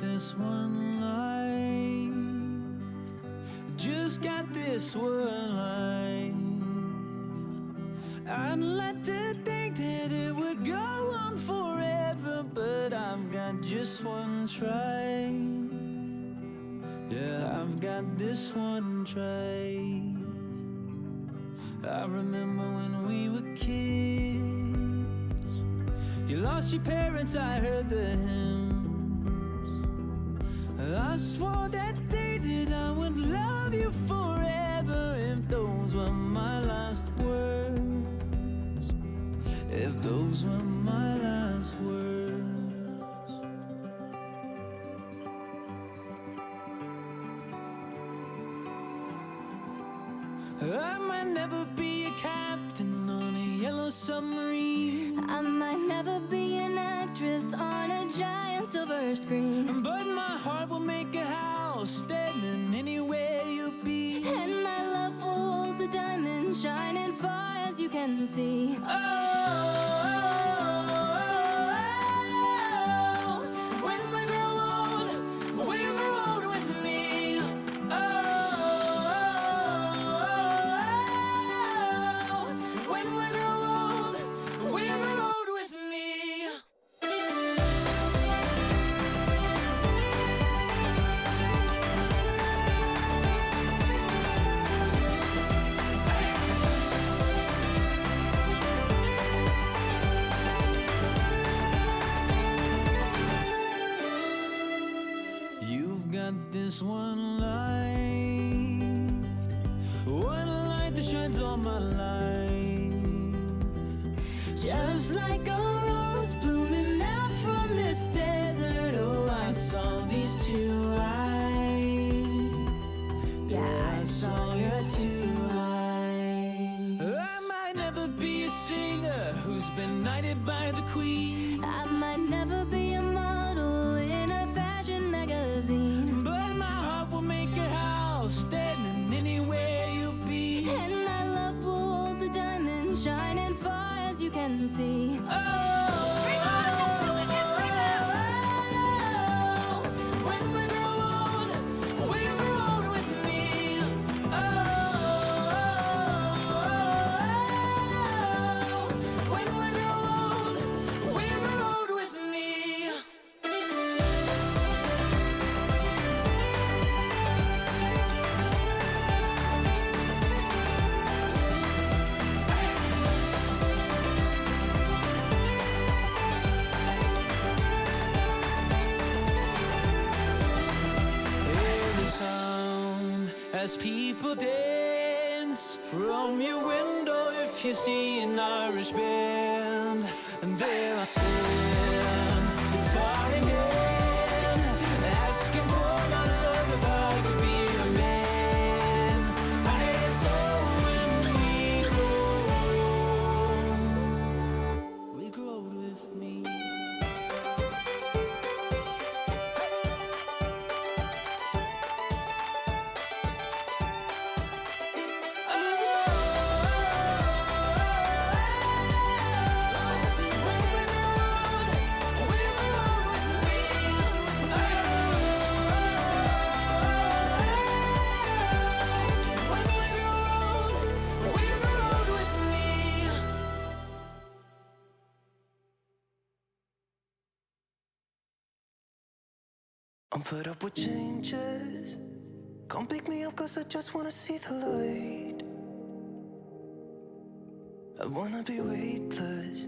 this one life. Just got this one life. I'd like to think that it would go on forever, but I've got just one try. Yeah, I've got this one try. I remember when we were kids. You lost your parents, I heard the hymns. I swore that day that I would love you forever. If those were my last words, if those were my last words. I might never be a captain on a yellow submarine. I might never be an actress on a giant silver screen, but my heart will make a house standing anywhere you be. and my love will hold the diamonds shining far as you can see. Oh, when we grow old, will grow old with me. Oh, when we grow old, will grow old with me. You've got this one light that shines all my life. Just like a rose blooming out from this desert. Oh, I saw these two eyes. Yeah, I saw your two eyes. I might never be a singer who's been knighted by the queen. I might never be a model in a fashion magazine, but my heart will make a house standing anywhere you be. and my love will hold the diamonds shining far as you can see. Oh, when we grow old, will grow old with me. Oh, when we grow old, will grow old with me. As people dance from your window, if you see an Irish band, and there I stand, guitar in hand, asking for my love if I could be a man. And so when we grow old with me. I'm fed up with changes. Come pick me up, cause I just wanna see the light. I wanna be weightless.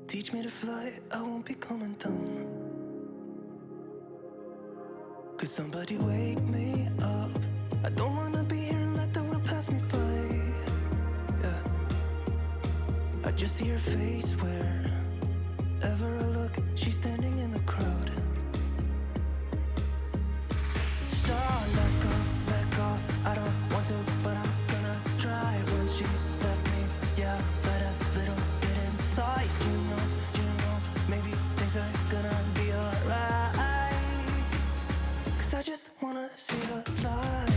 Teach me to fly, I won't be coming down. Could somebody wake me up? I don't wanna be here and let the world pass me by. Yeah, I just see her face wherever I look. She's standing in the crowd. I don't want to, but I'm gonna try. When she left me, yeah, let a little bit inside. You know, maybe things are gonna be alright. Cause I just wanna see the light.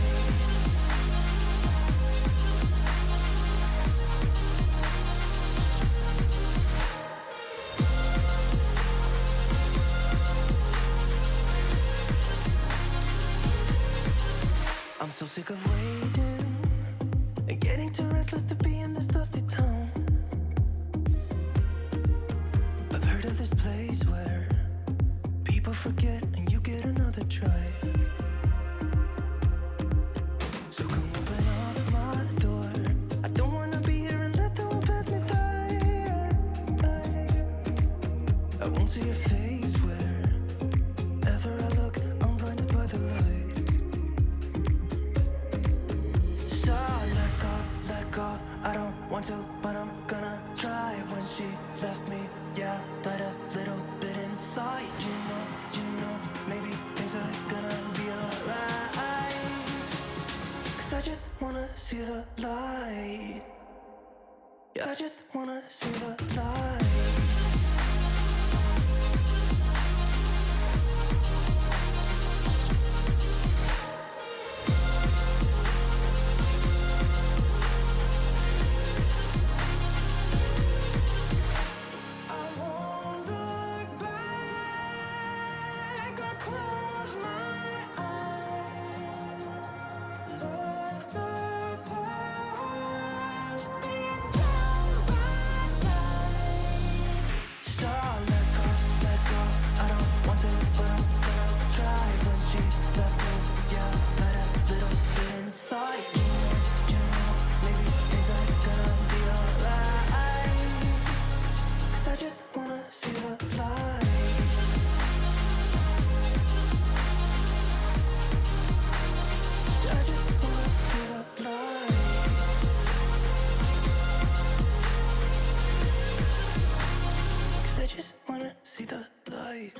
sick of waiting and getting too restless to be in this dusty town. I've heard of this place where people forget and you get another try. So come open up my door. I don't wanna be here and let the world pass me by. I won't see your face wherever I look. I'm blinded by the light. So let go. I don't want to, but I'm gonna try. When she left me, yeah, died a little bit inside. You know, maybe things are gonna be alright. 'Cause I just wanna see the light. Yeah, I just wanna see the light. See the light.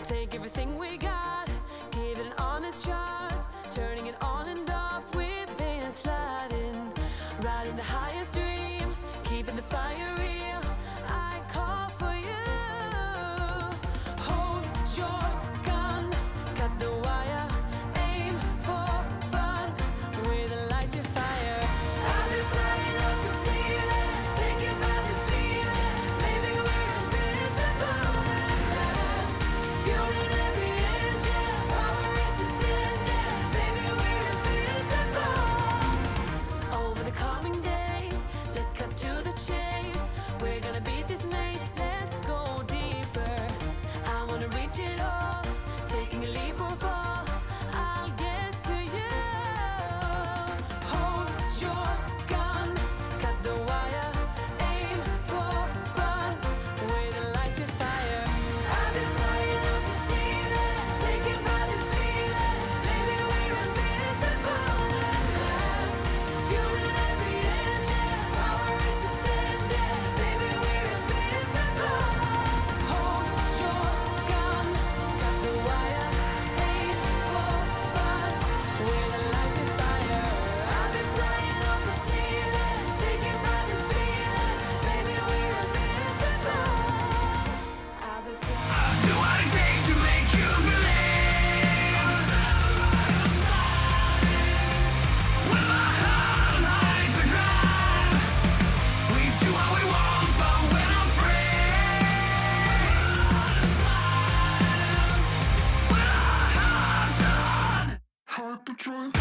Take everything we got, give it an honest shot. Turning it on and off, we've been sliding. Riding the highest dream, keeping the fire real. I call for you. Hold your gun, cut the wire. Aim for fun, the coming days. Let's cut to the chase. We're gonna beat this maze. Let's go deeper. I wanna reach it all. Taking a leap or fall. I'll get to you. Hold your gun. Cut the wire. Aim for fun. With a light to fire. I've been flying up the ceiling. Taken by this feeling. Maybe we're invincible at last. Fueling every engine. Power is descending. Maybe we're invincible. Hold your gun. Cut the wire. Aim for fun. With a light to fire. I've been flying up the ceiling. Taken by this feeling. Maybe we're invincible. I've been flying. Do what it takes to make you believe. With my heart on hyperdrive, we do what we want, but when I'm free, with our hearts on hyperdrive.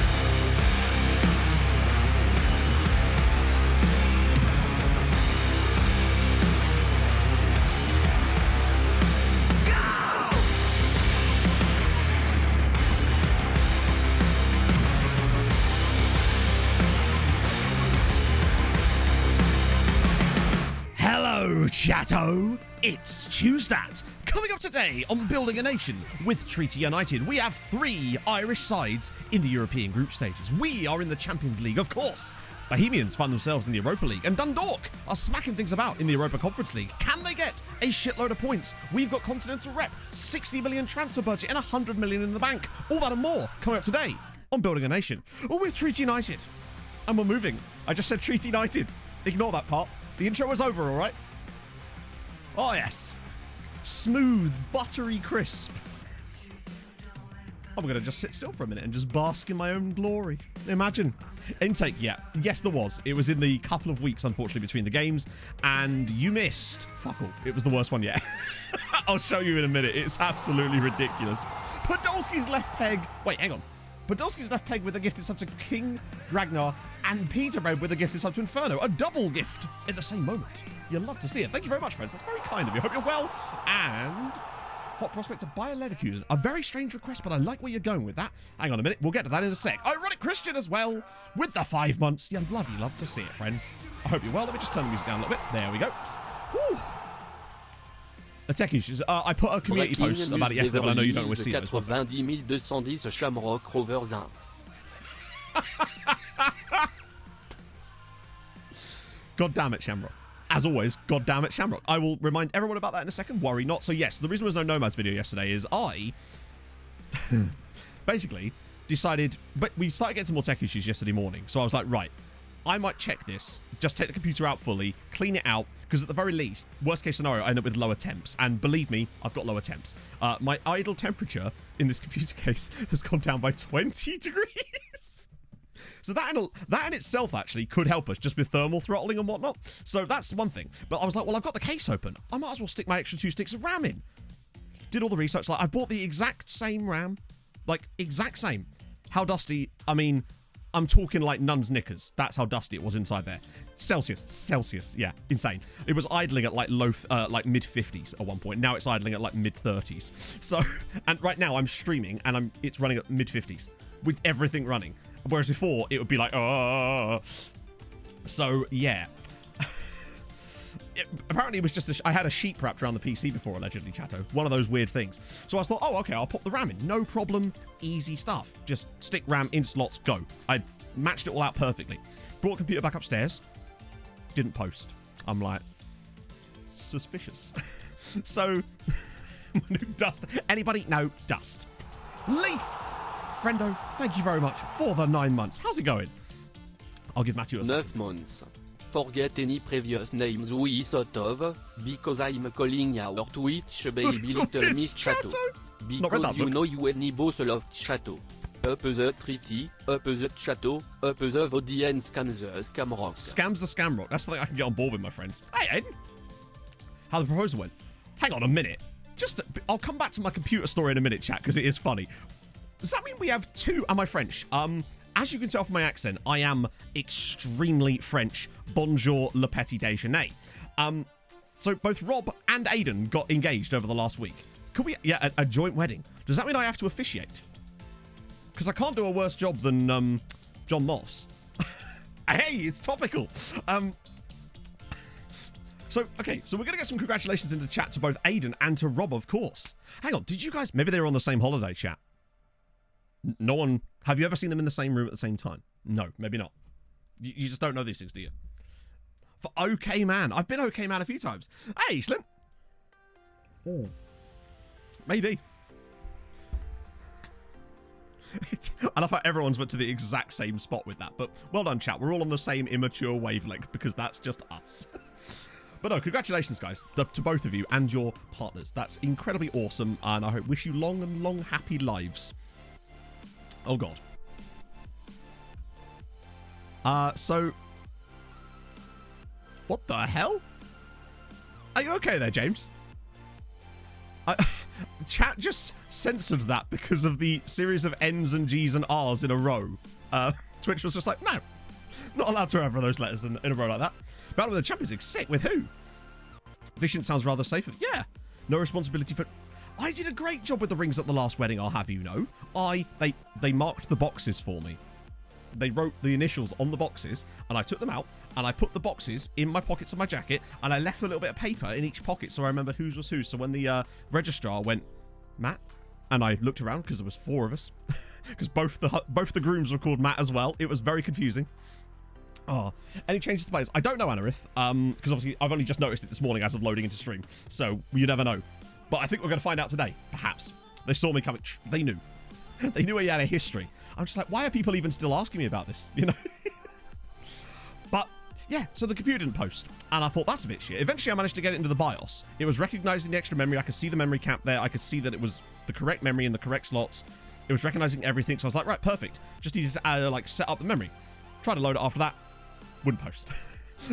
Hello, chatto! It's Tuesdat. Coming up today on Building a Nation with Treaty United, we have 3 Irish sides in the European group stages. We are in the Champions League, of course. Bohemians find themselves in the Europa League, and Dundalk are smacking things about in the Europa Conference League. Can they get a shitload of points? We've got continental rep, 60 million transfer budget, and 100 million in the bank. All that and more coming up today on Building a Nation with Treaty United. And we're moving. I just said Treaty United. Ignore that part. The intro was over, all right? Oh, yes. Smooth, buttery crisp. I'm going to just sit still for a minute and just bask in my own glory. Imagine. Intake, yeah. Yes, there was. It was in the couple of weeks, unfortunately, between the games. And you missed. Fuck all. It was the worst one yet. I'll show you in a minute. It's absolutely ridiculous. Podolski's left peg. Wait, hang on. Podolski's left peg with a gifted sub to King Ragnar, and Peter Bread with a gifted sub to Inferno. A double gift in the same moment. You'll love to see it. Thank you very much, friends. That's very kind of you. Hope you're well. And hot prospect to buy a Leverkusen. A very strange request, but I like where you're going with that. Hang on a minute. We'll get to that in a sec. Ironic Christian as well with the 5 months. You'll bloody love to see it, friends. I hope you're well. Let me just turn the music down a little bit. There we go. Whew. The tech issues. I put a community post about it yesterday, but I know you don't always see it. 90 Shamrock Rovers 1. God damn it, Shamrock. As always, God damn it, Shamrock. I will remind everyone about that in a second. Worry not. So yes, the reason there was no Nomads video yesterday is I basically decided, but we started getting some more tech issues yesterday morning. So I was like, right, I might check this, just take the computer out fully, clean it out, because at the very least, worst case scenario, I end up with lower temps. And believe me, I've got lower temps. My idle temperature in this computer case has gone down by 20 degrees. So that in itself actually could help us just with thermal throttling and whatnot. So that's one thing. But I was like, well, I've got the case open. I might as well stick my extra 2 sticks of RAM in. Did all the research. Like, I bought the exact same RAM. Like, exact same. How dusty? I mean, I'm talking like nun's knickers. That's how dusty it was inside there. Celsius, yeah, insane. It was idling at like like mid 50s at one point. Now it's idling at like mid 30s. So, and right now I'm streaming and it's running at mid 50s with everything running. Whereas before it would be like, oh. So yeah. Apparently it was just I had a sheet wrapped around the PC before, allegedly, chatto. One of those weird things. So I thought, oh, okay, I'll pop the RAM in. No problem. Easy stuff. Just stick RAM in slots, go. I matched it all out perfectly. Brought the computer back upstairs. Didn't post. I'm like, suspicious. So, dust. Anybody? No, dust. Leaf! Friendo, thank you very much for the 9 months. How's it going? I'll give Matthew a 9 months. Forget any previous names we sort of, because I'm calling our Twitch baby little Miss Chateau. Because you know you any boss love Chateau. Up the treaty, up the chateau, up the audience scams the scamrock. Scams the scamrock. That's something I can get on board with, my friends. Hey, Aiden. How the proposal went. Hang on a minute. I'll come back to my computer story in a minute, chat, because it is funny. Does that mean we have 2, am I French? as you can tell from my accent, I am extremely French. Bonjour, le petit déjeuner. So both Rob and Aiden got engaged over the last week. Could we... Yeah, a joint wedding. Does that mean I have to officiate? Because I can't do a worse job than John Moss. Hey, it's topical. So we're going to get some congratulations into chat to both Aiden and to Rob, of course. Hang on, did you guys... Maybe they were on the same holiday, chat. No one... Have you ever seen them in the same room at the same time? No, maybe not. You just don't know these things, do you? For OK Man. I've been OK Man a few times. Hey, Slim. Oh. Maybe. I love how everyone's went to the exact same spot with that. But well done, chat. We're all on the same immature wavelength because that's just us. But no, congratulations, guys, to both of you and your partners. That's incredibly awesome, and I wish you long and long happy lives. Oh, God. So... What the hell? Are you okay there, James? Chat just censored that because of the series of N's and G's and R's in a row. Twitch was just like, no, not allowed to have those letters in a row like that. Battle with the Champions League, sick. With who? Viciant sounds rather safe. Yeah. No responsibility for... I did a great job with the rings at the last wedding, I'll have you know. They marked the boxes for me. They wrote the initials on the boxes, and I took them out, and I put the boxes in my pockets of my jacket, and I left a little bit of paper in each pocket so I remembered whose was whose. So when the registrar went, Matt, and I looked around because there was 4 of us, because both the grooms were called Matt as well. It was very confusing. Oh, any changes to players? I don't know, Anarith, because obviously I've only just noticed it this morning as of loading into stream, so you never know. But I think we're going to find out today, perhaps. They saw me coming. They knew. They knew he had a history. I'm just like, why are people even still asking me about this? You know? But, yeah, so the computer didn't post. And I thought, that's a bit shit. Eventually, I managed to get it into the BIOS. It was recognizing the extra memory. I could see the memory cap there. I could see that it was the correct memory in the correct slots. It was recognizing everything. So I was like, right, perfect. Just needed to, set up the memory. Tried to load it after that. Wouldn't post.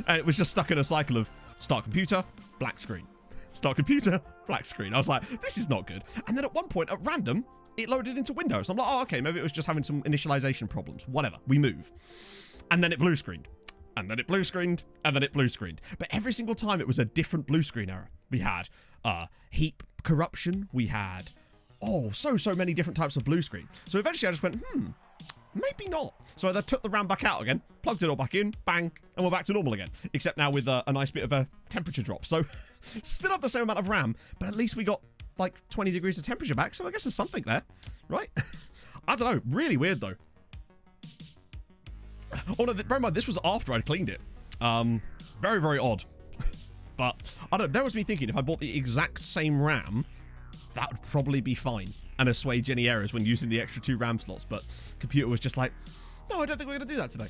And it was just stuck in a cycle of start computer, black screen. Start computer, black screen. I was like, this is not good. And then at one point, at random, it loaded into Windows. I'm like, oh, okay, maybe it was just having some initialization problems. Whatever. We move. And then it blue screened. And then it blue screened. And then it blue screened. But every single time it was a different blue screen error. We had heap corruption. We had, so many different types of blue screen. So eventually I just went, maybe not. So I took the RAM back out again, plugged it all back in, bang, and we're back to normal again. Except now with a nice bit of a temperature drop. So still have the same amount of RAM, but at least we got like 20 degrees of temperature back. So I guess there's something there, right? I don't know. Really weird though. Oh no, bear in mind, this was after I'd cleaned it. Very, very odd. But I don't know. That was me thinking if I bought the exact same RAM, that would probably be fine and assuage any errors when using the extra 2 RAM slots. But computer was just like, no, I don't think we're going to do that today.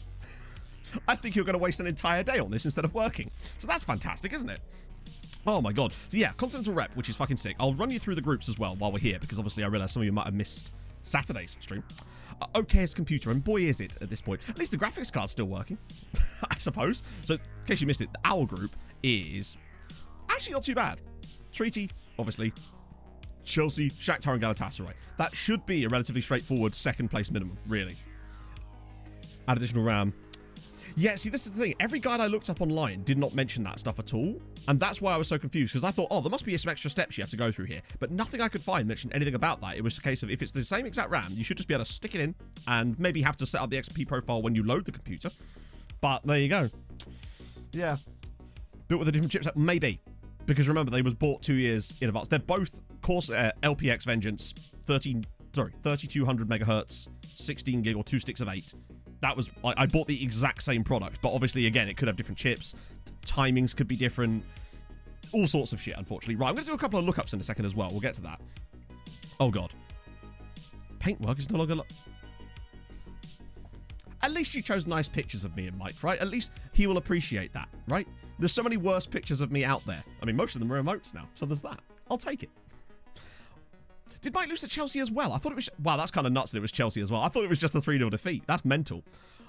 I think you're going to waste an entire day on this instead of working. So that's fantastic, isn't it? Oh my god. So yeah, Continental Rep, which is fucking sick. I'll run you through the groups as well while we're here, because obviously I realise some of you might have missed Saturday's stream. OK's computer, and boy is it at this point. At least the graphics card's still working, I suppose. So in case you missed it, our group is actually not too bad. Treaty, obviously. Chelsea, Shakhtar and Galatasaray. That should be a relatively straightforward second place minimum, really. Add additional RAM. Yeah, see, this is the thing. Every guide I looked up online did not mention that stuff at all. And that's why I was so confused, because I thought, there must be some extra steps you have to go through here. But nothing I could find mentioned anything about that. It was a case of, if it's the same exact RAM, you should just be able to stick it in and maybe have to set up the XP profile when you load the computer. But there you go. Yeah. Built with a different chipset? Maybe. Because remember, they was bought 2 years in advance. They're both Corsair LPX Vengeance, 3200 megahertz, 16 gig or 2 sticks of 8. That was, I bought the exact same product, but obviously, again, it could have different chips. Timings could be different. All sorts of shit, unfortunately. Right, I'm going to do a couple of lookups in a second as well. We'll get to that. Oh, God. Paintwork is no longer... At least you chose nice pictures of me and Mike, right? At least he will appreciate that, right? There's so many worse pictures of me out there. I mean, most of them are emotes now, so there's that. I'll take it. Did Mike lose to Chelsea as well? I thought it was... Wow, that's kind of nuts that it was Chelsea as well. I thought it was just a 3-0 defeat. That's mental.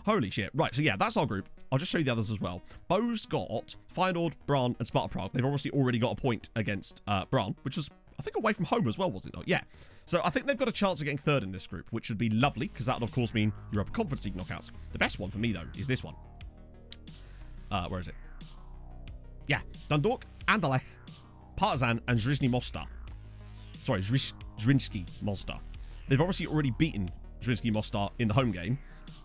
Holy shit. Right, so yeah, that's our group. I'll just show you the others as well. Bo's got Feyenoord, Brann, and Sparta Prague. They've obviously already got a point against Brann, which is I think away from home as well, was it not? Yeah. So I think they've got a chance of getting third in this group, which would be lovely, because that would, of course, mean Europa Conference League knockouts. The best one for me, though, is this one. Where is it? Yeah. Dundalk, Anderlecht, Partizan, and Zrinjski Mostar. Sorry, Zrinjski Mostar. They've obviously already beaten Zrinjski Mostar in the home game.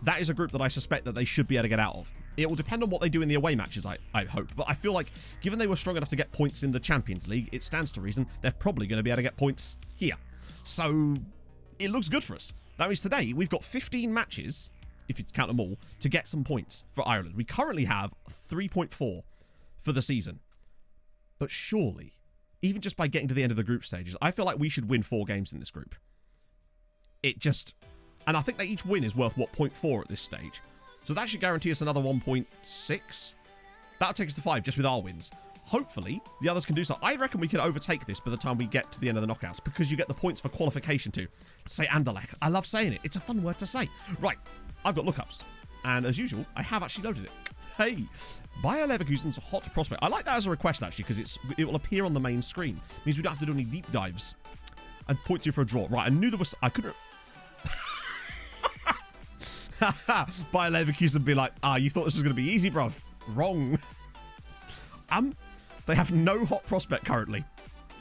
That is a group that I suspect that they should be able to get out of. It will depend on what they do in the away matches, I hope. But I feel like, given they were strong enough to get points in the Champions League, it stands to reason they're probably going to be able to get points here. So, it looks good for us. That means today, we've got 15 matches, if you count them all, to get some points for Ireland. We currently have 3.4 for the season. But surely, even just by getting to the end of the group stages, I feel like we should win 4 games in this group. It just... And I think that each win is worth, what, 0.4 at this stage. So that should guarantee us another 1.6. That'll take us to 5 just with our wins. Hopefully, the others can do so. I reckon we can overtake this by the time we get to the end of the knockouts, because you get the points for qualification too. Say Anderlecht. I love saying it. It's a fun word to say. Right, I've got lookups. And as usual, I have actually loaded it. Hey, Bayer Leverkusen's hot prospect. I like that as a request, actually, because it will appear on the main screen. It means we don't have to do any deep dives. And point to for a draw. Right, I knew there was... I couldn't... Bayer Leverkusen would be like, you thought this was going to be easy, bruv. Wrong. They have no hot prospect currently.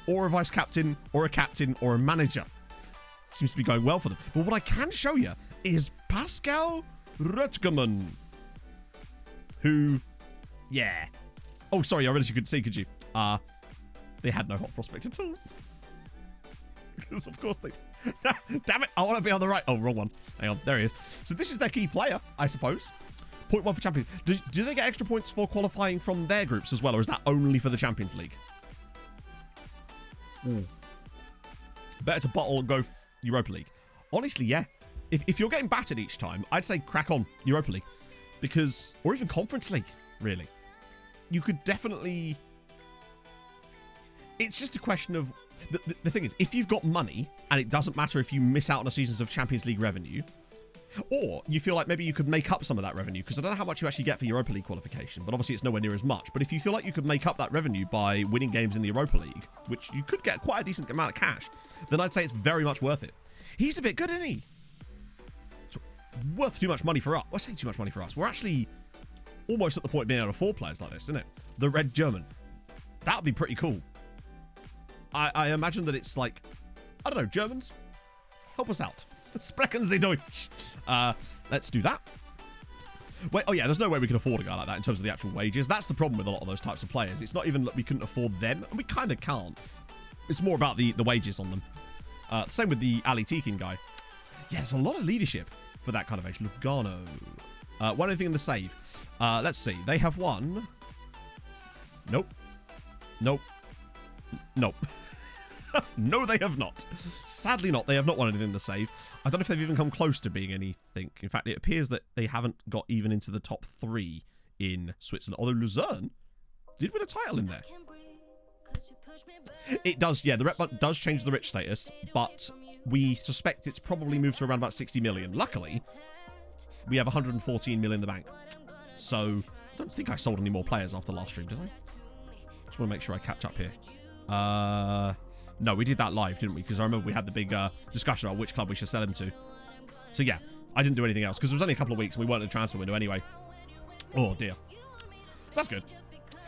Or a vice captain, or a captain, or a manager. Seems to be going well for them. But what I can show you is Pascal Rutgeman. Who, yeah. Oh, sorry, I realized you couldn't see, could you? They had no hot prospect at all. Because, of course, they... Damn it, I want to be on the right... Oh, wrong one. Hang on, there he is. So this is their key player, I suppose. 0.1 for Champions. Do they get extra points for qualifying from their groups as well, or is that only for the Champions League? Better to bottle and go Europa League. Honestly, yeah. If you're getting battered each time, I'd say crack on Europa League. Because... Or even Conference League, really. You could definitely... It's just a question of... The thing is, if you've got money, and it doesn't matter if you miss out on a seasons of Champions League revenue, or you feel like maybe you could make up some of that revenue, because I don't know how much you actually get for Europa League qualification, but obviously it's nowhere near as much. But if you feel like you could make up that revenue by winning games in the Europa League, which you could get quite a decent amount of cash, then I'd say it's very much worth it. He's a bit good, isn't he? It's worth too much money for us. I say too much money for us. We're actually almost at the point of being able to afford players like this, isn't it? The Red German. That would be pretty cool. I imagine that it's like, I don't know, Germans, help us out. Sprechen Sie Deutsch. Let's do that. Wait, oh yeah, there's no way we can afford a guy like that in terms of the actual wages. That's the problem with a lot of those types of players. It's not even that we couldn't afford them, and we kind of can't. It's more about the wages on them. Same with the Ali Tekin guy. Yeah, there's a lot of leadership for that kind of age. Lugano. One thing in the save. Let's see. They have won. Nope. Nope. Nope. No, they have not. Sadly not. They have not won anything in the save. I don't know if they've even come close to being anything. In fact, it appears that they haven't got even into the top 3 in Switzerland. Although Luzerne did win a title in there. It does, yeah. The rep does change the rich status, but we suspect it's probably moved to around about 60 million. Luckily, we have 114 million in the bank. So, I don't think I sold any more players after last stream, did I? Just want to make sure I catch up here. No, we did that live, didn't we? Because I remember we had the big discussion about which club we should sell him to. So yeah, I didn't do anything else because it was only a couple of weeks and we weren't in the transfer window anyway. Oh dear. So that's good.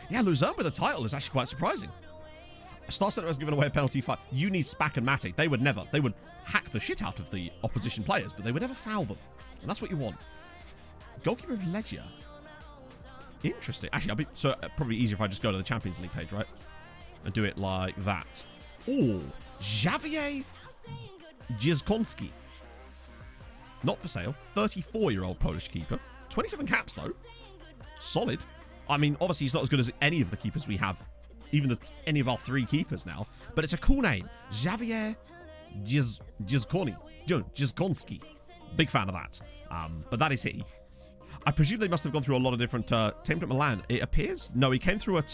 Yeah, Luzerne with a title is actually quite surprising. Star Center has given away a penalty fight. You need Spack and Matty. They would never. They would hack the shit out of the opposition players, but they would never foul them. And that's what you want. Goalkeeper of Legia. Interesting. Actually, probably easier if I just go to the Champions League page, right? And do it like that. Oh, Javier Dziezkonski. Not for sale. 34-year-old Polish keeper. 27 caps, though. Solid. I mean, obviously, he's not as good as any of the keepers we have. Even any of our 3 keepers now. But it's a cool name. Javier Dziezkonski. Big fan of that. But that is he. I presume they must have gone through a lot of different... Tamed at Milan, it appears. No, he came through at...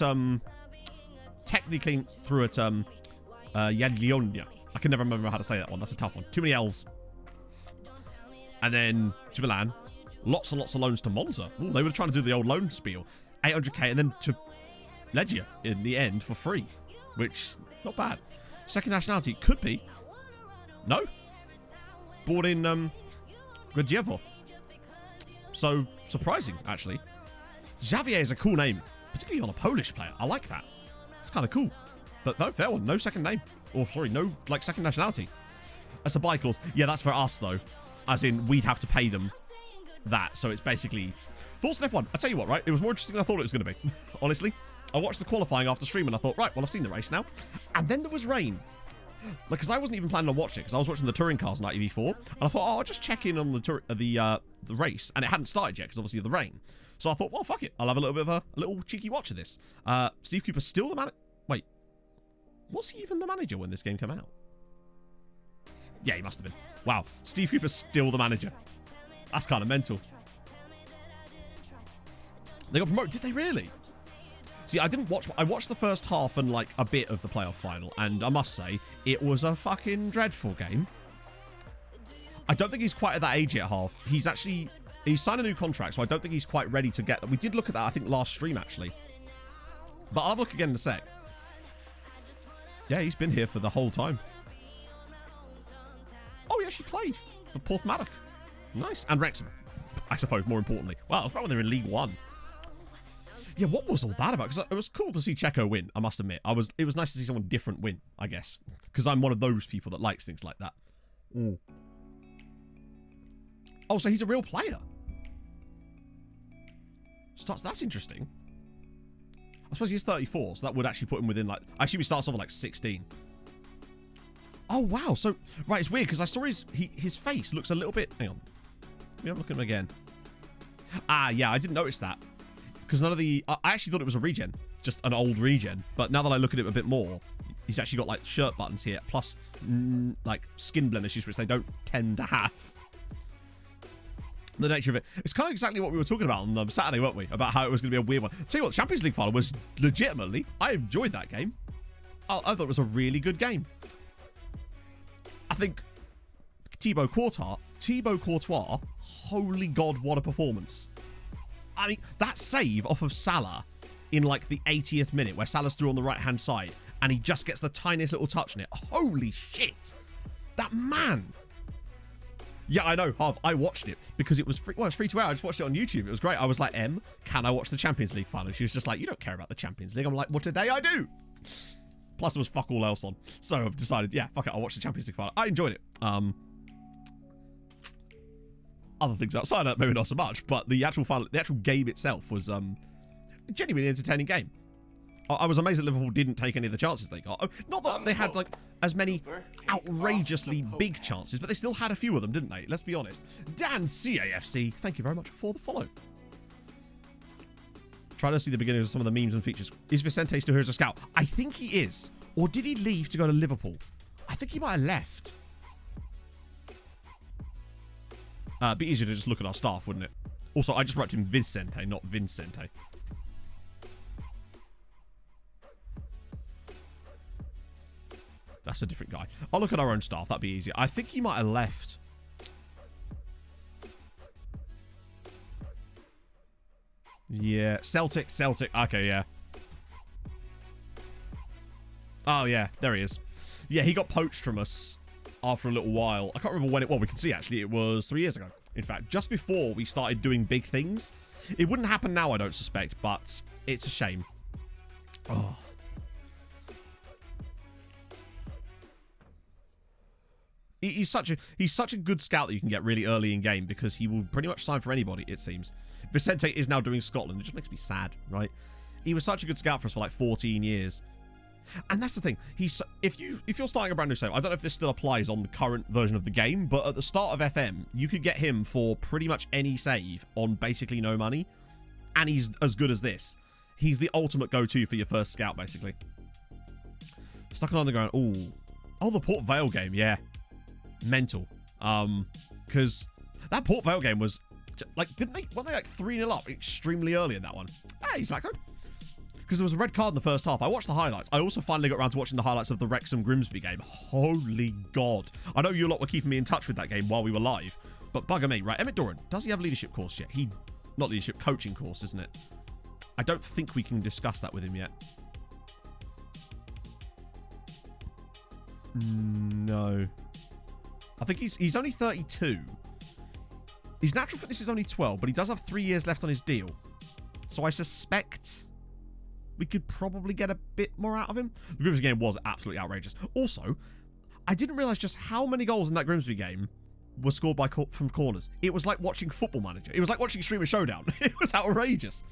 technically through at... Jagiellonia. I can never remember how to say that one. That's a tough one. Too many L's. And then to Milan. Lots and lots of loans to Monza. Ooh, they were trying to do the old loan spiel. 800k and then to Legia in the end for free. Which, not bad. Second nationality? Could be. No. Born in Grodjewo. So, surprising, actually. Xavier is a cool name, particularly on a Polish player. I like that. It's kind of cool. But no, fair one. No second name. Or, sorry, no, like, second nationality. That's a buy clause. Yeah, that's for us, though. As in, we'd have to pay them that. So it's basically... Thoughts on F1. I'll tell you what, right? It was more interesting than I thought it was going to be. Honestly. I watched the qualifying after stream and I thought, right, well, I've seen the race now. And then there was rain. Like, because I wasn't even planning on watching it, because I was watching the touring cars on ITV4. And I thought, oh, I'll just check in on the race. And it hadn't started yet, because obviously of the rain. So I thought, well, fuck it. I'll have a little bit of a little cheeky watch of this. Steve Cooper's still the manager. Wait. Was he even the manager when this game came out? Yeah, he must have been. Wow. Steve Cooper's still the manager. That's kind of mental. They got promoted. Did they really? See, I didn't watch... I watched the first half and, like, a bit of the playoff final. And I must say, it was a fucking dreadful game. I don't think he's quite at that age yet, Half. He's actually... He's signed a new contract, so I don't think he's quite ready to get... We did look at that, I think, last stream, actually. But I'll have a look again in a sec. Yeah, he's been here for the whole time. Oh, he actually played for Porthmadog. Nice. And Wrexham, I suppose, more importantly. Wow, it was probably when they were in League One. Yeah, what was all that about? Because it was cool to see Checo win, I must admit. It was nice to see someone different win, I guess. Because I'm one of those people that likes things like that. Oh, so he's a real player. That's interesting. I suppose he's 34, so that would actually put him within, like... I assume he starts off at, like, 16. Oh, wow. So, right, it's weird, because I saw his face looks a little bit... Hang on. Let me have a look at him again. Ah, yeah, I didn't notice that. Because none of the... I actually thought it was a regen. Just an old regen. But now that I look at it a bit more, he's actually got, like, shirt buttons here. Plus, like, skin blemishes, which they don't tend to have. The nature of it. It's kind of exactly what we were talking about on Saturday, weren't we? About how it was going to be a weird one. Tell you what, the Champions League final was legitimately... I enjoyed that game. I thought it was a really good game. I think Thibaut Courtois, holy God, what a performance. I mean, that save off of Salah in like the 80th minute where Salah's through on the right-hand side and he just gets the tiniest little touch on it. Holy shit. That man. Yeah, I know, Harv. I watched it because it was free. Well, it's free to air. I just watched it on YouTube. It was great. I was like, Em, can I watch the Champions League final? She was just like, you don't care about the Champions League. I'm like, well, today I do. Plus, there was fuck all else on. So I've decided, yeah, fuck it. I'll watch the Champions League final. I enjoyed it. Other things outside that, maybe not so much. But the actual game itself was a genuinely entertaining game. I was amazed that Liverpool didn't take any of the chances they got. Not that they had like as many outrageously big chances, but they still had a few of them, didn't they? Let's be honest. Dan CAFC, thank you very much for the follow. Try to see the beginnings of some of the memes and features. Is Vicente still here as a scout? I think he is. Or did he leave to go to Liverpool? I think he might have left. It'd be easier to just look at our staff, wouldn't it? Also, I just wrote him Vicente, not Vincente. That's a different guy. I'll look at our own staff. That'd be easier. I think he might have left. Yeah. Celtic. Okay, yeah. Oh, yeah. There he is. Yeah, he got poached from us after a little while. I can't remember when it was. We can see, actually, it was 3 years ago. In fact, just before we started doing big things. It wouldn't happen now, I don't suspect, but it's a shame. Oh. He's such a good scout that you can get really early in game because he will pretty much sign for anybody, it seems. Vicente is now doing Scotland. It just makes me sad, right? He was such a good scout for us for like 14 years. And that's the thing. If you're starting a brand new save, I don't know if this still applies on the current version of the game, but at the start of FM, you could get him for pretty much any save on basically no money. And he's as good as this. He's the ultimate go-to for your first scout, basically. Stuck on the ground. Oh, the Port Vale game, yeah. Mental. Because that Port Vale game was like, weren't they like 3-0 up extremely early in that one? Hey, he's like, because there was a red card in the first half. I watched the highlights. I also finally got around to watching the highlights of the Wrexham Grimsby game. Holy God. I know you lot were keeping me in touch with that game while we were live, but bugger me. Right, Emmett Doran, does he have a leadership course yet? Not leadership, coaching course, isn't it? I don't think we can discuss that with him yet. No. I think he's only 32. His natural fitness is only 12, but he does have 3 years left on his deal. So I suspect we could probably get a bit more out of him. The Grimsby game was absolutely outrageous. Also, I didn't realise just how many goals in that Grimsby game were scored from corners. It was like watching Football Manager. It was like watching Streamer Showdown. It was outrageous.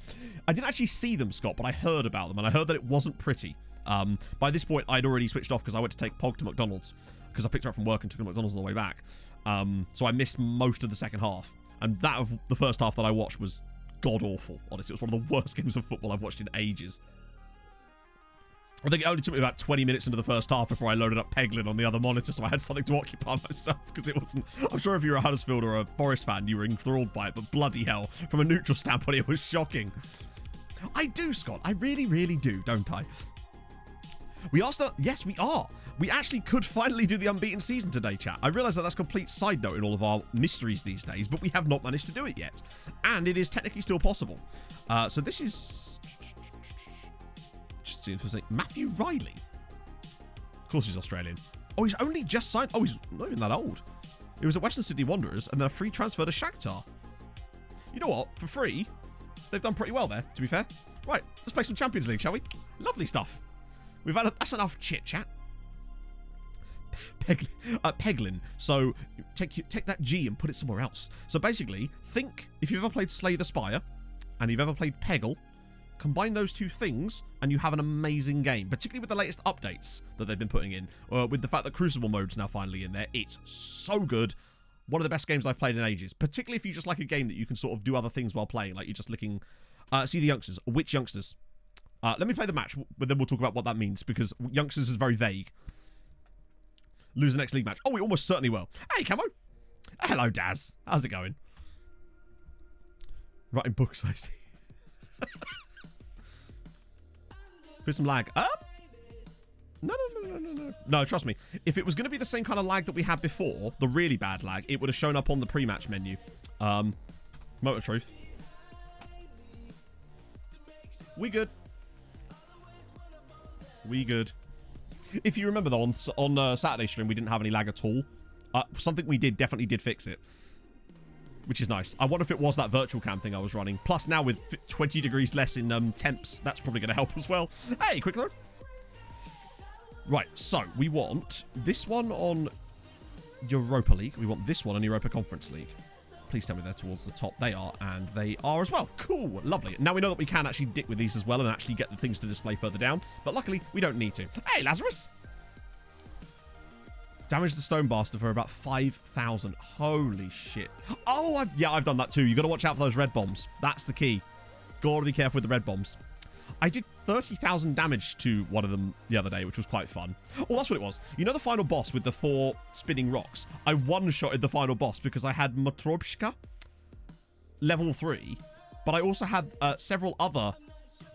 I didn't actually see them, Scott, but I heard about them, and I heard that it wasn't pretty. By this point, I'd already switched off because I went to take Pog to McDonald's because I picked her up from work and took her to McDonald's on the way back. So I missed most of the second half. And that of the first half that I watched was god-awful, honestly. It was one of the worst games of football I've watched in ages. I think it only took me about 20 minutes into the first half before I loaded up Peglin on the other monitor, so I had something to occupy myself, because it wasn't... I'm sure if you were a Huddersfield or a Forest fan, you were enthralled by it, but bloody hell, from a neutral standpoint, it was shocking. I do, Scott. I really, really do, don't I? We are still... Yes, we are. We actually could finally do the unbeaten season today, chat. I realise that that's a complete side note in all of our mysteries these days, but we have not managed to do it yet. And it is technically still possible. So this is... Just seeing for Matthew Riley. Of course he's Australian. Oh, he's only just signed... Oh, he's not even that old. He was at Western Sydney Wanderers and then a free transfer to Shakhtar. You know what? For free, they've done pretty well there, to be fair. Right, let's play some Champions League, shall we? Lovely stuff. We've had that's enough chit-chat. Peglin. So take that G and put it somewhere else. So basically, think if you've ever played Slay the Spire and you've ever played Peggle, combine those two things and you have an amazing game, particularly with the latest updates that they've been putting in, with the fact that Crucible mode's now finally in there. It's so good. One of the best games I've played in ages, particularly if you just like a game that you can sort of do other things while playing, like you're just looking... see the youngsters. Which youngsters? Let me play the match, but then we'll talk about what that means, because youngsters is very vague. Lose the next league match. Oh, we almost certainly will. Hey, Camo. Hello, Daz. How's it going? Writing books, I see. There's some lag. No. No, trust me. If it was going to be the same kind of lag that we had before, the really bad lag, it would have shown up on the pre-match menu. Moment of truth. We good. We good. If you remember, though, on Saturday stream, we didn't have any lag at all. Something we definitely did fix it. Which is nice. I wonder if it was that virtual cam thing I was running. Plus, now with 20 degrees less in temps, that's probably going to help as well. Hey, quick load. Right, so we want this one on Europa League. We want this one on Europa Conference League. Please tell me they're towards the top. They are, and they are as well. Cool, lovely. Now we know that we can actually dick with these as well and actually get the things to display further down. But luckily, we don't need to. Hey, Lazarus! Damage the Stone Bastard for about 5,000. Holy shit. Oh, I've done that too. You got to watch out for those red bombs. That's the key. Got to be careful with the red bombs. I did 30,000 damage to one of them the other day, which was quite fun. Oh, that's what it was. You know the final boss with the 4 spinning rocks? I one-shotted the final boss because I had Matrobshka, level 3, but I also had several other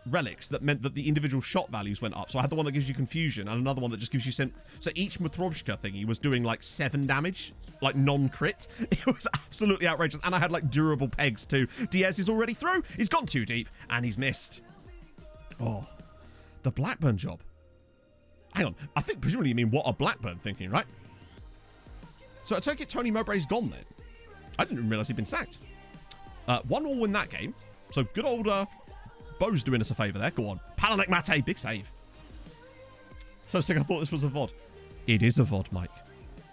relics that meant that the individual shot values went up. So I had the one that gives you confusion and another one that just gives you... So each Matrobshka thingy was doing like 7 damage, like non-crit. It was absolutely outrageous. And I had like durable pegs too. Diaz is already through. He's gone too deep and he's missed. Oh, the Blackburn job. Hang on. I think presumably you mean what are Blackburn thinking, right? So I take it Tony Mowbray's gone then. I didn't even realise he'd been sacked. 1-1 win that game. So good old Bo's doing us a favour there. Go on. Palanek Mate, big save. So sick, I thought this was a VOD. It is a VOD, Mike.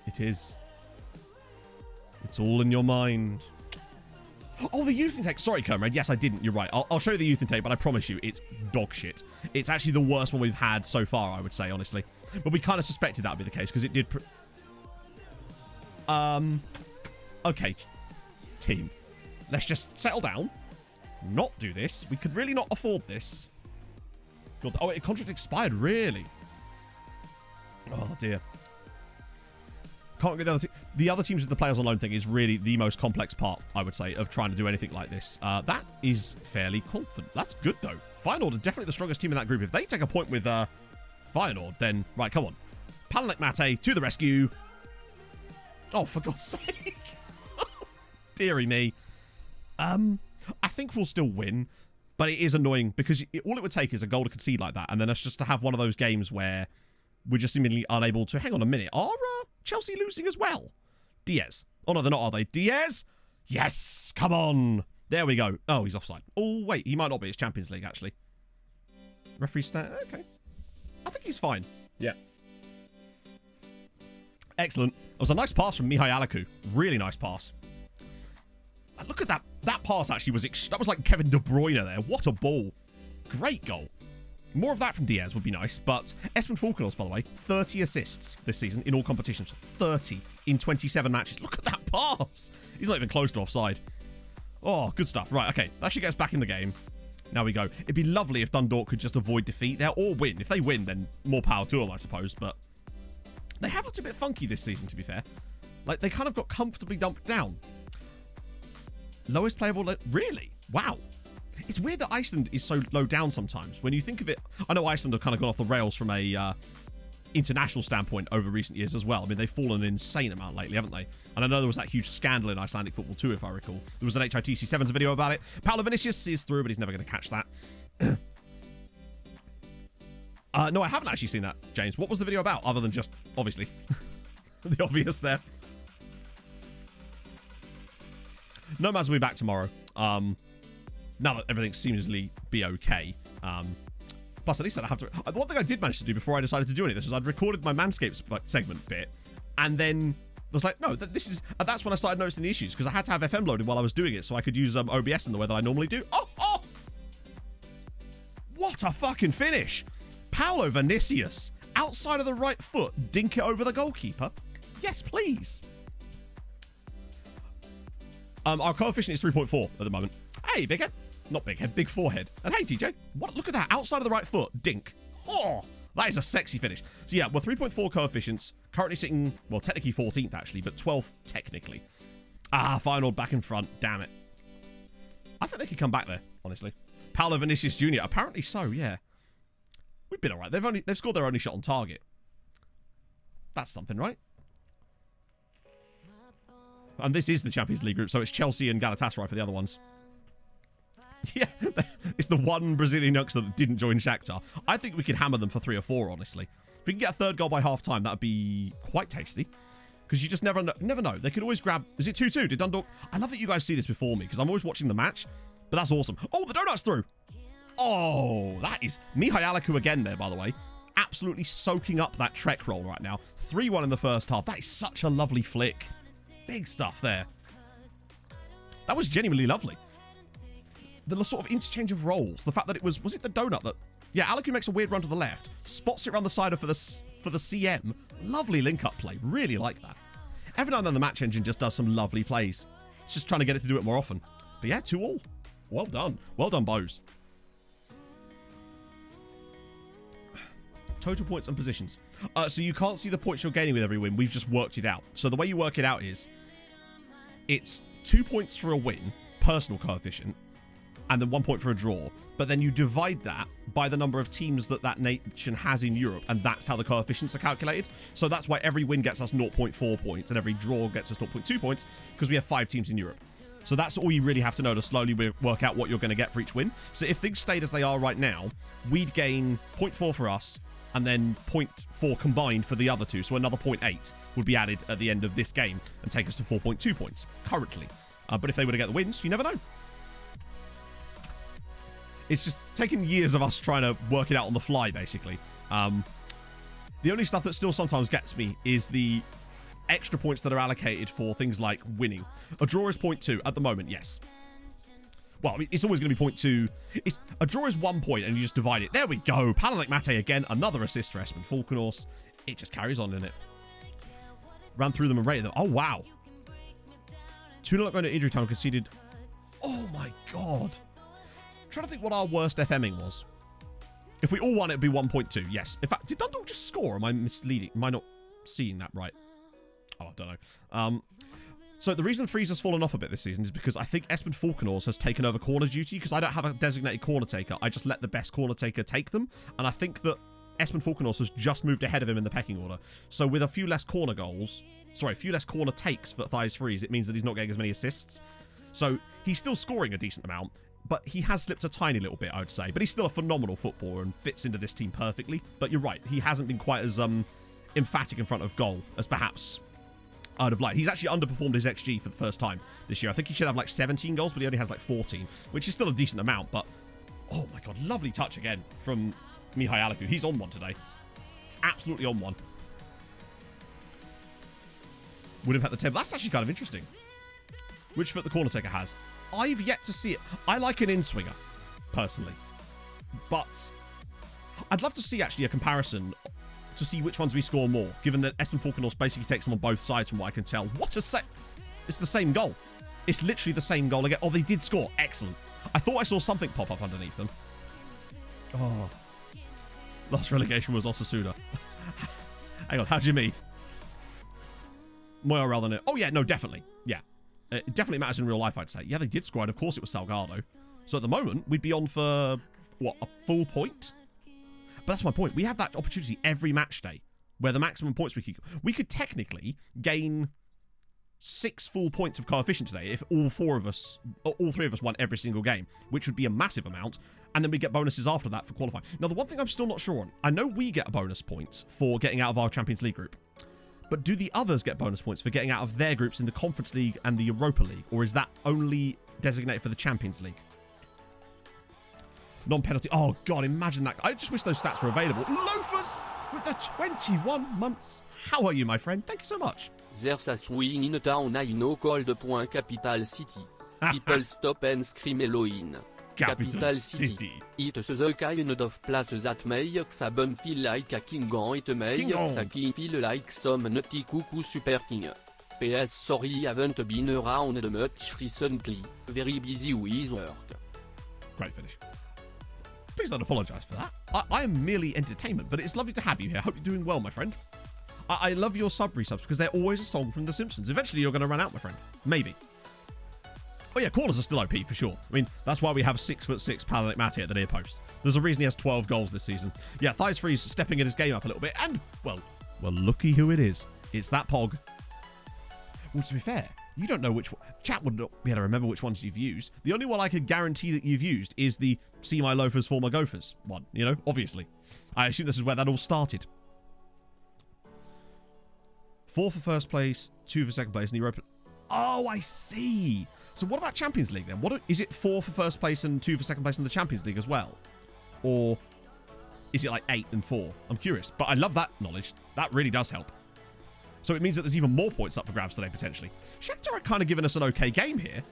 It is. It's all in your mind. Oh, the youth intake. Sorry, Kermade. Yes, I didn't. You're right. I'll show you the youth intake, but I promise you, it's dog shit. It's actually the worst one we've had so far, I would say, honestly. But we kind of suspected that would be the case, because it did... Okay. Team. Let's just settle down. Not do this. We could really not afford this. God, oh, it contract expired, really? Oh, dear. Can't get the other teams with the players on loan thing is really the most complex part, I would say, of trying to do anything like this. That is fairly confident. That's good, though. Feyenoord are definitely the strongest team in that group. If they take a point with Feyenoord, then... Right, come on. Palanek Mate to the rescue. Oh, for God's sake. Deary me. I think we'll still win, but it is annoying because all it would take is a goal to concede like that, and then it's just to have one of those games where we're just seemingly unable to... Hang on a minute. Are Chelsea losing as well? Diaz. Oh, no, they're not, are they? Diaz? Yes! Come on! There we go. Oh, he's offside. Oh, wait. He might not be. It's Champions League, actually. Referee stand. Okay. I think he's fine. Yeah. Excellent. It was a nice pass from Mihai Alaku. Really nice pass. Look at that. That pass actually was... That was like Kevin De Bruyne there. What a ball. Great goal. More of that from Diaz would be nice, but Espen Falkenhorst, by the way, 30 assists this season in all competitions. 30 in 27 matches. Look at that pass. He's not even close to offside. Oh, good stuff. Right, okay. That should get us back in the game. Now we go. It'd be lovely if Dundalk could just avoid defeat there or win. If they win, then more power to them, I suppose, but they have looked a bit funky this season, to be fair. Like, they kind of got comfortably dumped down. Lowest playable... Really? Wow. It's weird that Iceland is so low down sometimes. When you think of it, I know Iceland have kind of gone off the rails from a international standpoint over recent years as well. I mean, they've fallen an insane amount lately, haven't they? And I know there was that huge scandal in Icelandic football too, if I recall. There was an HITC Sevens video about it. Paolo Vinicius is through, but he's never going to catch that. No, I haven't actually seen that, James. What was the video about, other than just, obviously, the obvious there? Nomads will be back tomorrow. Now that everything seems to be okay. Plus, at least I don't have to... One thing I did manage to do before I decided to do any of this was I'd recorded my Manscaped segment bit, and then I was like, no, this is... that's when I started noticing the issues, because I had to have FM loaded while I was doing it, so I could use OBS in the way that I normally do. Oh! What a fucking finish! Paolo Vinicius, outside of the right foot, dink it over the goalkeeper. Yes, please. Our coefficient is 3.4 at the moment. Hey, big head. Not big head, big forehead. And hey, TJ, what? Look at that. Outside of the right foot, dink. Oh, that is a sexy finish. So yeah, we're 3.4 coefficients. Currently sitting, well, technically 14th actually, but 12th technically. Final back in front. Damn it. I think they could come back there, honestly. Paolo Vinicius Jr. Apparently so, yeah. We've been all right. They've scored their only shot on target. That's something, right? And this is the Champions League group, so it's Chelsea and Galatasaray for the other ones. Yeah, it's the one Brazilian youngster that didn't join Shakhtar. I think we could hammer them for 3 or 4, honestly. If we can get a third goal by half-time, that would be quite tasty. Because you just never know. They could always grab... Is it 2-2? Did Dundalk... I love that you guys see this before me, because I'm always watching the match. But that's awesome. Oh, the donut's through! Oh, that is... Mihai Alaku again there, by the way. Absolutely soaking up that Trek roll right now. 3-1 in the first half. That is such a lovely flick. Big stuff there. That was genuinely lovely. The sort of interchange of roles. The fact that it was it the donut that... Yeah, Alaku makes a weird run to the left. Spots it around the side for the CM. Lovely link-up play. Really like that. Every now and then the match engine just does some lovely plays. It's just trying to get it to do it more often. But yeah, 2-2. Well done. Well done, Bows. Total points and positions. So you can't see the points you're gaining with every win. We've just worked it out. So the way you work it out is it's 2 points for a win, personal coefficient, and then 1 point for a draw. But then you divide that by the number of teams that nation has in Europe, and that's how the coefficients are calculated. So that's why every win gets us 0.4 points, and every draw gets us 0.2 points, because we have 5 teams in Europe. So that's all you really have to know to slowly work out what you're going to get for each win. So if things stayed as they are right now, we'd gain 0.4 for us, and then 0.4 combined for the other two. So another 0.8 would be added at the end of this game and take us to 4.2 points currently. But if they were to get the wins, you never know. It's just taking years of us trying to work it out on the fly, basically. The only stuff that still sometimes gets me is the extra points that are allocated for things like winning. A draw is 0.2 at the moment, yes. Well, I mean, it's always going to be 0.2. A draw is 1 point, and you just divide it. There we go. Palanek Mate again. Another assist for Espen Falkenhorst. It just carries on, in it. Ran through them and rated them. Oh, wow. 2-0 up going to injury time, conceded. Oh, my God. I'm trying to think what our worst FMing was. If we all won, it'd be 1.2. Yes. In fact, did Dundalk just score? Or am I misleading? Am I not seeing that right? Oh, I don't know. So the reason Freeze has fallen off a bit this season is because I think Espen Falkenhorst has taken over corner duty, because I don't have a designated corner taker. I just let the best corner taker take them. And I think that Espen Falkenhorst has just moved ahead of him in the pecking order. So with a few less corner takes for Thighs Freeze, it means that he's not getting as many assists. So he's still scoring a decent amount. but he has slipped a tiny little bit, I would say. But he's still a phenomenal footballer and fits into this team perfectly. But you're right, he hasn't been quite as emphatic in front of goal as perhaps I'd have liked. He's actually underperformed his XG for the first time this year. I think he should have like 17 goals, but he only has like 14, which is still a decent amount. But, oh my god, lovely touch again from Mihai Alaku. He's on one today. He's absolutely on one. Would have had the 10. That's actually kind of interesting. Which foot the corner taker has. I've yet to see it. I like an in-swinger, personally. But I'd love to see actually a comparison to see which ones we score more, given that Espen Falkenhorst basically takes them on both sides from what I can tell. What a set! It's the same goal. It's literally the same goal again. Oh, they did score. Excellent. I thought I saw something pop up underneath them. Oh. Last relegation was Osasuna. Hang on, how do you mean? Moya rather than it. Oh, yeah, no, definitely. Yeah. It definitely matters in real life, I'd say. Yeah, they did score, and of course it was Salgado. So at the moment, we'd be on for, what, a full point? But that's my point. We have that opportunity every match day, where the maximum points we could technically gain 6 full points of coefficient today if all three of us won every single game, which would be a massive amount, and then we get bonuses after that for qualifying. Now, the one thing I'm still not sure on, I know we get bonus points for getting out of our Champions League group, but do the others get bonus points for getting out of their groups in the Conference League and the Europa League, or is that only designated for the Champions League? Non-penalty. Oh, God, imagine that. I just wish those stats were available. Loafers with the 21 months. How are you, my friend? Thank you so much. There's a swing in town, I know called point Capital City. People stop and scream Elohim. Capital City. It is a kind of place that makes a bum feel like a king on it makes a king feel like some nutty cuckoo super king. PS sorry haven't been around much recently. Very busy with work. Great finish. Please don't apologise for that. I am merely entertainment, but it's lovely to have you here. I hope you're doing well, my friend. I love your resubs because they're always a song from The Simpsons. Eventually you're going to run out, my friend. Maybe. Oh yeah, corners are still OP for sure. I mean, that's why we have 6'6" Palanic Matty at the near post. There's a reason he has 12 goals this season. Yeah, Thighs Freeze stepping in his game up a little bit, and, well, looky who it is. It's that Pog. Well, to be fair, you don't know which one. Chat would not be able to remember which ones you've used. The only one I could guarantee that you've used is the See My Loafers for My Gophers one, you know, obviously. I assume this is where that all started. 4 for first place, 2 for second place in the Europa. Oh, I see. So what about Champions League then? Is it 4 for first place and 2 for second place in the Champions League as well? Or is it like 8 and 4? I'm curious, but I love that knowledge. That really does help. So it means that there's even more points up for grabs today, potentially. Shakhtar are kind of giving us an okay game here.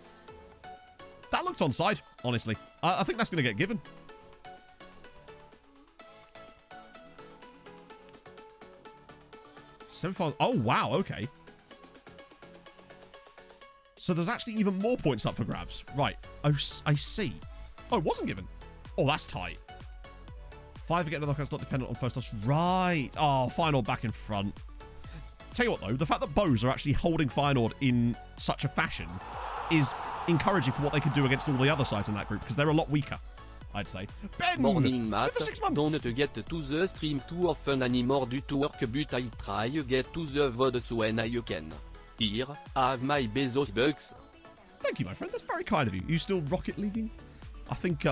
That looked onside, honestly. I think that's going to get given. Oh, wow, okay. So there's actually even more points up for grabs. Right. Oh, I see. Oh, it wasn't given. Oh, that's tight. 5 again, the knockouts not dependent on first toss. Right. Oh, Feyenoord back in front. Tell you what, though, the fact that Bows are actually holding Feyenoord in such a fashion is encouraging for what they could do against all the other sides in that group, because they're a lot weaker, I'd say. Ben! Morning, Matt. For the 6 months. Don't get to the stream too often anymore due to work, but I try get to the VODs when I can. Here, I have my Bezos bucks. Thank you, my friend. That's very kind of you. You still Rocket Leaguing? I think,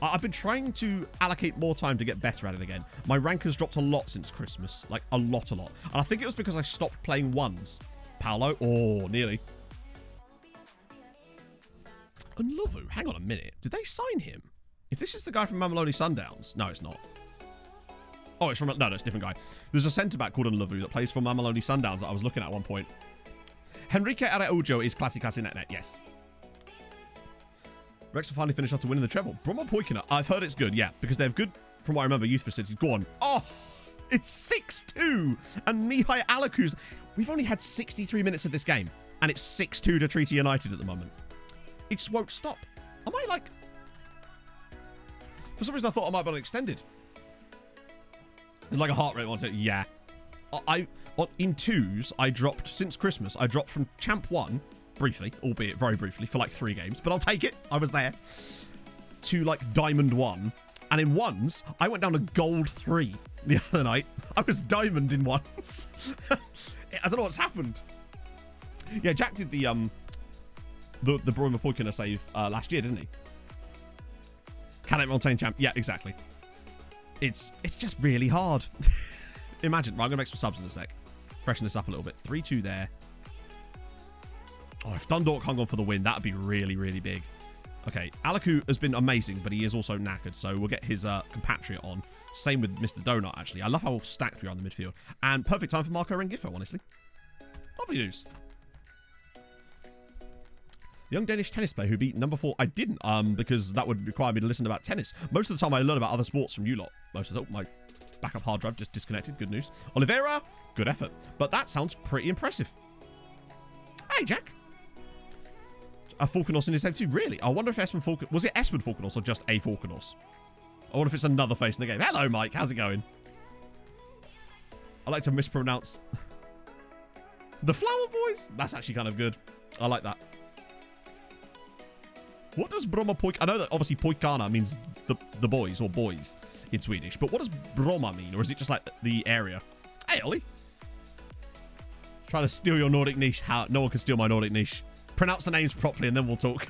I've been trying to allocate more time to get better at it again. My rank has dropped a lot since Christmas. Like, a lot. And I think it was because I stopped playing ones. Paolo? Oh, nearly. And Lovu, hang on a minute. Did they sign him? If this is the guy from Mamelodi Sundowns. No, it's not. Oh, it's from... No, it's a different guy. There's a centre-back called Nlovu that plays for Mamelodi Sundowns that I was looking at one point. Henrique Araujo is Classicas in net, yes. Rex will finally finish after winning the treble. Bromo Poikina, I've heard it's good, yeah, because they're good, from what I remember, youth facilities. Go on. Oh, it's 6-2. And Mihai Alaku's... We've only had 63 minutes of this game, and it's 6-2 to Treaty United at the moment. It just won't stop. Am I like... For some reason, I thought I might have been extended. Like a heart rate monitor. Yeah. In twos, I dropped, since Christmas, I dropped from Champ 1, briefly, albeit very briefly, for like 3 games, but I'll take it. I was there. To like Diamond 1. And in ones, I went down to Gold 3 the other night. I was Diamond in ones. I don't know what's happened. Yeah, Jack did the Broima Poikina save last year, didn't he? Can it Montaigne champ? Yeah, exactly. It's just really hard. Imagine. Right, I'm going to make some subs in a sec. Freshen this up a little bit. 3-2 there. Oh, if Dundalk hung on for the win, that would be really, really big. Okay, Alaku has been amazing, but he is also knackered, so we'll get his compatriot on. Same with Mr. Donut, actually. I love how stacked we are in the midfield. And perfect time for Marco Rengifo, honestly. Lovely news. Young Danish tennis player who beat number 4. I didn't, because that would require me to listen about tennis. Most of the time, I learn about other sports from you lot. Most of the my backup hard drive just disconnected. Good news. Oliveira, good effort. But that sounds pretty impressive. Hey, Jack. A Falconos in his save too. Really? I wonder if Espen Falconos... Was it Espen Falconos or just a Falconos? I wonder if it's another face in the game. Hello, Mike. How's it going? I like to mispronounce... The Flower Boys? That's actually kind of good. I like that. What does Bromma Poik... I know that obviously Poikana means the boys or boys in Swedish, but what does Bromma mean? Or is it just like the area? Hey, Ollie. Trying to steal your Nordic niche. How? No one can steal my Nordic niche. Pronounce the names properly and then we'll talk.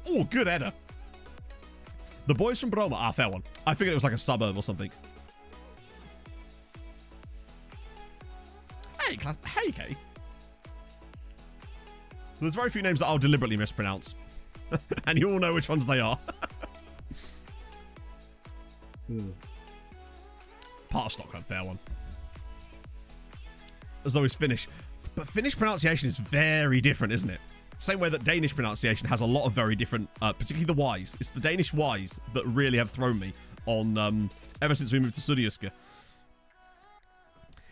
Oh, good header. The boys from Bromma. Ah, fair one. I figured it was like a suburb or something. Hey, class. Hey, Kay. There's very few names that I'll deliberately mispronounce. And you all know which ones they are. Part of Stockholm, fair one. As though it's Finnish. But Finnish pronunciation is very different, isn't it? Same way that Danish pronunciation has a lot of very different, particularly the Y's. It's the Danish Y's that really have thrown me on, ever since we moved to Sudioska.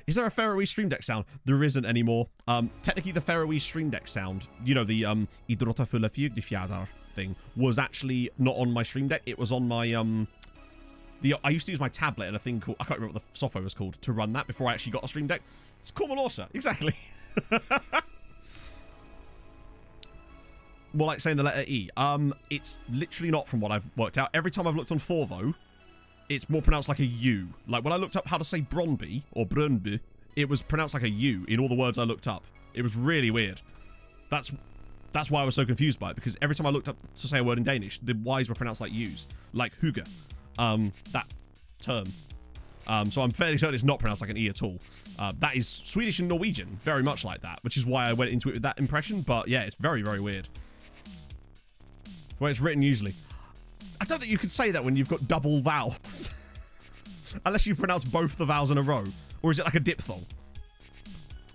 Is there a Faroese Stream Deck sound? There isn't anymore. Technically, the Faroese Stream Deck sound, you know, the Idrotta fulla fjäder thing, was actually not on my Stream Deck. It was on my, I used to use my tablet and a thing called, I can't remember what the software was called, to run that before I actually got a Stream Deck. It's Kormalorsa, exactly. More like saying the letter E. It's literally not from what I've worked out. Every time I've looked on Forvo, it's more pronounced like a U. Like when I looked up how to say Brøndby or Brøndby, it was pronounced like a U in all the words I looked up. It was really weird. That's why I was so confused by it, because every time I looked up to say a word in Danish, the Y's were pronounced like U's. Like hygge. That term. So I'm fairly certain it's not pronounced like an E at all. That is Swedish and Norwegian, very much like that, which is why I went into it with that impression. But yeah, it's very, very weird. The way it's written usually. I don't think you could say that when you've got double vowels. Unless you pronounce both the vowels in a row. Or is it like a diphthong?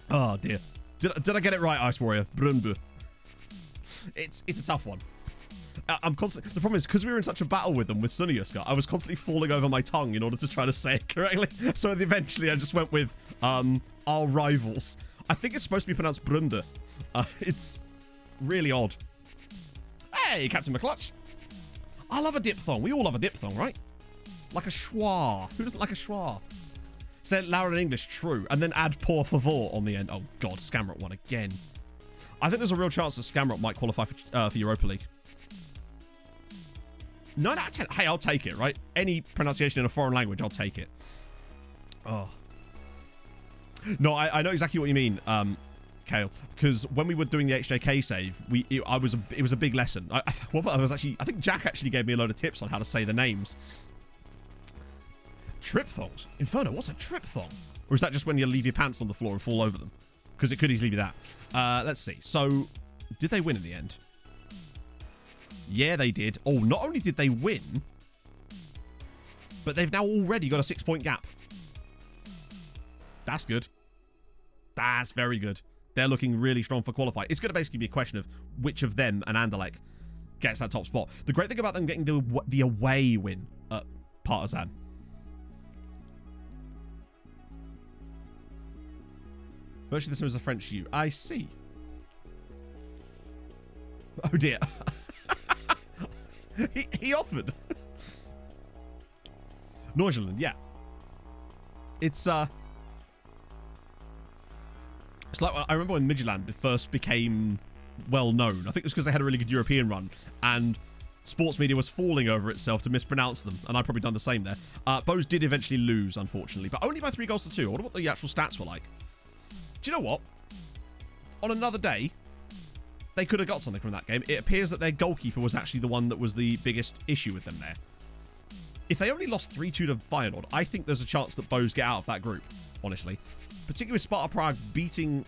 Oh dear. Did I get it right, Ice Warrior? Brøndby. It's a tough one. I'm constantly... The problem is, because we were in such a battle with them, with Sunniuska, I was constantly falling over my tongue in order to try to say it correctly. So eventually I just went with our rivals. I think it's supposed to be pronounced Brunde. It's really odd. Hey, Captain McClutch. I love a diphthong. We all love a diphthong, right? Like a schwa. Who doesn't like a schwa? Say it louder in English, true. And then add por favor on the end. Oh, God, Scamrock won again. I think there's a real chance that Scamrock might qualify for Europa League. 9 out of 10. Hey, I'll take it, right? Any pronunciation in a foreign language, I'll take it. Oh. No, I know exactly what you mean, Kale. Because when we were doing the HJK save, it was a big lesson. I think Jack actually gave me a load of tips on how to say the names. Tripthongs? Inferno, what's a tripthong? Or is that just when you leave your pants on the floor and fall over them? Because it could easily be that. Let's see. So, did they win in the end? Yeah, they did. Oh, not only did they win, but they've now already got a 6-point gap. That's good. That's very good. They're looking really strong for qualify. It's going to basically be a question of which of them and Anderlecht gets that top spot. The great thing about them getting the away win at Partizan. Virtually the same as a French U. I see. Oh dear. he offered. Neuseeland, yeah. It's like, I remember when Midtjylland first became well known. I think it was because they had a really good European run, and sports media was falling over itself to mispronounce them, and I've probably done the same there. Bose did eventually lose, unfortunately, but only by 3-2. I wonder what the actual stats were like. Do you know what? On another day, they could have got something from that game. It appears that their goalkeeper was actually the one that was the biggest issue with them there. If they only lost 3-2 to Feyenoord, I think there's a chance that Bows get out of that group, honestly. Particularly with Sparta Prague beating...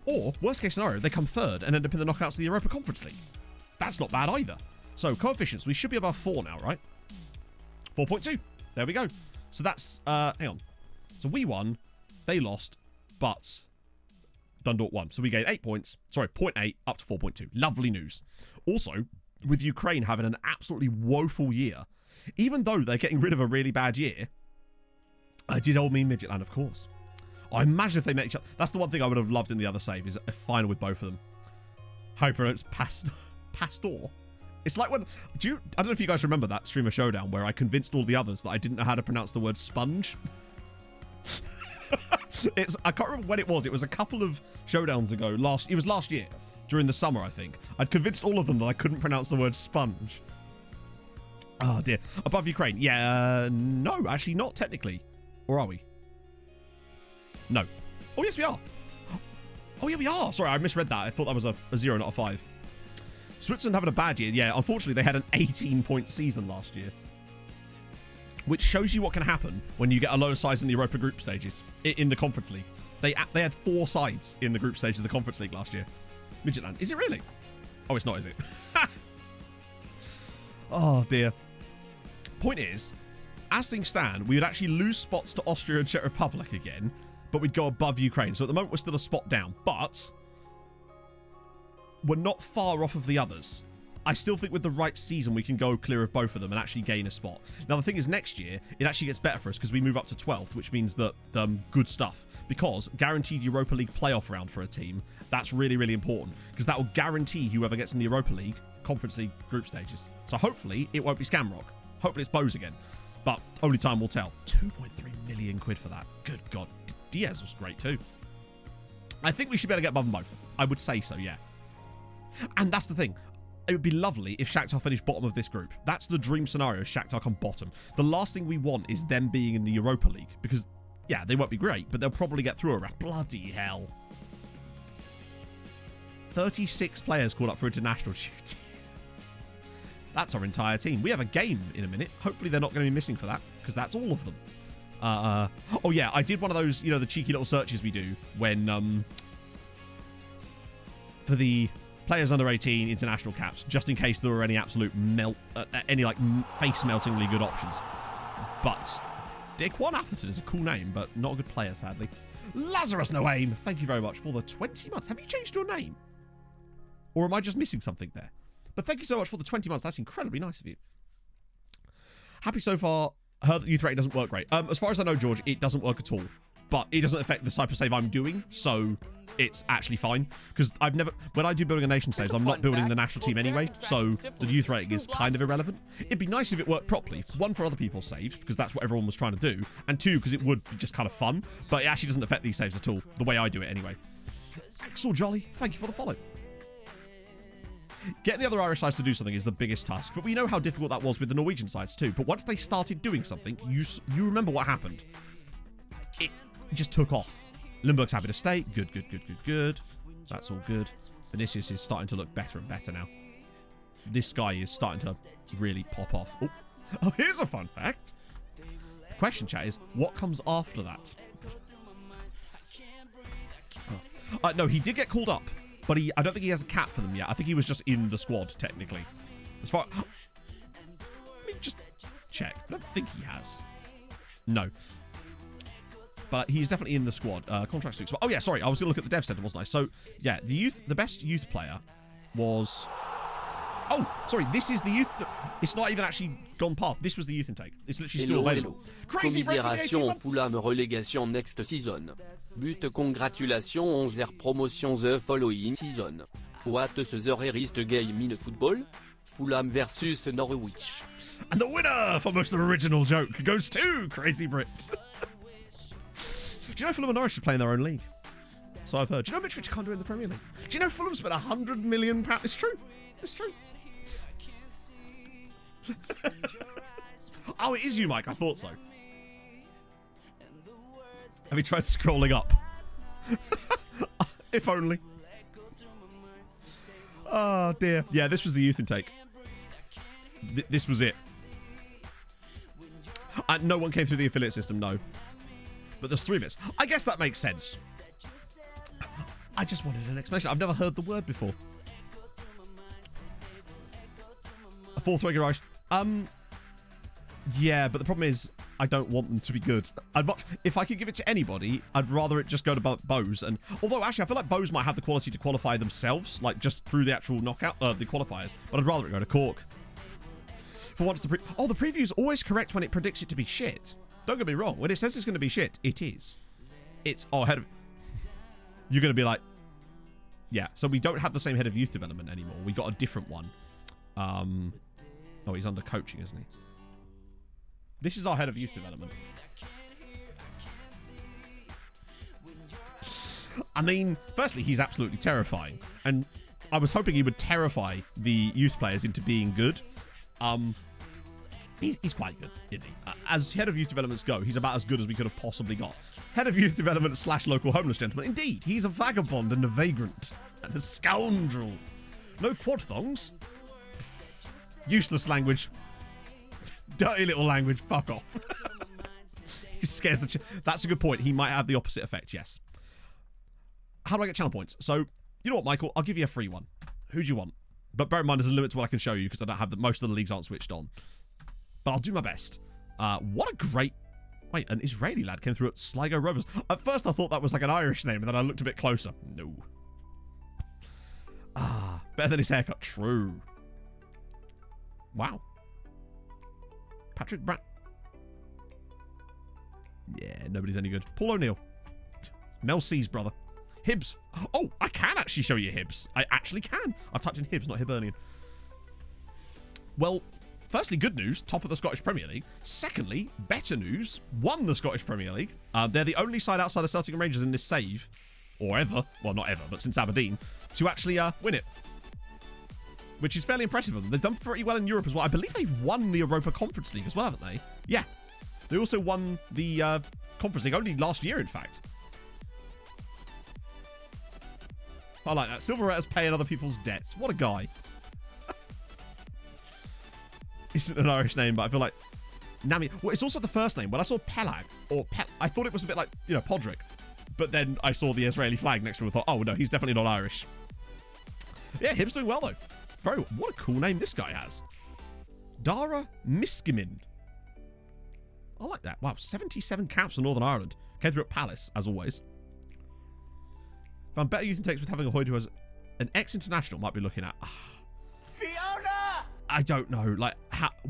Or, worst case scenario, they come third and end up in the knockouts of the Europa Conference League. That's not bad either. So, coefficients, we should be above 4 now, right? 4.2. There we go. So that's... hang on. So we won, they lost, but Dundalk won. So we gained 8 points. Sorry, 0.8 up to 4.2. Lovely news. Also, with Ukraine having an absolutely woeful year, even though they're getting rid of a really bad year, I did old mean Midgetland, of course. I imagine if they met each other. That's the one thing I would have loved in the other save, is a final with both of them. How you pronounce Pastor? It's like when... I don't know if you guys remember that Streamer Showdown where I convinced all the others that I didn't know how to pronounce the word sponge. I can't remember when it was. It was a couple of showdowns ago. It was last year, during the summer, I think. I'd convinced all of them that I couldn't pronounce the word sponge. Oh, dear. Above Ukraine. Yeah, no, actually not technically. Or are we? No. Oh, yes, we are. Oh, yeah, we are. Sorry, I misread that. I thought that was a 0, not a 5. Switzerland having a bad year. Yeah, unfortunately, they had an 18-point season last year. Which shows you what can happen when you get a lower size in the Europa group stages in the Conference League. They had 4 sides in the group stage of the Conference League last year. Midgetland. Is it really? Oh, it's not, is it? Oh, dear. Point is, as things stand, we would actually lose spots to Austria and Czech Republic again, but we'd go above Ukraine. So at the moment, we're still a spot down, but we're not far off of the others. I still think with the right season, we can go clear of both of them and actually gain a spot. Now, the thing is, next year, it actually gets better for us because we move up to 12th, which means that good stuff. Because guaranteed Europa League playoff round for a team, that's really, really important. Because that will guarantee whoever gets in the Europa League, Conference League group stages. So hopefully, it won't be Scamrock. Hopefully, it's Bows again. But only time will tell. 2.3 million quid for that. Good God. Diaz was great too. I think we should be able to get above them both. I would say so, yeah. And that's the thing. It would be lovely if Shakhtar finished bottom of this group. That's the dream scenario, Shakhtar come bottom. The last thing we want is them being in the Europa League. Because, yeah, they won't be great, but they'll probably get through a round. Bloody hell. 36 players called up for international duty. That's our entire team. We have a game in a minute. Hopefully they're not going to be missing for that, because that's all of them. Oh, yeah, I did one of those, you know, the cheeky little searches we do when, for the players under 18 international caps, just in case there were any absolute face-meltingly good options. But Daquan Atherton is a cool name, but not a good player, sadly. Lazarus No Aim, thank you very much for the 20 months. Have you changed your name? Or am I just missing something there? But thank you so much for the 20 months. That's incredibly nice of you. Happy so far. Heard that youth rating doesn't work great. As far as I know, George, it doesn't work at all. But it doesn't affect the type of save I'm doing, so it's actually fine. Because when I do building a nation saves, I'm not building the national team anyway, so the youth rating is kind of irrelevant. It'd be nice if it worked properly. 1, for other people's saves, because that's what everyone was trying to do, and 2, because it would be just kind of fun, but it actually doesn't affect these saves at all, the way I do it anyway. Axel Jolly, thank you for the follow. Getting the other Irish sides to do something is the biggest task, but we know how difficult that was with the Norwegian sides too. But once they started doing something, you remember what happened. It just took off. Limburg's happy to stay. Good, good, good, good, good. That's all good. Vinicius is starting to look better and better now. This guy is starting to really pop off. Oh, here's a fun fact. The question, chat, is what comes after that? Oh. No, he did get called up. But I don't think he has a cap for them yet. I think he was just in the squad, technically. As far... Let me just check. I don't think he has. No. But he's definitely in the squad. Contracts to expire. Oh, yeah, sorry. I was going to look at the dev center, wasn't I? So, yeah, the best youth player was... Oh, sorry. This is the youth... It's not even actually gone past. This was the youth intake. It's literally still available. Crazy Commisération Fulham relégation next season. But congratulations their promotion the following season. What the rest game in football? Fulham versus Norwich. And the winner for most original joke goes to Crazy Brit. Do you know Fulham and Norwich should play in their own league? So I've heard. Do you know Mitrovic can't do it in the Premier League? Do you know Fulham spent £100 million? It's true. It's true. Oh, it is you, Mike. I thought so. Have you tried scrolling up? If only. Oh, dear. Yeah, this was the youth intake. This was it. No one came through the affiliate system, no. But there's 3 of us. I guess that makes sense. I just wanted an explanation. I've never heard the word before. A 4th regular Irish. Yeah, but the problem is I don't want them to be good. If I could give it to anybody, I'd rather it just go to Bose. And although actually I feel like Bose might have the quality to qualify themselves, like just through the actual knockout, the qualifiers. But I'd rather it go to Cork. For once, the preview's always correct when it predicts it to be shit. Don't get me wrong. When it says it's going to be shit, it is. It's head of. You're going to be like, yeah. So we don't have the same head of youth development anymore. We got a different one. Oh, he's under coaching, isn't he? This is our head of youth development. I mean, firstly, he's absolutely terrifying. And I was hoping he would terrify the youth players into being good. He's quite good, isn't he? As head of youth developments go, he's about as good as we could have possibly got. Head of youth development / local homeless gentleman. Indeed, he's a vagabond and a vagrant. And a scoundrel. No quad thongs. Useless language. Dirty little language. Fuck off. He scares the... That's a good point. He might have the opposite effect, yes. How do I get channel points? So, you know what, Michael? I'll give you a free one. Who do you want? But bear in mind, there's a limit to what I can show you because I don't have most of the leagues aren't switched on. But I'll do my best. What a great... Wait, an Israeli lad came through at Sligo Rovers. At first, I thought that was like an Irish name, and then I looked a bit closer. No. Better than his haircut. True. Wow. Patrick Brant. Yeah, nobody's any good. Paul O'Neill. Mel C's brother. Hibbs. Oh, I can actually show you Hibbs. I actually can. I've typed in Hibbs, not Hibernian. Well, firstly, good news. Top of the Scottish Premier League. Secondly, better news. Won the Scottish Premier League. They're the only side outside of Celtic and Rangers in this save. Or ever. Well, not ever, but since Aberdeen. To actually win it. Which is fairly impressive of them. They've done pretty well in Europe as well. I believe they've won the Europa Conference League as well, haven't they? Yeah. They also won the Conference League only last year, in fact. I like that. Silveretta's paying other people's debts. What a guy. Isn't an Irish name, but I feel like... Nami... Well, it's also the first name. When I saw Pelag, I thought it was a bit like, Podrick. But then I saw the Israeli flag next to him and thought, oh, no, he's definitely not Irish. Yeah, him's doing well, though. Bro, what a cool name this guy has. Dara Miskimin. I like that. Wow, 77 caps for Northern Ireland. Came through at Palace, as always. Found better youth intakes with having a Hoyd who has an ex-international might be looking at. Fiona! I don't know. Like,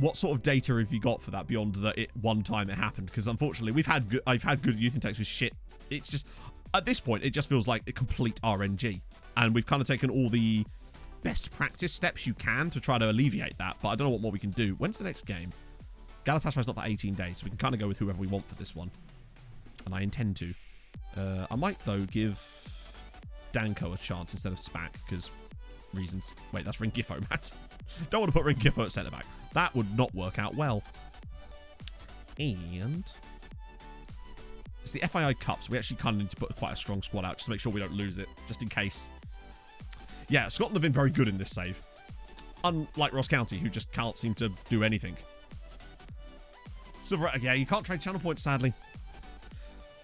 what sort of data have you got for that beyond one time it happened? Because unfortunately, I've had good youth intakes with shit. It's just, at this point, it just feels like a complete RNG. And we've kind of taken all the best practice steps you can to try to alleviate that, but I don't know what more we can do. When's the next game? Galatasaray's not for 18 days, so we can kind of go with whoever we want for this one. And I intend to. I might, though, give Danko a chance instead of Spack, because reasons. Wait, that's Ringifo, Matt. Don't want to put Ringifo at centre-back. That would not work out well. And it's the FII Cup, so we actually kind of need to put quite a strong squad out just to make sure we don't lose it, just in case. Yeah, Scotland have been very good in this save. Unlike Ross County, who just can't seem to do anything. Silveretta, yeah, you can't trade channel points, sadly.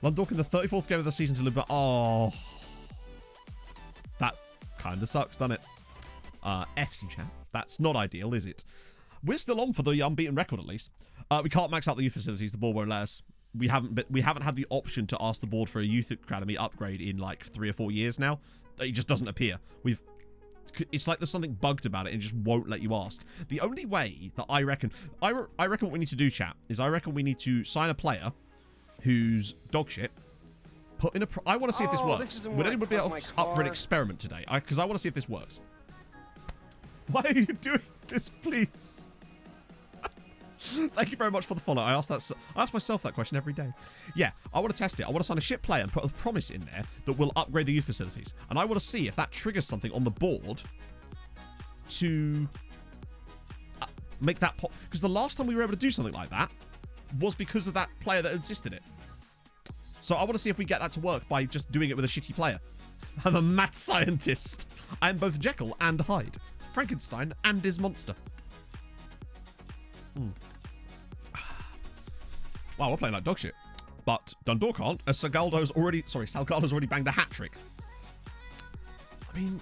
Lundork, the 34th game of the season to live, but oh, that kind of sucks, doesn't it? FC chat. That's not ideal, is it? We're still on for the unbeaten record, at least. We can't max out the youth facilities. The board won't let us. We haven't had the option to ask the board for a youth academy upgrade in like 3 or 4 years now. It just doesn't appear. It's like there's something bugged about it and just won't let you ask. The only way that I reckon what we need to do, chat, is I reckon we need to sign a player who's dog shit. Put in a. I want to see if this works. Would anybody be up for an experiment today? Because I want to see if this works. Why are you doing this, please? Thank you very much for the follow. I ask myself that question every day. Yeah, I want to test it. I want to sign a shit player and put a promise in there that will upgrade the youth facilities. And I want to see if that triggers something on the board to make that pop. Because the last time we were able to do something like that was because of that player that insisted it. So I want to see if we get that to work by just doing it with a shitty player. I'm a mad scientist. I am both Jekyll and Hyde. Frankenstein and his monster. Wow, we're playing like dog shit. But Dundalk can't, as Salgado's already banged a hat-trick. I mean,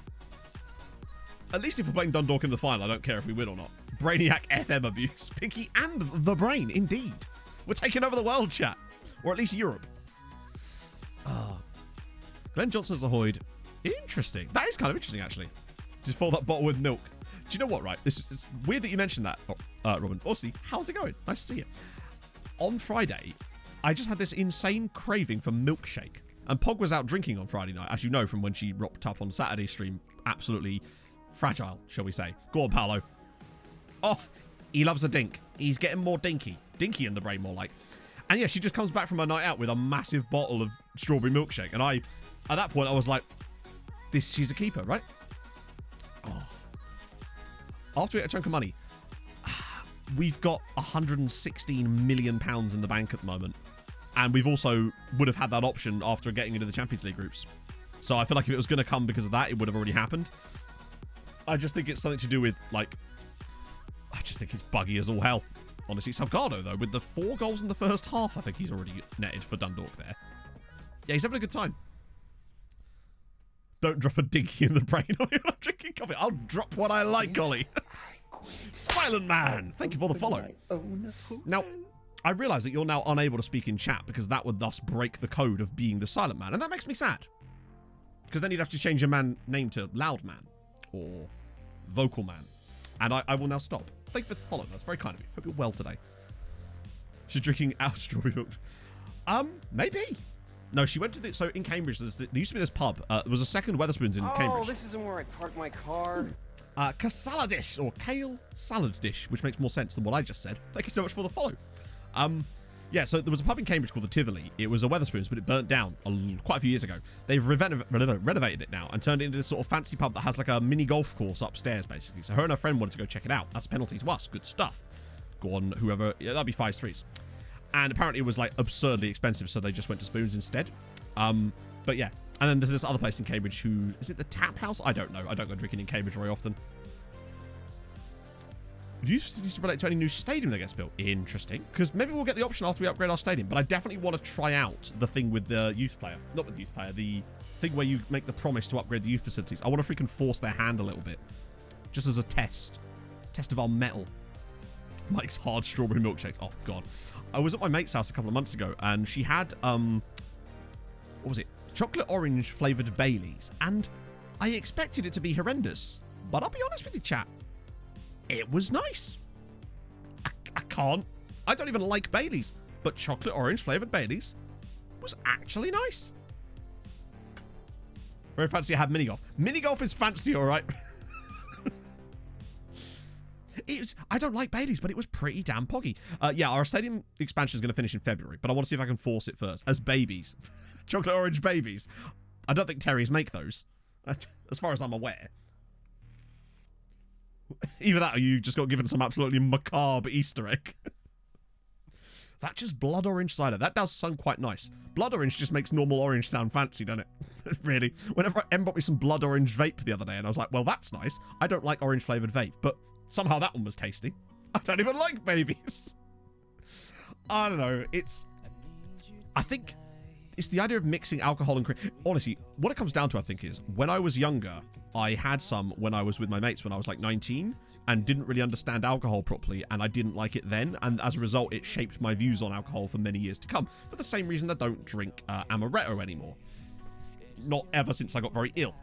at least if we're playing Dundalk in the final, I don't care if we win or not. Brainiac FM abuse. Pinky and the brain, indeed. We're taking over the world, chat. Or at least Europe. Glenn Johnson's a Hoyd. Interesting. That is kind of interesting, actually. Just fill that bottle with milk. Do you know what, right? It's weird that you mentioned that, Robin. Honestly, how's it going? Nice to see you. On Friday, I just had this insane craving for milkshake. And Pog was out drinking on Friday night, as you know from when she rocked up on Saturday's stream. Absolutely fragile, shall we say. Go on, Paolo. Oh, he loves a dink. He's getting more dinky. Dinky in the brain, more like. And yeah, she just comes back from her night out with a massive bottle of strawberry milkshake. And at that point, I was like, she's a keeper, right? Oh. After we get a chunk of money, we've got £116 million in the bank at the moment. And we've also would have had that option after getting into the Champions League groups. So I feel like if it was going to come because of that, it would have already happened. I just think it's something to do with, like, I just think it's buggy as all hell. Honestly, Salgado, though, with the 4 goals in the first half, I think he's already netted for Dundalk there. Yeah, he's having a good time. Don't drop a dinky in the brain while you're not drinking coffee. I'll drop what I like, Ollie. Silent Man, thank you for the follow. Now, I realise that you're now unable to speak in chat because that would thus break the code of being the Silent Man, and that makes me sad. Because then you'd have to change your name to Loud Man or Vocal Man. And I will now stop. Thank you for the follow. That's very kind of you. Hope you're well today. She's drinking our strawberry milk. Maybe. No, she went to so in Cambridge, there used to be this pub. There was a second Wetherspoons in Cambridge. Oh, this isn't where I park my car. Salad dish, or kale salad dish, which makes more sense than what I just said. Thank you so much for the follow. Yeah, so there was a pub in Cambridge called the Tivoli. It was a Wetherspoons, but it burnt down quite a few years ago. They've renovated it now and turned it into this sort of fancy pub that has like a mini golf course upstairs, basically. So her and her friend wanted to go check it out. That's a penalty to us. Good stuff. Go on, whoever. Yeah, that'd be 5-3s. And apparently it was like absurdly expensive, so they just went to Spoons instead. But yeah. And then there's this other place in Cambridge is it the Tap House? I don't know. I don't go drinking in Cambridge very often. Do you used to relate to any new stadium that gets built? Interesting. Because maybe we'll get the option after we upgrade our stadium. But I definitely want to try out the thing with the youth player. Not with the youth player. The thing where you make the promise to upgrade the youth facilities. I want to freaking force their hand a little bit. Just as a test. Test of our metal. Mike's hard strawberry milkshakes. Oh, God. I was at my mate's house a couple of months ago. And she had, what was it? Chocolate orange flavoured Baileys. And I expected it to be horrendous. But I'll be honest with you, chat. It was nice. I don't even like Baileys, but chocolate orange flavoured Baileys was actually nice. Very fancy I had mini golf. Mini golf is fancy, all right. I don't like Baileys, but it was pretty damn poggy. Yeah, our stadium expansion is going to finish in February, but I want to see if I can force it first. As babies. Chocolate orange babies. I don't think Terry's make those, as far as I'm aware. Either that or you just got given some absolutely macabre Easter egg. That just blood orange cider. That does sound quite nice. Blood orange just makes normal orange sound fancy, doesn't it? Really. Whenever Em bought me some blood orange vape the other day, and I was like, well, that's nice. I don't like orange flavoured vape, but somehow that one was tasty. I don't even like babies. I don't know. I think it's the idea of mixing alcohol and cream. Honestly, what it comes down to, I think, is when I was younger, I had some when I was with my mates when I was like 19 and didn't really understand alcohol properly, and I didn't like it then, and as a result it shaped my views on alcohol for many years to come, for the same reason I don't drink amaretto anymore. Not ever since I got very ill.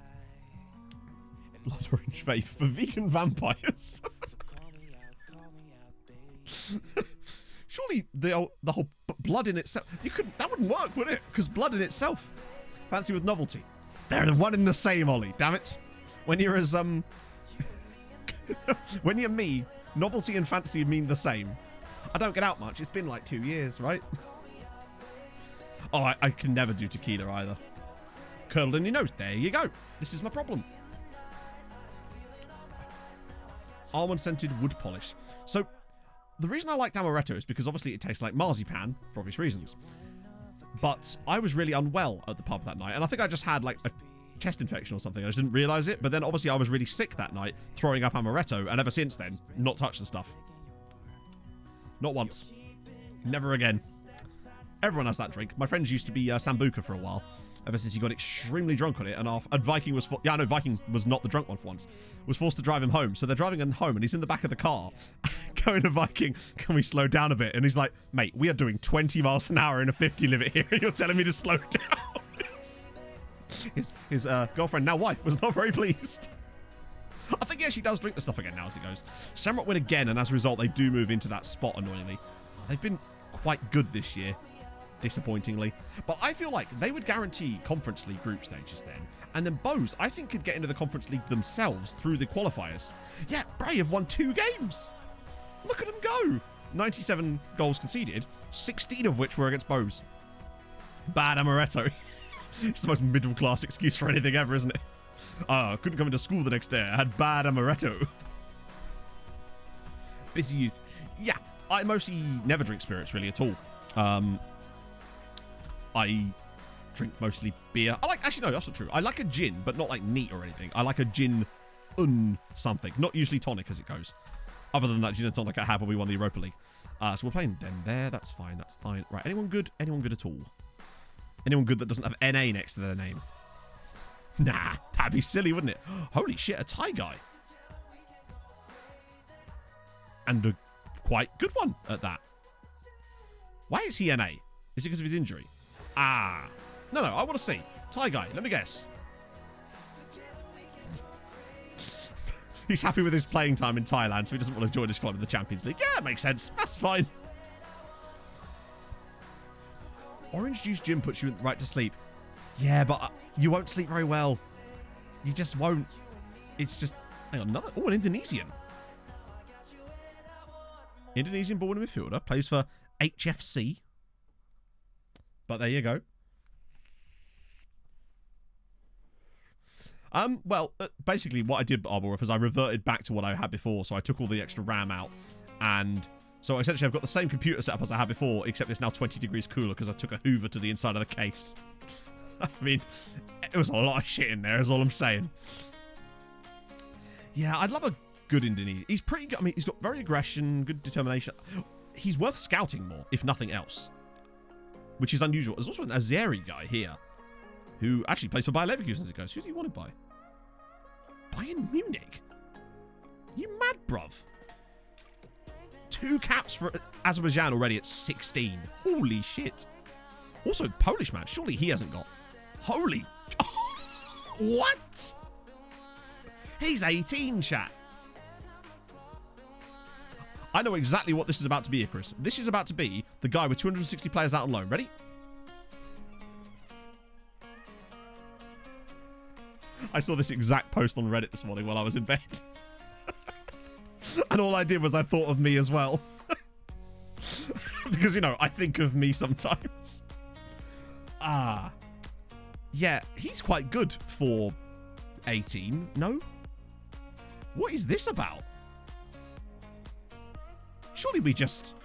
Blood orange vape for vegan vampires. Surely the whole blood in itself, that wouldn't work, would it? Because blood in itself, fancy with novelty. They're the one and the same, Ollie, damn it. When you're as, when you're me, novelty and fancy mean the same. I don't get out much. It's been like 2 years, right? Oh, I can never do tequila either. Curdled in your nose. There you go. This is my problem. Almond scented wood polish. So, the reason I liked amaretto is because obviously it tastes like marzipan, for obvious reasons. But I was really unwell at the pub that night, and I think I just had like a chest infection or something. I just didn't realise it. But then obviously I was really sick that night, throwing up amaretto, and ever since then, not touched the stuff. Not once. Never again. Everyone has that drink. My friends used to be Sambuca for a while, ever since he got extremely drunk on it, and Viking was... Yeah, I know, Viking was not the drunk one for once. Was forced to drive him home. So they're driving him home, and he's in the back of the car, going to Viking, can we slow down a bit? And he's like, mate, we are doing 20 miles an hour in a 50 limit here, and you're telling me to slow down. His girlfriend, now wife, was not very pleased. I think, yeah, she does drink the stuff again now as it goes. Samrock win again, and as a result, they do move into that spot, annoyingly. They've been quite good this year, disappointingly. But I feel like they would guarantee Conference League group stages then. And then Bows, I think, could get into the Conference League themselves through the qualifiers. Yeah, Bray have won 2 games. Look at them go. 97 goals conceded, 16 of which were against Bows. Bad amaretto. It's the most middle-class excuse for anything ever, isn't it? I couldn't come into school the next day. I had bad amaretto. Busy youth. Yeah, I mostly never drink spirits, really, at all. I drink mostly beer. Actually, no, that's not true. I like a gin, but not like neat or anything. I like a gin something. Not usually tonic, as it goes. Other than that gin and tonic I had when we won the Europa League. So we're playing them there. That's fine. That's fine. Right, anyone good? Anyone good at all? Anyone good that doesn't have NA next to their name? Nah, that'd be silly, wouldn't it? Holy shit, a Thai guy. And a quite good one at that. Why is he NA? Is it because of his injury? Ah. No, I want to see. Thai guy, let me guess. He's happy with his playing time in Thailand, so he doesn't want to join his squad in the Champions League. Yeah, it makes sense. That's fine. Orange juice gin puts you right to sleep. Yeah, but you won't sleep very well. You just won't. It's just... Hang on, another... Oh, an Indonesian. Indonesian-born midfielder. Plays for HFC. But there you go. Well, basically what I did, Arborith, is I reverted back to what I had before. So I took all the extra RAM out. And... So essentially I've got the same computer setup as I had before, except it's now 20 degrees cooler because I took a Hoover to the inside of the case. I mean, it was a lot of shit in there, is all I'm saying. Yeah, I'd love a good Indonesian. He's pretty good. I mean, he's got very aggression, good determination. He's worth scouting more, if nothing else. Which is unusual. There's also an Azeri guy here, who actually plays for Bayer Leverkusen as it goes. Who's he wanted by? Bayern Munich? You mad, bruv? 2 caps for Azerbaijan already at 16. Holy shit. Also, Polish man. Surely he hasn't got... Holy... What? He's 18, chat. I know exactly what this is about to be, Chris. This is about to be the guy with 260 players out on loan. Ready? I saw this exact post on Reddit this morning while I was in bed. And all I did was I thought of me as well. Because, you know, I think of me sometimes. Yeah, he's quite good for 18. No? What is this about? Surely we just...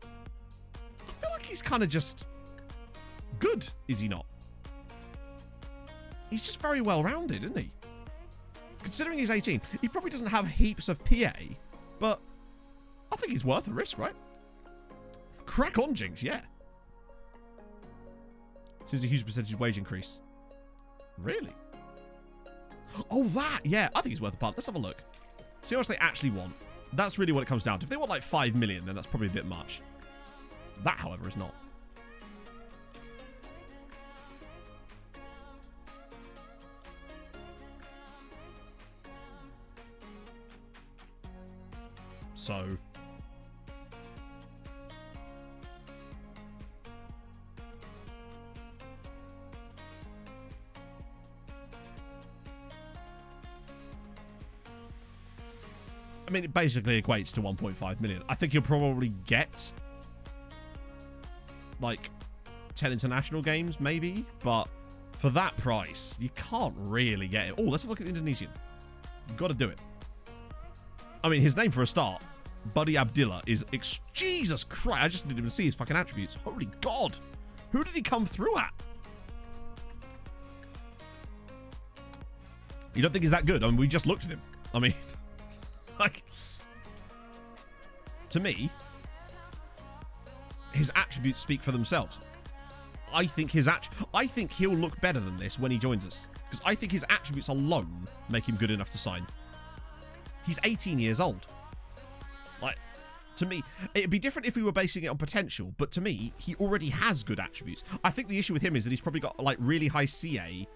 I feel like he's kind of just good, is he not? He's just very well-rounded, isn't he? Considering he's 18, he probably doesn't have heaps of PA, but I think he's worth a risk, right? Crack on, Jinx, yeah. Seems a huge percentage wage increase. Really? Oh, that! Yeah, I think he's worth a punt. Let's have a look. See how much they actually want. That's really what it comes down to. If they want like 5 million, then that's probably a bit much. That, however, is not. So... I mean, it basically equates to 1.5 million. I think you'll probably get like 10 international games, maybe. But for that price, you can't really get it. Oh, let's have a look at the Indonesian. You've got to do it. I mean, his name for a start, Buddy Abdillah is... Jesus Christ, I just didn't even see his fucking attributes. Holy God. Who did he come through at? You don't think he's that good? I mean, we just looked at him. I mean, like... To me, his attributes speak for themselves. I think he'll look better than this when he joins us. Because I think his attributes alone make him good enough to sign. He's 18 years old. Like, to me, it'd be different if we were basing it on potential, but to me, he already has good attributes. I think the issue with him is that he's probably got, like, really high CA,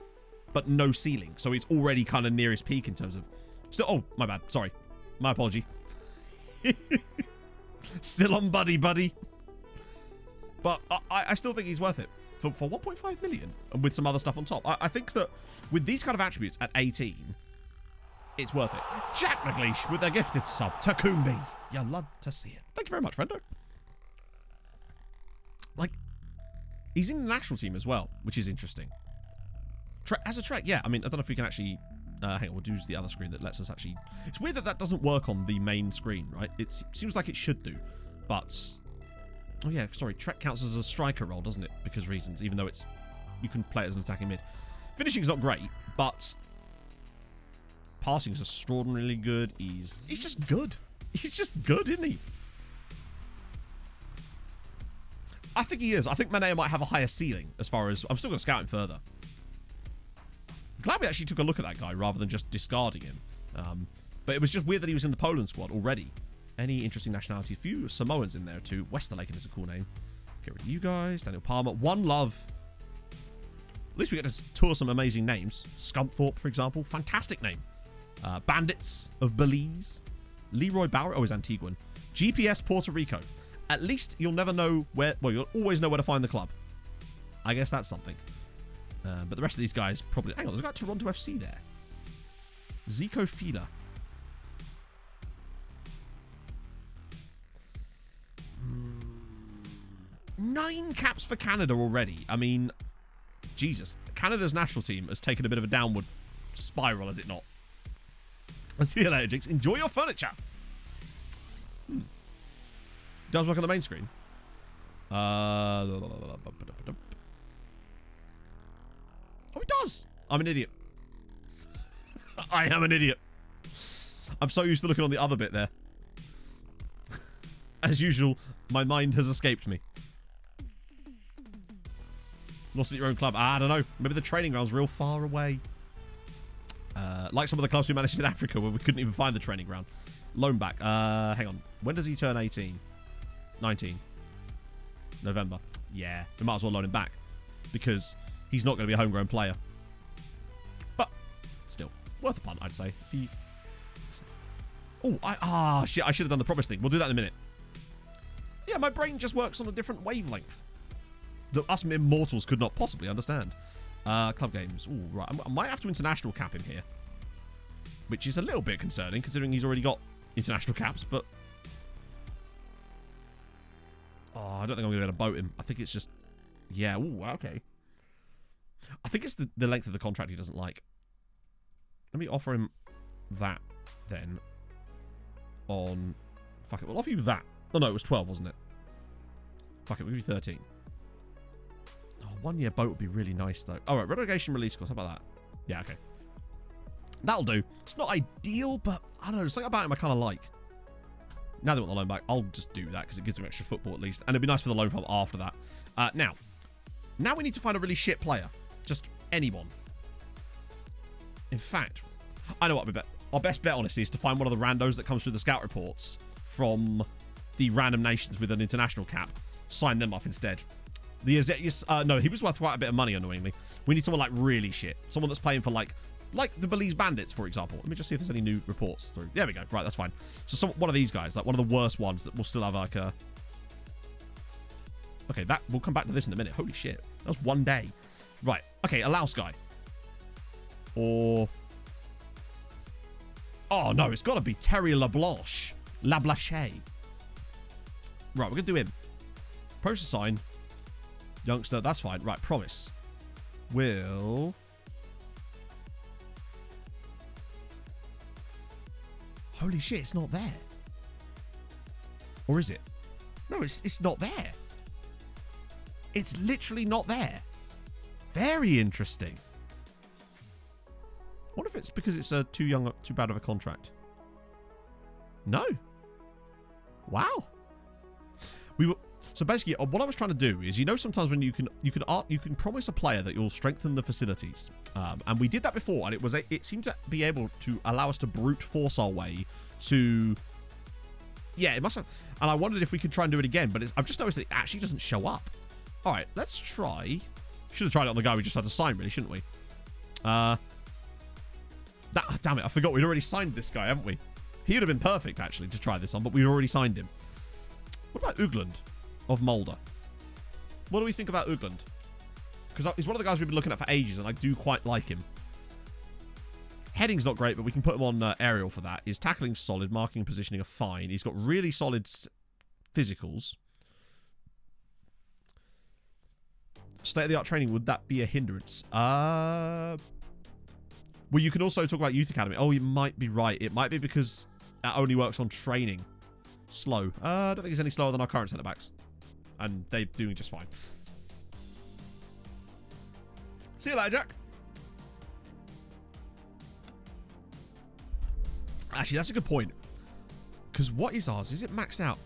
but no ceiling. So he's already kind of near his peak in terms of... Still, oh, my bad. Sorry. My apology. Still on buddy. But I still think he's worth it. For 1.5 million, and with some other stuff on top. I think that with these kind of attributes at 18, it's worth it. Jack McLeish with a gifted sub. Takumbi. You love to see it. Thank you very much, friendo. Like, he's in the national team as well, which is interesting. As a Trek, yeah. I mean, I don't know if we can actually... hang on, we'll use the other screen that lets us actually... It's weird that that doesn't work on the main screen, right? It seems like it should do, but... Oh yeah, sorry, Trek counts as a striker role, doesn't it? Because reasons, even though it's... You can play it as an attacking mid. Finishing's not great, but... Passing's extraordinarily good. He's just good. He's just good, isn't he? I think he is. I think Manea might have a higher ceiling as far as... I'm still going to scout him further. Glad we actually took a look at that guy rather than just discarding him. But it was just weird that he was in the Poland squad already. Any interesting nationalities? Few Samoans in there too. Westerlaken is a cool name. Get rid of you guys. Daniel Palmer. One Love. At least we get to tour some amazing names. Scunthorpe, for example. Fantastic name. Bandits of Belize. Leroy Bauer. Oh, he's Antiguan. GPS Puerto Rico. At least you'll never know where... Well, you'll always know where to find the club. I guess that's something. But the rest of these guys probably... Hang on, there's a guy at Toronto FC there. Zico Fila. 9 caps for Canada already. I mean, Jesus. Canada's national team has taken a bit of a downward spiral, has it not? I'll see you later, Jigs. Enjoy your furniture. Does work on the main screen. Oh, it does. I'm an idiot. I am an idiot. I'm so used to looking on the other bit there. As usual, my mind has escaped me. Lost at your own club. I don't know. Maybe the training ground's real far away. Like some of the clubs we managed in Africa where we couldn't even find the training ground. Loan back. Hang on. When does he turn 18? 19. November. Yeah. We might as well loan him back. Because he's not going to be a homegrown player. But, still. Worth a punt, I'd say. Oh, shit. I should have done the promise thing. We'll do that in a minute. Yeah, my brain just works on a different wavelength that us immortals could not possibly understand. Club games. Ooh, right. I might have to international cap him here. Which is a little bit concerning, considering he's already got international caps, but... Oh, I don't think I'm going to be able to boat him. I think it's just... Yeah, ooh, okay. I think it's the length of the contract he doesn't like. Let me offer him that, then. On... Fuck it, we'll offer you that. Oh, no, it was 12, wasn't it? Fuck it, we'll give you 13. Oh, 1 year boat would be really nice, though. All right, relegation release cost. How about that? Yeah, okay. That'll do. It's not ideal, but I don't know. There's something about him I kind of like. Now they want the loan back. I'll just do that because it gives them extra football at least. And it'd be nice for the loan from after that. Now we need to find a really shit player. Just anyone. In fact, I know what we bet. Our best bet, honestly, is to find one of the randos that comes through the scout reports from the random nations with an international cap. Sign them up instead. No, he was worth quite a bit of money, annoyingly. We need someone like really shit. Someone that's playing for like the Belize Bandits, for example. Let me just see if there's any new reports through. There we go. Right, that's fine. So one of these guys, like one of the worst ones that will still have like a... Okay, we'll come back to this in a minute. Holy shit. That was 1 day. Right. Okay, a Laos guy. Or... Oh, no, it's got to be Terry Lablache. Right, we're going to do him. Process sign. Youngster, that's fine. Right, promise. Will... Holy shit, it's not there. Or is it? No, it's not there. It's literally not there. Very interesting. I wonder if it's because it's too bad of a contract. No. Wow. So basically, what I was trying to do is, sometimes when you can promise a player that you'll strengthen the facilities, and we did that before, and it seemed to be able to allow us to brute force our way to. Yeah, it must have. And I wondered if we could try and do it again, but I've just noticed that it actually doesn't show up. All right, let's try. Should have tried it on the guy we just had to sign, really, shouldn't we? Damn it, I forgot we'd already signed this guy, haven't we? He would have been perfect, actually, to try this on, but we'd already signed him. What about Ugland of Mulder? What do we think about Ugland? Because he's one of the guys we've been looking at for ages, and I do quite like him. Heading's not great, but we can put him on aerial for that. His tackling's solid, marking and positioning are fine. He's got really solid physicals. State-of-the-art training, would that be a hindrance? Well, you can also talk about Youth Academy. Oh, you might be right. It might be because that only works on training. Slow. I don't think it's any slower than our current centre-backs. And they're doing just fine. See you later, Jack. Actually, that's a good point. Because what is ours? Is it maxed out?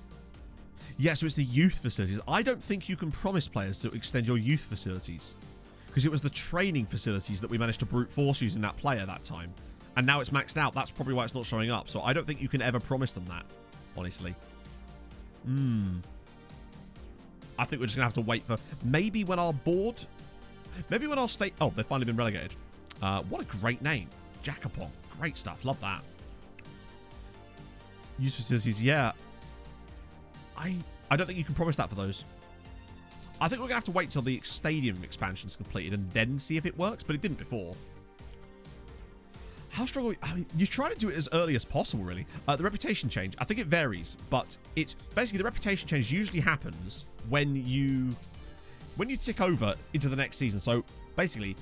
Yeah, so it's the youth facilities. I don't think you can promise players to extend your youth facilities. Because it was the training facilities that we managed to brute force using that player that time. And now it's maxed out. That's probably why it's not showing up. So I don't think you can ever promise them that, honestly. I think we're just going to have to wait for... Maybe when our board... Maybe when our state... Oh, they've finally been relegated. What a great name. Jacopong. Great stuff. Love that. Youth facilities, yeah. I don't think you can promise that for those. I think we're going to have to wait till the stadium expansion's completed and then see if it works, but it didn't before. How strong are we? I mean, you try to do it as early as possible, really. The reputation change, I think it varies, but it's basically the reputation change usually happens when you tick over into the next season. So basically,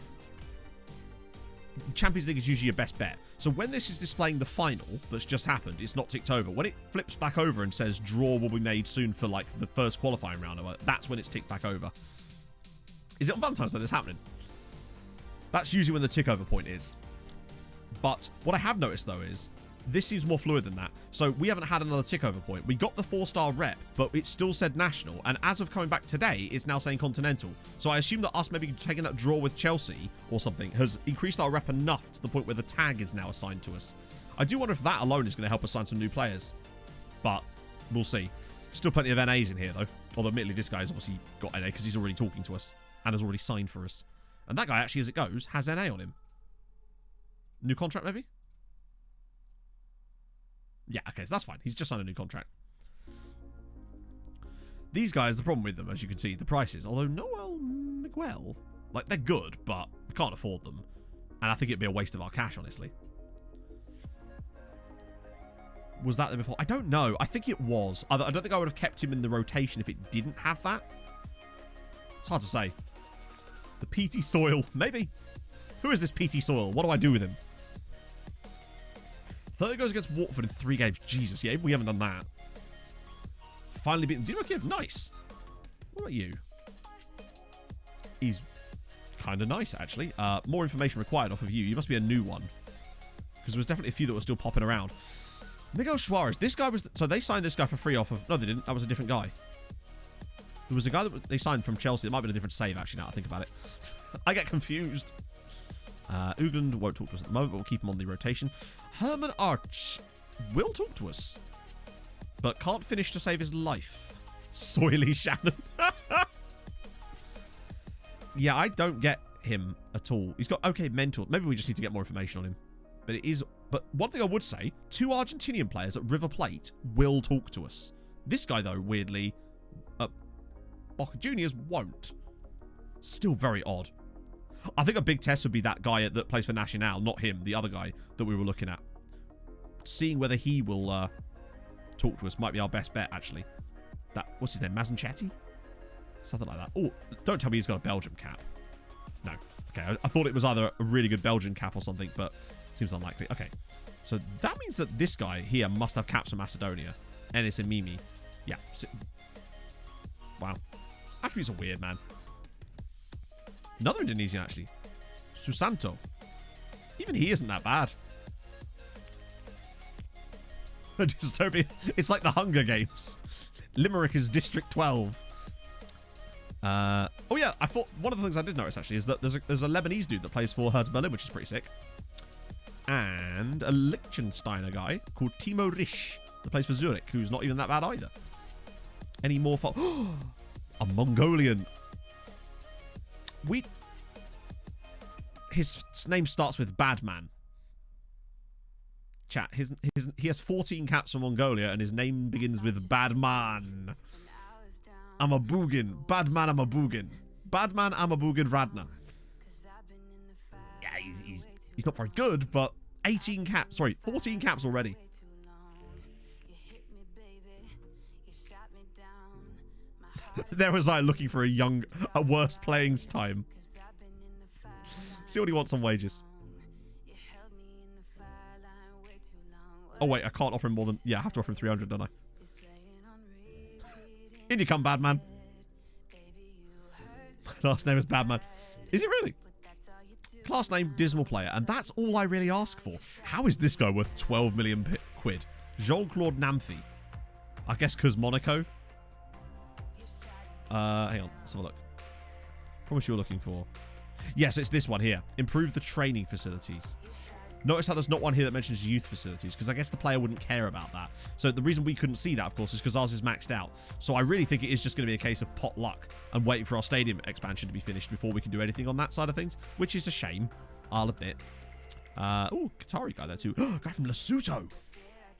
Champions League is usually your best bet. So when this is displaying the final that's just happened, it's not ticked over. When it flips back over and says draw will be made soon for like the first qualifying round, that's when it's ticked back over. Is it on Valentine's that it's happening? That's usually when the tick over point is. But what I have noticed though is this seems more fluid than that. So we haven't had another tick over point. We got the 4-star rep, but it still said national. And as of coming back today, it's now saying continental. So I assume that us maybe taking that draw with Chelsea or something has increased our rep enough to the point where the tag is now assigned to us. I do wonder if that alone is going to help us sign some new players. But we'll see. Still plenty of NAs in here though. Although admittedly this guy's obviously got NA because he's already talking to us and has already signed for us. And that guy actually, as it goes, has NA on him. New contract maybe? Yeah, okay, so that's fine. He's just signed a new contract. These guys, the problem with them, as you can see, the prices. Although Noel Miguel, like, they're good, but we can't afford them. And I think it'd be a waste of our cash, honestly. Was that there before? I don't know. I think it was. I don't think I would have kept him in the rotation if it didn't have that. It's hard to say. The PT Soil. Maybe. Who is this PT Soil? What do I do with him? 30 goes against Watford in 3 games. Jesus, yeah, we haven't done that. Finally beaten. Do you know what, Kiev? Nice. What about you? He's kind of nice, actually. More information required off of you. You must be a new one. Because there was definitely a few that were still popping around. Miguel Suarez. This guy was... So they signed this guy for free off of... No, they didn't. That was a different guy. There was a guy that they signed from Chelsea. It might have been a different save, actually, now I think about it. I get confused. Ugland won't talk to us at the moment, but we'll keep him on the rotation. Herman Arch will talk to us, but can't finish to save his life. Soily Shannon. Yeah, I don't get him at all. He's got okay mental. Maybe we just need to get more information on him. But it is. But one thing I would say, 2 Argentinian players at River Plate will talk to us. This guy, though, weirdly, Boca Juniors won't. Still very odd. I think a big test would be that guy that plays for Nacional, not him, the other guy that we were looking at. Seeing whether he will talk to us might be our best bet, actually. What's his name? Mazanchetti? Something like that. Oh, don't tell me he's got a Belgium cap. No. Okay, I thought it was either a really good Belgian cap or something, but seems unlikely. Okay, so that means that this guy here must have caps from Macedonia. Enes and Mimi. Yeah. Wow. Attributes are weird, man. Another Indonesian, actually. Susanto. Even he isn't that bad. Dystopia. It's like the Hunger Games. Limerick is District 12. Oh yeah, I thought one of the things I did notice actually is that there's a Lebanese dude that plays for Hertha Berlin, which is pretty sick. And a Liechtensteiner guy called Timo Risch that plays for Zurich, who's not even that bad either. Any more for a Mongolian. His name starts with Badman. Chat. He has 14 caps for Mongolia, and his name begins with Badman. Amabugin. Badman Amabugin. Badman Amabugin Radna. Yeah, he's not very good, but 14 caps already. There was I looking for a worse playing time. See what he wants on wages. Oh wait, I can't offer him more than... Yeah, I have to offer him 300, don't I? In you come, Badman. Last name is Badman. Is it really? Class name, Dismal Player. And that's all I really ask for. How is this guy worth 12 million quid? Jean-Claude Namphy. I guess because Monaco. Hang on, let's have a look. Promise you're looking for... Yes, it's this one here. Improve the training facilities. Notice how there's not one here that mentions youth facilities, because I guess the player wouldn't care about that. So the reason we couldn't see that, of course, is because ours is maxed out. So I really think it is just going to be a case of pot luck and waiting for our stadium expansion to be finished before we can do anything on that side of things, which is a shame, I'll admit. Oh, Qatari guy there too. Guy from Lesotho.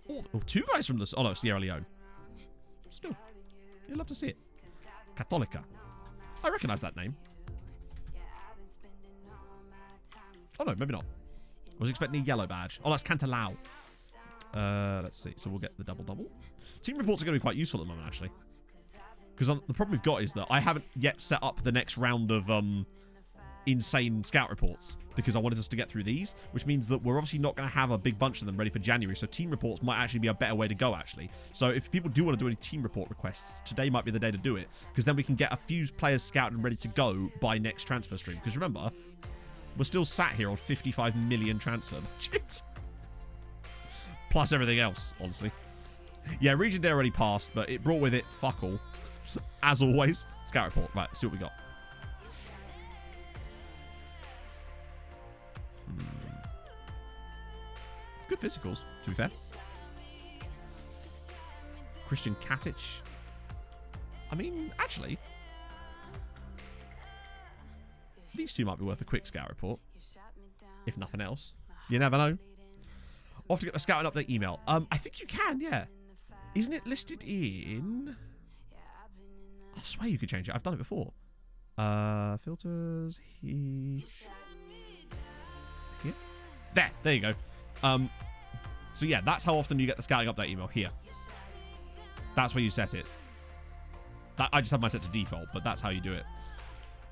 Oh, two guys from Lesotho. Oh, no, Sierra Leone. Still, you'd love to see it. Católica. I recognise that name. Oh, no, maybe not. I was expecting a yellow badge. Oh, that's Cantalao. Let's see. So we'll get the double-double. Team reports are going to be quite useful at the moment, actually. Because the problem we've got is that I haven't yet set up the next round of insane scout reports. Because I wanted us to get through these. Which means that we're obviously not going to have a big bunch of them ready for January. So team reports might actually be a better way to go, actually. So if people do want to do any team report requests, today might be the day to do it. Because then we can get a few players scouted and ready to go by next transfer stream. Because remember... We're still sat here on 55 million transfer budget. Plus everything else, honestly. Yeah, Region Day already passed, but it brought with it fuck all. As always. Scout report. Right, let's see what we got. Good physicals, to be fair. Christian Katic. I mean, actually... These two might be worth a quick scout report. If nothing else. You never know. Off to get a scouting update email. I think you can, yeah. Isn't it listed in... I swear you could change it. I've done it before. Filters. Here. There you go. So yeah, that's how often you get the scouting update email here. That's where you set it. I just have mine set to default, but that's how you do it.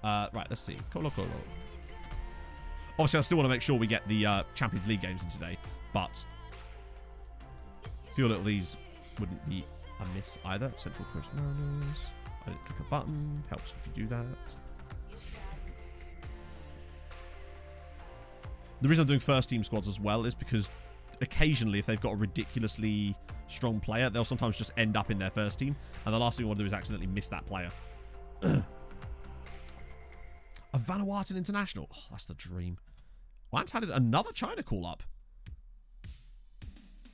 Right, let's see. Colo. Obviously, I still want to make sure we get the Champions League games in today, but a few little these wouldn't be amiss either. Central Coast Mariners. I didn't click a button. Helps if you do that. The reason I'm doing first team squads as well is because occasionally, if they've got a ridiculously strong player, they'll sometimes just end up in their first team, and the last thing we want to do is accidentally miss that player. A Vanuatu international. Oh, that's the dream. Want's had another China call up.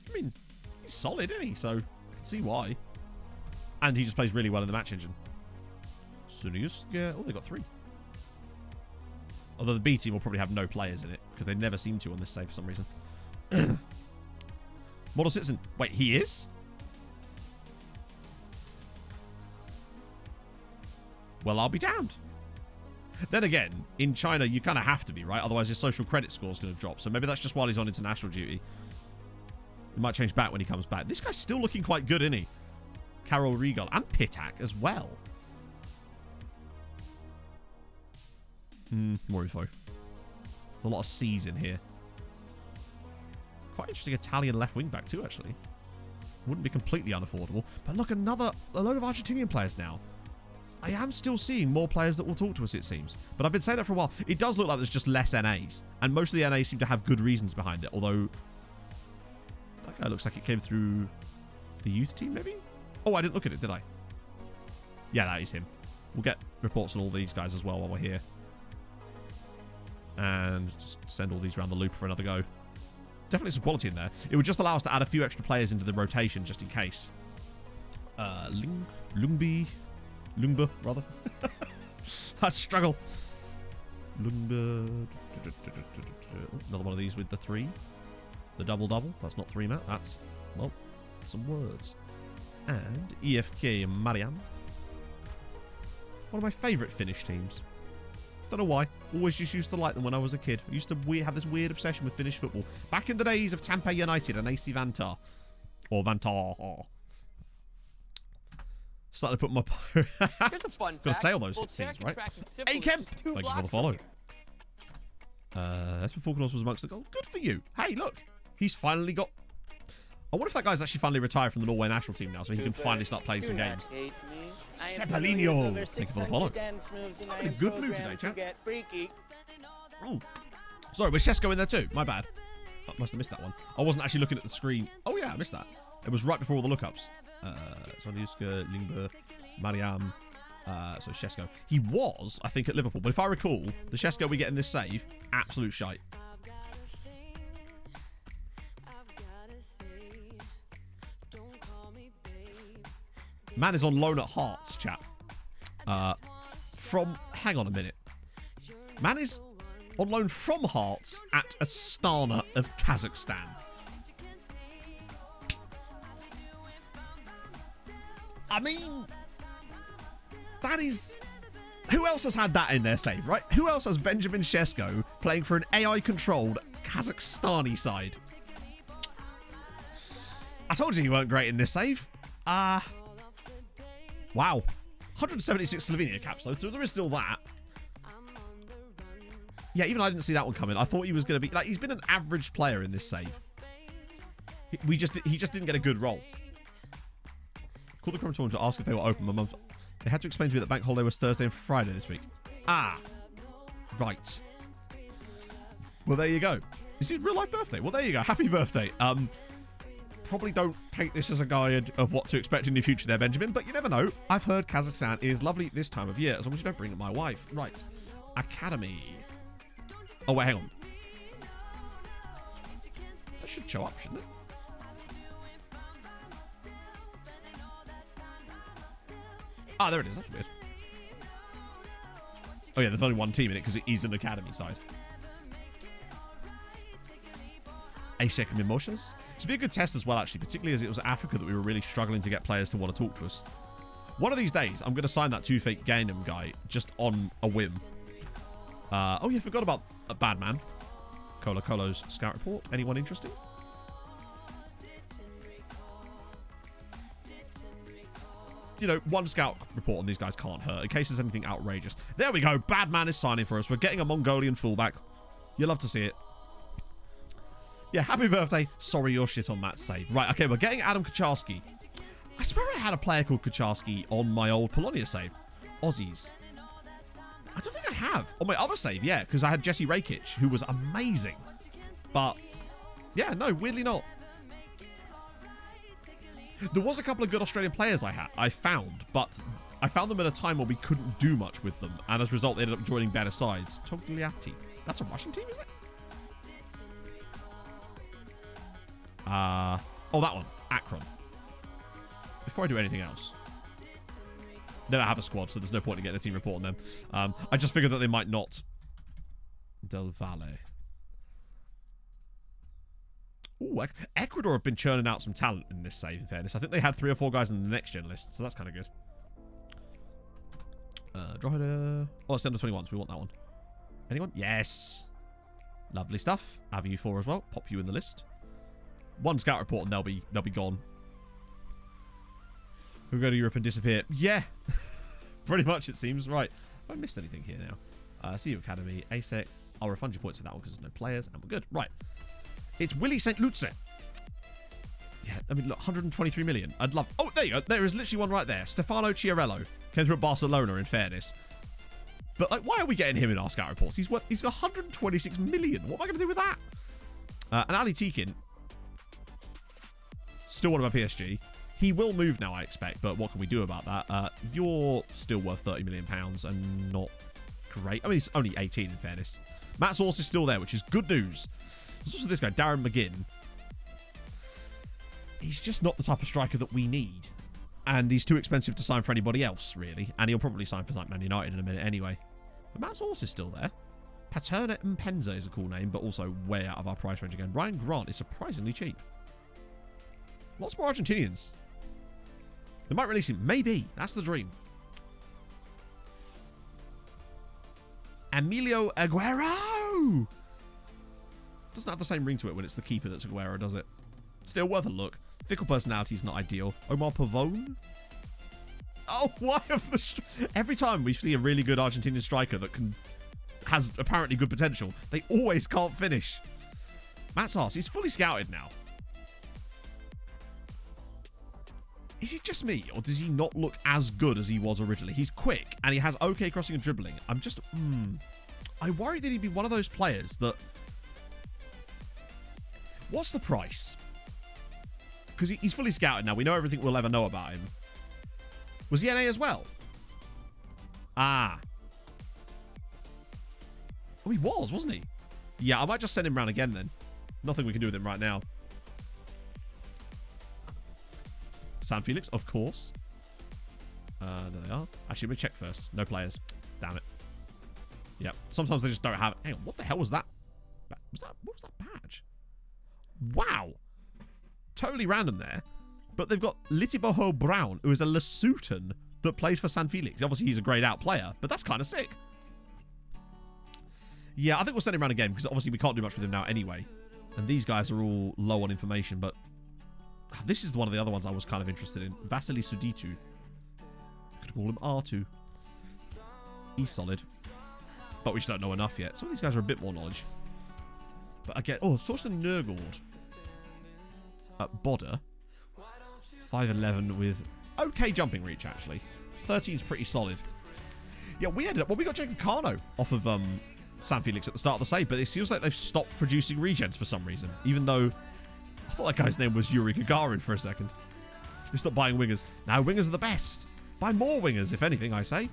I mean, he's solid, isn't he? So I can see why. And he just plays really well in the match engine. Sunius. Yeah. Oh, they got 3. Although the B team will probably have no players in it because they never seem to on this save for some reason. Model citizen. Wait, he is? Well, I'll be damned. Then again, in China, you kind of have to be, right? Otherwise, your social credit score is going to drop. So maybe that's just while he's on international duty. It might change back when he comes back. This guy's still looking quite good, isn't he? Carol Regal and Pitak as well. More info. There's a lot of C's in here. Quite interesting Italian left wing back too, actually. Wouldn't be completely unaffordable. But look, a load of Argentinian players now. I am still seeing more players that will talk to us, it seems. But I've been saying that for a while. It does look like there's just less NAs. And most of the NAs seem to have good reasons behind it. Although, that guy looks like it came through the youth team, maybe? Oh, I didn't look at it, did I? Yeah, that is him. We'll get reports on all these guys as well while we're here. And just send all these around the loop for another go. Definitely some quality in there. It would just allow us to add a few extra players into the rotation just in case. Lungba, rather. I struggle. Lungba. Another one of these with the 3. The double-double. That's not 3, Matt. That's, well, some words. And EFK Mariam. One of my favourite Finnish teams. Don't know why. Always just used to like them when I was a kid. I used to have this weird obsession with Finnish football. Back in the days of Tampa United and AC Vantaa. Or Vantaa. Starting to put my... Here's a fun Gotta fact. say all those Both things, Derek right? and Simple Hey, is Kem! just 2 Thank you for the blocks follow. from here. That's before Falconos was amongst the goal. Good for you. Hey, look. He's finally got... I wonder if that guy's actually finally retired from the Norway national team now, so he can finally start playing some games. Cepelino! Thank you for the follow. I'm in a good mood today, chat. Oh. Sorry, was Shesko in there too? My bad. I must have missed that one. I wasn't actually looking at the screen. Oh yeah, I missed that. It was right before all the lookups. Sonjuska, Lingber, Mariam, so Shesko. He was, I think, at Liverpool, but if I recall, the Shesko we get in this save, absolute shite. Man is on loan at Hearts, chat. Hang on a minute. Man is on loan from Hearts at Astana of Kazakhstan. I mean, that is... Who else has had that in their save, right? Who else has Benjamin Shesko playing for an AI-controlled Kazakhstani side? I told you weren't great in this save. Wow. 176 Slovenia caps, though, so there is still that. Yeah, even I didn't see that one coming. I thought he was going to be... Like, he's been an average player in this save. He just didn't get a good role. Called the crematorium to ask if they were open. My mum... They had to explain to me that bank holiday was Thursday and Friday this week. Ah. Right. Well, there you go. Is it real life birthday? Well, there you go. Happy birthday. Probably don't take this as a guide of what to expect in the future there, Benjamin, but you never know. I've heard Kazakhstan is lovely this time of year, as long as you don't bring up my wife. Right. Academy. Oh, wait, hang on. That should show up, shouldn't it? Ah, there it is. That's weird. Oh, yeah, there's only one team in it because it is an academy side. A second emotions. It's be a good test as well, actually, particularly as it was Africa that we were really struggling to get players to want to talk to us. One of these days, I'm going to sign that 2-fake Gainham guy just on a whim. Oh, yeah, forgot about a bad man. Colo's scout report. Anyone interesting? You know, one scout report on these guys can't hurt in case there's anything outrageous. There we go. Bad man is signing for us. We're getting a Mongolian fullback. You love to see it. Yeah, happy birthday. Sorry you're shit on that save. Right, okay, we're getting Adam Kucharski. I swear I had a player called Kucharski on my old Polonia save. Aussies. I don't think I have. On my other save, yeah, because I had Jesse Rakic, who was amazing. But, yeah, no, weirdly not. There was a couple of good Australian players I found, but I found them at a time where we couldn't do much with them, and as a result, they ended up joining better sides. Togliatti. That's a Russian team, is it? Oh, that one. Akron. Before I do anything else. They don't have a squad, so there's no point in getting a team report on them. I just figured that they might not. Del Valle. Ooh, Ecuador have been churning out some talent in this save, in fairness. I think they had 3 or 4 guys in the next gen list, so that's kind of good. Draw header. Oh, it's under 21s. We want that one. Anyone? Yes. Lovely stuff. Have you 4 as well. Pop you in the list. One scout report and they'll be gone. We'll go to Europe and disappear. Yeah. Pretty much, it seems. Right. Have I missed anything here now? CU Academy, ASEC. I'll refund your points for that one because there's no players, and we're good. Right. It's Willie St. Lutze. Yeah, I mean, look, 123 million. I'd love... Oh, there you go. There is literally one right there. Stefano Chiarello came through at Barcelona, in fairness. But, like, why are we getting him in our scout reports? He's got 126 million. What am I going to do with that? And Ali Tekin, still one of my PSG. He will move now, I expect, but what can we do about that? You're still worth £30 million and not great. I mean, he's only 18 in fairness. Matt Source is still there, which is good news. There's also this guy, Darren McGinn. He's just not the type of striker that we need. And he's too expensive to sign for anybody else, really. And he'll probably sign for like Man United in a minute anyway. But Matt Source is still there. Paterna Mpenza is a cool name, but also way out of our price range again. Ryan Grant is surprisingly cheap. Lots more Argentinians. They might release him. Maybe. That's the dream. Emilio Aguero! Doesn't have the same ring to it when it's the keeper that's Aguero, does it? Still worth a look. Fickle personality is not ideal. Omar Pavone? Oh, why have the... Every time we see a really good Argentinian striker that has apparently good potential, they always can't finish. Matt's arse. He's fully scouted now. Is it just me, or does he not look as good as he was originally? He's quick, and he has okay crossing and dribbling. I'm just... I worry that he'd be one of those players that... What's the price? Because he's fully scouted now. We know everything we'll ever know about him. Was he NA as well? Ah. Oh, he was, wasn't he? Yeah, I might just send him round again then. Nothing we can do with him right now. San Felix, of course. There they are. Actually, let me check first. No players. Damn it. Yep. Sometimes they just don't have... Hang on, what the hell was that? What was that badge? Wow. Totally random there. But they've got Litiboho Brown, who is a Lesutan that plays for San Felix. Obviously, he's a grayed out player, but that's kind of sick. Yeah, I think we'll send him around again, because obviously we can't do much with him now anyway. And these guys are all low on information, but... This is one of the other ones I was kind of interested in. Vasily Suditu. I could call him R2. He's solid. But we just don't know enough yet. Some of these guys are a bit more knowledge. But again... Oh, Thorsten Nørgaard. Bodder. 5'11 with okay jumping reach, actually. 13 is pretty solid. Yeah, we ended up... Well, we got Jacob Cano off of San Felix at the start of the save, but it feels like they've stopped producing regens for some reason. Even though... I thought that guy's name was Yuri Gagarin for a second. They stopped buying wingers. Now wingers are the best. Buy more wingers, if anything, I say.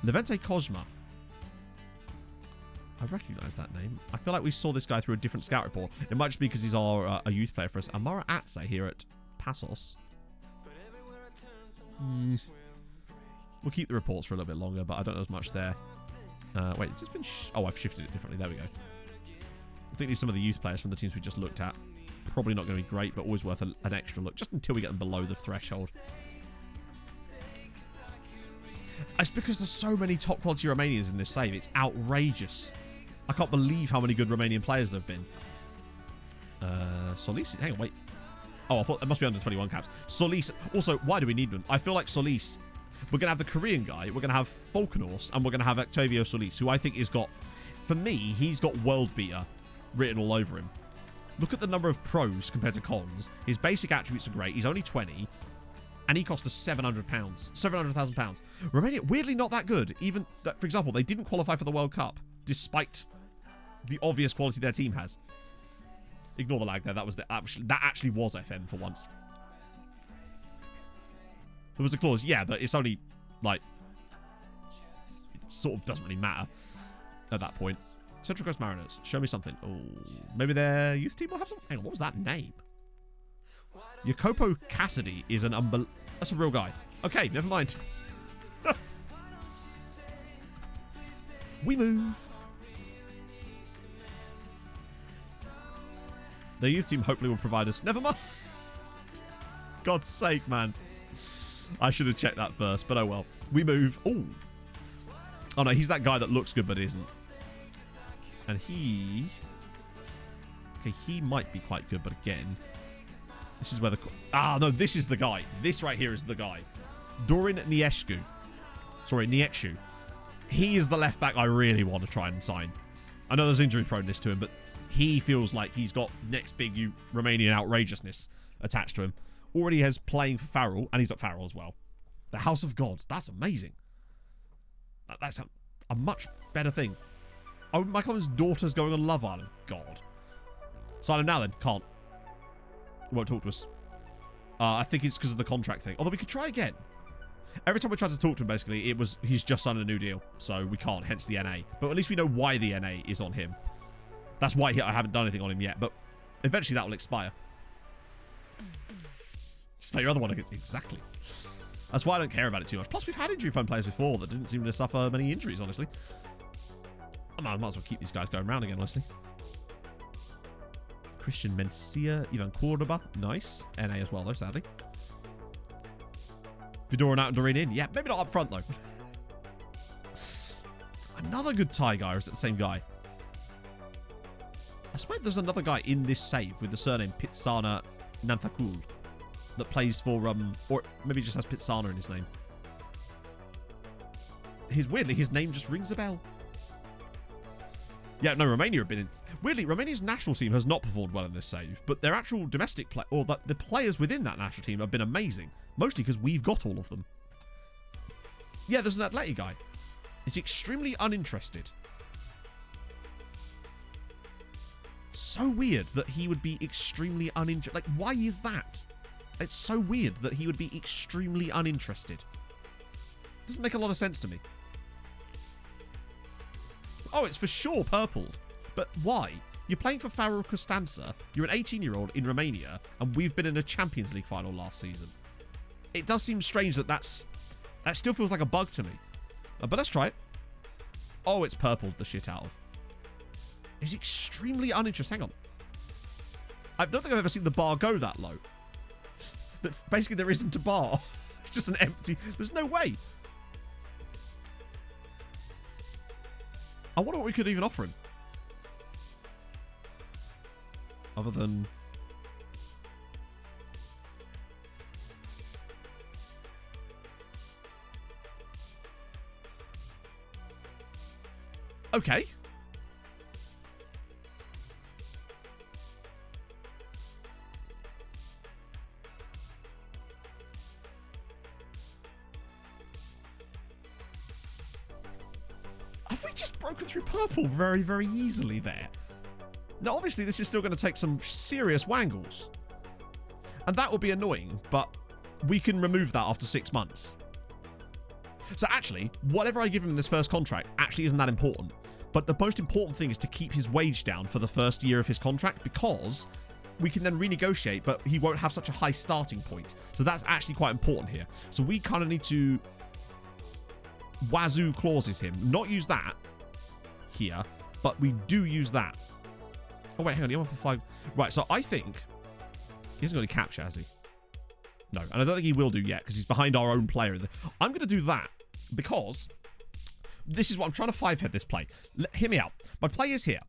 Levente Cosma. I recognise that name. I feel like we saw this guy through a different scout report. It might just be because he's a youth player for us. Amara Atse here at Passos. We'll keep the reports for a little bit longer, but I don't know as much there. Wait, has this been... Oh, I've shifted it differently. There we go. I think these are some of the youth players from the teams we just looked at. Probably not going to be great, but always worth an extra look, just until we get them below the threshold. It's because there's so many top quality Romanians in this save. It's outrageous. I can't believe how many good Romanian players there have been. Solis, hang on, wait. Oh, I thought it must be under 21 caps. Solis, also, why do we need them? I feel like Solis, we're going to have the Korean guy, we're going to have Falconors, and we're going to have Octavio Solis, who I think has got, for me, he's got world beater written all over him. Look at the number of pros compared to cons. His basic attributes are great. He's only 20. And he cost us £700. £700,000. Romania, weirdly not that good. Even, for example, they didn't qualify for the World Cup, despite the obvious quality their team has. Ignore the lag there. That actually was FM for once. There was a clause. Yeah, but it's only, like... It sort of doesn't really matter at that point. Central Coast Mariners. Show me something. Oh, maybe their youth team will have some... Hang on, what was that name? Jacopo Cassidy is an That's a real guy. Okay, never mind. We move. Their youth team hopefully will provide us... Never mind. God's sake, man. I should have checked that first, but oh well. We move. Oh. Oh no, he's that guy that looks good but isn't. And he... Okay, he might be quite good, but again... This is where the... Ah, no, this is the guy. This right here is the guy. Dorin Niekshu. Sorry, Niekshu. He is the left back I really want to try and sign. I know there's injury proneness to him, but he feels like he's got next big Romanian outrageousness. attached to him. Already has playing for Farrell, and he's at Farrell as well. The House of Gods. That's amazing. That's a much better thing. Oh, Michael Owen's daughter's going on Love Island. God. Sign him now then. Can't. He won't talk to us. I think it's because of the contract thing. Although we could try again. Every time we tried to talk to him, basically, it was he's just signed a new deal. So we can't, hence the NA. But at least we know why the NA is on him. That's why I haven't done anything on him yet. But eventually that will expire. Just play your other one against. Exactly. That's why I don't care about it too much. Plus, we've had injury-prone players before that didn't seem to suffer many injuries, honestly. I might as well keep these guys going round again, honestly. Christian Mencia, Ivan Cordoba. Nice. NA as well, though, sadly. Fedora out and Doreen in. Yeah, maybe not up front, though. Another good Thai guy, or is it the same guy? I swear there's another guy in this save with the surname Pitsana Nanthakul that plays for, or maybe he just has Pitsana in his name. Weirdly, his name just rings a bell. Yeah, no, Romania have been in. Weirdly, Romania's national team has not performed well in this save, but their actual domestic play, or the players within that national team have been amazing. Mostly because we've got all of them. Yeah, there's an Atleti guy. He's extremely uninterested. So weird that he would be extremely uninterested. Like, why is that? It's so weird that he would be extremely uninterested. Doesn't make a lot of sense to me. Oh, it's for sure purpled. But why? You're playing for Farrell Costanza. You're an 18-year-old in Romania, and we've been in a Champions League final last season. It does seem strange that still feels like a bug to me. But let's try it. Oh, it's purpled the shit out of. It's extremely uninteresting. Hang on. I don't think I've ever seen the bar go that low. That basically there isn't a bar. It's just an empty. There's no way. I wonder what we could even offer him. Other than... Okay. Have we just broken through purple very, very easily there? Now, obviously, this is still going to take some serious wangles. And that will be annoying, but we can remove that after 6 months. So actually, whatever I give him in this first contract actually isn't that important. But the most important thing is to keep his wage down for the first year of his contract, because we can then renegotiate, but he won't have such a high starting point. So that's actually quite important here. So we kind of need to wazoo clauses him. Not use that here, but we do use that. Oh, wait, hang on. He went for 5. Right, so I think he hasn't got any capture, has he? No, and I don't think he will do yet because he's behind our own player. I'm going to do that because this is what I'm trying to 5-head this play. Hear me out. My play is here.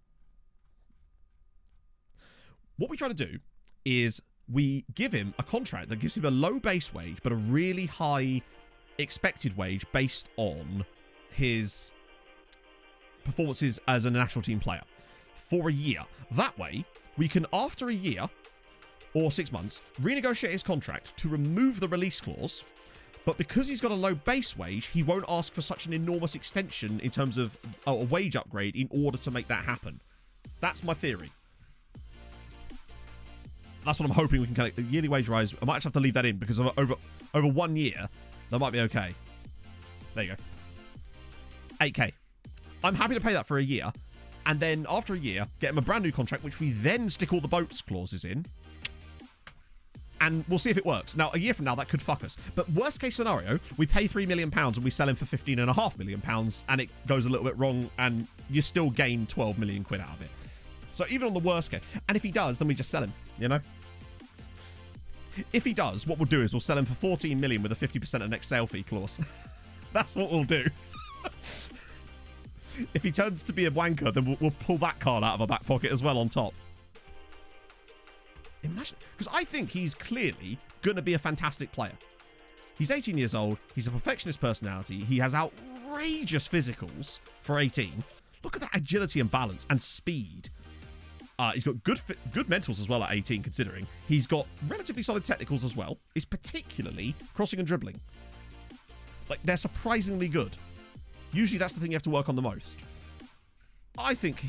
What we try to do is we give him a contract that gives him a low base wage but a really high expected wage based on his performances as a national team player for a year. That way, we can, after a year or 6 months, renegotiate his contract to remove the release clause. But because he's got a low base wage, he won't ask for such an enormous extension in terms of a wage upgrade in order to make that happen. That's my theory. That's what I'm hoping we can get. The yearly wage rise, I might just have to leave that in because of over 1 year, that might be okay. There you go. 8k. I'm happy to pay that for a year. And then after a year, get him a brand new contract, which we then stick all the boats clauses in. And we'll see if it works. Now, a year from now, that could fuck us. But worst case scenario, we pay £3 million and we sell him for £15.5 million and it goes a little bit wrong and you still gain 12 million quid out of it. So even on the worst case, and if he does, then we just sell him, you know? If he does, what we'll do is we'll sell him for 14 million with a 50% of next sale fee clause. That's what we'll do. If he turns to be a wanker, then we'll pull that card out of our back pocket as well on top. Imagine, because I think he's clearly going to be a fantastic player. He's 18 years old. He's a perfectionist personality. He has outrageous physicals for 18. Look at that agility and balance and speed. He's got good mentals as well at 18, considering. He's got relatively solid technicals as well. Is particularly crossing and dribbling. Like, they're surprisingly good. Usually that's the thing you have to work on the most. I think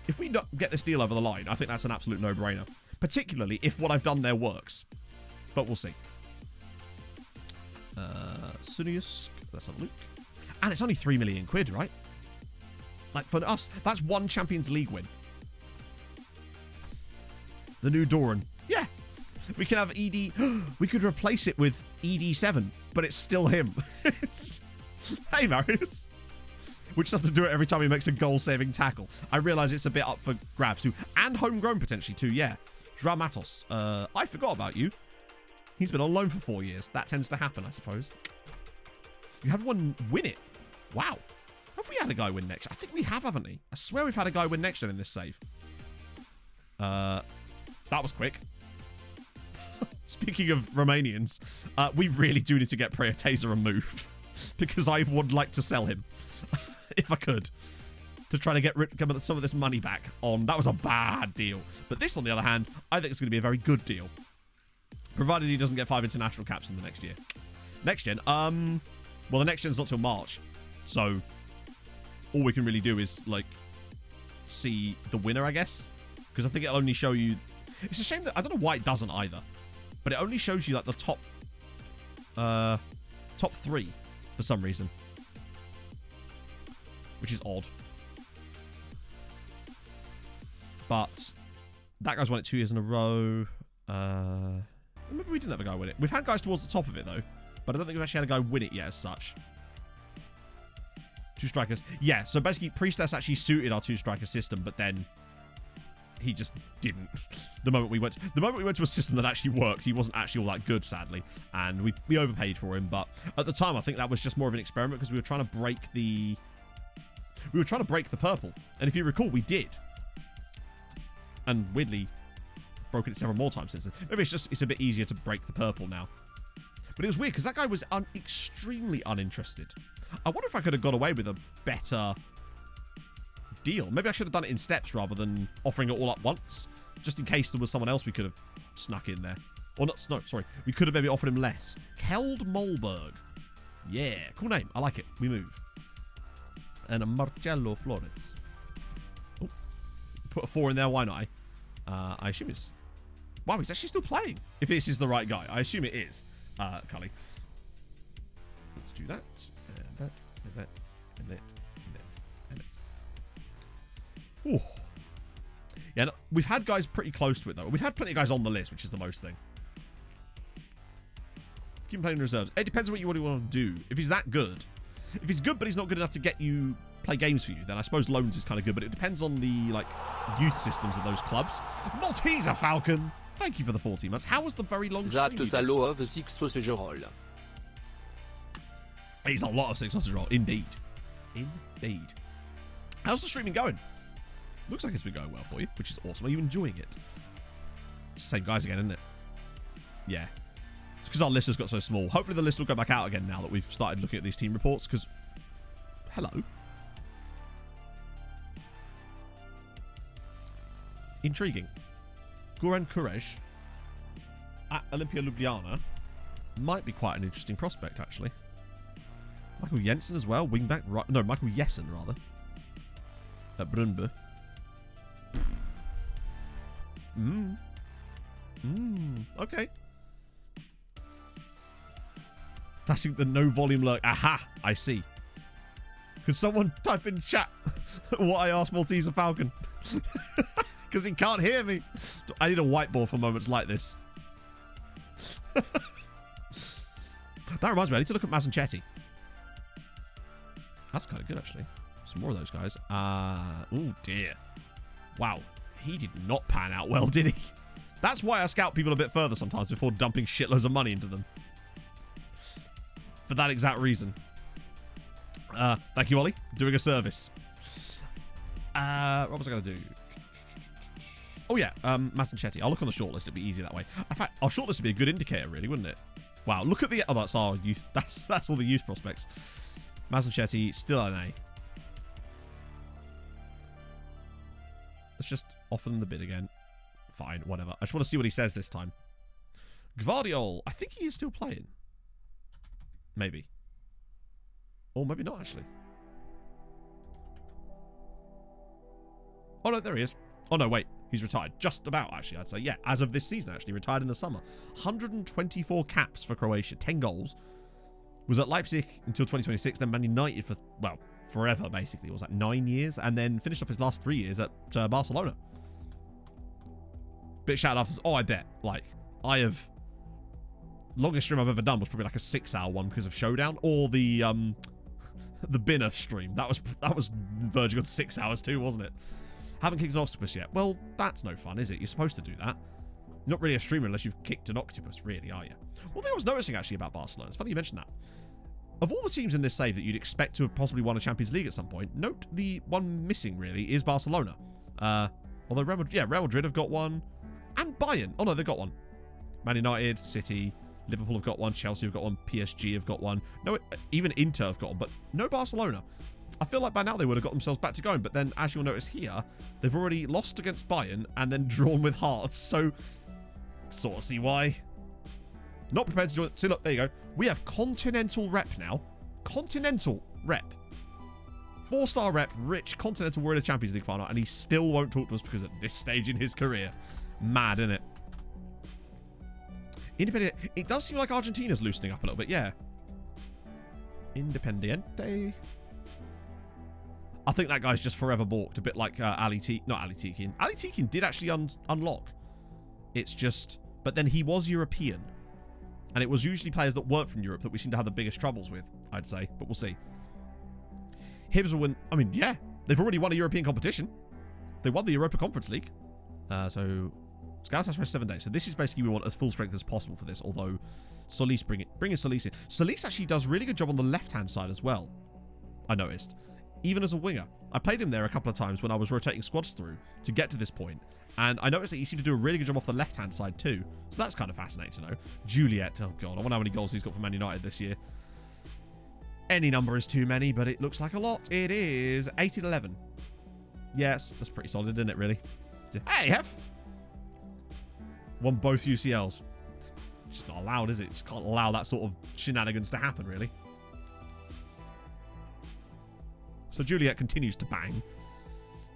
if we get this deal over the line, I think that's an absolute no-brainer. Particularly if what I've done there works. But we'll see. Sunius, let's have a look. And it's only 3 million quid, right? Like, for us, that's one Champions League win. The new Doran. Yeah. We can have ED... We could replace it with ED7, but it's still him. Hey, Marius. We just have to do it every time he makes a goal-saving tackle. I realise it's a bit up for grabs, too. And homegrown, potentially, too, yeah. Joao Matos. I forgot about you. He's been on loan for 4 years. That tends to happen, I suppose. You had one win it. Wow. Have we had a guy win next? I think we have, haven't we? I swear we've had a guy win next gen in this save. That was quick. Speaking of Romanians, we really do need to get Preoteza removed. Because I would like to sell him. If I could. To try to get some of this money back on... That was a bad deal. But this, on the other hand, I think it's going to be a very good deal. Provided he doesn't get 5 international caps in the next year. Next gen, well, the next gen's not till March. So, all we can really do is, like, see the winner, I guess. Because I think it'll only show you... It's a shame that... I don't know why it doesn't either. But it only shows you, like, the top 3 for some reason. Which is odd. But that guy's won it 2 years in a row. Maybe we didn't have a guy win it. We've had guys towards the top of it, though. But I don't think we've actually had a guy win it yet as such. 2 strikers. Yeah, so basically, Priestess actually suited our 2-striker system, but then he just didn't. The moment we went to a system that actually worked, he wasn't actually all that good, sadly. And we overpaid for him. But at the time, I think that was just more of an experiment because we were trying to break the... We were trying to break the purple. And if you recall, we did. And weirdly, broken it several more times since then. Maybe it's a bit easier to break the purple now. But it was weird because that guy was extremely uninterested. I wonder if I could have got away with a better deal. Maybe I should have done it in steps rather than offering it all at once. Just in case there was someone else we could have snuck in there. Or not, no, sorry. We could have maybe offered him less. Keld Molberg. Yeah, cool name. I like it. We move. And a Marcello Flores. Oh, put a 4 in there. Why not? I assume it's... Wow, he's actually still playing. If this is the right guy. I assume it is. Cully. Let's do that. And that. And that. And that. And that. And that. Ooh. Yeah, no, we've had guys pretty close to it, though. We've had plenty of guys on the list, which is the most thing. Keep him playing in reserves. It depends on what you want to do. If he's that good... If he's good, but he's not good enough to get you play games for you, then I suppose loans is kind of good. But it depends on the youth systems of those clubs. Malteser Falcon, thank you for the 14 months. How was the very long stream? That salaud of 6 sausage roll. He's a lot of 6 sausage roll, indeed. Indeed. How's the streaming going? Looks like it's been going well for you, which is awesome. Are you enjoying it? Same guys again, isn't it? Yeah. It's because our list has got so small. Hopefully the list will go back out again now that we've started looking at these team reports, because... Hello. Intriguing. Goran Kurej at Olympia Ljubljana might be quite an interesting prospect, actually. Michael Jensen as well, wingback. Right, no, Michael Jessen, rather. At Brunbe. Okay. Passing the no volume lurk. Aha, I see. Could someone type in chat what I asked Malteser Falcon? Because he can't hear me. I need a whiteboard for moments like this. That reminds me, I need to look at Mazanchetti. That's kind of good, actually. Some more of those guys. Oh, dear. Wow. He did not pan out well, did he? That's why I scout people a bit further sometimes before dumping shitloads of money into them. For that exact reason. Thank you, Ollie. Doing a service. What was I going to do? Oh, yeah. Mazanchetti. I'll look on the shortlist. It'd be easier that way. In fact, our shortlist would be a good indicator, really, wouldn't it? Wow. Look at the... Oh, that's our youth. That's all the youth prospects. Mazanchetti, still an A. Let's just Offer them the bid again. Fine, whatever. I just want to see what he says this time. Gvardiol. I think he is still playing. Maybe. Or maybe not, actually. Oh, no, there he is. Oh, no, wait. He's retired. Just about, actually, I'd say. Yeah, as of this season, actually. Retired in the summer. 124 caps for Croatia. 10 goals. Was at Leipzig until 2026. Then Man United for, well, forever, basically. It was like 9 years. And then finished off his last 3 years at Barcelona. Bit shout out. Oh, I bet. Like, I have... Longest stream I've ever done was probably like a 6-hour one because of Showdown. Or the Binner stream. That was verging on 6 hours too, wasn't it? Haven't kicked an octopus yet. Well, that's no fun, is it? You're supposed to do that. You're not really a streamer unless you've kicked an octopus, really, are you? One thing I was noticing, actually, about Barcelona, it's funny you mentioned that. Of all the teams in this save that you'd expect to have possibly won a Champions League at some point, note the one missing, really, is Barcelona. Although Real Madrid have got one. And Bayern. Oh, no, they've got one. Man United, City, Liverpool have got one. Chelsea have got one. PSG have got one. No, even Inter have got one, but no Barcelona. I feel like by now they would have got themselves back to going, but then, as you'll notice here, they've already lost against Bayern and then drawn with Hearts, so sort of see why. Not prepared to join. See, look, there you go. We have Continental rep now. Continental rep. 4-star rep, rich Continental. We're in a Champions League final, and he still won't talk to us because at this stage in his career. Mad, isn't it? Independiente. It does seem like Argentina's loosening up a little bit, yeah. Independiente. I think that guy's just forever balked, a bit like Ali Tekin. Not Ali Tekin. Ali Tekin did actually unlock. It's just... But then he was European. And it was usually players that weren't from Europe that we seem to have the biggest troubles with, I'd say. But we'll see. Hibs will win... I mean, yeah. They've already won a European competition. They won the Europa Conference League. So... Scouts has 7 days. So this is basically we want as full strength as possible for this. Although, Solis, bring in Solis in. Solis actually does a really good job on the left-hand side as well. I noticed. Even as a winger. I played him there a couple of times when I was rotating squads through to get to this point. And I noticed that he seemed to do a really good job off the left-hand side too. So that's kind of fascinating to know. Juliet. Oh, God. I wonder how many goals he's got for Man United this year. Any number is too many, but it looks like a lot. It is 18-11. Yes, that's pretty solid, isn't it, really? Hey, Hef! Won both UCLs. It's just not allowed, is it? Just can't allow that sort of shenanigans to happen, really. So Juliet continues to bang.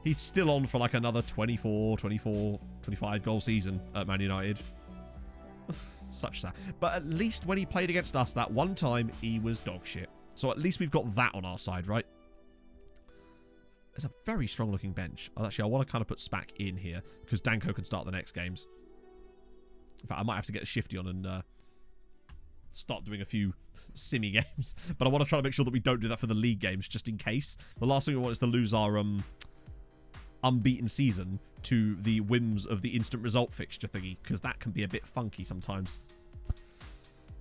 He's still on for like another 24, 25 goal season at Man United. Such sad. But at least when he played against us that one time, he was dog shit. So at least we've got that on our side, right? There's a very strong looking bench. Actually, I want to kind of put Spack in here because Danko can start the next games. In fact, I might have to get a shifty on and start doing a few simmy games. But I want to try to make sure that we don't do that for the league games, just in case. The last thing we want is to lose our unbeaten season to the whims of the instant result fixture thingy, because that can be a bit funky sometimes.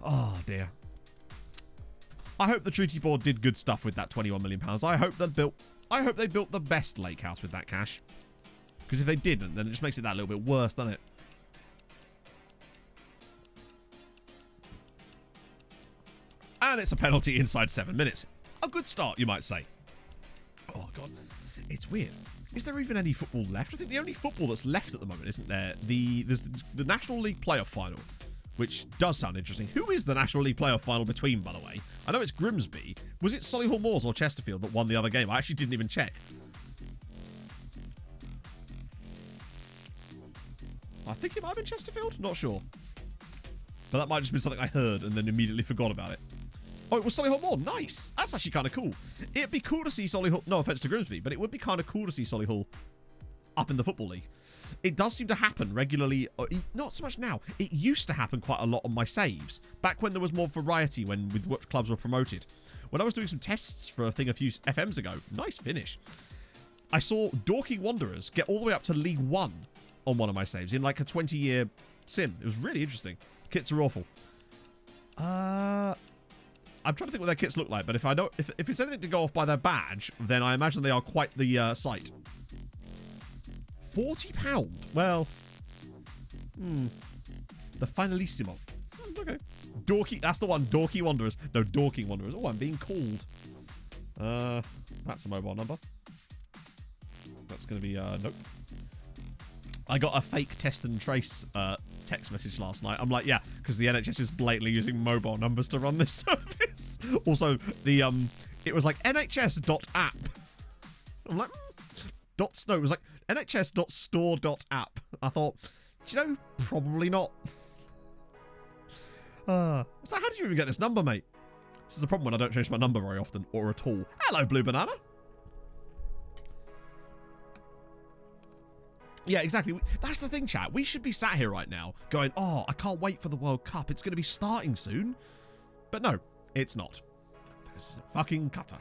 Oh, dear. I hope the Treaty Board did good stuff with that £21 million. I hope they built the best lake house with that cash. Because if they didn't, then it just makes it that little bit worse, doesn't it? And it's a penalty inside 7 minutes. A good start, you might say. Oh, God. It's weird. Is there even any football left? I think the only football that's left at the moment, isn't there? There's the National League playoff final, which does sound interesting. Who is the National League playoff final between, by the way? I know it's Grimsby. Was it Solihull Moors or Chesterfield that won the other game? I actually didn't even check. I think it might have been Chesterfield. Not sure. But that might have just been something I heard and then immediately forgot about it. Oh, it was Solihull Moor. Nice. That's actually kind of cool. It'd be cool to see Solihull... No offense to Grimsby, but it would be kind of cool to see Solihull up in the Football League. It does seem to happen regularly. Not so much now. It used to happen quite a lot on my saves. Back when there was more variety with what clubs were promoted. When I was doing some tests for a thing a few FMs ago. Nice finish. I saw Dorking Wanderers get all the way up to League 1 on one of my saves in like a 20-year sim. It was really interesting. Kits are awful. I'm trying to think what their kits look like, but if it's anything to go off by their badge, then I imagine they are quite the sight. £40? Well, the Finalissimo. Okay. Dorky, that's the one. Dorky Wanderers. No, Dorking Wanderers. Oh, I'm being called. That's a mobile number. That's going to be, nope. I got a fake test and trace text message last night. I'm like, yeah, because the NHS is blatantly using mobile numbers to run this service. Also, the it was like nhs.app. I'm like, no, it was like nhs.store.app. I thought, do you know, probably not. So how did you even get this number, mate? This is a problem when I don't change my number very often, or at all. Hello, Blue Banana. Yeah, exactly. That's the thing, chat. We should be sat here right now going, oh, I can't wait for the World Cup. It's going to be starting soon. But no, it's not. Because it's a fucking Qatar.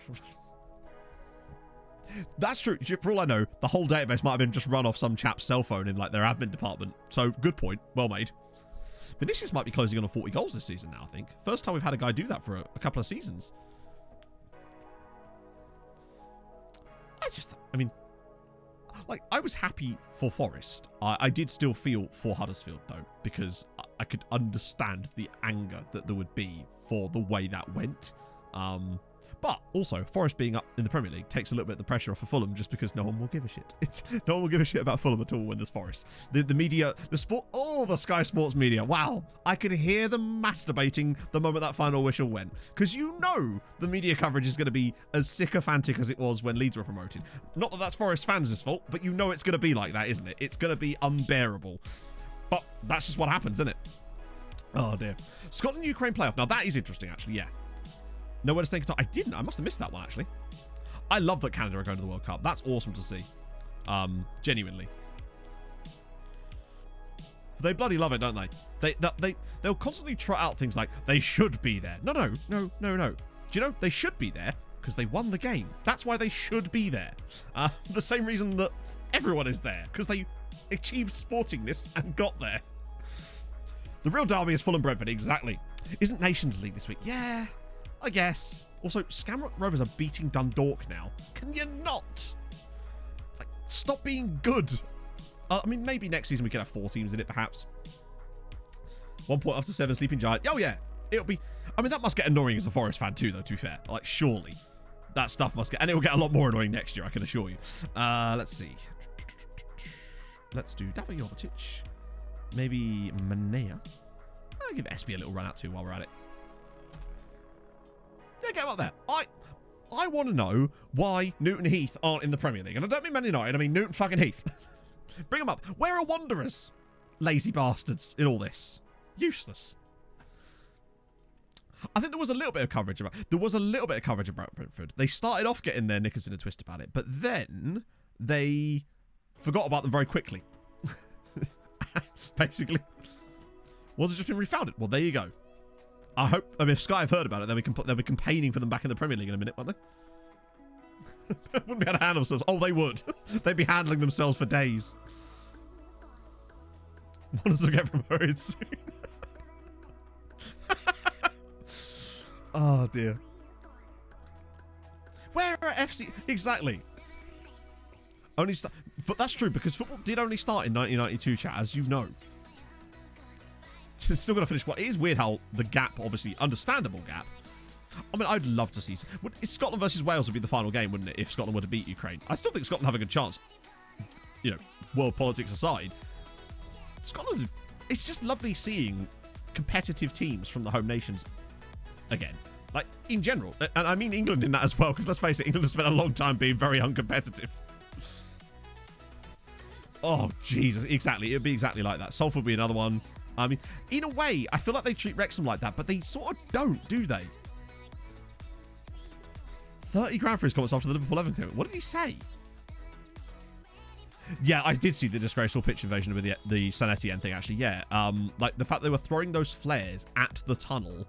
That's true. For all I know, the whole database might have been just run off some chap's cell phone in like their admin department. So, good point. Well made. Vinicius might be closing on 40 goals this season now, I think. First time we've had a guy do that for a couple of seasons. I mean, like, I was happy for Forest. I did still feel for Huddersfield, though, because I could understand the anger that there would be for the way that went. But also, Forest being up in the Premier League takes a little bit of the pressure off of Fulham just because no one will give a shit. No one will give a shit about Fulham at all when there's Forest. The media, the sport, the Sky Sports media. Wow, I could hear them masturbating the moment that final whistle went. Because you know the media coverage is going to be as sycophantic as it was when Leeds were promoted. Not that that's Forest fans' fault, but you know it's going to be like that, isn't it? It's going to be unbearable. But that's just what happens, isn't it? Oh, dear. Scotland-Ukraine playoff. Now, that is interesting, actually, yeah. Nowhere to stay. I didn't. I must have missed that one, actually. I love that Canada are going to the World Cup. That's awesome to see. Genuinely. They bloody love it, don't they? They'll constantly trot out things like, they should be there. No. Do you know, they should be there because they won the game. That's why they should be there. The same reason that everyone is there, because they achieved sportingness and got there. The real derby is Fulham Brentford, exactly. Isn't Nations League this week? Yeah. I guess. Also, Skamrock Rovers are beating Dundalk now. Can you not? Like, stop being good. I mean, maybe next season we could have 4 teams in it, perhaps. 1 point after 7, Sleeping Giant. Oh, yeah. It'll be... I mean, that must get annoying as a Forest fan too, though, to be fair. Like, surely. That stuff must get... And it will get a lot more annoying next year, I can assure you. Let's see. Let's do David Jovetic. Maybe Manea. I'll give SB a little run out too while we're at it. Yeah, get him up there. I want to know why Newton Heath aren't in the Premier League. And I don't mean Man United, I mean Newton fucking Heath. Bring them up. Where are Wanderers? Lazy bastards in all this. Useless. I think there was a little bit of coverage about... Brentford. They started off getting their knickers in a twist about it, but then they forgot about them very quickly. Basically. Was it just been refounded? Well, there you go. I mean, if Sky have heard about it, they'll be campaigning for them back in the Premier League in a minute, won't they? Wouldn't be able to handle themselves. Oh, they would. They'd be handling themselves for days. Wanderers will get promoted soon. Oh, dear. Where are FC... Exactly. But that's true, because football did only start in 1992, chat, as you know. It's still going to finish. Well, it is weird how the gap, obviously, understandable gap. I mean, I'd love to see... Scotland versus Wales would be the final game, wouldn't it, if Scotland were to beat Ukraine? I still think Scotland have a good chance. You know, world politics aside. Scotland... It's just lovely seeing competitive teams from the home nations again. Like, in general. And I mean England in that as well, because let's face it, England has spent a long time being very uncompetitive. Oh, Jesus. Exactly. It would be exactly like that. Salford would be another one. I mean, in a way, I feel like they treat Wrexham like that, but they sort of don't, do they? 30 grand for his comments after the Liverpool Everton game. What did he say? Yeah, I did see the disgraceful pitch invasion with the San Etienne thing, actually, yeah. Like, the fact they were throwing those flares at the tunnel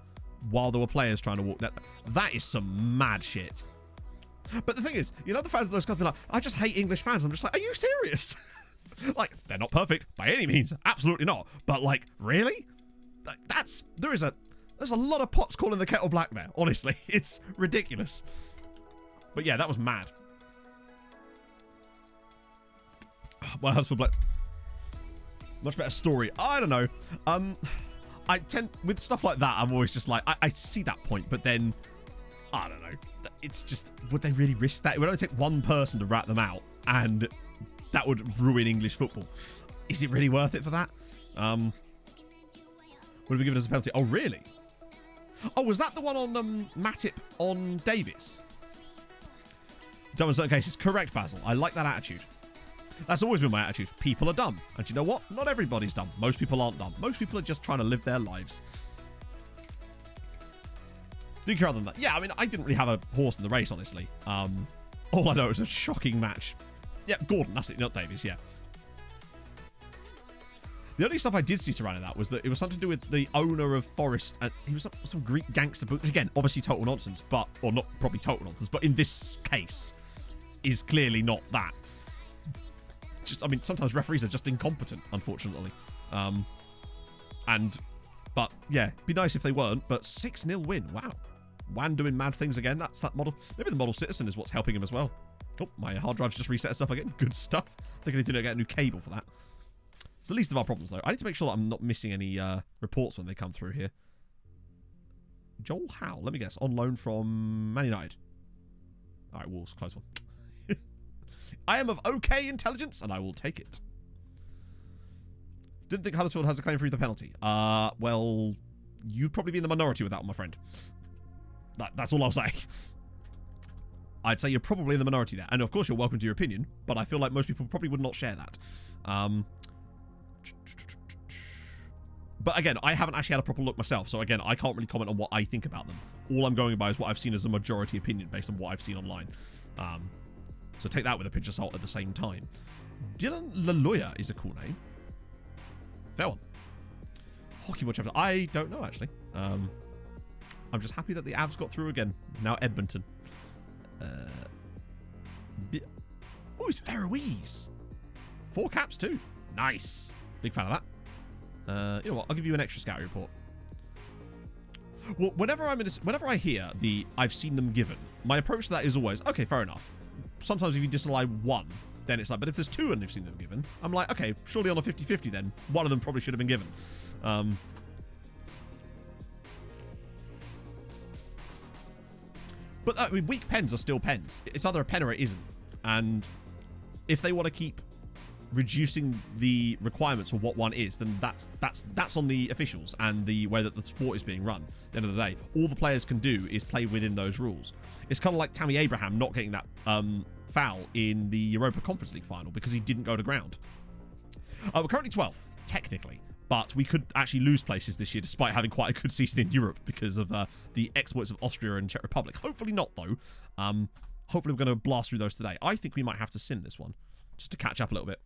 while there were players trying to walk... That is some mad shit. But the thing is, you know, the fans of those guys be like, I just hate English fans. I'm just like, are you serious? Like, they're not perfect by any means, absolutely not. But like, really? There's a lot of pots calling the kettle black there. Honestly, it's ridiculous. But yeah, that was mad. Well, House for Black. Much better story. I don't know. I tend with stuff like that. I'm always just like, I see that point, but then I don't know. It's just, would they really risk that? It would only take one person to rat them out, and that would ruin English football. Is it really worth it for that? Would have been given as a penalty. Oh, really? Oh, was that the one on Matip on Davis? Done in certain cases. Correct, Basil. I like that attitude. That's always been my attitude. People are dumb. And you know what? Not everybody's dumb. Most people aren't dumb. Most people are just trying to live their lives. Do you care other than that? Yeah, I mean, I didn't really have a horse in the race, honestly. All I know is a shocking match. Yeah, Gordon. That's it. Not Davies, yeah. The only stuff I did see surrounding that was that it was something to do with the owner of Forest. And he was some Greek gangster. But again, obviously total nonsense. But, or not probably total nonsense. But in this case, is clearly not that. Just, I mean, sometimes referees are just incompetent, unfortunately. But yeah, be nice if they weren't. But 6-0 win. Wow. Wan doing mad things again. That's that model. Maybe the model citizen is what's helping him as well. Oh, my hard drive's just reset itself again. Good stuff. I think I need to get a new cable for that. It's the least of our problems, though. I need to make sure that I'm not missing any reports when they come through here. Joel Howe, let me guess. On loan from Man United. All right, Wolves, close one. I am of okay intelligence, and I will take it. Didn't think Huddersfield has a claim for either penalty. Well, you'd probably be in the minority with that one, my friend. That's all I'll say. I'd say you're probably in the minority there. And of course, you're welcome to your opinion, but I feel like most people probably would not share that. But again, I haven't actually had a proper look myself, so again, I can't really comment on what I think about them. All I'm going by is what I've seen as a majority opinion based on what I've seen online. So take that with a pinch of salt at the same time. Dylan Laloya is a cool name. Fair one. Hockey World Champion. I don't know, actually. I'm just happy that the Avs got through again. Now Edmonton. Oh, it's Faroese. 4 caps too. Nice. Big fan of that. You know what? I'll give you an extra scouting report. Well, whenever I hear the I've seen them given, my approach to that is always, okay, fair enough. Sometimes if you disallow one, then it's like, but if there's 2 and they've seen them given, I'm like, okay, surely on a 50-50 then, one of them probably should have been given. But I mean, weak pens are still pens. It's either a pen or it isn't. And if they want to keep reducing the requirements for what one is, then that's on the officials and the way that the sport is being run. At the end of the day, all the players can do is play within those rules. It's kind of like Tammy Abraham not getting that foul in the Europa Conference League final because he didn't go to ground. We're currently 12th, technically, but we could actually lose places this year despite having quite a good season in Europe because of the exploits of Austria and Czech Republic. Hopefully not, though. Hopefully we're going to blast through those today. I think we might have to sim this one just to catch up a little bit.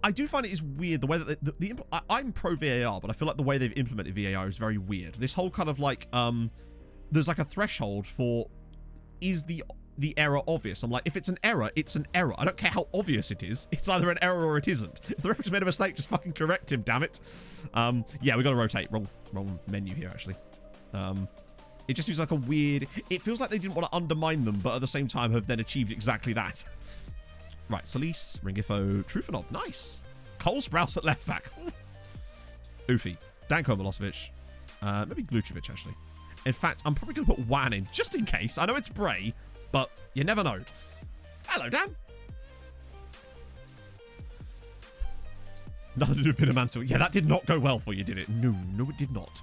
I do find it is weird the way that I'm pro VAR, but I feel like the way they've implemented VAR is very weird. This whole kind of like there's like a threshold for is the error obvious. I'm like, if it's an error, it's an error. I don't care how obvious it is. It's either an error or it isn't. If the referee's made a mistake, just fucking correct him, damn it. Yeah, we got to rotate. Wrong menu here, actually. It just feels like a weird... It feels like they didn't want to undermine them, but at the same time have then achieved exactly that. Right, Solis, Ringifo, Trufanov. Nice. Cole Sprouse at left back. Ufi. Danko Milosevic. Maybe Glucevic, actually. In fact, I'm probably going to put Wan in, just in case. I know it's Bray, but you never know. Hello, Dan. Nothing to do with Pinnaman. Yeah, that did not go well for you, did it? No, it did not.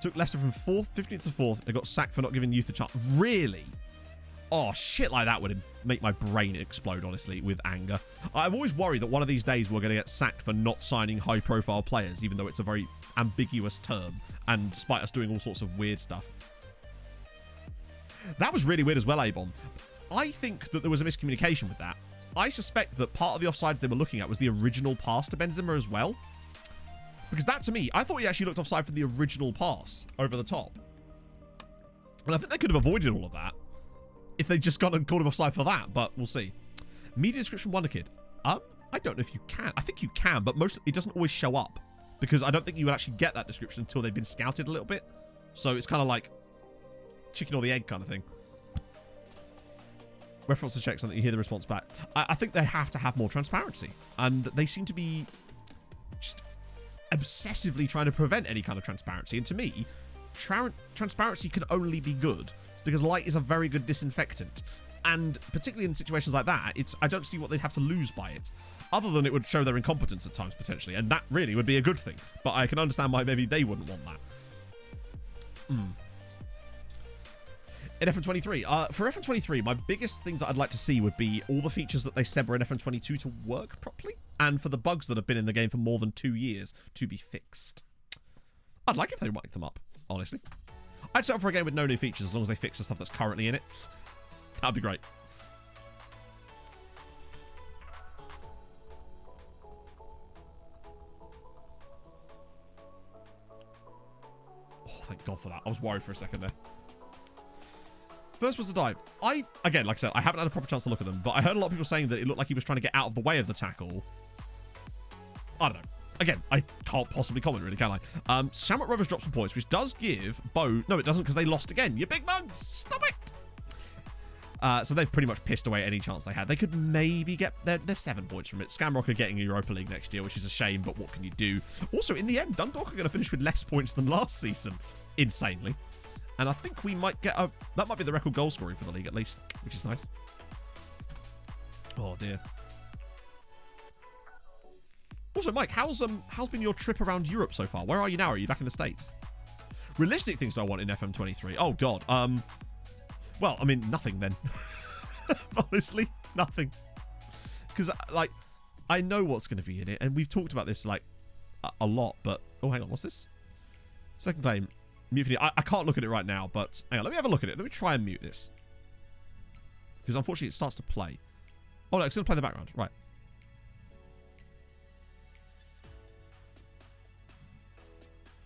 Took Leicester from 15th to 4th. They got sacked for not giving youth a chance. Really? Oh, shit like that would make my brain explode, honestly, with anger. I'm always worried that one of these days we're going to get sacked for not signing high-profile players, even though it's a very ambiguous term, and despite us doing all sorts of weird stuff. That was really weird as well, Abon. I think that there was a miscommunication with that. I suspect that part of the offsides they were looking at was the original pass to Benzema as well. Because that, to me, I thought he actually looked offside for the original pass over the top. And I think they could have avoided all of that if they'd just gone and called him offside for that, but we'll see. Media description Wonder Kid. I don't know if you can. I think you can, but it doesn't always show up. Because I don't think you would actually get that description until they've been scouted a little bit. So it's kind of like chicken or the egg kind of thing. Reference to check something, you hear the response back. I think they have to have more transparency. And they seem to be just obsessively trying to prevent any kind of transparency. And to me, transparency can only be good because light is a very good disinfectant. And particularly in situations like that, I don't see what they'd have to lose by it. Other than it would show their incompetence at times, potentially. And that really would be a good thing. But I can understand why maybe they wouldn't want that. In FM23, for FM23, my biggest things that I'd like to see would be all the features that they said were in FM22 to work properly, and for the bugs that have been in the game for more than 2 years to be fixed. I'd like if they mic them up, honestly. I'd settle for a game with no new features as long as they fix the stuff that's currently in it. That'd be great. Oh, thank God for that. I was worried for a second there. First was the dive. Again, like I said, I haven't had a proper chance to look at them, but I heard a lot of people saying that it looked like he was trying to get out of the way of the tackle. I don't know. Again, I can't possibly comment, really, can I? Shamrock Rovers dropped some points, which does give Bow... No, it doesn't, because they lost again. You big mugs! Stop it! So they've pretty much pissed away any chance they had. They could maybe get their 7 points from it. Skamrock are getting a Europa League next year, which is a shame, but what can you do? Also, in the end, Dundalk are going to finish with less points than last season. Insanely. And I think we might get a... That might be the record goal scoring for the league, at least, which is nice. Oh, dear. Also, Mike, how's been your trip around Europe so far? Where are you now? Are you back in the States? Realistic things do I want in FM23? Oh, God. Well, I mean, nothing then. Honestly, nothing. Because, like, I know what's going to be in it, and we've talked about this, like, a lot, but... Oh, hang on, what's this? Second claim. Mute video. I can't look at it right now, but hang on, let me have a look at it. Let me try and mute this. Because unfortunately it starts to play. Oh no, it's going to play in the background. Right.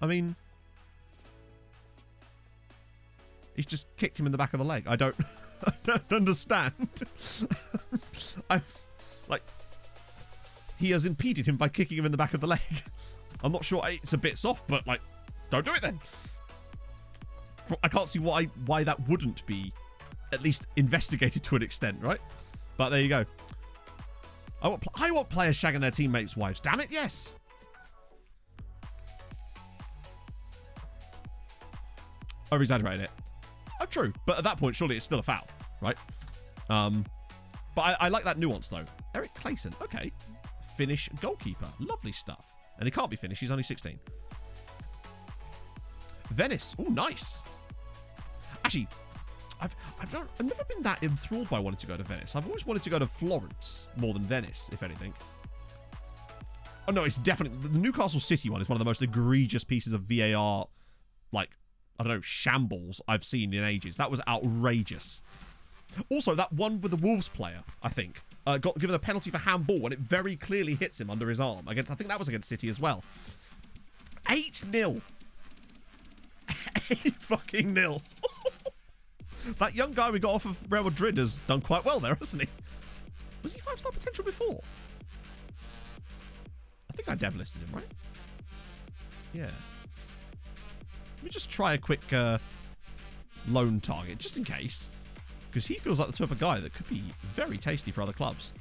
I mean... He's just kicked him in the back of the leg. I don't understand. Like... He has impeded him by kicking him in the back of the leg. I'm not sure. It's a bit soft, but like... Don't do it then. I can't see why that wouldn't be at least investigated to an extent, right? But there you go. I want players shagging their teammates' wives. Damn it, yes. Over-exaggerated it. Oh, true. But at that point, surely it's still a foul, right? But I like that nuance, though. Eric Clayson. Okay. Finnish goalkeeper. Lovely stuff. And he can't be Finnish. He's only 16. Venice. Oh, nice. Actually, I've never been that enthralled by wanting to go to Venice. I've always wanted to go to Florence more than Venice, if anything. Oh, no, it's definitely... The Newcastle City one is one of the most egregious pieces of VAR, like, I don't know, shambles I've seen in ages. That was outrageous. Also, that one with the Wolves player, I think, got given a penalty for handball when it very clearly hits him under his arm. I think that was against City as well. 8-0. 8-0. That young guy we got off of Real Madrid has done quite well there, hasn't he? Was he 5-star potential before? I think I dev listed him, right? Yeah. Let me just try a quick loan target, just in case. Because he feels like the type of guy that could be very tasty for other clubs.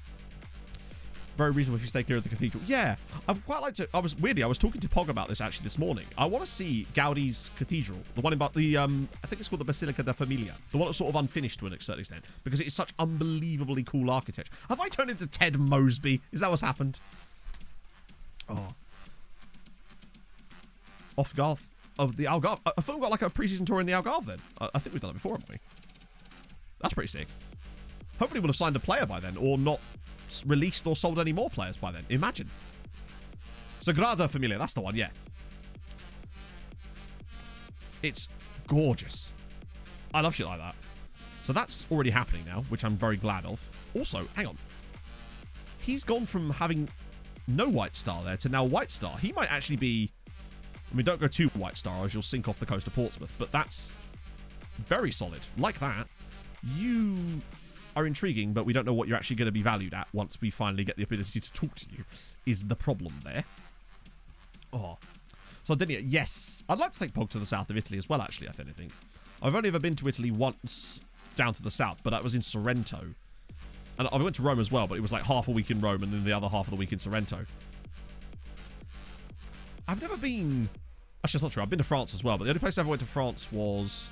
Very reasonable if you stay clear of the cathedral. Yeah, I'd quite like to... I was talking to Pog about this actually this morning. I want to see Gaudi's cathedral. The one about the... I think it's called the Basilica da Familia. The one that's sort of unfinished to a certain extent. Because it is such unbelievably cool architecture. Have I turned into Ted Mosby? Is that what's happened? Oh. Off Garth. Of the Algarve. I thought we got like a pre-season tour in the Algarve then. I think we've done it before, haven't we? That's pretty sick. Hopefully we'll have signed a player by then. Or not released or sold any more players by then. Imagine. Sagrada Familia, that's the one, yeah. It's gorgeous. I love shit like that. So that's already happening now, which I'm very glad of. Also, hang on. He's gone from having no White Star there to now White Star. He might actually be... I mean, don't go too White Star or you'll sink off the coast of Portsmouth, but that's very solid. Like that. You... are intriguing, but we don't know what you're actually going to be valued at once we finally get the ability to talk to you, is the problem there. Oh. So, yes, I'd like to take Pog to the south of Italy as well, actually, if anything. I've only ever been to Italy once down to the south, but that was in Sorrento. And I went to Rome as well, but it was like half a week in Rome and then the other half of the week in Sorrento. I've never been... Actually, that's not true. I've been to France as well, but the only place I ever went to France was...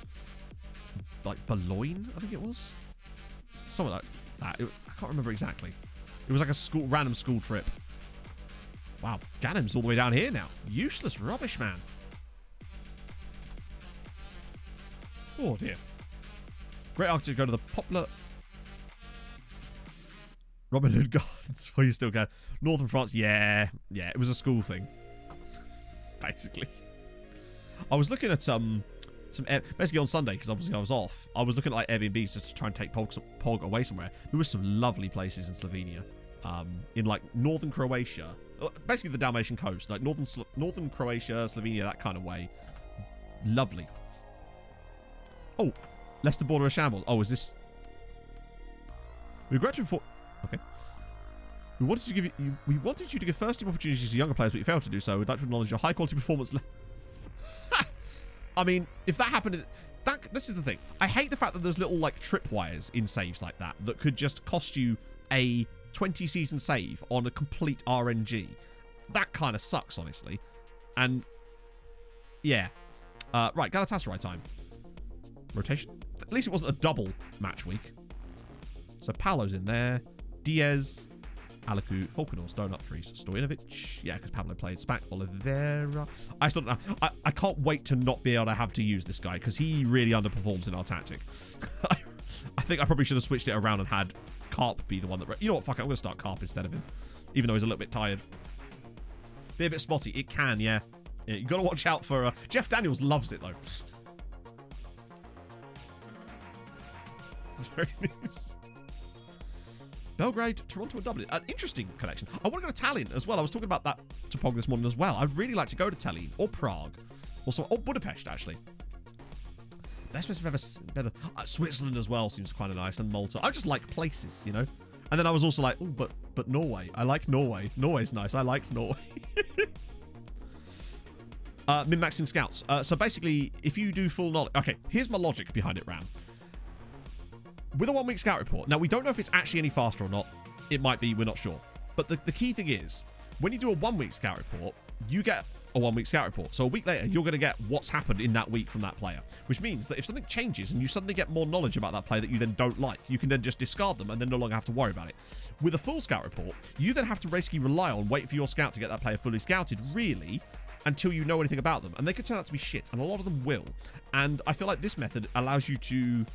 like, Boulogne, I think it was. Something like that. I can't remember exactly. It was like a random school trip. Wow, Ganim's all the way down here now. Useless rubbish, man. Oh, dear. Great Arctic go to the popular Robin Hood Gardens while you still can. Northern France, yeah, it was a school thing. Basically. I was looking at basically on Sunday, because obviously I was off, I was looking at like Airbnbs just to try and take Pog away somewhere. There were some lovely places in Slovenia. In like northern Croatia. Basically the Dalmatian coast. Like northern Croatia, Slovenia, that kind of way. Lovely. Oh, Leicester border a shambles. Oh, is this... We graduated for... Okay. We wanted you to give first team opportunities to younger players, but you failed to do so. We'd like to acknowledge your high quality performance. I mean, if that happened... This is the thing. I hate the fact that there's little like tripwires in saves like that could just cost you a 20-season save on a complete RNG. That kind of sucks, honestly. And yeah. Right, Galatasaray time. Rotation. At least it wasn't a double match week. So Paolo's in there. Diaz, Alaku, Falconors, Donut Freeze, Stojanovic. Yeah, because Pablo played Spack, Oliveira. I still don't know. I can't wait to not be able to have to use this guy because he really underperforms in our tactic. I think I probably should have switched it around and had Carp be the one that... You know what? Fuck it. I'm going to start Carp instead of him. Even though he's a little bit tired. Be a bit spotty. It can, yeah. You got to watch out for... Jeff Daniels loves it, though. It's very nice. Belgrade, Toronto, and Dublin. An interesting connection. I want to go to Tallinn as well. I was talking about that to Pog this morning as well. I'd really like to go to Tallinn or Prague. Or Budapest, actually. Best place I've ever seen. Switzerland as well seems kind of nice. And Malta. I just like places, you know? And then I was also like, oh, but Norway. I like Norway. Norway's nice. I like Norway. Min-maxing scouts. So basically, if you do full knowledge... Okay, here's my logic behind it, Ram. With a 1 week scout report, now we don't know if it's actually any faster or not. It might be, we're not sure. But the key thing is, when you do a 1 week scout report, you get a 1 week scout report. So a week later, you're going to get what's happened in that week from that player. Which means that if something changes and you suddenly get more knowledge about that player that you then don't like, you can then just discard them and then no longer have to worry about it. With a full scout report, you then have to basically rely on, wait for your scout to get that player fully scouted, really, until you know anything about them. And they could turn out to be shit, and a lot of them will. And I feel like this method allows you to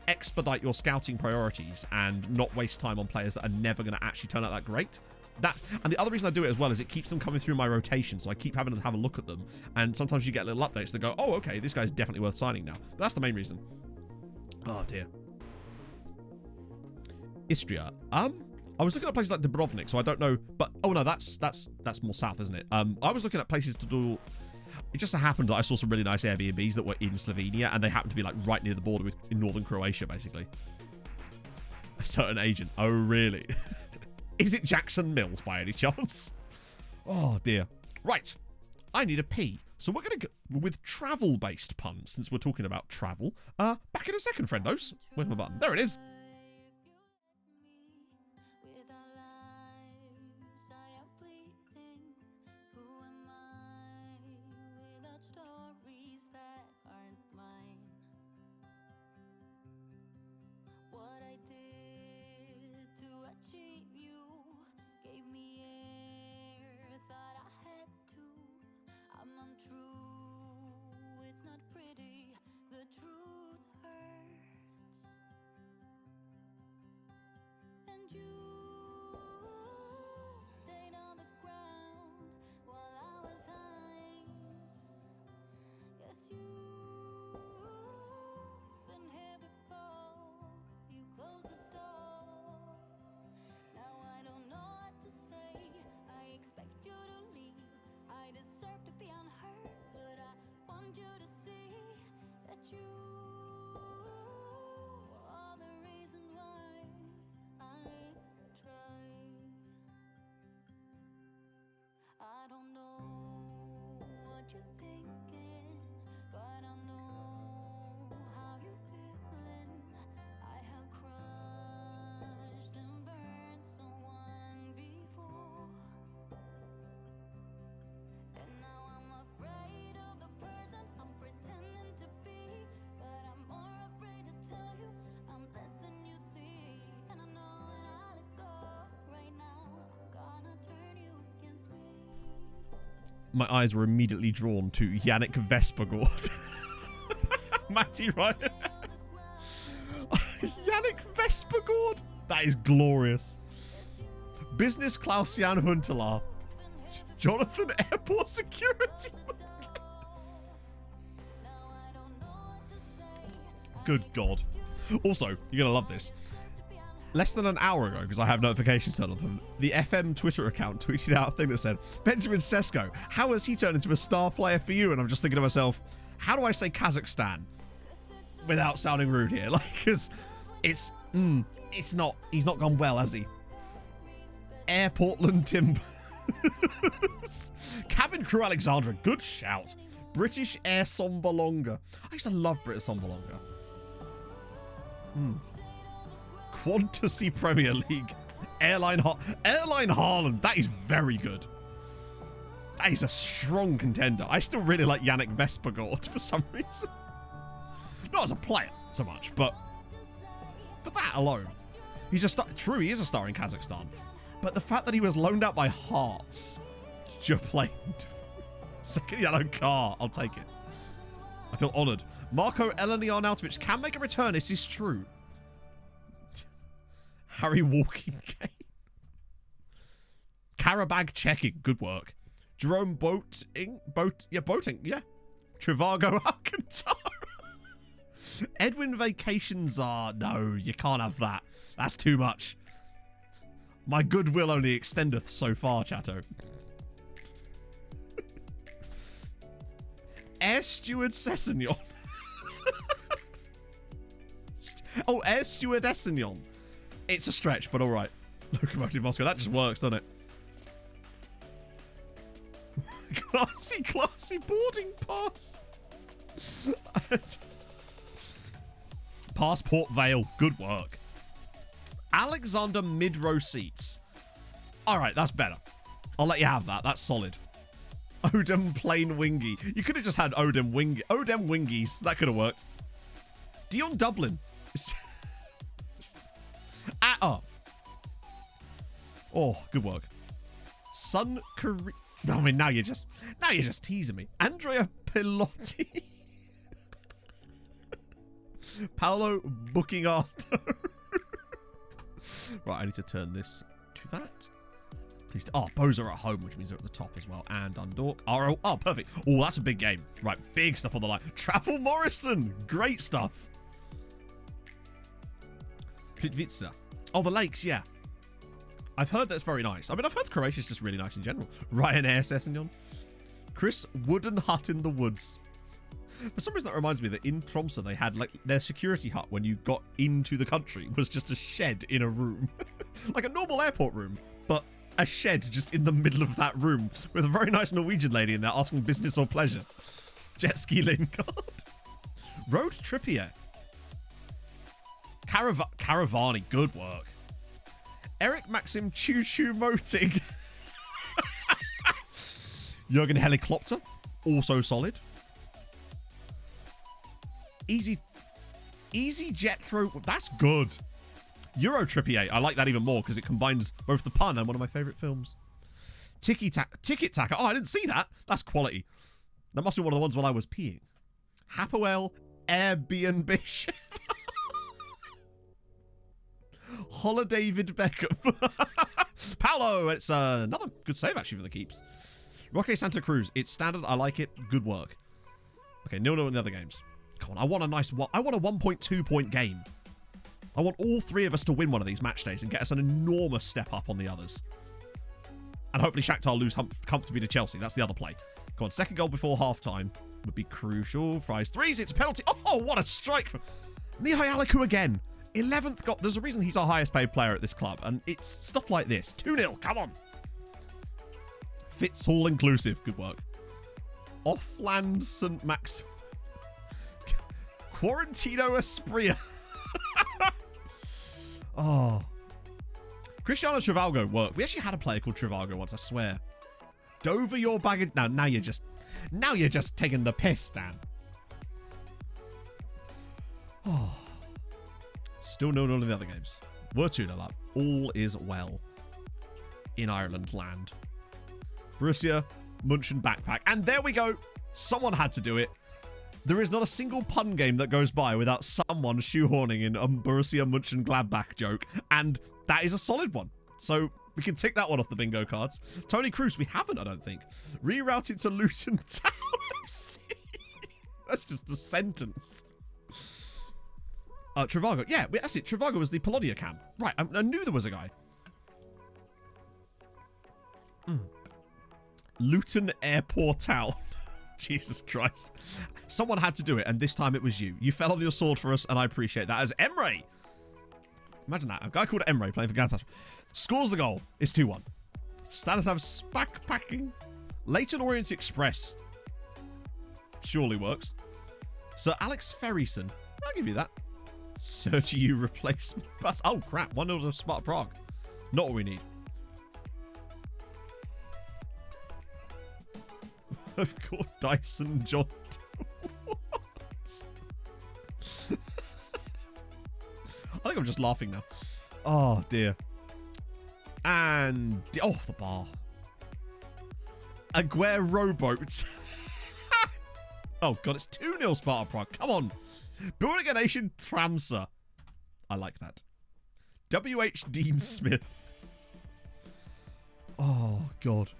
expedite your scouting priorities and not waste time on players that are never going to actually turn out that great. And the other reason I do it as well is it keeps them coming through my rotation, so I keep having to have a look at them, and sometimes you get little updates that go, oh, okay, this guy's definitely worth signing now. But that's the main reason. Oh dear. Istria. I was looking at places like Dubrovnik, so I don't know, but oh no, that's more south, isn't it? I was looking at places to do. It just so happened that I saw some really nice Airbnbs that were in Slovenia, and they happened to be like right near the border in northern Croatia, basically. A certain agent. Oh, really? Is it Jackson Mills by any chance? Oh, dear. Right. I need a pee. So we're going to go with travel-based puns, since we're talking about travel. Back in a second, friendos. Where's my button? There it is. my eyes were immediately drawn to Yannick Vespergaard. Matty Ryan. Yannick Vespergaard. That is glorious. Business Klaus-Jan Huntelaar. Jonathan Airport Security. Good God. Also, you're going to love this. Less than an hour ago, because I have notifications turned on them, the FM Twitter account tweeted out a thing that said, Benjamin Sesko, how has he turned into a star player for you? And I'm just thinking to myself, how do I say Kazakhstan without sounding rude here? Like, because it's not, he's not gone well, has he? Air Portland Timbers. Cabin Crew Alexandra, good shout. British Air Sombalonga. I used to love British Sombalonga. Quantity Premier League. Airline Haaland. That is very good. That is a strong contender. I still really like Yannick Vespergaard for some reason. Not as a player so much, but for that alone. He's a star. True, he is a star in Kazakhstan. But the fact that he was loaned out by Hearts. Playing second yellow car. I'll take it. I feel honoured. Marco Eleni Arnautovic can make a return. This is true. Harry Walking Game. Karabag checking. Good work. Jerome Boating. Yeah. Trivago Alcantara. Edwin Vacations are... No, you can't have that. That's too much. My goodwill only extendeth so far, Chatto. Air Steward Sessignon. Oh, Air Steward Essignon. It's a stretch, but all right. Locomotive Moscow. That just works, doesn't it? Classy boarding pass. Passport Vale. Good work. Alexander mid-row seats. All right, that's better. I'll let you have that. That's solid. Odem plain wingy. You could have just had Odem wingy. Odem wingies. That could have worked. Dion Dublin. Oh, good work. Sun Korea. I mean, now you're just teasing me. Andrea Pilotti. Paolo Bookingato. Right, I need to turn this to that. Please. Oh, Bows are at home, which means they're at the top as well. And Dundalk. Oh, perfect. Oh, that's a big game. Right, big stuff on the line. Travel Morrison. Great stuff. Plitvica. Oh, the lakes, yeah. I've heard that's very nice. I mean, I've heard Croatia's just really nice in general. Ryanair Sessignon. Chris Wooden Hut in the Woods. For some reason, that reminds me that in Tromsø, they had like their security hut when you got into the country was just a shed in a room. Like a normal airport room, but a shed just in the middle of that room with a very nice Norwegian lady in there asking business or pleasure. Jet ski Lingard. Road Trippier. Caravani, good work. Eric Maxim Choo Choo Moting. Jurgen Helicopter, also solid. Easy Jet Throw, that's good. Euro Trippier, I like that even more because it combines both the pun and one of my favourite films. Ticket Tacker, oh, I didn't see that. That's quality. That must be one of the ones while I was peeing. Hapoel Airbnb Chef. Holodavid Beckham. Paolo, it's another good save actually for the keeps. Roque Santa Cruz, it's standard, I like it, good work. Okay, 0-0 in the other games. Come on, I want a 1.2 point game. I want all three of us to win one of these match days and get us an enormous step up on the others. And hopefully Shakhtar lose comfortably to Chelsea. That's the other play. Come on, second goal before half-time would be crucial. Fries threes, it's a penalty. Oh, what a strike from Mihai Aliku again. 11th goal. There's a reason he's our highest paid player at this club, and it's stuff like this. 2-0, come on. Fitz Hall inclusive, good work. Offland St. Max. Quarantino Espria. Oh. Cristiano Trivago worked. We actually had a player called Trivago once, I swear. Dover your baggage. Now you're just taking the piss, Dan. Oh. Still 0-0 in the other games. We're 2-0 up. All is well in Ireland land. Borussia Munchen backpack. And there we go. Someone had to do it. There is not a single pun game that goes by without someone shoehorning in a Borussia Mönchengladbach joke. And that is a solid one. So we can tick that one off the bingo cards. Tony Cruz, we haven't, I don't think. Rerouted to Luton Town FC. That's just a sentence. Trivago. Yeah, that's it. Trivago was the Polonia cam. Right, I knew there was a guy. Luton Airport Town. Jesus Christ. Someone had to do it, and this time it was you. You fell on your sword for us, and I appreciate that. As Emre. Imagine that. A guy called Emre playing for Galatasaray. Scores the goal. It's 2-1. Stanislav Spackpacking. Leighton Orient Express. Surely works. Sir Alex Ferryson. I'll give you that. Sergio replacement bus. Oh, crap. 1-0 to Sparta Prague. Not what we need. I've got Dyson John. What? I think I'm just laughing now. Oh, dear. And... off the bar. Aguirre rowboat. Oh, God, it's 2-0 Sparta Prague. Come on. Building a Nation Tramsa. I like that. W.H. Dean Smith. Oh, God.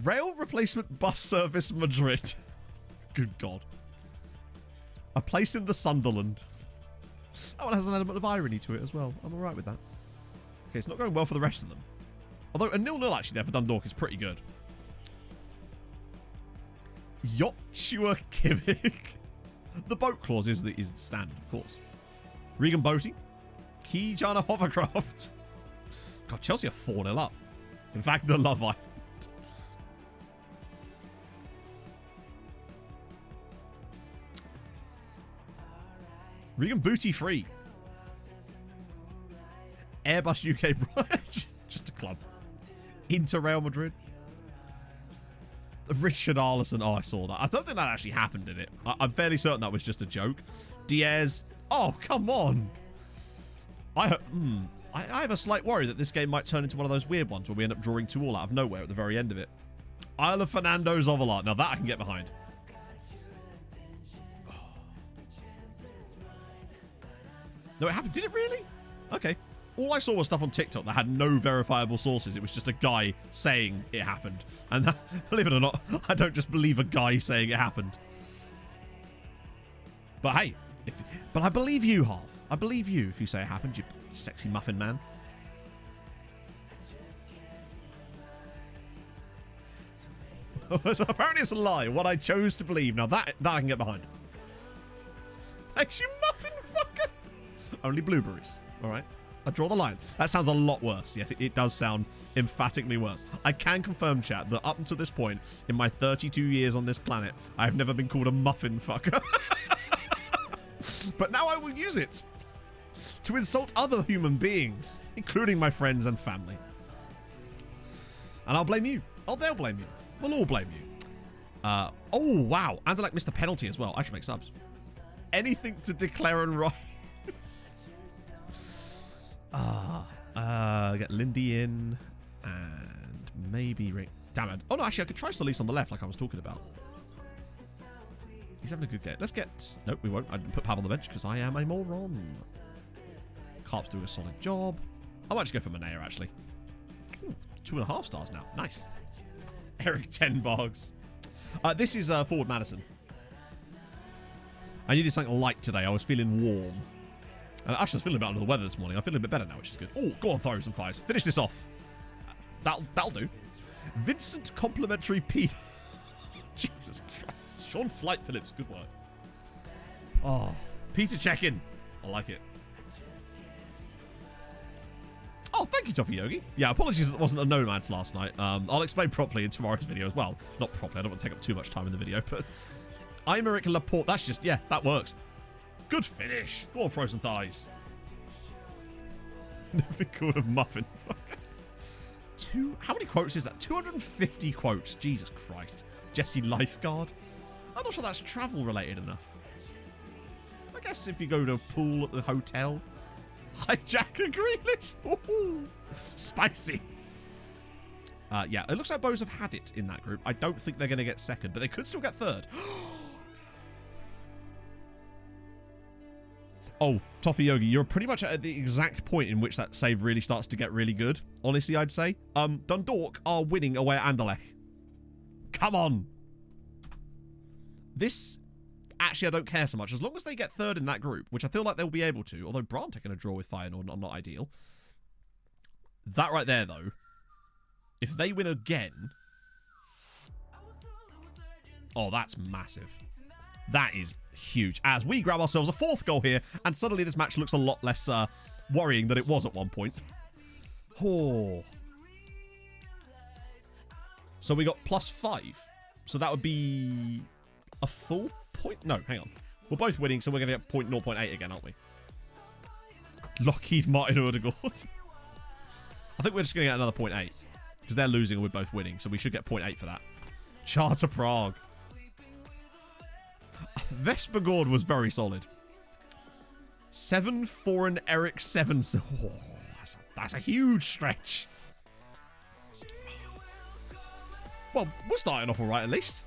Rail replacement bus service Madrid. Good God. A place in the Sunderland. That one has an element of irony to it as well. I'm alright with that. Okay, it's not going well for the rest of them. Although a 0-0 actually there for Dundalk is pretty good. Joshua Kimmich. The boat clause is the standard, of course. Regan Boaty. Kijana Hovercraft. God, Chelsea are 4-0 up. In fact, the Love Island. Regan Booty free. Airbus UK branch. Just a club. Inter Real Madrid. Richard Arlison. Oh, I saw that. I don't think that actually happened, did it? I'm fairly certain that was just a joke. Diaz. Oh, come on. I have a slight worry that this game might turn into one of those weird ones where we end up drawing 2-2 out of nowhere at the very end of it. Isle of Fernando Zovalar. Now that I can get behind. No, it happened. Did it really? Okay. All I saw was stuff on TikTok that had no verifiable sources. It was just a guy saying it happened. And that, believe it or not, I don't just believe a guy saying it happened. But hey, but I believe you, Half. I believe you if you say it happened, you sexy muffin man. So apparently it's a lie. What I chose to believe. Now that I can get behind. Thanks, you muffin fucker. Only blueberries. All right. I draw the line. That sounds a lot worse. Yes, it does sound emphatically worse. I can confirm, chat, that up until this point, in my 32 years on this planet, I have never been called a muffin fucker. But now I will use it to insult other human beings, including my friends and family. And I'll blame you. Oh, they'll blame you. We'll all blame you. Oh, wow. And I like Mr. Penalty as well. I should make subs. Anything to declare and rise. Get Lindy in and maybe Rick. Damn it. Oh no, actually I could try Solis on the left like I was talking about. He's having a good game. Let's get... Nope, we won't. I didn't put Pav on the bench because I am a moron. Carp's doing a solid job. I might just go for Manea actually. Ooh, 2.5 stars now. Nice. Eric Tenbargs. This is forward Madison. I needed something light today. I was feeling warm. And actually, I was feeling a bit under the weather this morning. I'm feeling a bit better now, which is good. Oh, go on, throw some fires. Finish this off. That'll do. Vincent Complimentary Pete. Jesus Christ. Sean Flight Phillips, good work. Oh, Peter check-in. I like it. Oh, thank you, Toffee Yogi. Yeah, apologies that it wasn't a Nomads last night. I'll explain properly in tomorrow's video as well. Not properly, I don't want to take up too much time in the video, but... Aymeric Laporte, that's just... Yeah, that works. Good finish. Go on, Frozen Thighs. Never called a muffin. How many quotes is that? 250 quotes. Jesus Christ. Jesse Lifeguard. I'm not sure that's travel related enough. I guess if you go to a pool at the hotel. Hijacker Grealish. Ooh, spicy. Yeah, it looks like Bows have had it in that group. I don't think they're going to get second, but they could still get third. Oh, Toffee Yogi, you're pretty much at the exact point in which that save really starts to get really good. Honestly, I'd say. Dundalk are winning away at Anderlecht. Come on. This, actually, I don't care so much. As long as they get third in that group, which I feel like they'll be able to, although Brant taking a draw with Feyenoord, not ideal. That right there, though, if they win again... Oh, that's massive. That is huge. As we grab ourselves a fourth goal here, and suddenly this match looks a lot less worrying than it was at one point. Oh. So we got +5. So that would be a full point? No, hang on. We're both winning, so we're going to get 0.8 again, aren't we? Lockheed Martin Odegaard. I think we're just going to get another 0.8. Because they're losing and we're both winning, so we should get 0.8 for that. Charter Prague. Vespergaard was very solid. 7 foreign Eric 7. Oh, that's a huge stretch. Well, we're starting off all right at least.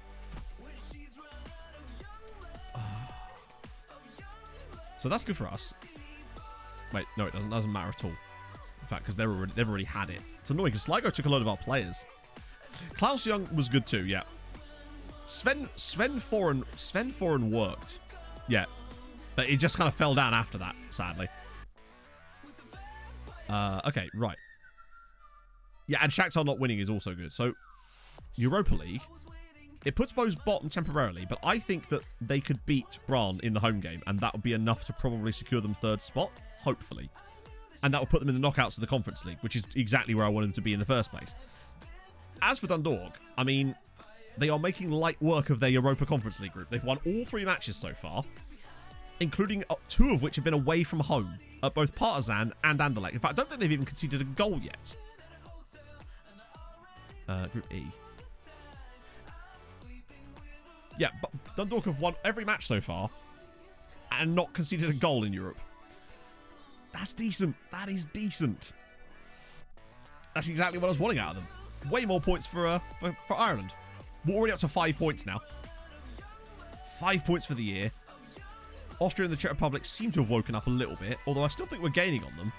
So that's good for us. Wait, no, it doesn't matter at all. In fact, because they've already had it. It's annoying because Sligo took a load of our players. Klaus Young was good too, yeah. Sven Foreign worked. Yeah. But he just kind of fell down after that, sadly. Okay, right. Yeah, and Shakhtar not winning is also good. So, Europa League. It puts Bows bottom temporarily, but I think that they could beat Brann in the home game, and that would be enough to probably secure them third spot, hopefully. And that will put them in the knockouts of the Conference League, which is exactly where I wanted them to be in the first place. As for Dundalk, I mean... They are making light work of their Europa Conference League group. They've won all 3 matches so far, including 2 of which have been away from home at both Partizan and Anderlecht. In fact, I don't think they've even conceded a goal yet. Group E. Yeah, but Dundalk have won every match so far and not conceded a goal in Europe. That's decent. That is decent. That's exactly what I was wanting out of them. Way more points for Ireland. We're already up to 5 points now. 5 points for the year. Austria and the Czech Republic seem to have woken up a little bit, although I still think we're gaining on them.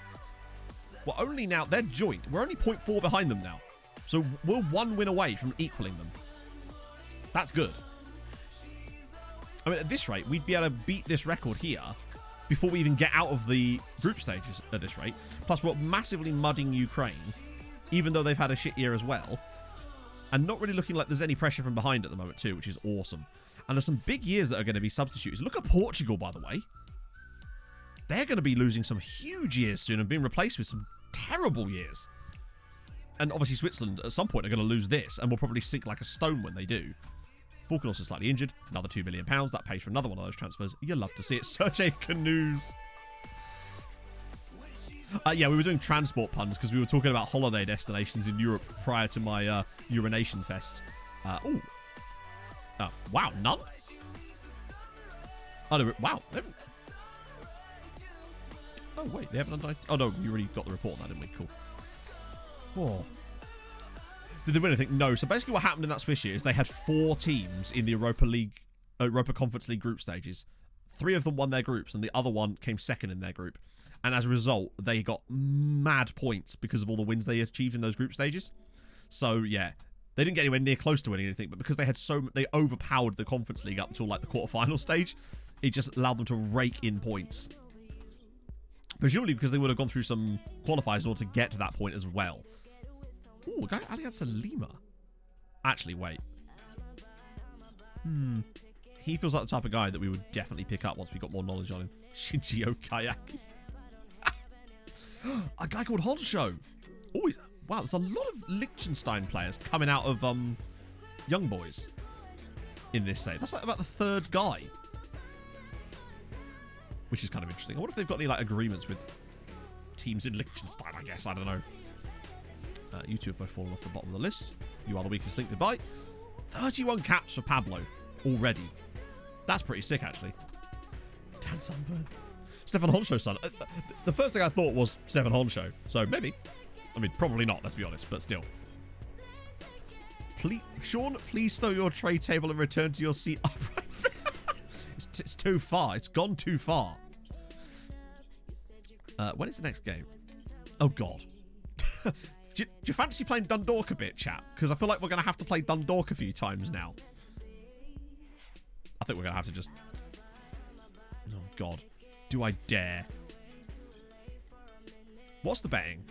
We're only now... They're joint. We're only 0.4 behind them now. So we're 1 win away from equaling them. That's good. I mean, at this rate, we'd be able to beat this record here before we even get out of the group stages at this rate. Plus, we're massively mudding Ukraine, even though they've had a shit year as well. And not really looking like there's any pressure from behind at the moment too, which is awesome. And there's some big years that are going to be substitutes. Look at Portugal, by the way. They're going to be losing some huge years soon and being replaced with some terrible years. And obviously Switzerland, at some point, are going to lose this and will probably sink like a stone when they do. Falcon also slightly injured. Another £2 million. That pays for another one of those transfers. You'll love to see it. Sergei Canoes. Yeah, we were doing transport puns because we were talking about holiday destinations in Europe prior to my Urination Fest. Wow, none? Oh, no, wow. Oh, wait, they haven't done... Oh, no, you already got the report on that, didn't we? Cool. Oh. Did they win anything? No. So basically what happened in that Swiss year is they had 4 teams in the Europa Conference League group stages. 3 of them won their groups and the other one came second in their group. And as a result, they got mad points because of all the wins they achieved in those group stages. So, yeah. They didn't get anywhere near close to winning anything, but because they had they overpowered the Conference League up until like the quarterfinal stage, it just allowed them to rake in points. Presumably because they would have gone through some qualifiers in order to get to that point as well. Ooh, a guy, Alianza Lima. Actually, wait. He feels like the type of guy that we would definitely pick up once we got more knowledge on him. Shinji Okayaki. A guy called Honsho. Oh, wow, there's a lot of Liechtenstein players coming out of Young Boys in this save. That's like about the 3rd guy. Which is kind of interesting. I wonder if they've got any like agreements with teams in Liechtenstein, I guess. I don't know. You two have both fallen off the bottom of the list. You are the weakest link. Goodbye. 31 caps for Pablo already. That's pretty sick, actually. Dan Sunburn. Stefan Honsho's son. The first thing I thought was Stefan Honsho. So maybe. I mean, probably not, let's be honest, but still. please stow your tray table and return to your seat upright. It's too far. It's gone too far. When is the next game? Oh, God. do you fancy playing Dundalk a bit, chat? Because I feel like we're going to have to play Dundalk a few times now. I think we're going to have to just... Oh, God. Do I dare? What's the betting?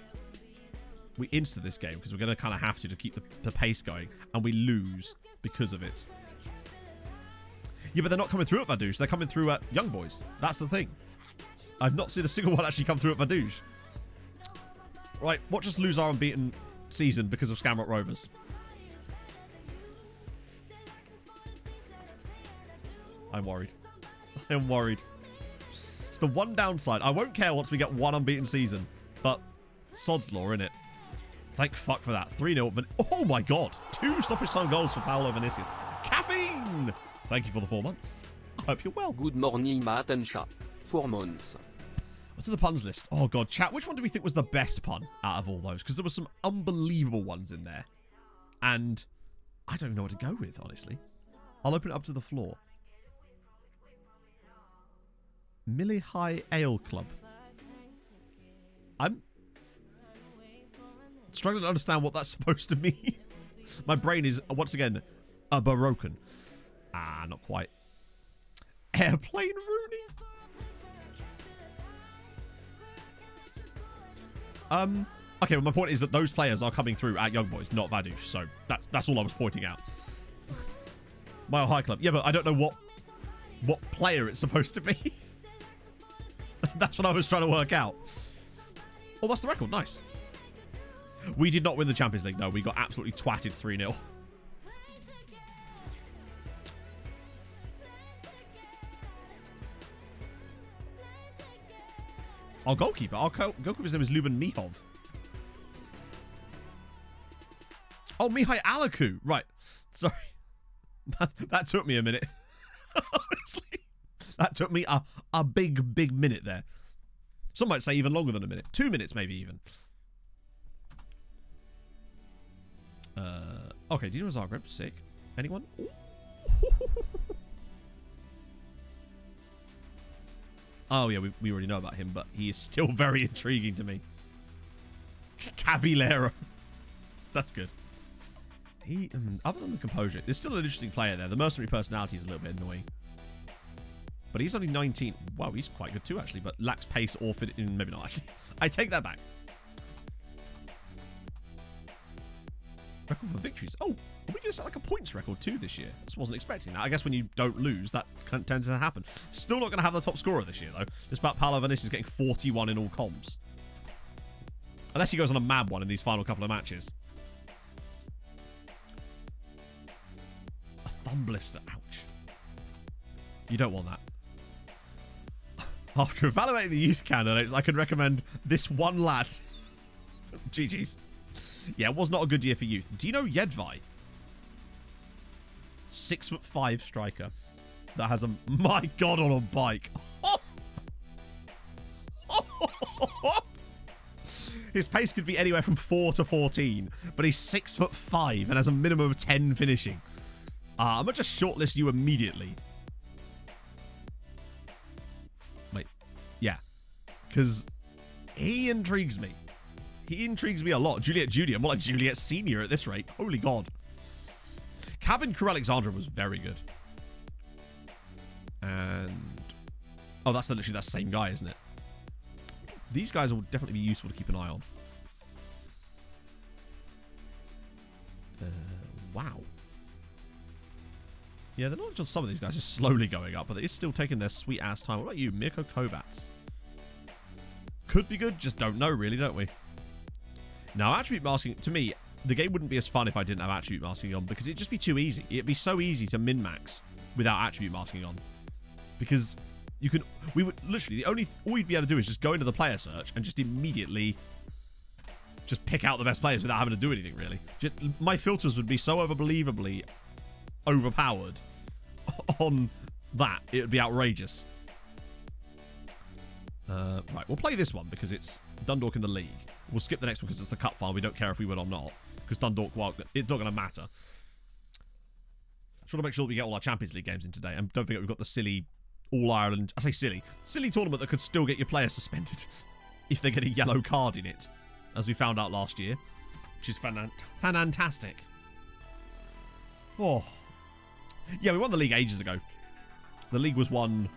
We insta this game because we're going to kind of have to keep the pace going. And we lose because of it. Yeah, but they're not coming through at Vadouche. They're coming through at Young Boys. That's the thing. I've not seen a single one actually come through at Vadouche. Right, watch us lose our unbeaten season because of Scamrock Rovers. I'm worried. I am worried. It's the one downside. I won't care once we get one unbeaten season. But sod's law, innit? Thank fuck for that. 3-0. Oh my God. 2 stoppage time goals for Paolo Vinicius. Caffeine! Thank you for the 4 months. I hope you're well. Good morning, Matt and chat. 4 months. What's the puns list? Oh, God. Chat, which one do we think was the best pun out of all those? Because there were some unbelievable ones in there. And I don't know what to go with, honestly. I'll open it up to the floor. Millie High Ale Club. I'm struggling to understand what that's supposed to mean. My brain is, once again, broken. Ah, not quite. Airplane Rooney? Okay, well, my point is that those players are coming through at Young Boys, not Vadouche. So that's all I was pointing out. Mile High Club. Yeah, but I don't know what player it's supposed to be. That's what I was trying to work out. Oh, that's the record. Nice. We did not win the Champions League. No, we got absolutely twatted 3-0. Our goalkeeper. Our goalkeeper's name is Luban Mihov. Oh, Mihai Alaku. Right. Sorry. That took me a minute. Honestly. That took me a big minute there. Some might say even longer than a minute. 2 minutes maybe even. Okay, Dinamo Zagreb. Sick. Anyone? Oh, yeah, we already know about him, but he is still very intriguing to me. Caballero. That's good. He, other than the composure, there's still an interesting player there. The mercenary personality is a little bit annoying. But he's only 19. Wow, he's quite good too, actually, but lacks pace or fit in. Maybe not, actually. I take that back. Record for victories. Oh, are we going to set like a points record too this year? Just wasn't expecting that. I guess when you don't lose, that tends to happen. Still not going to have the top scorer this year, though. Despite Paolo Vinicius getting 41 in all comps. Unless he goes on a mad one in these final couple of matches. A thumb blister. Ouch. You don't want that. After evaluating the youth candidates, I can recommend this one lad. GG's. Yeah, it was not a good year for youth. Do you know Jedvaj? 6'5" striker that has a, my God, on a bike. His pace could be anywhere from 4 to 14, but he's 6'5" and has a minimum of 10 finishing. I'm gonna just shortlist you immediately. Wait, yeah, because he intrigues me. He intrigues me a lot. Juliet Junior, more like Juliet Senior at this rate. Holy God. Cabin Crew Alexandra was very good. And oh, that's literally that same guy, isn't it? These guys will definitely be useful to keep an eye on. Wow. Yeah, they're not just some of these guys just slowly going up, but they're still taking their sweet ass time. What about you, Mirko Kovats? Could be good, just don't know really, don't we? Now, attribute masking, to me, the game wouldn't be as fun if I didn't have attribute masking on, because it'd just be too easy. It'd be so easy to min-max without attribute masking on. Because you can, we would literally, all you'd be able to do is just go into the player search and just immediately just pick out the best players without having to do anything, really. My filters would be so unbelievably overpowered on that. It would be outrageous. Right, we'll play this one because it's Dundalk in the league. We'll skip the next one because it's the cup final. We don't care if we win or not. Because Dundalk, well, it's not going to matter. Just want to make sure that we get all our Champions League games in today. And don't forget we've got the silly All-Ireland... I say silly tournament that could still get your players suspended if they get a yellow card in it, as we found out last year, which is fantastic. Oh. Yeah, we won the league ages ago. The league was won...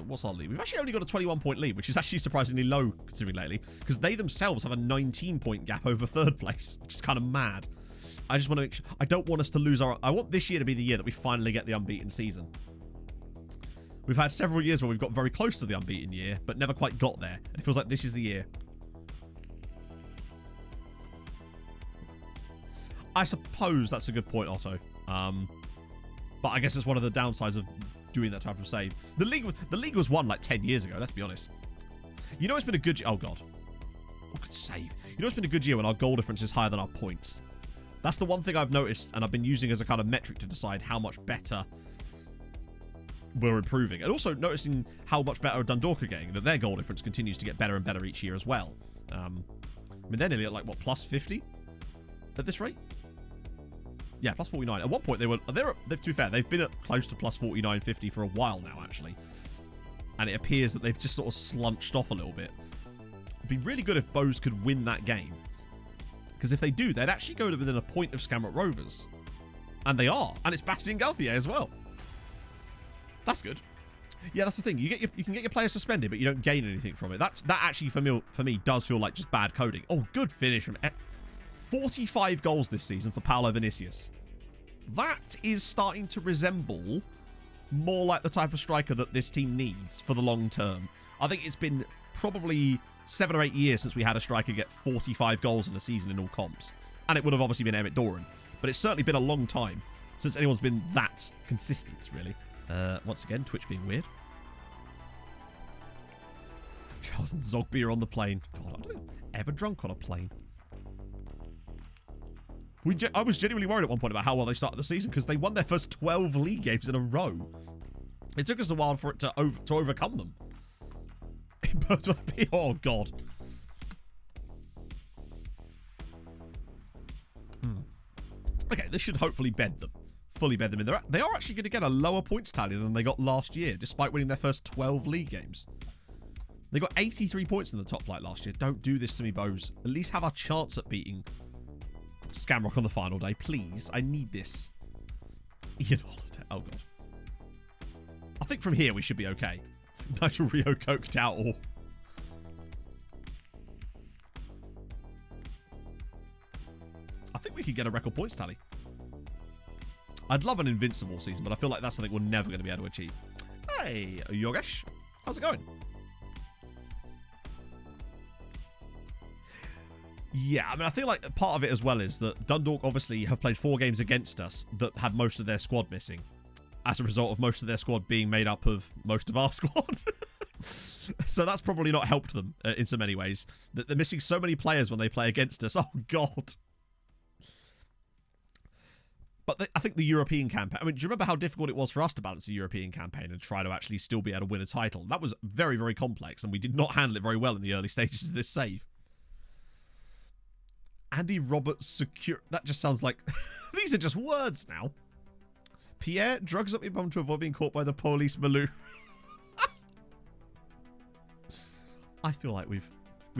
what's our lead? We've actually only got a 21-point lead, which is actually surprisingly low considering lately, because they themselves have a 19-point gap over third place, which is kind of mad. I just want to make sure... I don't want us to lose our... I want this year to be the year that we finally get the unbeaten season. We've had several years where we've got very close to the unbeaten year, but never quite got there. And it feels like this is the year. I suppose that's a good point also. But I guess it's one of the downsides of doing that type of save. The league was won like 10 years ago, let's be honest. You know it's been a good year... Oh, God. What could save? You know it's been a good year when our goal difference is higher than our points. That's the one thing I've noticed, and I've been using as a kind of metric to decide how much better we're improving. And also noticing how much better Dundalk are getting, that their goal difference continues to get better and better each year as well. I mean, they're nearly at like, what, plus 50 at this rate? Yeah, plus 49. At one point, to be fair, they've been at close to plus 49, 50 for a while now, actually. And it appears that they've just sort of slunched off a little bit. It'd be really good if Bose could win that game. Because if they do, they'd actually go to within a point of Skamrock Rovers. And they are. And it's Bastien Galthier as well. That's good. Yeah, that's the thing. You can get your players suspended, but you don't gain anything from it. That actually, for me, does feel like just bad coding. Oh, good finish from... 45 goals this season for Paulo Vinicius. That is starting to resemble more like the type of striker that this team needs for the long term. I think it's been probably 7 or 8 years since we had a striker get 45 goals in a season in all comps. And it would have obviously been Emmett Doran. But it's certainly been a long time since anyone's been that consistent, really. Once again, Twitch being weird. Charles and Zogby are on the plane. God, I don't think I've ever drunk on a plane. I was genuinely worried at one point about how well they started the season because they won their first 12 league games in a row. It took us a while for it to overcome them. Oh, God. Okay, this should hopefully bed them. Fully bed them in. They are actually going to get a lower points tally than they got last year, despite winning their first 12 league games. They got 83 points in the top flight last year. Don't do this to me, Bose. At least have a chance at beating Skamrock on the final day, please. I need this. Ian Holiday. Oh, God. I think from here we should be okay. Nigel Rio coked out or... I think we could get a record points tally. I'd love an invincible season, but I feel like that's something we're never going to be able to achieve. Hey, Yogesh. How's it going? Yeah, I mean, I feel like part of it as well is that Dundalk obviously have played 4 games against us that had most of their squad missing. As a result of most of their squad being made up of most of our squad. So that's probably not helped them in so many ways. That they're missing so many players when they play against us. Oh, God. But I think the European campaign... I mean, do you remember how difficult it was for us to balance a European campaign and try to actually still be able to win a title? That was very, very complex, and we did not handle it very well in the early stages of this save. Andy Roberts secure... That just sounds like... These are just words now. Pierre, drugs up your bum to avoid being caught by the police, Malou. I feel like we've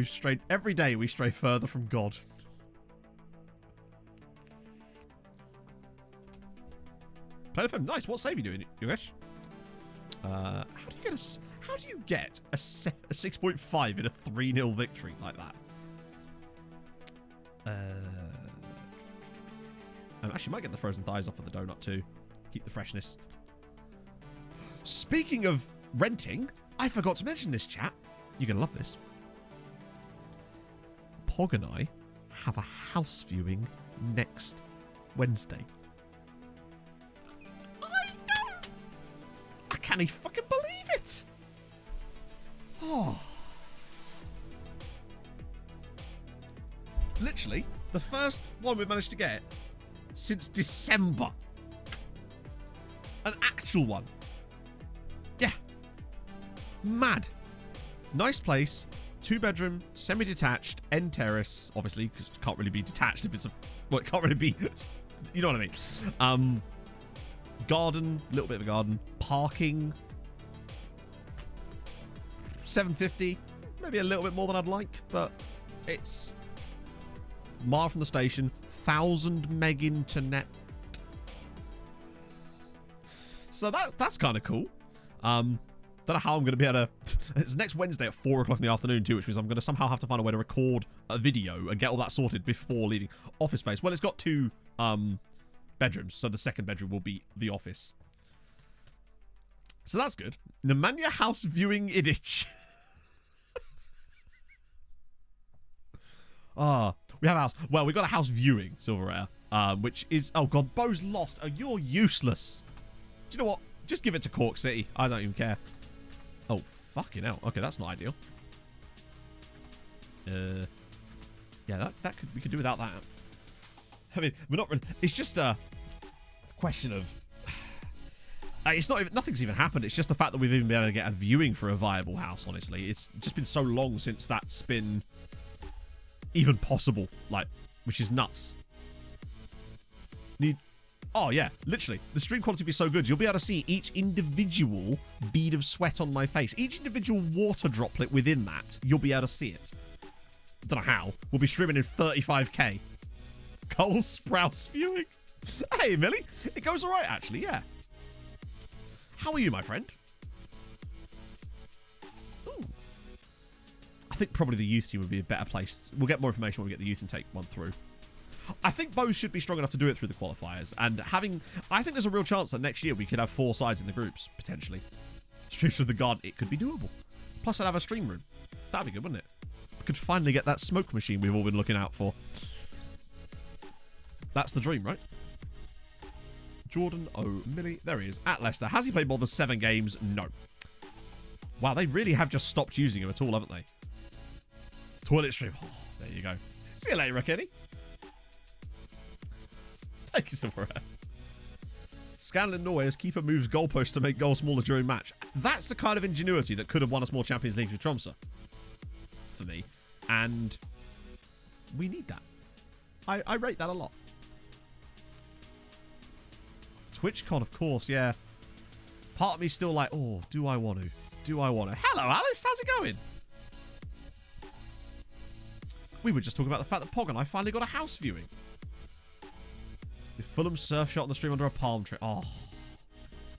strayed... Every day we stray further from God. Player FM, nice. What save are you doing, Yogesh? How do you get a 6.5 in a 3-0 victory like that? I actually might get the frozen thighs off of the donut too. Keep the freshness. Speaking of renting, I forgot to mention this, chat. You're going to love this. Pog and I have a house viewing next Wednesday. I know! I can't even fucking believe it! Oh. Literally, the first one we've managed to get since December. An actual one. Yeah. Mad. Nice place. 2-bedroom, semi-detached, end terrace. Obviously, because it can't really be detached if it's a... Well, it can't really be... You know what I mean. Garden, a little bit of a garden. Parking, 750. Maybe a little bit more than I'd like, but it's mile from the station. 1,000 meg internet. So that's kind of cool. Don't know how I'm going to be able to... It's next Wednesday at 4 o'clock in the afternoon too, which means I'm going to somehow have to find a way to record a video and get all that sorted before leaving office space. Well, it's got 2 bedrooms, so the second bedroom will be the office. So that's good. Nemanja house viewing Idich. We have a house. Well, we got a house viewing, Silver Air, which is... Oh, God, Bo's lost. Oh, you're useless. Do you know what? Just give it to Cork City. I don't even care. Oh, fucking hell. Okay, that's not ideal. Yeah, we could do without that. I mean, we're not really... It's just a question of... It's not even... Nothing's even happened. It's just the fact that we've even been able to get a viewing for a viable house, honestly. It's just been so long since that's been even possible, like, which is nuts. Oh, yeah, literally. The stream quality will be so good. You'll be able to see each individual bead of sweat on my face. Each individual water droplet within that, you'll be able to see it. Don't know how. We'll be streaming in 35k. Cole Sprouse viewing. Hey, Millie. It goes all right, actually, yeah. How are you, my friend? Ooh. I think probably the youth team would be a better place. We'll get more information when we get the youth intake one through. I think Bose should be strong enough to do it through the qualifiers. And I think there's a real chance that next year we could have 4 sides in the groups, potentially. Streams with the Garden, it could be doable. Plus, I'd have a stream room. That'd be good, wouldn't it? We could finally get that smoke machine we've all been looking out for. That's the dream, right? Jordan O'Millie. There he is. At Leicester. Has he played more than 7 games? No. Wow, they really have just stopped using him at all, haven't they? Toilet stream. Oh, there you go. See you later, Kenny. Thank you, Silver. Scanlon Norway as keeper moves goalposts to make goals smaller during match. That's the kind of ingenuity that could have won us more Champions League with Tromsø. For me. And we need that. I rate that a lot. TwitchCon, of course, yeah. Part of me's still like, oh, do I want to? Do I want to? Hello, Alice. How's it going? We were just talking about the fact that Pog and I finally got a house viewing. The Fulham surf shot on the stream under a palm tree. Oh.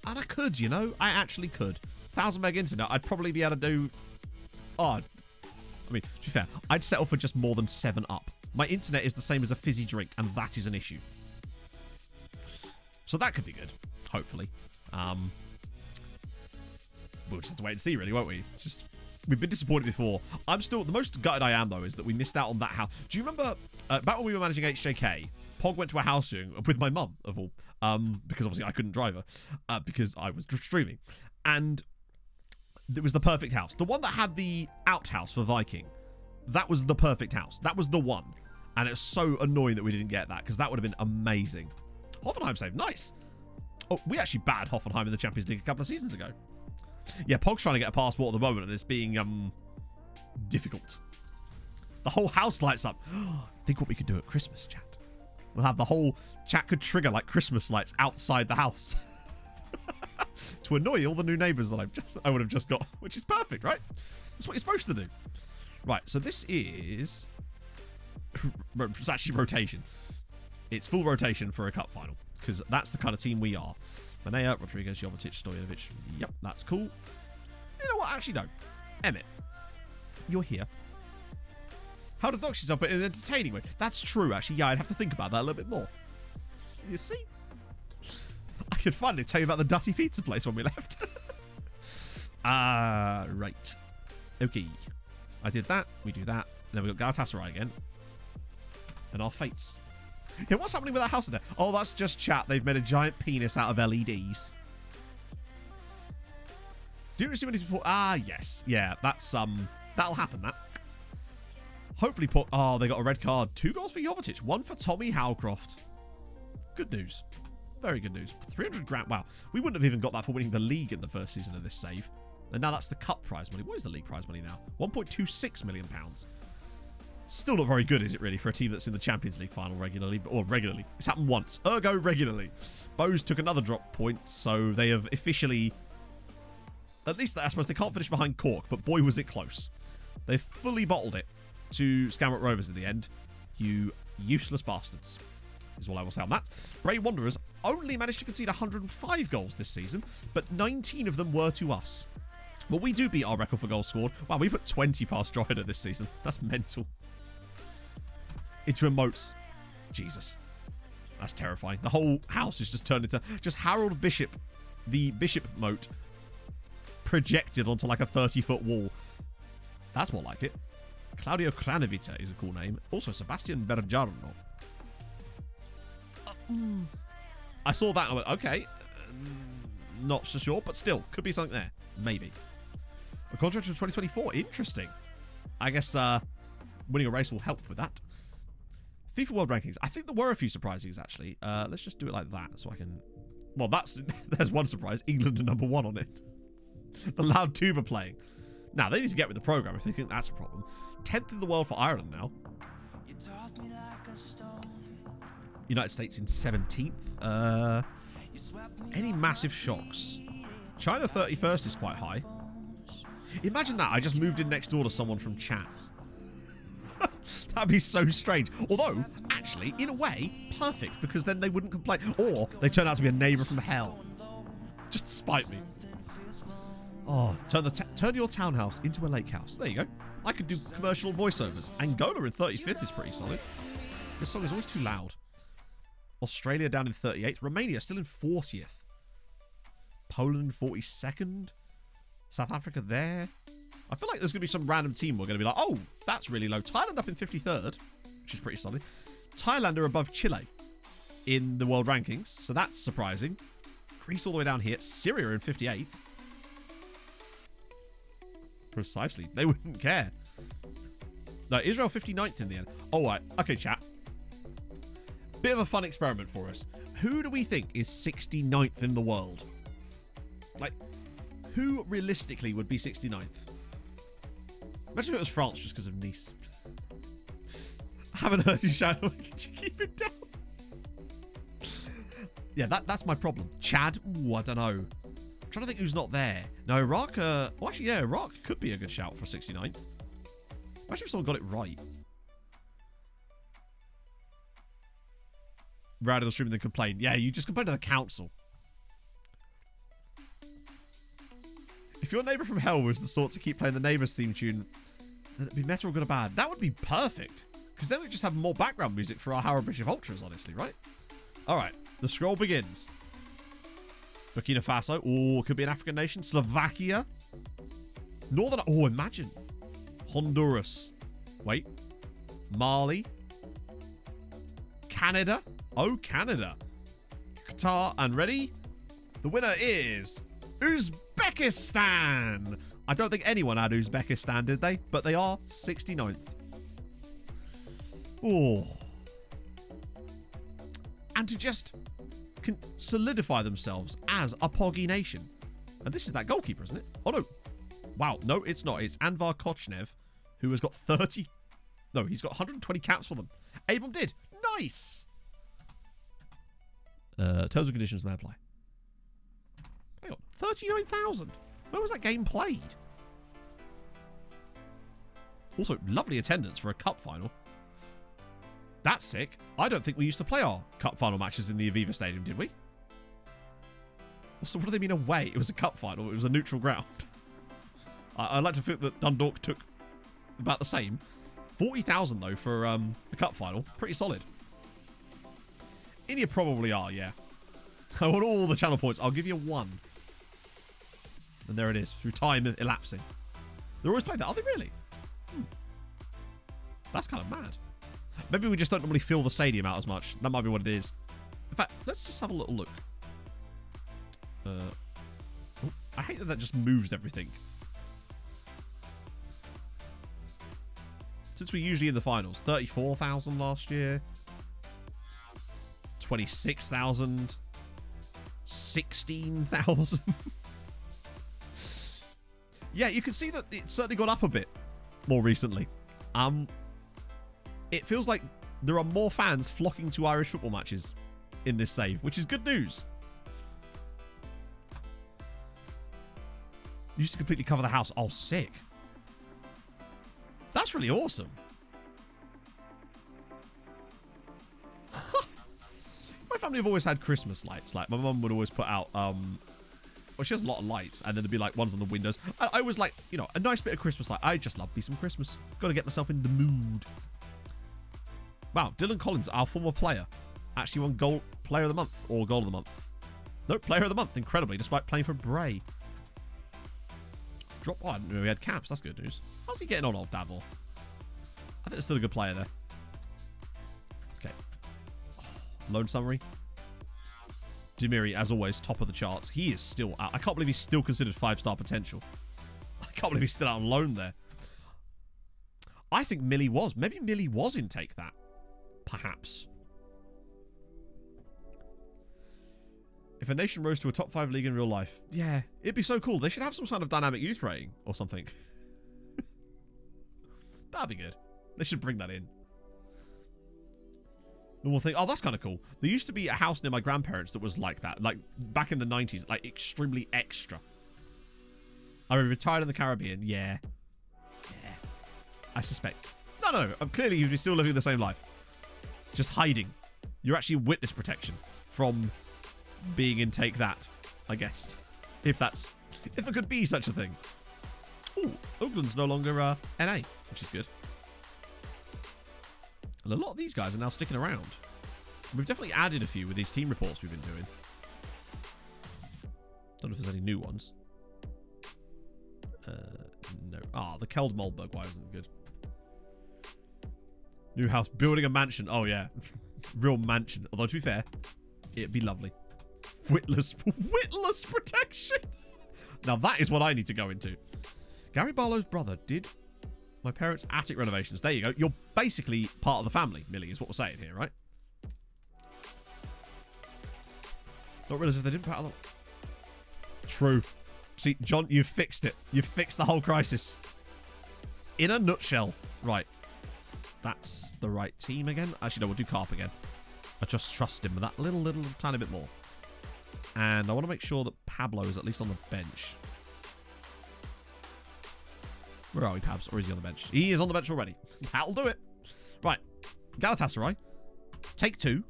And I could, you know. I actually could. 1,000 meg internet, I'd probably be able to do... Oh, I mean, to be fair, I'd settle for just more than 7 up. My internet is the same as a fizzy drink, and that is an issue. So that could be good, hopefully. We'll just have to wait and see, really, won't we? It's just... We've been disappointed before. I'm still... The most gutted I am, though, is that we missed out on that house. Do you remember... back when we were managing HJK... Pog went to a house viewing with my mum, of all, because obviously I couldn't drive her, because I was streaming. And it was the perfect house. The one that had the outhouse for Viking, that was the perfect house. That was the one. And it's so annoying that we didn't get that, because that would have been amazing. Hoffenheim save, nice. Oh, we actually battered Hoffenheim in the Champions League a couple of seasons ago. Yeah, Pog's trying to get a passport at the moment, and it's being difficult. The whole house lights up. Think what we could do at Christmas, chat. We'll have the whole chat could trigger like Christmas lights outside the house to annoy all the new neighbours that I would have just got, which is perfect, right? That's what you're supposed to do. Right, so this is it's actually rotation. It's full rotation for a cup final because that's the kind of team we are. Manea, Rodriguez, Jovetic, Stojanovic. Yep, that's cool. You know what? Actually, no. Emmett, you're here. How to dox yourself, but in an entertaining way. That's true, actually. Yeah, I'd have to think about that a little bit more. You see? I could finally tell you about the Dutty Pizza place when we left. Right. Okay. I did that. We do that. Then we got Galatasaray again. And our fates. Yeah, what's happening with that house in there? Oh, that's just chat. They've made a giant penis out of LEDs. Do you receive any support? Ah, yes. Yeah, that's, that'll happen, that. Hopefully put... Oh, they got a red card. 2 goals for Jovetic. 1 for Tommy Howcroft. Good news. Very good news. 300 grand. Wow. We wouldn't have even got that for winning the league in the first season of this save. And now that's the cup prize money. What is the league prize money now? £1.26 million. Still not very good, is it really, for a team that's in the Champions League final regularly? Or regularly. It's happened once. Ergo, regularly. Bows took another drop point, so they have officially... At least, I suppose, they can't finish behind Cork, but boy, was it close. They fully bottled it to Skamrock Rovers in the end. You useless bastards, is all I will say on that. Bray Wanderers only managed to concede 105 goals this season, but 19 of them were to us. Well, we do beat our record for goals scored. Wow, we put 20 past Drogheda this season. That's mental. Into emotes. Jesus. That's terrifying. The whole house is just turned into just Harold Bishop, the Bishop moat, projected onto like a 30-foot wall. That's more like it. Claudio Kranovica is a cool name. Also, Sebastian Bergiarno. I saw that and I went, okay. Not so sure, but still, could be something there. Maybe. A contract for 2024. Interesting. I guess winning a race will help with that. FIFA World Rankings. I think there were a few surprises, actually. Let's just do it like that so I can... Well, there's one surprise. England are number 1 on it. The loud tuba playing. Now, they need to get with the program if they think that's a problem. 10th in the world for Ireland now. United States in 17th. Any massive shocks? China 31st is quite high. Imagine that. I just moved in next door to someone from chat. That'd be so strange. Although, actually, in a way, perfect, because then they wouldn't complain. Or they turn out to be a neighbour from hell. Just to spite me. Oh, turn your townhouse into a lake house. There you go. I could do commercial voiceovers. Angola in 35th is pretty solid. This song is always too loud. Australia down in 38th. Romania still in 40th. Poland 42nd. South Africa there. I feel like there's going to be some random team we're going to be like, oh, that's really low. Thailand up in 53rd, which is pretty solid. Thailand are above Chile in the world rankings, so that's surprising. Greece all the way down here. Syria in 58th. Precisely. They wouldn't care. No, Israel 59th in the end. Oh, right. Okay, chat. Bit of a fun experiment for us. Who do we think is 69th in the world? Like, who realistically would be 69th? Imagine if it was France just because of Nice. I haven't heard you shout. Could you keep it down? Yeah, that's my problem. Chad? Ooh, I don't know. I'm trying to think who's not there. No, Iraq. Well, actually, yeah, Iraq could be a good shout for 69th. Imagine if someone got it right. Rather than stream and then complain. Yeah, you just complain to the council. If your neighbour from hell was the sort to keep playing the neighbours theme tune, then it'd be meta or good or bad. That would be perfect. Because then we just have more background music for our Harold Bishop Ultras, honestly, right? Alright, the scroll begins. Burkina Faso. Oh, could be an African nation. Slovakia. Northern... Oh, imagine. Honduras. Wait. Mali. Canada. Oh, Canada. Qatar. And ready? The winner is... Uzbekistan. I don't think anyone had Uzbekistan, did they? But they are 69th. Oh. And to just solidify themselves as a poggy nation. And this is that goalkeeper, isn't it? Oh, no. Wow. No, it's not. It's Anvar Kochnev, who has got 30... No, he's got 120 caps for them. Abram did. Nice. Terms and conditions may apply. Hang on. 39,000. Where was that game played? Also, lovely attendance for a cup final. That's sick. I don't think we used to play our cup final matches in the Aviva Stadium, did we? So what do they mean away? It was a cup final. It was a neutral ground. I like to think that Dundalk took about the same. 40,000, though, for a cup final. Pretty solid. India probably are, yeah. I want all the channel points. I'll give you 1. And there it is, through time elapsing. They're always playing that. Are they really? That's kind of mad. Maybe we just don't normally fill the stadium out as much. That might be what it is. In fact, let's just have a little look. I hate that just moves everything. Since we're usually in the finals, 34,000 last year. 26,000. 16,000. Yeah, you can see that it's certainly gone up a bit more recently. it feels like there are more fans flocking to Irish football matches in this save, which is good news. Used to completely cover the house. Oh, sick. That's really awesome. My family have always had Christmas lights. Like, my mum would always put out, well, she has a lot of lights, and then there'd be, like, ones on the windows. I was like, you know, a nice bit of Christmas light. I just love me some Christmas. Got to get myself in the mood. Wow, Dylan Collins, our former player, actually won Goal Player of the Month, or Goal of the Month. No, Player of the Month, incredibly, despite playing for Bray. Drop one. We had caps. That's good news. How's he getting on, old Davor? I think there's still a good player there. Okay. Oh, loan summary. Demiri, as always, top of the charts. He is still out. I can't believe he's still considered 5-star potential. I can't believe he's still out on loan there. I think Millie was. Maybe Millie was in Take That. Perhaps. If a nation rose to a top 5 league in real life, yeah, it'd be so cool. They should have some kind of dynamic youth rating or something. That'd be good. They should bring that in. Normal thing. Oh, that's kind of cool. There used to be a house near my grandparents that was like that. Like, back in the 90s. Like, extremely extra. Are we retired in the Caribbean? Yeah. Yeah. I suspect. No. Clearly, you'd be still living the same life. Just hiding. You're actually witness protection from being in Take That, I guess. If there could be such a thing. Ooh, Oakland's no longer NA, which is good. And a lot of these guys are now sticking around. We've definitely added a few with these team reports we've been doing. Don't know if there's any new ones. No. Ah, the Keld Moldberg one isn't good. New house, building a mansion. Oh, yeah. Real mansion. Although, to be fair, it'd be lovely. Witless protection. Now, that is what I need to go into. Gary Barlow's brother did my parents' attic renovations. There you go. You're basically part of the family, Millie, is what we're saying here, right? Not realize if they didn't put out the... True. See, John, you've fixed it. You've fixed the whole crisis. In a nutshell. Right. That's the right team again. Actually, no, we'll do Carp again. I just trust him with that little tiny bit more. And I want to make sure that Pablo is at least on the bench. Where are we, Pabs? Or is he on the bench? He is on the bench already. That'll do it. Right. Galatasaray. Take 2.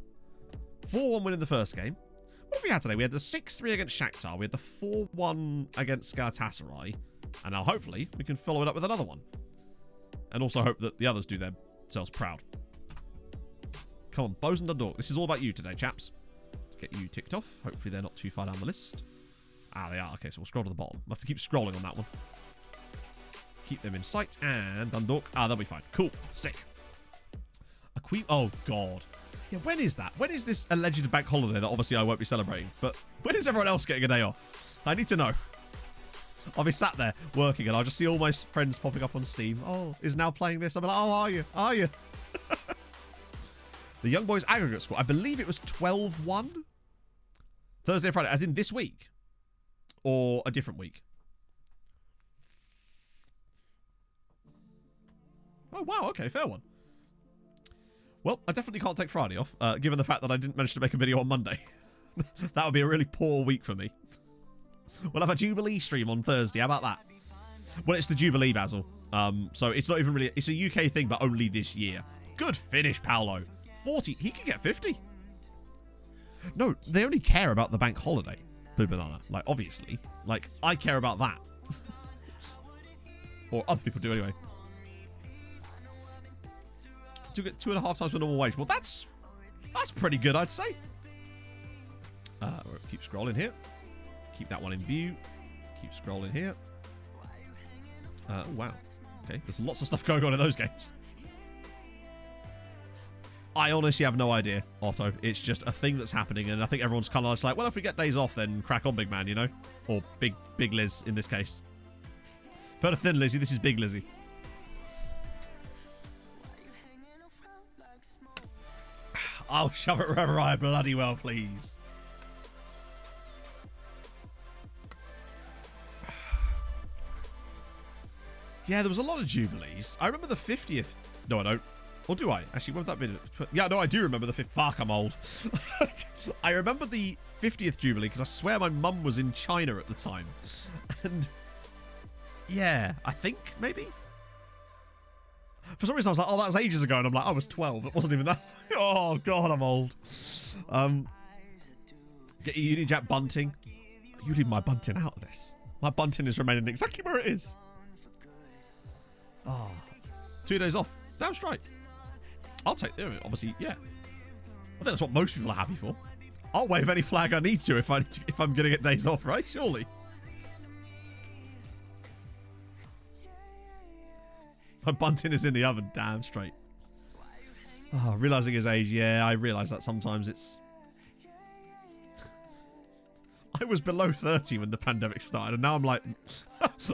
4-1 win in the first game. What have we had today? We had the 6-3 against Shakhtar. We had the 4-1 against Galatasaray. And now, hopefully, we can follow it up with another one. And also hope that the others do themselves proud. Come on, Bows and Dundalk. This is all about you today, chaps. Let's get you ticked off. Hopefully they're not too far down the list. Ah, they are. Okay, so we'll scroll to the bottom. We'll have to keep scrolling on that one. Keep them in sight. And Dundalk. Ah, they'll be fine. Cool. Sick. Oh, God. Yeah, when is that? When is this alleged bank holiday that obviously I won't be celebrating? But when is everyone else getting a day off? I need to know. I'll be sat there working and I'll just see all my friends popping up on Steam. Oh, is now playing this? I'm like, oh, are you? Are you? The Young Boys aggregate score. I believe it was 12-1. Thursday and Friday, as in this week. Or a different week. Oh, wow. Okay, fair one. Well, I definitely can't take Friday off, given the fact that I didn't manage to make a video on Monday. That would be a really poor week for me. We'll have a Jubilee stream on Thursday. How about that? Well, it's the Jubilee, Basil. So it's not even really... It's a UK thing, but only this year. Good finish, Paolo. 40. He could get 50. No, they only care about the bank holiday. Blue Banana. Like, obviously. Like, I care about that. Or other people do anyway. To get 2.5 times the normal wage. Well, that's pretty good, I'd say. Keep scrolling here. Keep that one in view. Keep scrolling here. Wow. Okay, there's lots of stuff going on in those games. I honestly have no idea, Otto. It's just a thing that's happening, and I think everyone's kind of just like, well, if we get days off, then crack on, big man, you know? Or big Liz, in this case. For the thin Lizzie, this is Big Lizzie. I'll shove it wherever I bloody well, please. Yeah, there was a lot of Jubilees. I remember the 50th. No, I don't. Or do I? Actually, when would that be? Yeah, no, I do remember the 50th. Fuck, I'm old. I remember the 50th Jubilee because I swear my mum was in China at the time. And yeah, I think maybe. For some reason, I was like, oh, that was ages ago. And I'm like, I was 12. It wasn't even that. Oh, God, I'm old. Get your Unijack bunting. You leave my bunting out of this. My bunting is remaining exactly where it is. Oh, 2 days off. Damn straight. I'll take it. Obviously, yeah. I think that's what most people are happy for. I'll wave any flag I need to if I'm going to get days off, right? Surely. My bunting is in the oven. Damn straight. Oh, realising his age. Yeah, I realise that sometimes it's... I was below 30 when the pandemic started, and now I'm like...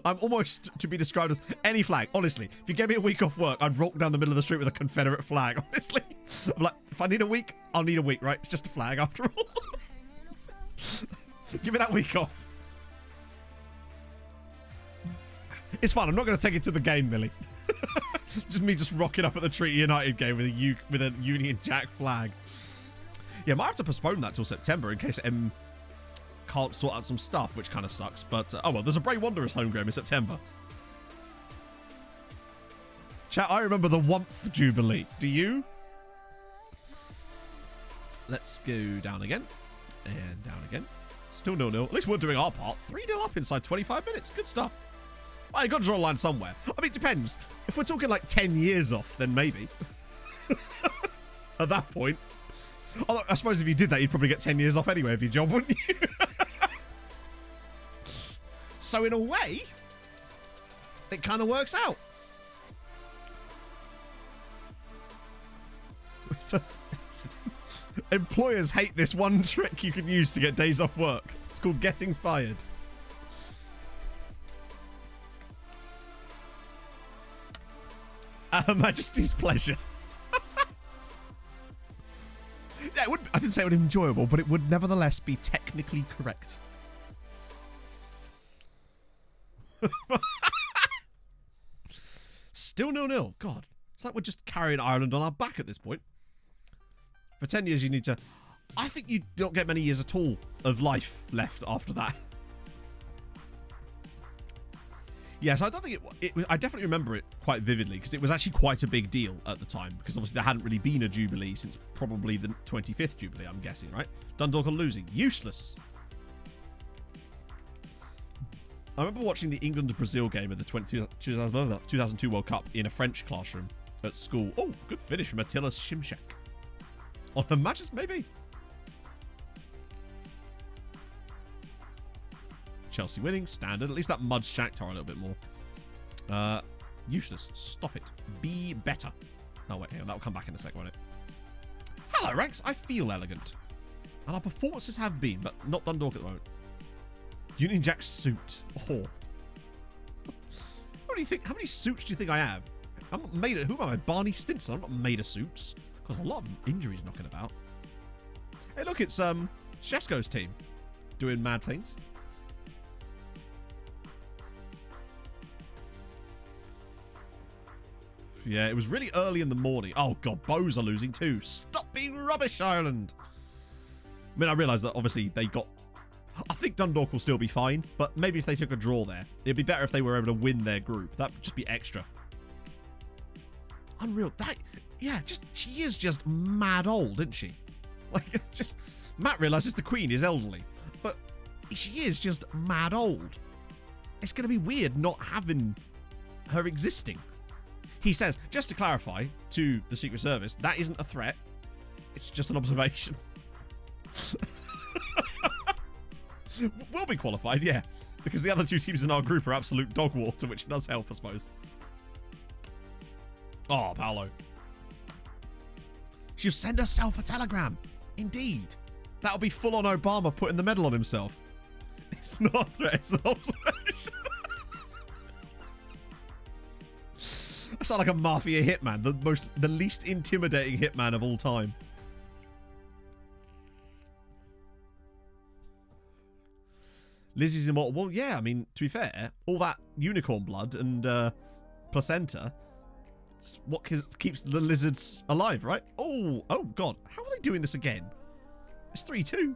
I'm almost to be described as any flag. Honestly, if you gave me a week off work, I'd walk down the middle of the street with a Confederate flag. Honestly. I'm like, if I need a week, I'll need a week, right? It's just a flag after all. Give me that week off. It's fine. I'm not going to take it to the game, Millie. Just me just rocking up at the Treaty United game with a Union Jack flag. Yeah, might have to postpone that till September in case M can't sort out some stuff, which kind of sucks. But oh well, there's a Bray Wanderers home game in September. Chat, I remember the Wump Jubilee. Do you? Let's go down again and down again. Still 0-0. At least we're doing our part. 3-0 up inside 25 minutes. Good stuff. Well, you got to draw a line somewhere. I mean, it depends. If we're talking like 10 years off, then maybe. At that point. Although, I suppose if you did that, you'd probably get 10 years off anyway of your job, wouldn't you? So in a way, it kind of works out. Employers hate this one trick you can use to get days off work. It's called getting fired. Her Majesty's pleasure. Yeah, it would. I didn't say it would be enjoyable, but it would nevertheless be technically correct. Still 0-0. God, it's like we're just carrying Ireland on our back at this point. For 10 years, you need to... I think you don't get many years at all of life left after that. Yes, I don't think I definitely remember it quite vividly because it was actually quite a big deal at the time because obviously there hadn't really been a Jubilee since probably the 25th Jubilee, I'm guessing, right? Dundalk are losing. Useless. I remember watching the England-Brazil game of the 2002 World Cup in a French classroom at school. Oh, good finish from Attila Shimshak. On a matches, maybe. Chelsea winning, standard. At least that muds Shakhtar a little bit more. Useless. Stop it. Be better. Oh, wait, hang on. That'll come back in a sec, won't it? Hello, Rex. I feel elegant. And our performances have been, but not Dundalk at the moment. Union Jack suit. Oh. What do you think? How many suits do you think I have? I'm not made of... Who am I? Barney Stinson. I'm not made of suits. Because a lot of injuries knocking about. Hey, look, it's Shesko's team doing mad things. Yeah, it was really early in the morning. Oh, God, Bows are losing too. Stop being rubbish, Ireland. I mean, I realise that obviously they got... I think Dundalk will still be fine, but maybe if they took a draw there, it'd be better if they were able to win their group. That would just be extra. Unreal. That... Yeah, she is just mad old, isn't she? Like, just... Matt realises the Queen is elderly, but she is just mad old. It's going to be weird not having her existing. He says, just to clarify to the Secret Service, that isn't a threat. It's just an observation. We'll be qualified, yeah. Because the other two teams in our group are absolute dog water, which does help, I suppose. Oh, Paolo. She'll send herself a telegram. Indeed. That'll be full on Obama putting the medal on himself. It's not a threat, it's an observation. I sound like a mafia hitman, the least intimidating hitman of all time. Lizzie's immortal. Well, yeah, I mean, to be fair, all that unicorn blood and placenta It's what keeps the lizards alive, right? Oh God. How are they doing this again? It's 3-2.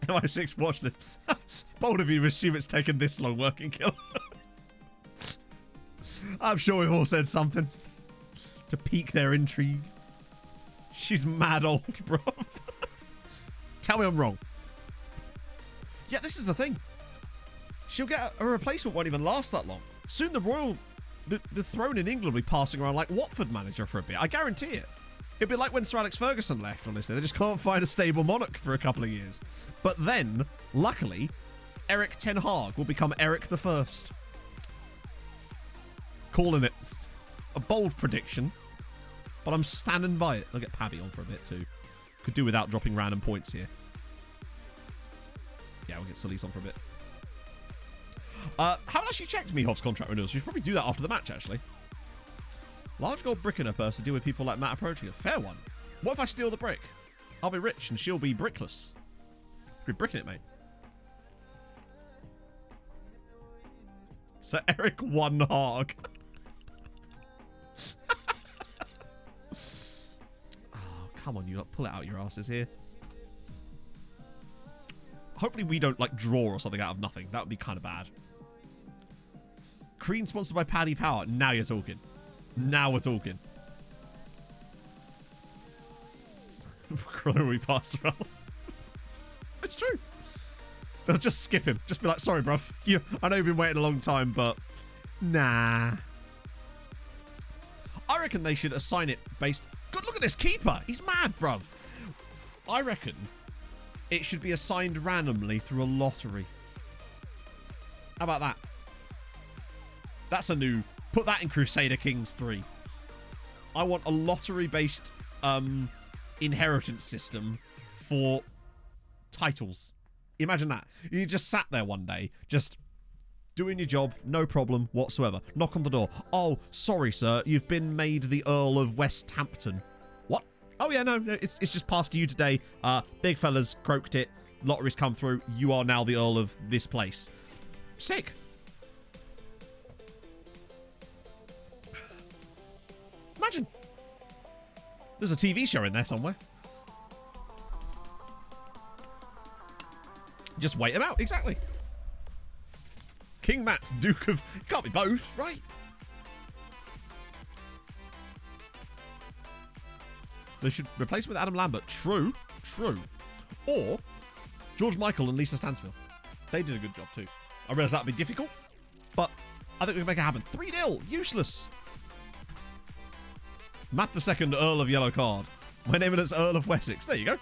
MI6 watched this. Bold of you to assume it's taken this long working kill. I'm sure we've all said something to pique their intrigue. She's mad old, bro. Tell me I'm wrong. Yeah, this is the thing. She'll get a replacement won't even last that long. Soon the throne in England will be passing around like Watford manager for a bit. I guarantee it. It'd be like when Sir Alex Ferguson left, honestly. They just can't find a stable monarch for a couple of years. But then, luckily, Eric Ten Hag will become Eric the First. Calling it. A bold prediction. But I'm standing by it. I'll get Pabby on for a bit too. Could do without dropping random points here. Yeah, we'll get Solis on for a bit. Haven't actually checked Mehov's contract renewals. We should probably do that after the match, actually. Large gold brick in her purse to deal with people like Matt approaching her. Fair one. What if I steal the brick? I'll be rich and she'll be brickless. Be bricking it, mate. So Eric won Hog. Oh, come on, you pull it out your asses here. Hopefully we don't like draw or something out of nothing. That would be kind of bad. Crean sponsored by Paddy Power. Now you're talking. Now we're talking. We passed around. It's true. They'll just skip him. Just be like, sorry, bruv. I know you've been waiting a long time, but nah. I reckon they should assign it based... God, look at this keeper. He's mad, bruv. I reckon it should be assigned randomly through a lottery. How about that? That's a new... Put that in Crusader Kings 3. I want a lottery-based inheritance system for titles. Imagine that. You just sat there one day, just doing your job, no problem whatsoever. Knock on the door. Oh, sorry, sir. You've been made the Earl of West Hampton. What? Oh, yeah, no. It's just passed to you today. Big fellas croaked it. Lottery's come through. You are now the Earl of this place. Sick. Imagine. There's a TV show in there somewhere. Just wait him out. Exactly. King Matt, Duke of... Can't be both, right? They should replace him with Adam Lambert. True. True. Or George Michael and Lisa Stansfield. They did a good job too. I realise that would be difficult, but I think we can make it happen. 3-0. Useless. Matt the second, Earl of Yellow Card. My name is Earl of Wessex. There you go.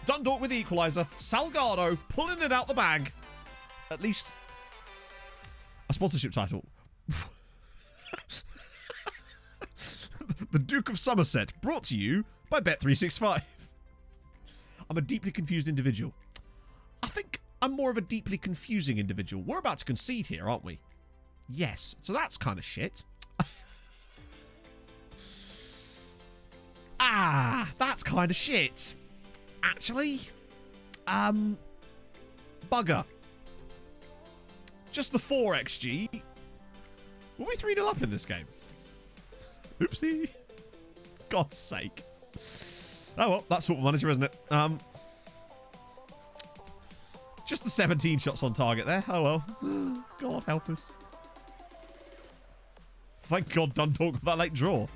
Dundalk with the equaliser. Salgado pulling it out the bag. At least a sponsorship title. The Duke of Somerset, brought to you by Bet365. I'm a deeply confused individual. I think I'm more of a deeply confusing individual. We're about to concede here, aren't we? Yes. So that's kind of shit. That's kind of shit. Actually, bugger. Just the 4 XG. Were we 3-0 up in this game? Oopsie. God's sake. Oh well, that's Football Manager, isn't it? Just the 17 shots on target there. Oh well. God help us. Thank God Dundalk got that late draw.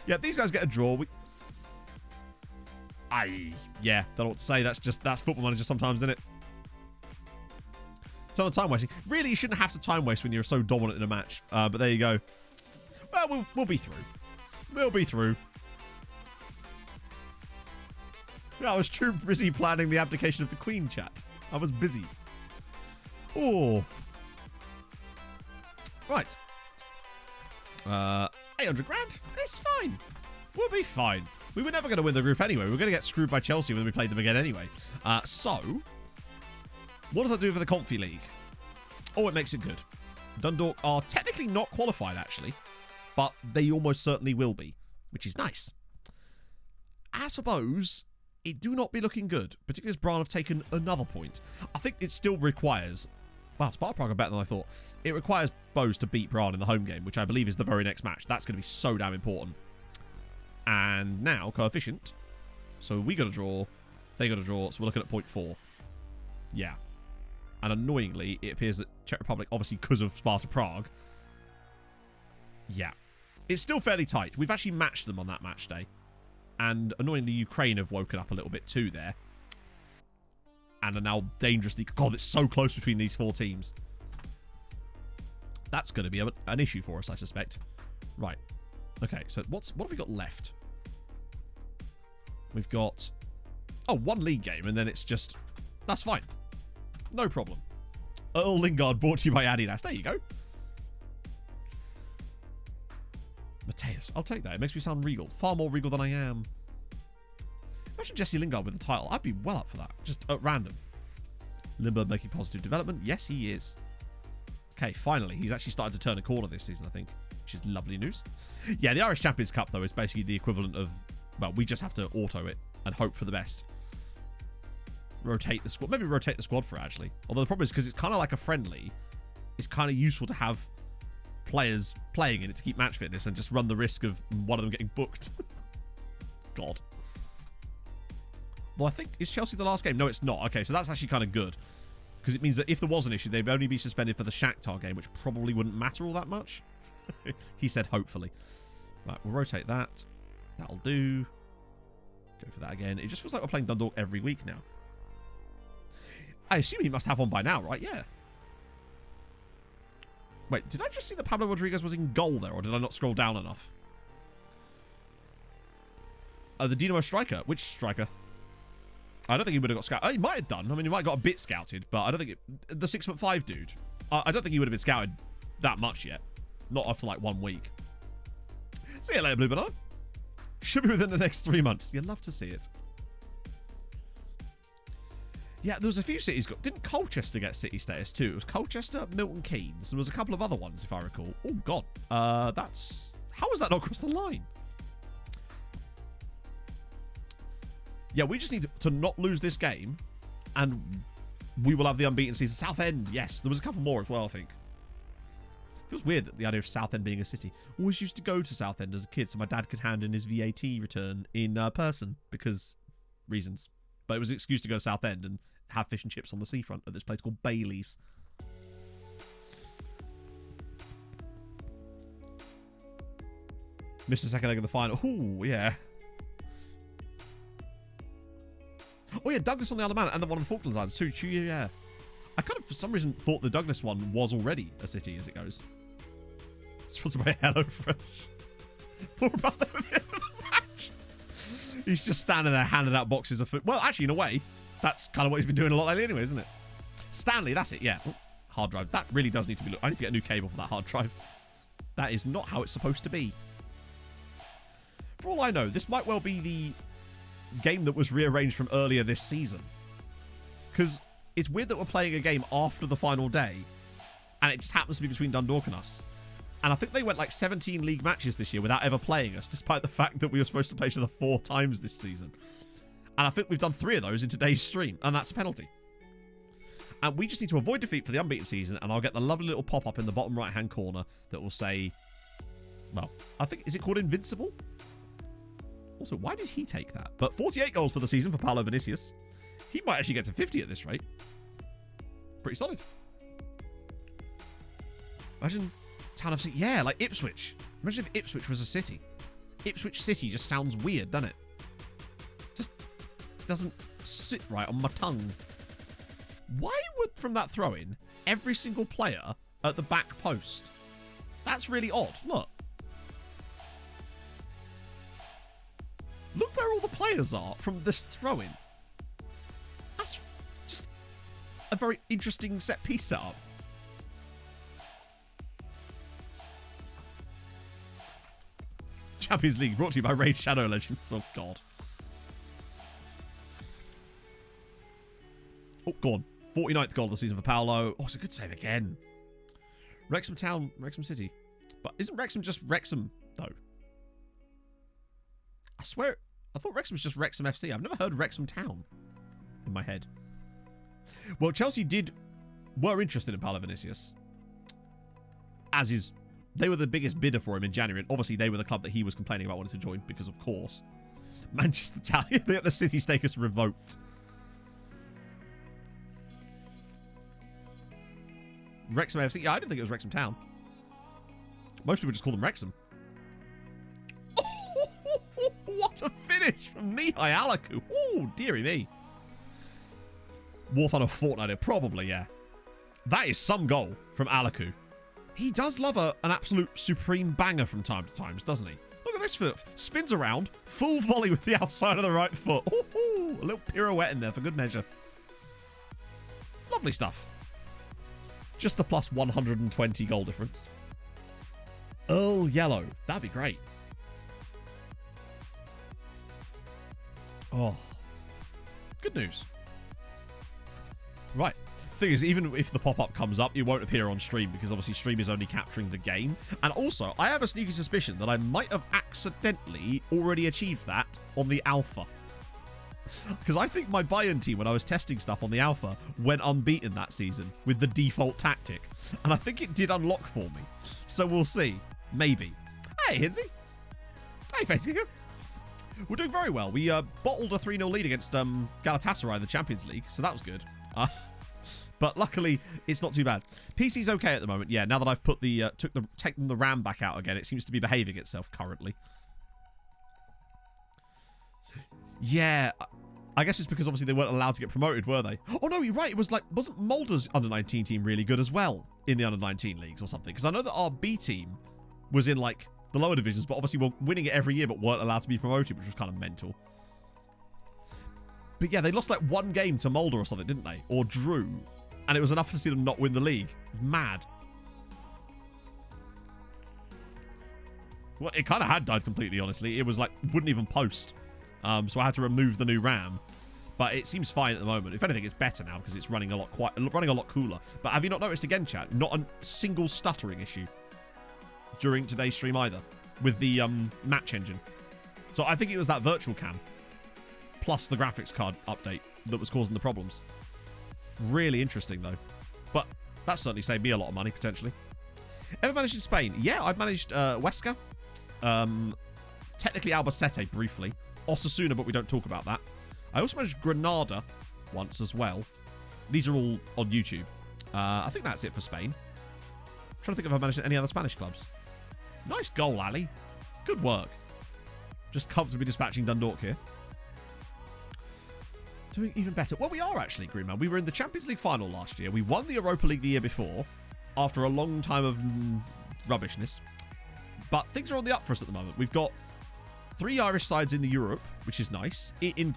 Yeah, these guys get a draw. Yeah, don't know what to say. That's Football Manager sometimes, isn't it? Ton of time wasting. Really, you shouldn't have to time waste when you're so dominant in a match. But there you go. Well, we'll be through. We'll be through. Yeah, I was too busy planning the abdication of the Queen, chat. I was busy. Oh. Right. 800 grand? It's fine. We'll be fine. We were never going to win the group anyway. We were going to get screwed by Chelsea when we played them again anyway. So, what does that do for the Confi League? Oh, it makes it good. Dundalk are technically not qualified, actually. But they almost certainly will be, which is nice. As for Bose, it do not be looking good, particularly as Brann have taken another point. I think it still requires... Wow, Sparta Prague are better than I thought. It requires Bose to beat Brann in the home game, which I believe is the very next match. That's going to be so damn important. And now, coefficient. So we got a draw. They got a draw. So we're looking at 0.4. Yeah. And annoyingly, it appears that Czech Republic, obviously because of Sparta Prague... Yeah. It's still fairly tight. We've actually matched them on that match day. And annoyingly, Ukraine have woken up a little bit too there. And are now dangerously... God, it's so close between these 4 teams. That's going to be an issue for us, I suspect. Right. Okay, so what have we got left? We've got... Oh, 1 league game, and then it's just... That's fine. No problem. Earl Lingard brought to you by Adidas. There you go. Mateus. I'll take that. It makes me sound regal. Far more regal than I am. Imagine Jesse Lingard with the title. I'd be well up for that. Just at random. Lindbergh making positive development. Yes, he is. Okay, finally. He's actually started to turn a corner this season, I think. Which is lovely news. Yeah, the Irish Champions Cup, though, is basically the equivalent of... Well, we just have to auto it and hope for the best. Rotate the squad. Maybe rotate the squad for it, actually. Although the problem is, because it's kind of like a friendly, it's kind of useful to have players playing in it to keep match fitness and just run the risk of one of them getting booked. God. Well, I think... Is Chelsea the last game? No, it's not. Okay, so that's actually kind of good. Because it means that if there was an issue, they'd only be suspended for the Shakhtar game, which probably wouldn't matter all that much. He said hopefully. Right, we'll rotate that. That'll do. Go for that again. It just feels like we're playing Dundalk every week now. I assume he must have one by now, right? Yeah. Wait, did I just see that Pablo Rodriguez was in goal there, or did I not scroll down enough? The Dinamo striker. Which striker? I don't think he would have got scouted. Oh, he might have done. I mean, he might have got a bit scouted, but I don't think it... The 6'5" dude. I don't think he would have been scouted that much yet. Not after, like, 1 week. See you later, Blue Banana. Should be within the next 3 months. You'd love to see it. Yeah, there was a few cities got... Didn't Colchester get city status too? It was Colchester, Milton Keynes. There was a couple of other ones, if I recall. Oh, God. That's... How has that not crossed the line? Yeah, we just need to not lose this game, and we will have the unbeaten season. Southend, yes. There was a couple more as well, I think. Feels weird that the idea of Southend being a city. Always used to go to Southend as a kid so my dad could hand in his VAT return in person because reasons. But it was an excuse to go to Southend and have fish and chips on the seafront at this place called Bailey's. Missed the second leg of the final. Ooh, yeah. Oh, yeah, Douglas on the Isle of Man and then one of the Falklands Islands too. Yeah. I kind of, for some reason, thought the Douglas one was already a city as it goes. Sponsored by HelloFresh. More about that at the end of the match. He's just standing there handing out boxes of food. Well, actually, in a way, that's kind of what he's been doing a lot lately anyway, isn't it? Stanley, that's it, yeah. Oh, hard drive. That really does need to be looked. I need to get a new cable for that hard drive. That is not how it's supposed to be. For all I know, this might well be the game that was rearranged from earlier this season. Because it's weird that we're playing a game after the final day, and it just happens to be between Dundalk and us. And I think they went like 17 league matches this year without ever playing us, despite the fact that we were supposed to play each other 4 times this season. And I think we've done 3 of those in today's stream, and that's a penalty. And we just need to avoid defeat for the unbeaten season, and I'll get the lovely little pop-up in the bottom right-hand corner that will say, well, I think, is it called Invincible? Also, why did he take that? But 48 goals for the season for Paolo Vinicius. He might actually get to 50 at this rate. Pretty solid. Imagine town of city. Yeah, like Ipswich. Imagine if Ipswich was a city. Ipswich City just sounds weird, doesn't it? Just doesn't sit right on my tongue. Why would, from that throw-in, every single player at the back post? That's really odd. Look. Look where all the players are from this throw-in. That's just a very interesting set-piece setup. Champions League brought to you by Raid Shadow Legends. Oh, God. Oh, go on. 49th goal of the season for Paolo. Oh, it's a good save again. Wrexham Town, Wrexham City. But isn't Wrexham just Wrexham, though? I swear I thought Wrexham was just Wrexham FC. I've never heard Wrexham Town in my head. Well, Chelsea were interested in Paulo Vinicius. They were the biggest bidder for him in January. And obviously, they were the club that he was complaining about wanting to join because, of course, Manchester Town, they got the city status revoked. Wrexham FC? Yeah, I didn't think it was Wrexham Town. Most people just call them Wrexham. What a finish from Mihai Alaku. Oh, dearie me. War Thunder Fortnite, probably, yeah. That is some goal from Alaku. He does love an absolute supreme banger from time to time, doesn't he? Look at this foot. Spins around, full volley with the outside of the right foot. Ooh, a little pirouette in there for good measure. Lovely stuff. Just the plus 120 goal difference. Earl Yellow. That'd be great. Oh. Good news. Right. Thing is, even if the pop-up comes up, it won't appear on stream because obviously stream is only capturing the game. And also, I have a sneaky suspicion that I might have accidentally already achieved that on the alpha. Because I think my buy-in team, when I was testing stuff on the alpha, went unbeaten that season with the default tactic. And I think it did unlock for me. So we'll see. Maybe. Hey, Hinsey. Hey, Facekicker. We're doing very well. We bottled a 3-0 lead against Galatasaray in the Champions League, so that was good. But luckily, it's not too bad. PC's okay at the moment. Yeah, now that I've put taken the RAM back out again, it seems to be behaving itself currently. Yeah, I guess it's because obviously they weren't allowed to get promoted, were they? Oh no, you're right. It was like, wasn't Mulder's under-19 team really good as well in the under-19 leagues or something? Because I know that our B team was in like the lower divisions, but obviously we're winning it every year, but weren't allowed to be promoted, which was kind of mental. But yeah, they lost like one game to Mulder or something, didn't they? Or drew. And it was enough to see them not win the league. It was mad. Well, it kind of had died completely, honestly. It was like, wouldn't even post. So I had to remove the new RAM. But it seems fine at the moment. If anything, it's better now because it's running a lot cooler. But have you not noticed again, chat? Not a single stuttering issue during today's stream either with the match engine. So I think it was that virtual cam plus the graphics card update that was causing the problems. Really interesting though. But that certainly saved me a lot of money potentially. Ever managed in Spain? Yeah, I've managed Huesca. Technically Albacete briefly. Osasuna, but we don't talk about that. I also managed Granada once as well. These are all on YouTube. I think that's it for Spain. I'm trying to think if I've managed any other Spanish clubs. Nice goal, Ali. Good work. Just comfortably dispatching Dundalk here. Doing even better. Well, we are actually, Greenman. We were in the Champions League final last year. We won the Europa League the year before after a long time of rubbishness. But things are on the up for us at the moment. We've got 3 Irish sides in the Europe, which is nice. In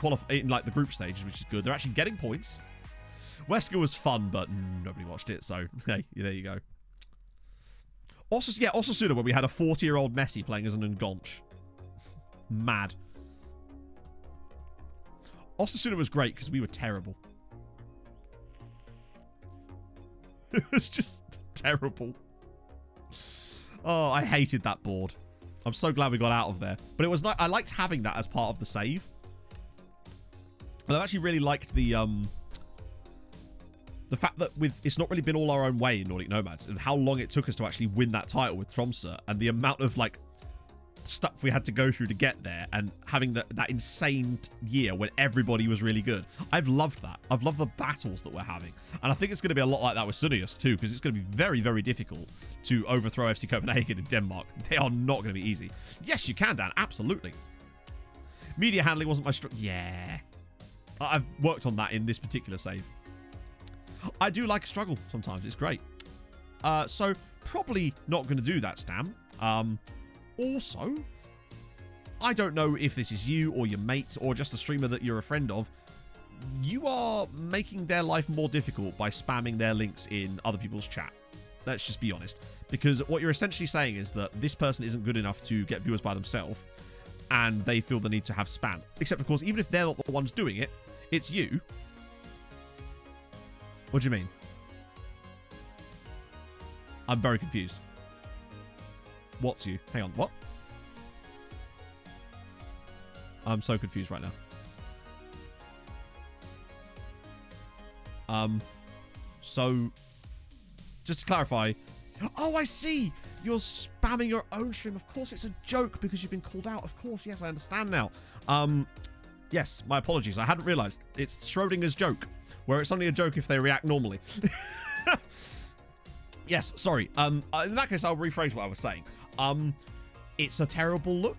like the group stages, which is good. They're actually getting points. Huesca was fun, but nobody watched it. So, hey, there you go. Also, yeah, Osasuna, where we had a 40-year-old Messi playing as an Ngonch. Mad. Osasuna was great because we were terrible. It was just terrible. Oh, I hated that board. I'm so glad we got out of there. But it was I liked having that as part of the save. And I've actually really liked the fact that it's not really been all our own way in Nordic Nomads and how long it took us to actually win that title with Tromsø and the amount of like stuff we had to go through to get there and having that insane year when everybody was really good. I've loved that. I've loved the battles that we're having. And I think it's going to be a lot like that with Sunnius too, because it's going to be very, very difficult to overthrow FC Copenhagen in Denmark. They are not going to be easy. Yes, you can, Dan. Absolutely. Media handling wasn't my Yeah. I've worked on that in this particular save. I do like a struggle sometimes. It's great. So probably not going to do that, Stam. Also, I don't know if this is you or your mates or just a streamer that you're a friend of. You are making their life more difficult by spamming their links in other people's chat. Let's just be honest. Because what you're essentially saying is that this person isn't good enough to get viewers by themselves and they feel the need to have spam. Except, of course, even if they're not the ones doing it, it's you. What do you mean? I'm very confused. What's you? Hang on, what? I'm so confused right now. So, just to clarify. Oh, I see. You're spamming your own stream. Of course, it's a joke because you've been called out. Of course, yes, I understand now. Yes, my apologies. I hadn't realised. It's Schrodinger's joke, where it's only a joke if they react normally. Yes, sorry. In that case, I'll rephrase what I was saying. It's a terrible look.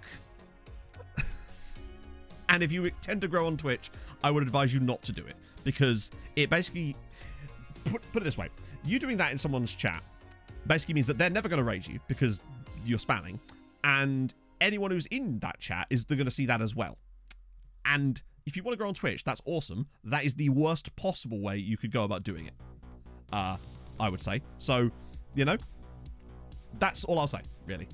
And if you tend to grow on Twitch, I would advise you not to do it. Because it basically... Put it this way. You doing that in someone's chat basically means that they're never going to rage you because you're spamming. And anyone who's in that chat is going to see that as well. And if you want to grow on Twitch, that's awesome. That is the worst possible way you could go about doing it. I would say. So, you know, that's all I'll say, really.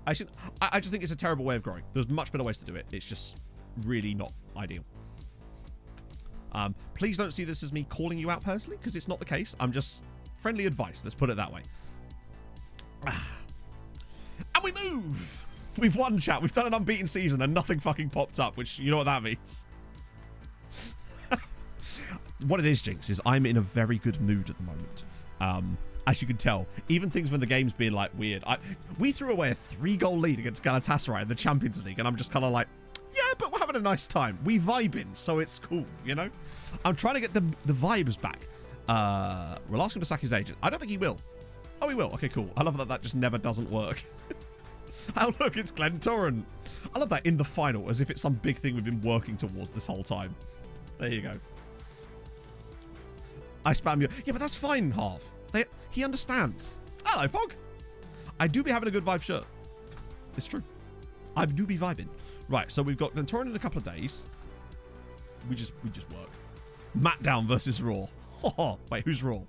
I just think it's a terrible way of growing. There's much better ways to do it. It's just really not ideal. Please don't see this as me calling you out personally, because it's not the case. I'm just friendly advice. Let's put it that way. And we move! We've won, chat. We've done an unbeaten season and nothing fucking popped up, which, you know what that means. What it is, Jinx, is I'm in a very good mood at the moment. As you can tell, even things when the game's being, like, weird. We threw away a 3-goal lead against Galatasaray in the Champions League, and I'm just kind of like, yeah, but we're having a nice time. We vibing, so it's cool, you know? I'm trying to get the vibes back. We'll ask him to sack his agent. I don't think he will. Oh, he will. Okay, cool. I love that that just never doesn't work. Oh, look, it's Glenn Torrent. I love that in the final, as if it's some big thing we've been working towards this whole time. There you go. I spam you. Yeah, but that's fine, Half. He understands. Hello, Pog. I do be having a good vibe shirt. It's true. I do be vibing. Right, so we've got Glenn Torrent in a couple of days. We just work. Matt Down versus Raw. Wait, who's Raw?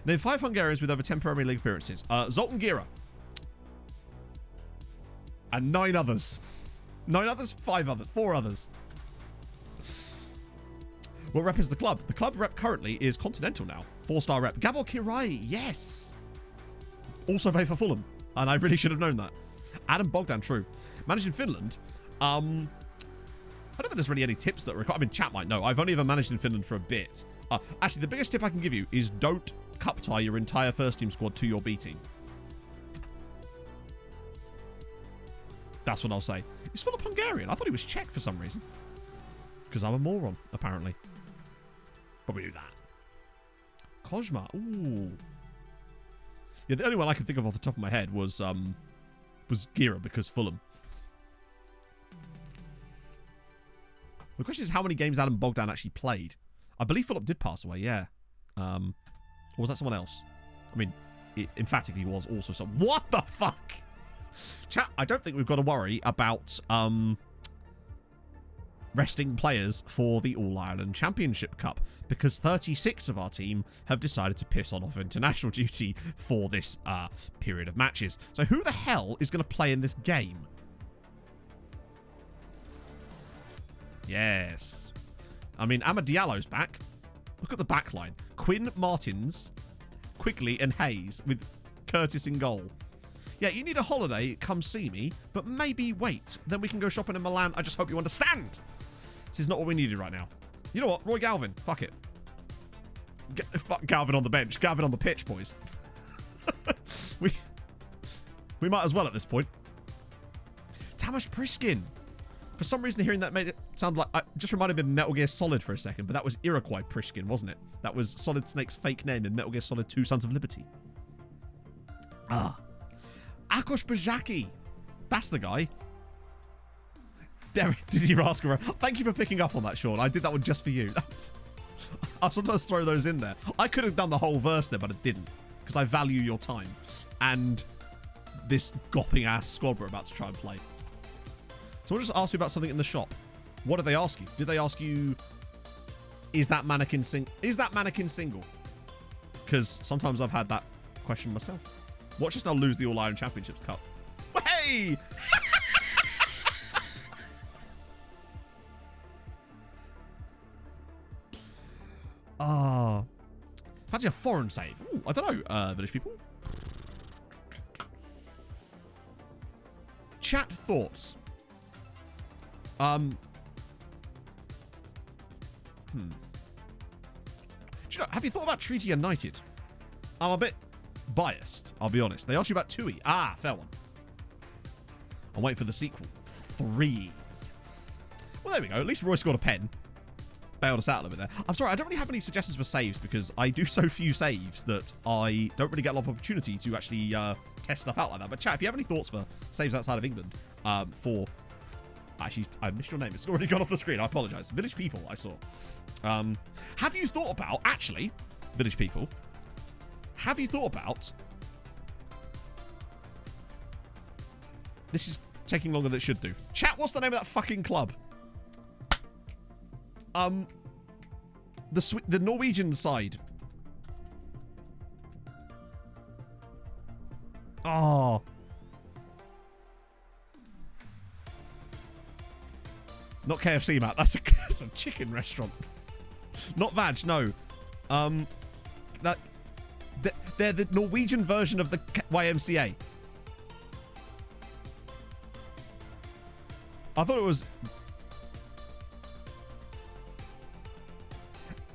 Name 5 Hungarians with over 10 Premier League appearances. Zoltan Gira. And 9 others. 9 others? 5 others. 4 others. What rep is the club? The club rep currently is Continental now. 4-star rep. Gabor Kirai. Yes. Also play for Fulham. And I really should have known that. Adam Bogdan, true. Managed in Finland. I don't think there's really any tips that require. I mean, chat might know. I've only ever managed in Finland for a bit. Actually, the biggest tip I can give you is don't cup tie your entire first team squad to your B team. That's what I'll say. He's full of Hungarian. I thought he was Czech for some reason. Because I'm a moron, apparently. Probably do that. Kozma. Ooh. Yeah, the only one I can think of off the top of my head was Gira because Fulham. The question is how many games Adam Bogdan actually played. I believe Philip did pass away, yeah. Or was that someone else? I mean, it emphatically was also some... What the fuck? Chat, I don't think we've got to worry about resting players for the All-Ireland Championship Cup because 36 of our team have decided to piss on off international duty for this period of matches. So who the hell is going to play in this game? Yes. I mean, Amad Diallo's back. Look at the back line. Quinn, Martins, Quigley and Hayes with Curtis in goal. Yeah, you need a holiday, come see me, but maybe wait. Then we can go shopping in Milan. I just hope you understand. This is not what we needed right now. You know what? Roy Galvin. Fuck it. Fuck Galvin on the bench. Galvin on the pitch, boys. we might as well at this point. Tamas Priskin. For some reason, hearing that made it sound like... just reminded me of Metal Gear Solid for a second, but that was Iroquois Priskin, wasn't it? That was Solid Snake's fake name in Metal Gear Solid 2 Sons of Liberty. Akos Bajaki. That's the guy. Derek Dizzy Rascal. Thank you for picking up on that, Sean. I did that one just for you. I'll sometimes throw those in there. I could have done the whole verse there, but I didn't. Because I value your time. And this gopping-ass squad we're about to try and play. So I'll just ask you about something in the shop. What did they ask you? Did they ask you, is that mannequin single? Because sometimes I've had that question myself. Watch us now lose the All-Ireland Championships Cup. Hey! Fancy a foreign save. Ooh, I don't know, village people. Chat thoughts. Do you know, have you thought about Treaty United? I'm a bit biased, I'll be honest. They asked you about 2E. Ah, fair one. I'm waiting for the sequel. 3. Well, there we go. At least Roy scored a pen. Bailed us out a little bit there. I'm sorry, I don't really have any suggestions for saves because I do so few saves that I don't really get a lot of opportunity to actually test stuff out like that. But chat, if you have any thoughts for saves outside of England, for... Actually, I missed your name. It's already gone off the screen. I apologise. Village People, I saw. Have you thought about... Actually, Village People, have you thought about... This is taking longer than it should do. Chat, what's the name of that fucking club? The Norwegian side. Oh. Not KFC, Matt. That's a chicken restaurant. Not Vag, no. They're the Norwegian version of the YMCA. I thought it was...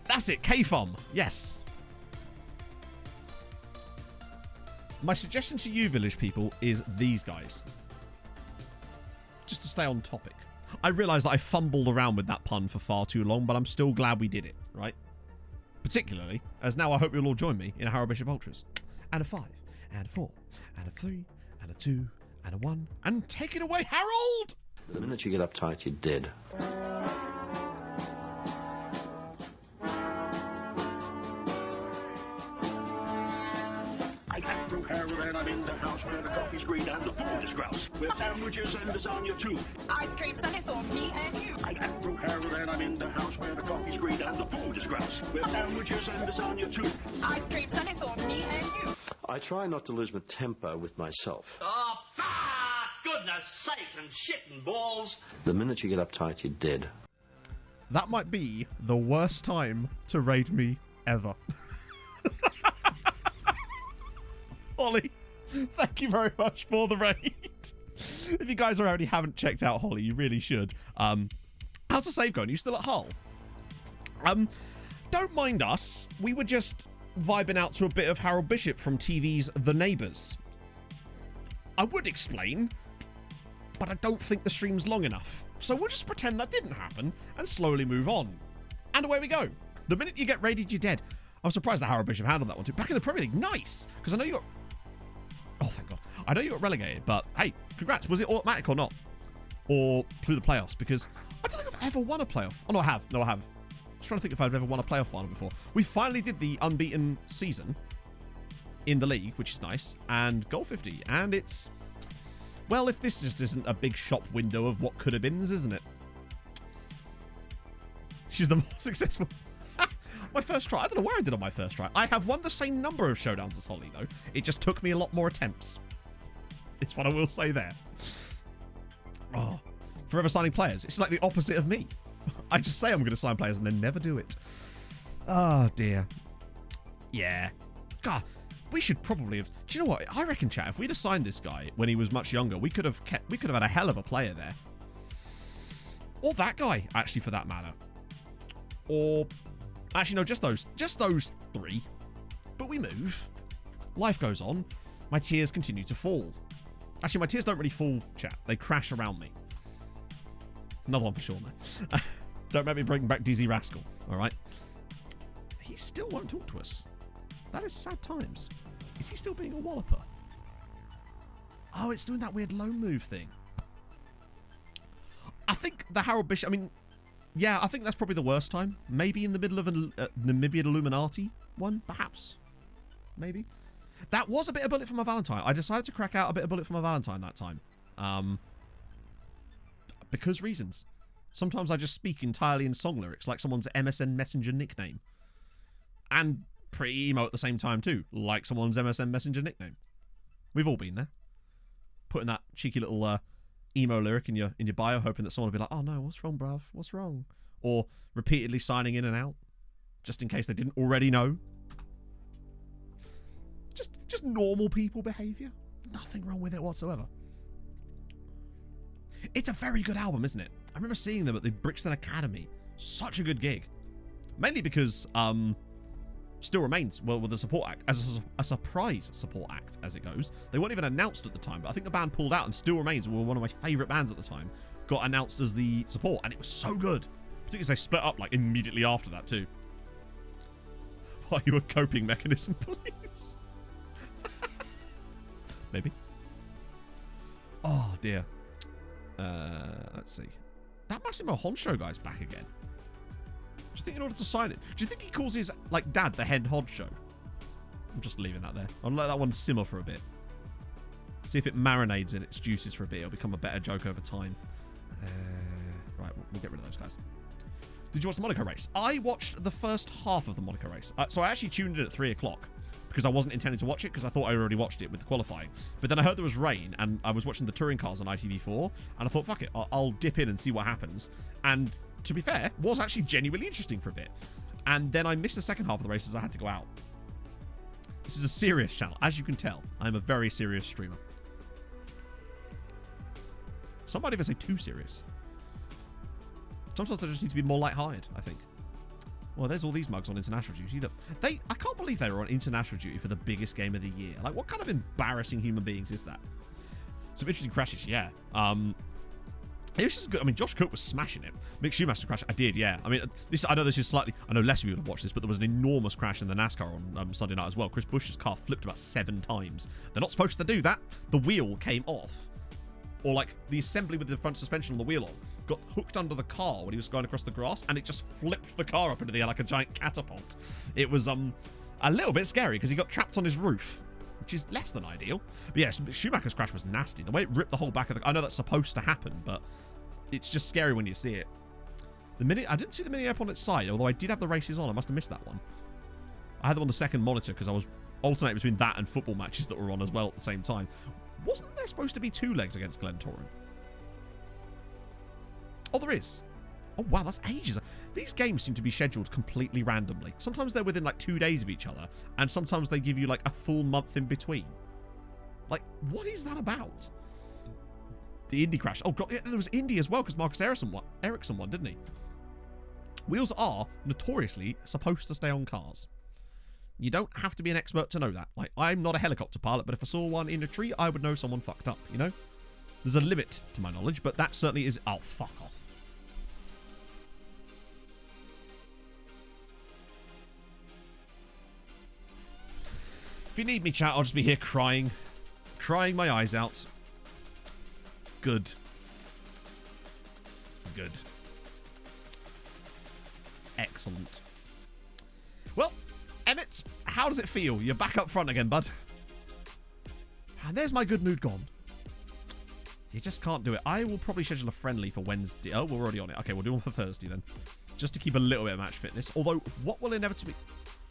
That's it, K-Fum. Yes. My suggestion to you, Village People, is these guys. Just to stay on topic. I realise that I fumbled around with that pun for far too long, but I'm still glad we did it, right? Particularly, as now I hope you'll all join me in a Harold Bishop Ultras. And a 5, and a 4, and a 3, and a 2, and a 1. And take it away, Harold! The minute you get uptight, you're dead. And I'm in the house where the coffee's green and the food is grouse. With sandwiches and lasagna too. Ice cream sundaes for me and you. I'm Andrew Harold and I'm in the house where the coffee's green and the food is grouse. With sandwiches and lasagna too. Ice cream sundaes for me and you. I try not to lose my temper with myself. Oh, goodness sake and shit and balls. The minute you get uptight, you're dead. That might be the worst time to raid me ever. Holly, thank you very much for the raid. If you guys already haven't checked out Holly, you really should. How's the save going? Are you still at Hull? Don't mind us. We were just vibing out to a bit of Harold Bishop from TV's The Neighbours. I would explain, but I don't think the stream's long enough. So we'll just pretend that didn't happen and slowly move on. And away we go. The minute you get raided, you're dead. I'm surprised that Harold Bishop handled that one too. Back in the Premier League, nice. Because I know you got... Oh, thank God. I know you got relegated, but hey, congrats. Was it automatic or not? Or through the playoffs? Because I don't think I've ever won a playoff. Oh, no, I have. No, I have. Just trying to think if I've ever won a playoff final before. We finally did the unbeaten season in the league, which is nice, and goal 50. And it's... Well, if this just isn't a big shop window of what could have been, isn't it? She's the most successful... My first try. I don't know where I did on my first try. I have won the same number of showdowns as Holly, though. It just took me a lot more attempts. It's what I will say there. Oh, forever signing players. It's like the opposite of me. I just say I'm going to sign players and then never do it. Oh, dear. Yeah. God, we should probably have... Do you know what? I reckon, chat, if we'd have signed this guy when he was much younger, we could have had a hell of a player there. Or that guy, actually, for that matter. Or... Actually, no, just those 3. But we move. Life goes on. My tears continue to fall. Actually, my tears don't really fall, chat. They crash around me. Another one for sure, man. Don't make me bring back DZ Rascal, all right? He still won't talk to us. That is sad times. Is he still being a walloper? Oh, it's doing that weird loan move thing. I think the Harold Bishop... I mean... Yeah, I think that's probably the worst time. Maybe in the middle of a Namibian Illuminati one, perhaps. Maybe. That was a bit of bullet for my Valentine. I decided to crack out a bit of bullet for my Valentine that time. Because reasons. Sometimes I just speak entirely in song lyrics, like someone's MSN Messenger nickname. And pretty emo at the same time too, like someone's MSN Messenger nickname. We've all been there. Putting that cheeky little... emo lyric in your bio, hoping that someone will be like, oh no, what's wrong, bruv? What's wrong? Or repeatedly signing in and out, just in case they didn't already know. Just normal people behaviour. Nothing wrong with it whatsoever. It's a very good album, isn't it? I remember seeing them at the Brixton Academy. Such a good gig. Mainly because Still Remains were the support act, as a surprise support act as it goes. They weren't even announced at the time, but I think the band pulled out, and Still Remains were one of my favourite bands at the time, got announced as the support, and it was so good. Particularly as they split up like immediately after that too. Are you a coping mechanism, please? Maybe. Oh dear. Let's see. That Massimo Honcho guy's back again. Do you think in order to sign it, do you think he calls his like dad the head Honcho? I'm just leaving that there. I'll let that one simmer for a bit. See if it marinades in its juices for a bit. It'll become a better joke over time. Right, we'll get rid of those guys. Did you watch the Monaco race? I watched the first half of the Monaco race. So I actually tuned in at 3 o'clock because I wasn't intending to watch it because I thought I already watched it with the qualifying. But then I heard there was rain and I was watching the touring cars on ITV4 and I thought, fuck it, I'll dip in and see what happens. And to be fair, was actually genuinely interesting for a bit. And then I missed the second half of the race as I had to go out. This is a serious channel. As you can tell, I'm a very serious streamer. Some might even say too serious. Sometimes I just need to be more light-hearted, I think. Well, there's all these mugs on international duty. I can't believe they were on international duty for the biggest game of the year. Like, what kind of embarrassing human beings is that? Some interesting crashes, yeah. It was just good. I mean, Josh Cook was smashing it. Mick Schumacher crash, I did, yeah. I mean, I know this is slightly... I know less of you would have watched this, but there was an enormous crash in the NASCAR on Sunday night as well. Chris Busch's car flipped about 7 times. They're not supposed to do that. The wheel came off. Or, like, the assembly with the front suspension on the wheel on got hooked under the car when he was going across the grass, and it just flipped the car up into the air like a giant catapult. It was a little bit scary because he got trapped on his roof, which is less than ideal. But yeah, Schumacher's crash was nasty. The way it ripped the whole back of the... I know that's supposed to happen, but it's just scary when you see it. I didn't see the mini app on its side, although I did have the races on. I must have missed that one. I had them on the second monitor because I was alternating between that and football matches that were on as well at the same time. Wasn't there supposed to be 2 legs against Glentoran? Oh, there is. Oh, wow, that's ages. These games seem to be scheduled completely randomly. Sometimes they're within like 2 days of each other, and sometimes they give you like a full month in between. Like, what is that about? The Indy crash. Oh, God, yeah, there was Indy as well, because Marcus Ericsson won, didn't he? Wheels are notoriously supposed to stay on cars. You don't have to be an expert to know that. Like, I'm not a helicopter pilot, but if I saw one in a tree, I would know someone fucked up, you know? There's a limit to my knowledge, but that certainly is... Oh, fuck off. If you need me, chat, I'll just be here crying. Crying my eyes out. Good. Good. Excellent. Well, Emmett, how does it feel? You're back up front again, bud. And there's my good mood gone. You just can't do it. I will probably schedule a friendly for Wednesday. Oh, we're already on it. Okay, we'll do one for Thursday then. Just to keep a little bit of match fitness. Although, what will inevitably...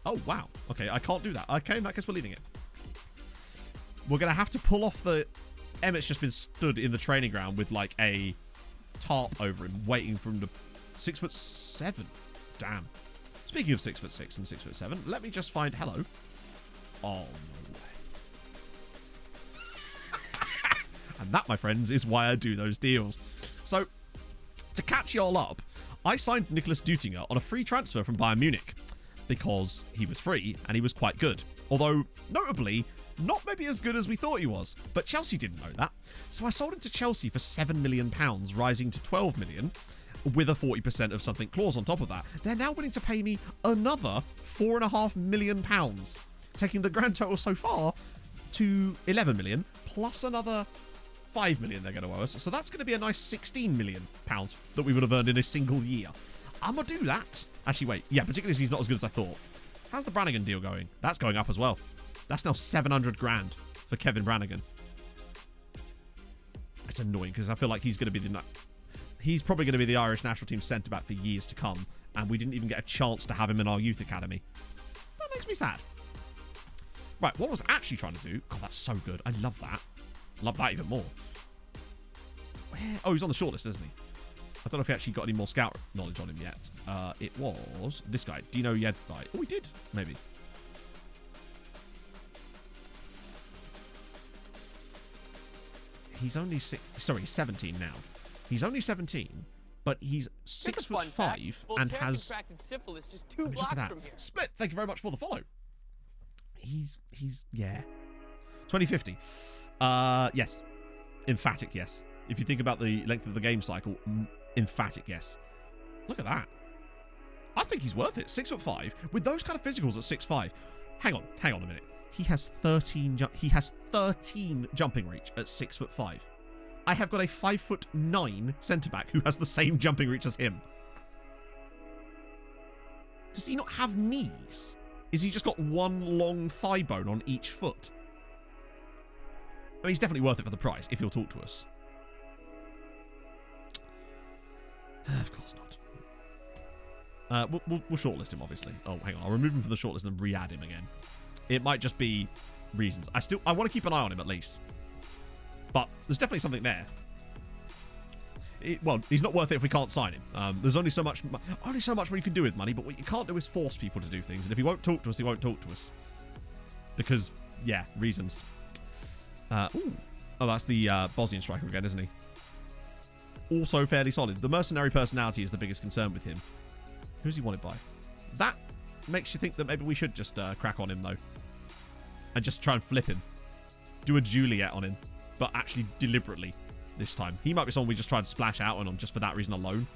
Oh, wow. Okay, I can't do that. Okay, in that case, we're leaving it. We're going to have to pull off the... Emmett's just been stood in the training ground with, like, a tarp over him, waiting for him to... 6'7". Damn. Speaking of 6'6" and 6'7", let me just find... Hello. Oh, no way. And that, my friends, is why I do those deals. So, to catch you all up, I signed Nicholas Dutinger on a free transfer from Bayern Munich because he was free and he was quite good. Although, notably, not maybe as good as we thought he was. But Chelsea didn't know that. So I sold him to Chelsea for £7 million, rising to 12 million, with a 40% of something clause on top of that. They're now willing to pay me another £4.5 million, taking the grand total so far to 11 million, plus another 5 million they're going to owe us. So that's going to be a nice 16 million pounds that we would have earned in a single year. I'm going to do that. Actually, wait. Yeah, particularly as he's not as good as I thought. How's the Brannigan deal going? That's going up as well. That's now 700 grand for Kevin Brannigan. It's annoying because I feel like he's going to be he's probably going to be the Irish national team centre-back for years to come, and we didn't even get a chance to have him in our youth academy. That makes me sad. Right, what I was actually trying to do... God, that's so good. I love that. Love that even more. Oh, he's on the shortlist, isn't he? I don't know if he actually got any more scout knowledge on him yet. It was this guy, Dino Yedfly. Oh, he did, maybe. He's only 17 now. He's only 17, but he's 6'5" and has... contracted syphilis just 2 Look at blocks that. from here. Split, thank you very much for the follow. He's yeah. 2050. Yes. Emphatic yes. If you think about the length of the game cycle, emphatic yes. Look at that. I think he's worth it. 6'5" with those kind of physicals at 6'5". Hang on a minute. He has 13 jumping reach at 6'5". I have got a 5'9" centre back who has the same jumping reach as him. Does he not have knees? Is he just got one long thigh bone on each foot? I mean, he's definitely worth it for the price if he'll talk to us. Of course not. We'll shortlist him, obviously. Oh, hang on. I'll remove him from the shortlist and re-add him again. It might just be reasons. I want to keep an eye on him at least. But there's definitely something there. Well, he's not worth it if we can't sign him. There's only so much money you can do with money, but what you can't do is force people to do things. And if he won't talk to us, he won't talk to us. Because, yeah, reasons. Ooh. Oh, that's the Bosnian striker again, isn't he? Also fairly solid. The mercenary personality is the biggest concern with him. Who's he wanted by? That makes you think that maybe we should just crack on him, though. And just try and flip him. Do a Juliet on him. But actually deliberately this time. He might be someone we just try to splash out on just for that reason alone.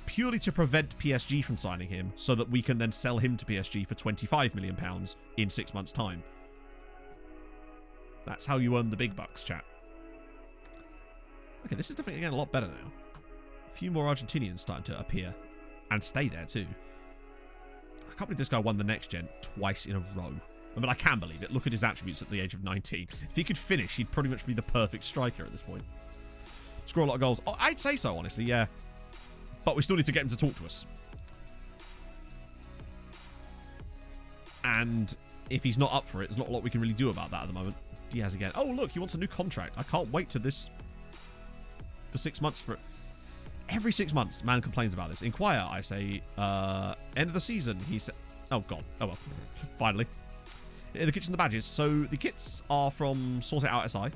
Purely to prevent PSG from signing him so that we can then sell him to PSG for £25 million in 6 months' time. That's how you earn the big bucks, chat. Okay, this is definitely getting a lot better now. A few more Argentinians starting to appear. And stay there, too. I can't believe this guy won the next gen twice in a row. I mean, I can believe it. Look at his attributes at the age of 19. If he could finish, he'd pretty much be the perfect striker at this point. Score a lot of goals. Oh, I'd say so, honestly, yeah. But we still need to get him to talk to us. And if he's not up for it, there's not a lot we can really do about that at the moment. Diaz again. Oh, look, he wants a new contract. I can't wait to this... for 6 months for it. Every 6 months, man complains about this. Inquire, I say, end of the season, he said... Oh, God. Oh, well. Finally. The kits and the badges. So, the kits are from Sort It Out SI.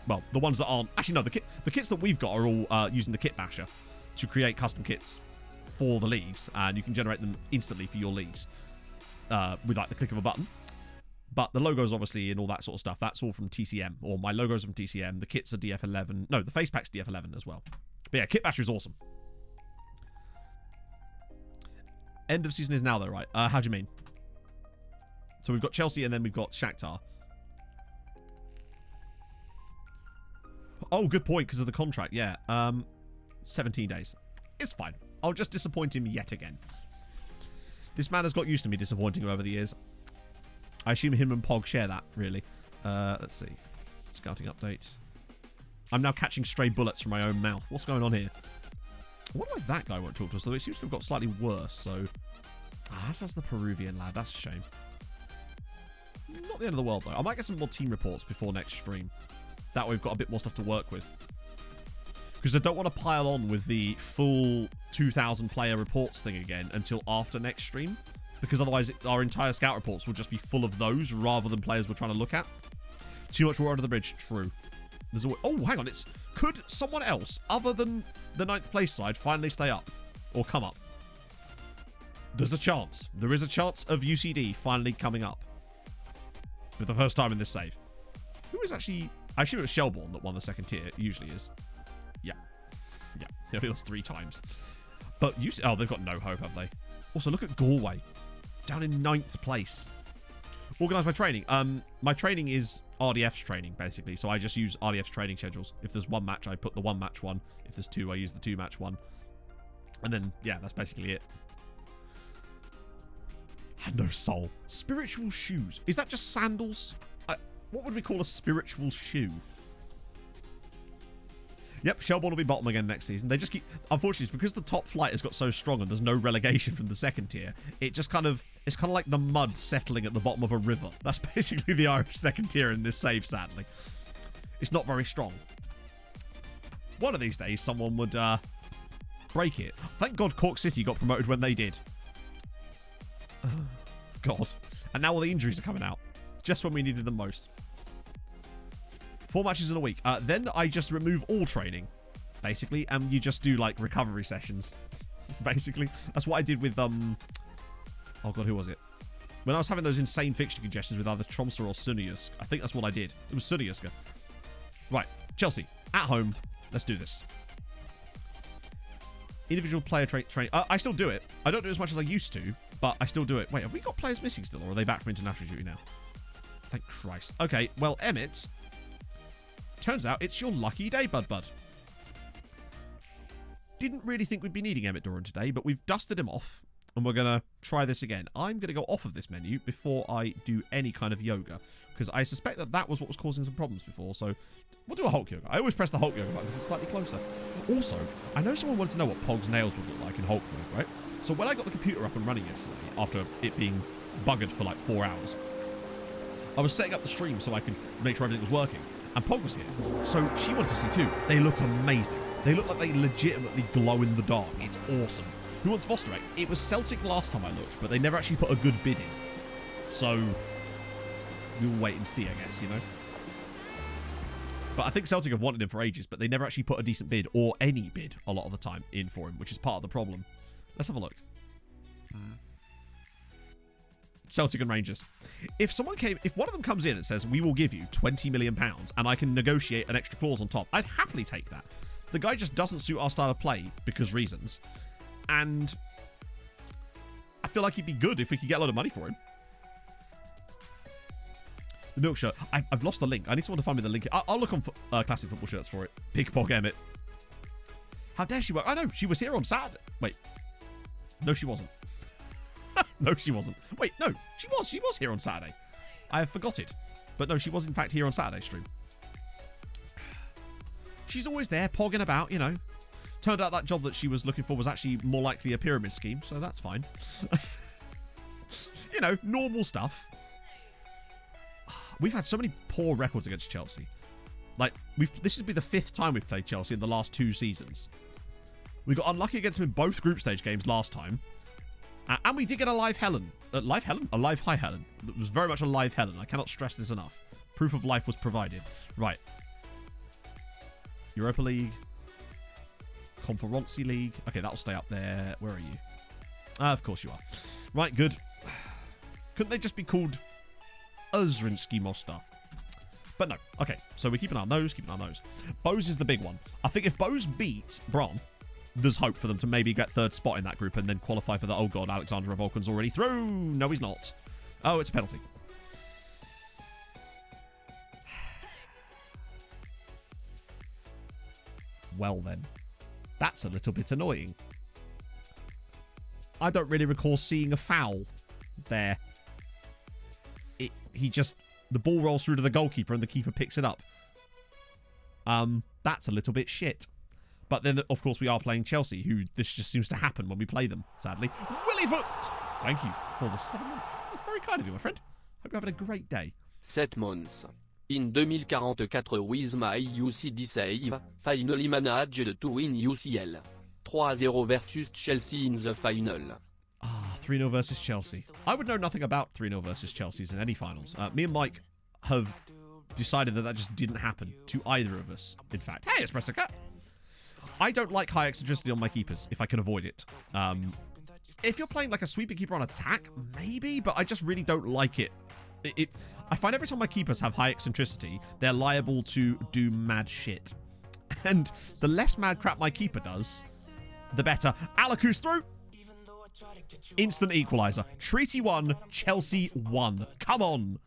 Well, the ones that aren't... Actually, no, the kits that we've got are all using the Kit Basher to create custom kits for the leagues. And you can generate them instantly for your leagues with, like, the click of a button. But the logos, obviously, and all that sort of stuff, that's all from TCM. Or my logo's from TCM. The kits are DF11. No, the face pack's DF11 as well. But yeah, Kit Basher is awesome. End of season is now, though, right? How do you mean? So we've got Chelsea and then we've got Shakhtar. Oh, good point, because of the contract, yeah. 17 days. It's fine. I'll just disappoint him yet again. This man has got used to me disappointing him over the years. I assume him and Pog share that, really. Let's see. Scouting update. I'm now catching stray bullets from my own mouth. What's going on here? I wonder why that guy won't talk to us, though. It seems to have got slightly worse, so... that's the Peruvian lad. That's a shame. Not the end of the world, though. I might get some more team reports before next stream. That way we've got a bit more stuff to work with. Because I don't want to pile on with the full 2,000 player reports thing again until after next stream. Because otherwise our entire scout reports will just be full of those rather than players we're trying to look at. Too much water under the bridge. True. There's always... Oh, hang on. Could someone else, other than the 9th place side, finally stay up? Or come up? There's a chance. There is a chance of UCD finally coming up. For the first time in this save. Who is actually... I assume it was Shelbourne that won the second tier. It usually is. Yeah. Yeah. They only lost 3 times. But UCD... Oh, they've got no hope, have they? Also, look at Galway. Down in 9th place. Organise my training. My training is RDF's training, basically. So I just use RDF's training schedules. If there's 1 match, I put the 1 match one. If there's 2, I use the 2 match one. And then, yeah, that's basically it. Had no soul. Spiritual shoes. Is that just sandals? What would we call a spiritual shoe? Yep, Shelbourne will be bottom again next season. They just keep... Unfortunately, it's because the top flight has got so strong and there's no relegation from the second tier. It just kind of... It's kind of like the mud settling at the bottom of a river. That's basically the Irish second tier in this save, sadly. It's not very strong. One of these days, someone would break it. Thank God Cork City got promoted when they did. God. And now all the injuries are coming out. Just when we needed them most. 4 matches in a week. Then I just remove all training. basically, and you just do like recovery sessions. Basically, that's what I did with oh god, who was it? When I was having those insane fixture congestions with either Tromsø or Sunniusk. I think that's what I did. It was Sunniusk. Right, Chelsea at home. Let's do this. Individual player train. I still do it. I don't do it as much as I used to, but I still do it. Wait, have we got players missing still, or are they back from international duty now? Thank Christ. Okay, well, Emmett. Turns out it's your lucky day, bud. Didn't really think we'd be needing Emmett Doran today, but we've dusted him off, and we're going to try this again. I'm going to go off of this menu before I do any kind of yoga, because I suspect that was what was causing some problems before, so we'll do a Hulk yoga. I always press the Hulk yoga button because it's slightly closer. Also, I know someone wanted to know what Pog's nails would look like in Hulk mode, right? So when I got the computer up and running yesterday, after it being buggered for like 4 hours, I was setting up the stream so I could make sure everything was working. And Pog was here, so she wanted to see too. They look amazing. They look like they legitimately glow in the dark. It's awesome. Who wants Foster Egg? It was Celtic last time I looked, but they never actually put a good bid in. So we'll wait and see, I guess, you know. But I think Celtic have wanted him for ages, but they never actually put a decent bid, or any bid, a lot of the time, in for him, which is part of the problem. Let's have a look. Celtic and Rangers. If one of them comes in and says, we will give you £20 million and I can negotiate an extra clause on top, I'd happily take that. The guy just doesn't suit our style of play because reasons. And I feel like he'd be good if we could get a lot of money for him. The milk shirt. I've lost the link. I need someone to find me the link. I'll look on classic football shirts for it. Big Pog Emmett. How dare she work? I know. She was here on Saturday. Wait. No, she wasn't. No, she wasn't. Wait, no. She was. She was here on Saturday. I forgot it. But no, she was in fact here on Saturday stream. She's always there, pogging about, you know. Turned out that job that she was looking for was actually more likely a pyramid scheme, so that's fine. You know, normal stuff. We've had so many poor records against Chelsea. Like, this would be the 5th time we've played Chelsea in the last 2 seasons. We got unlucky against them in both group stage games last time. And we did get a live Helen. A live High Helen. It was very much a live Helen. I cannot stress this enough. Proof of life was provided. Right. Europa League. Conference League. Okay, that'll stay up there. Where are you? Of course you are. Right, good. Couldn't they just be called Uzrinski Mostar? But no. Okay, so we keep an eye on those, Bose is the big one. I think if Bose beat Bron, there's hope for them to maybe get 3rd spot in that group and then qualify for the, oh god, Alexander Volkan's already through. No, he's not. Oh, it's a penalty. Well then. That's a little bit annoying. I don't really recall seeing a foul there. The ball rolls through to the goalkeeper and the keeper picks it up. That's a little bit shit. But then, of course, we are playing Chelsea, who this just seems to happen when we play them, sadly. Willyfoot! Thank you for the 7 months. That's very kind of you, my friend. Hope you're having a great day. 7 months. In 2044 with my UCD save, finally managed to win UCL. 3-0 versus Chelsea in the final. 3-0 versus Chelsea. I would know nothing about 3-0 versus Chelsea's in any finals. Me and Mike have decided that just didn't happen to either of us, in fact. Hey, Espresso Cat! I don't like high eccentricity on my keepers, if I can avoid it. If you're playing like a sweeper keeper on attack, maybe, but I just really don't like it. I find every time my keepers have high eccentricity, they're liable to do mad shit. And the less mad crap my keeper does, the better. Alaku's through! Instant equaliser. Treaty 1, Chelsea 1. Come on!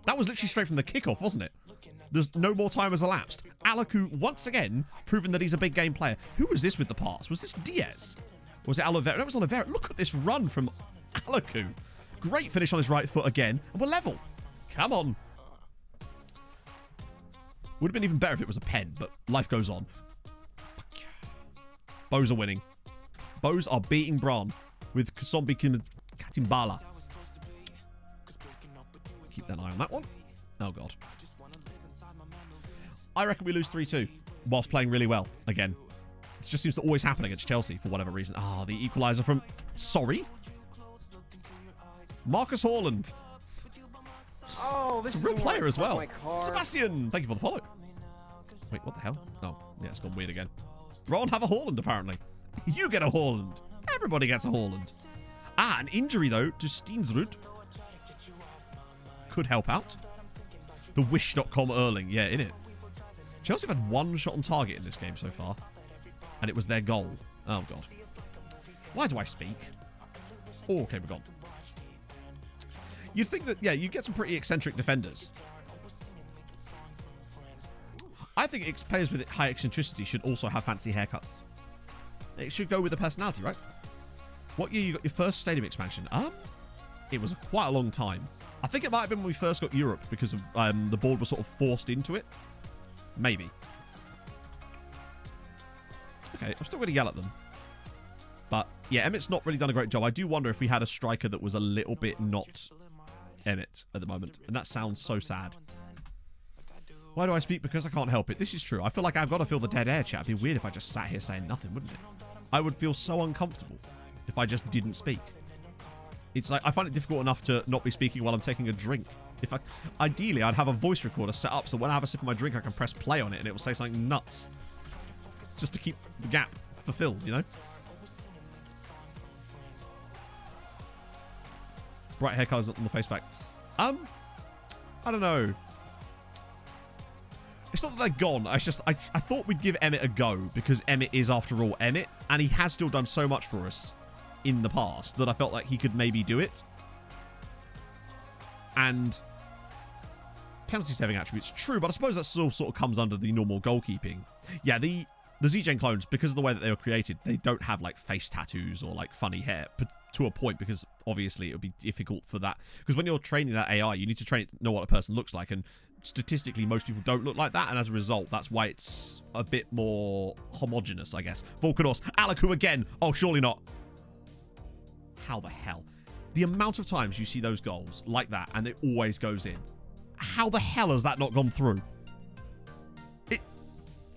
That was literally straight from the kickoff, wasn't it? There's no more time has elapsed. Alaku, once again, proving that he's a big game player. Who was this with the pass? Was this Diaz? Or was it Oliveira? No, it was Oliveira. Look at this run from Alaku. Great finish on his right foot again. And we're level. Come on. Would have been even better if it was a pen, but life goes on. Bows are winning. Bows are beating Bron with Kasombi Katimbala. Keep that eye on that one. Oh, God. I reckon we lose 3-2 whilst playing really well again. It just seems to always happen against Chelsea for whatever reason. The equaliser from... Sorry? Marcus Haaland. Oh, this is a real player as well. My car. Sebastian, thank you for the follow. Wait, what the hell? Oh, yeah, it's gone weird again. Ron, have a Haaland, apparently. You get a Haaland. Everybody gets a Haaland. Ah, an injury, though, to Steensrud. Could help out. The Wish.com Erling. Yeah, innit? Chelsea have had one shot on target in this game so far. And it was their goal. Oh, God. Why do I speak? Oh, okay, we're gone. You'd think that, yeah, you get some pretty eccentric defenders. I think players with high eccentricity should also have fancy haircuts. It should go with the personality, right? What year you got your first stadium expansion? It was quite a long time. I think it might have been when we first got Europe because of, the board was sort of forced into it. Maybe. Okay, I'm still going to yell at them. But, yeah, Emmett's not really done a great job. I do wonder if we had a striker that was a little bit not Emmett at the moment. And that sounds so sad. Why do I speak? Because I can't help it. This is true. I feel like I've got to feel the dead air, chat. It'd be weird if I just sat here saying nothing, wouldn't it? I would feel so uncomfortable if I just didn't speak. It's like, I find it difficult enough to not be speaking while I'm taking a drink. Ideally, I'd have a voice recorder set up so when I have a sip of my drink, I can press play on it and it will say something nuts. Just to keep the gap fulfilled, you know? Bright hair colours on the face back. I don't know. It's not that they're gone. I thought we'd give Emmett a go because Emmett is, after all, Emmett. And he has still done so much for us in the past that I felt like he could maybe do it. And penalty saving attributes, true, but I suppose that still sort of comes under the normal goalkeeping. Yeah, the Z-Gen clones, because of the way that they were created, they don't have like face tattoos or like funny hair to a point, because obviously it would be difficult for that. Because when you're training that AI, you need to train it to know what a person looks like, and statistically most people don't look like that, and as a result that's why it's a bit more homogenous, I guess. Volkanos, Alaku again. Oh, surely not. How the hell? The amount of times you see those goals like that and it always goes in. How the hell has that not gone through?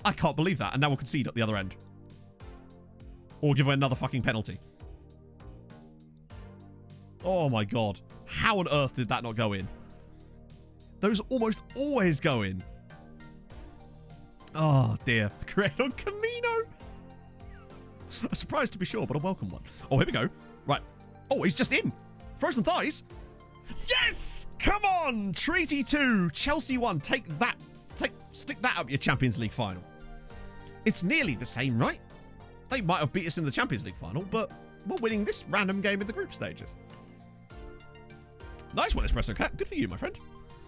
I can't believe that. And now we'll concede at the other end. Or give away another fucking penalty. Oh my God. How on earth did that not go in? Those almost always go in. Oh dear. Great on Camino. A surprise to be sure, but a welcome one. Oh, here we go. Right. Oh, he's just in. Frozen thighs. Yes! Come on! Treaty 2. Chelsea 1. Take that. Stick that up your Champions League final. It's nearly the same, right? They might have beat us in the Champions League final, but we're winning this random game in the group stages. Nice one, Espresso Cat. Good for you, my friend.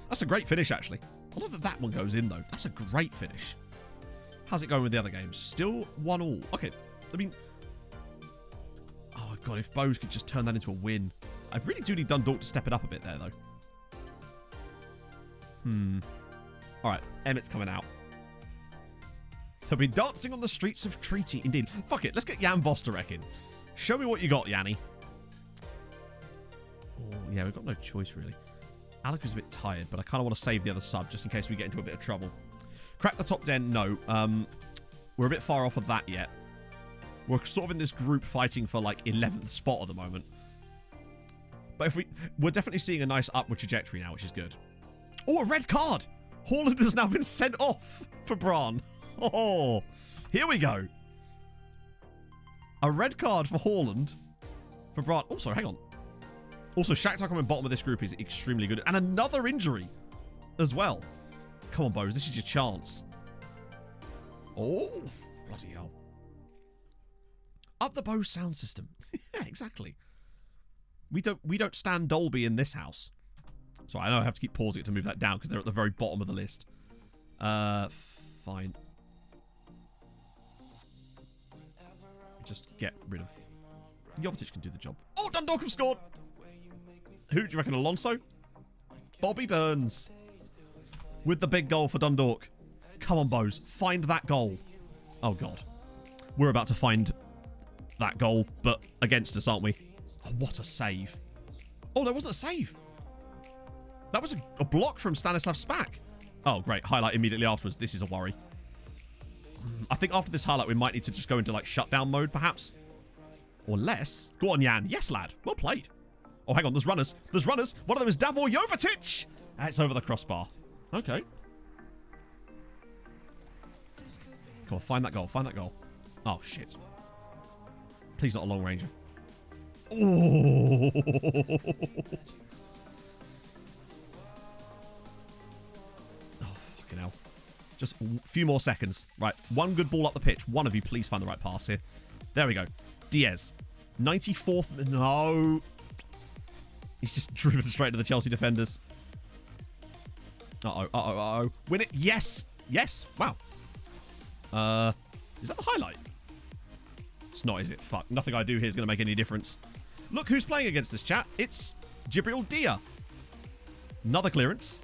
That's a great finish, actually. I love that that one goes in, though. That's a great finish. How's it going with the other games? Still 1-1. Okay, I mean... Oh, God, if Bose could just turn that into a win. I really do need Dundalk to step it up a bit there, though. All right, Emmett's coming out. They'll be dancing on the streets of Treaty. Indeed. Fuck it, let's get Jan Vosterek in. Show me what you got, Yanni. Oh, yeah, we've got no choice, really. Alec is a bit tired, but I kind of want to save the other sub just in case we get into a bit of trouble. Crack the top 10, no. We're a bit far off of that yet. We're sort of in this group fighting for, like, 11th spot at the moment. But if we're definitely seeing a nice upward trajectory now, which is good. Oh, a red card! Haaland has now been sent off for Bran. Oh, here we go. A red card for Haaland for Bran. Oh, sorry, hang on. Also, Shakhtar coming bottom of this group is extremely good. And another injury as well. Come on, Bose. This is your chance. Oh, bloody hell. Up the Bose sound system. Yeah, exactly. We don't stand Dolby in this house. So I know I have to keep pausing it to move that down because they're at the very bottom of the list. Fine. Just get rid of... Jovetic can do the job. Oh, Dundalk have scored! Who do you reckon, Alonso? Bobby Burns. With the big goal for Dundalk. Come on, Bose. Find that goal. Oh, God. We're about to find that goal, but against us, aren't we? Oh, what a save. Oh, that wasn't a save. That was a block from Stanislav Spak. Oh, great. Highlight immediately afterwards. This is a worry. I think after this highlight, we might need to just go into, like, shutdown mode, perhaps. Or less. Go on, Jan. Yes, lad. Well played. Oh, hang on. There's runners. There's runners. One of them is Davor Jovetic. It's over the crossbar. Okay. Come on, find that goal. Find that goal. Oh, shit. Please not a long ranger. Oh. Oh, fucking hell. Just a few more seconds. Right, one good ball up the pitch. One of you, please find the right pass here. There we go. Diaz. 94th. No. He's just driven straight into the Chelsea defenders. Uh-oh, uh-oh, uh-oh. Win it. Yes. Yes. Wow. Is that the highlight? It's not, is it? Fuck. Nothing I do here is going to make any difference. Look who's playing against this, chat. It's Jibril Dia. Another clearance.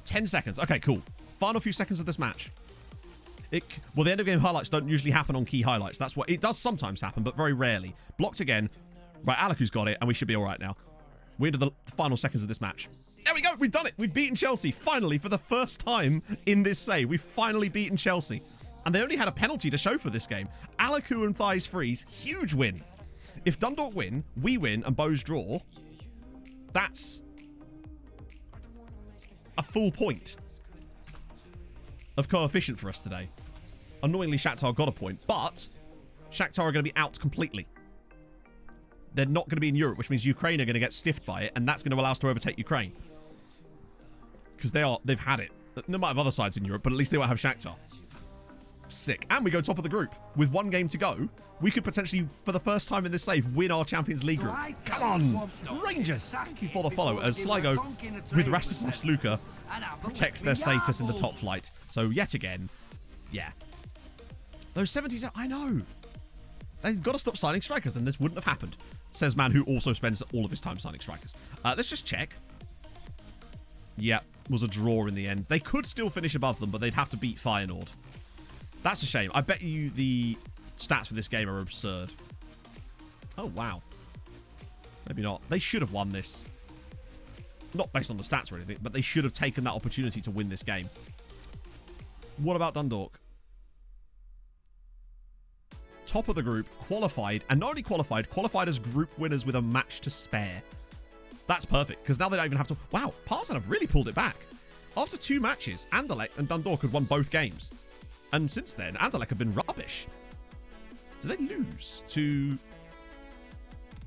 10 seconds. Okay, cool. Final few seconds of this match. Well, the end of game highlights don't usually happen on key highlights. That's what it does sometimes happen, but very rarely. Blocked again. Right, Alaku's got it, and we should be all right now. We're into the final seconds of this match. There we go. We've done it. We've beaten Chelsea. Finally, for the first time in this save, we've finally beaten Chelsea. And they only had a penalty to show for this game. Alaku and Thighs freeze. Huge win. If Dundalk win, we win, and Bows draw, that's a full point of coefficient for us today. Annoyingly, Shakhtar got a point, but Shakhtar are going to be out completely. They're not going to be in Europe, which means Ukraine are going to get stiffed by it, and that's going to allow us to overtake Ukraine. Because they've had it. They might have other sides in Europe, but at least they won't have Shakhtar. Sick. And we go top of the group. With one game to go, we could potentially, for the first time in this save, win our Champions League group. Come on, Rangers! Thank you for the follow, as Sligo, with Rastislav Sluka, protect their status in the top flight. So, yet again, yeah. Those 70s, I know. They've got to stop signing strikers, then this wouldn't have happened. Says man who also spends all of his time signing strikers. Let's just check. Yeah, was a draw in the end. They could still finish above them, but they'd have to beat Feyenoord. That's a shame. I bet you the stats for this game are absurd. Oh, wow. Maybe not. They should have won this. Not based on the stats or anything, but they should have taken that opportunity to win this game. What about Dundalk? Top of the group, qualified, and not only qualified as group winners with a match to spare. That's perfect, because now they don't even have to... Wow, Partizan have really pulled it back. After 2 matches, Anderlecht and Dundalk had won both games. And since then, Anderlecht have been rubbish. Did they lose to...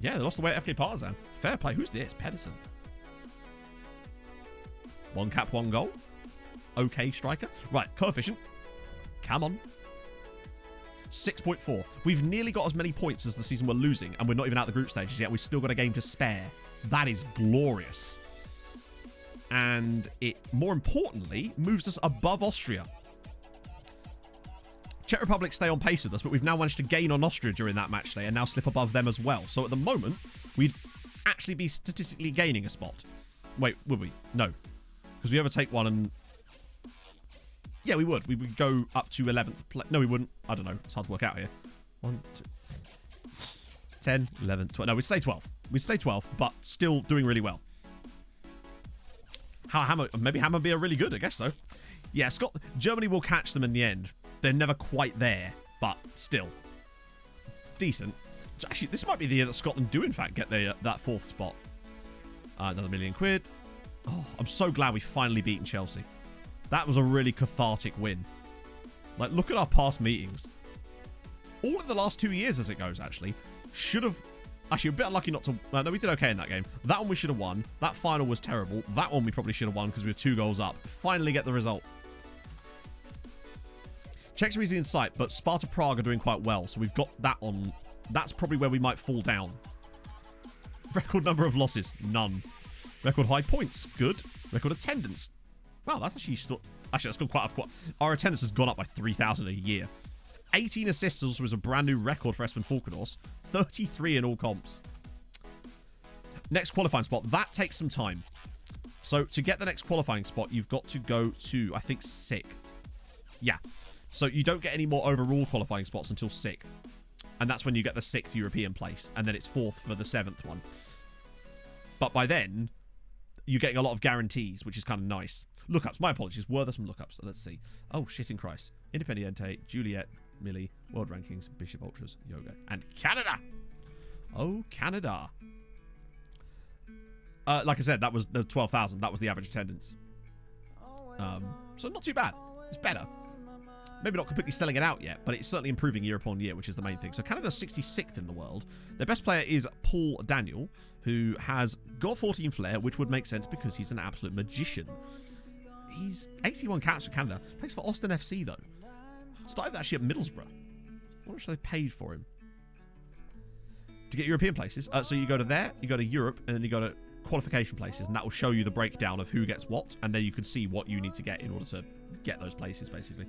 Yeah, they lost away at FK Partizan. Fair play. Who's this? Pedersen. 1 cap, 1 goal. Okay, striker. Right, coefficient. Come on. 6.4. We've nearly got as many points as the season we're losing, and we're not even out the group stages yet. We've still got a game to spare. That is glorious. And it, more importantly, moves us above Austria. Czech Republic stay on pace with us, but we've now managed to gain on Austria during that match day and now slip above them as well. So at the moment, we'd actually be statistically gaining a spot. Wait, would we? No. Because we overtake one and... Yeah, we would. We would go up to 11th. No, we wouldn't. I don't know. It's hard to work out here. 1, 2, 10, 11, 12. No, we'd stay 12. We'd stay 12, but still doing really well. Maybe Hammarby are really good. I guess so. Yeah, Germany will catch them in the end. They're never quite there, but still. Decent. Actually, this might be the year that Scotland do, in fact, get that 4th spot. Another £1 million. Oh, I'm so glad we finally beaten Chelsea. That was a really cathartic win. Like, look at our past meetings. All in the last 2 years as it goes, actually. Should have... Actually, a bit unlucky not to... no, we did okay in that game. That one we should have won. That final was terrible. That one we probably should have won because we were 2 goals up. Finally get the result. Czechs are easy in sight, but Sparta Prague are doing quite well, so we've got that on. That's probably where we might fall down. Record number of losses, none. Record high points, good. Record attendance. Wow, that's actually still... Actually, that's gone quite up. Our attendance has gone up by 3,000 a year. 18 assists also was a brand new record for Espen Falkenhorst. 33 in all comps. Next qualifying spot. That takes some time. So to get the next qualifying spot, you've got to go to, I think, 6th. Yeah. So you don't get any more overall qualifying spots until 6th. And that's when you get the 6th European place. And then it's 4th for the 7th one. But by then, you're getting a lot of guarantees, which is kind of nice. Lookups. My apologies. Were there some lookups? Let's see. Oh, shit in Christ. Independiente, Juliet, Millie, World Rankings, Bishop Ultras, Yoga, and Canada. Oh, Canada. Like I said, that was the 12,000. That was the average attendance. So not too bad. It's better. maybe not completely selling it out yet, but it's certainly improving year upon year, which is the main thing. So Canada's 66th in the world. Their best player is Paul Daniel, who has got 14 flair, which would make sense because he's an absolute magician. He's 81 caps for Canada. Plays for Austin FC, though. Started actually at Middlesbrough. How much they paid for him? To get European places. So you go to there, you go to Europe, and then you go to qualification places, and that will show you the breakdown of who gets what, and then you can see what you need to get in order to get those places, basically.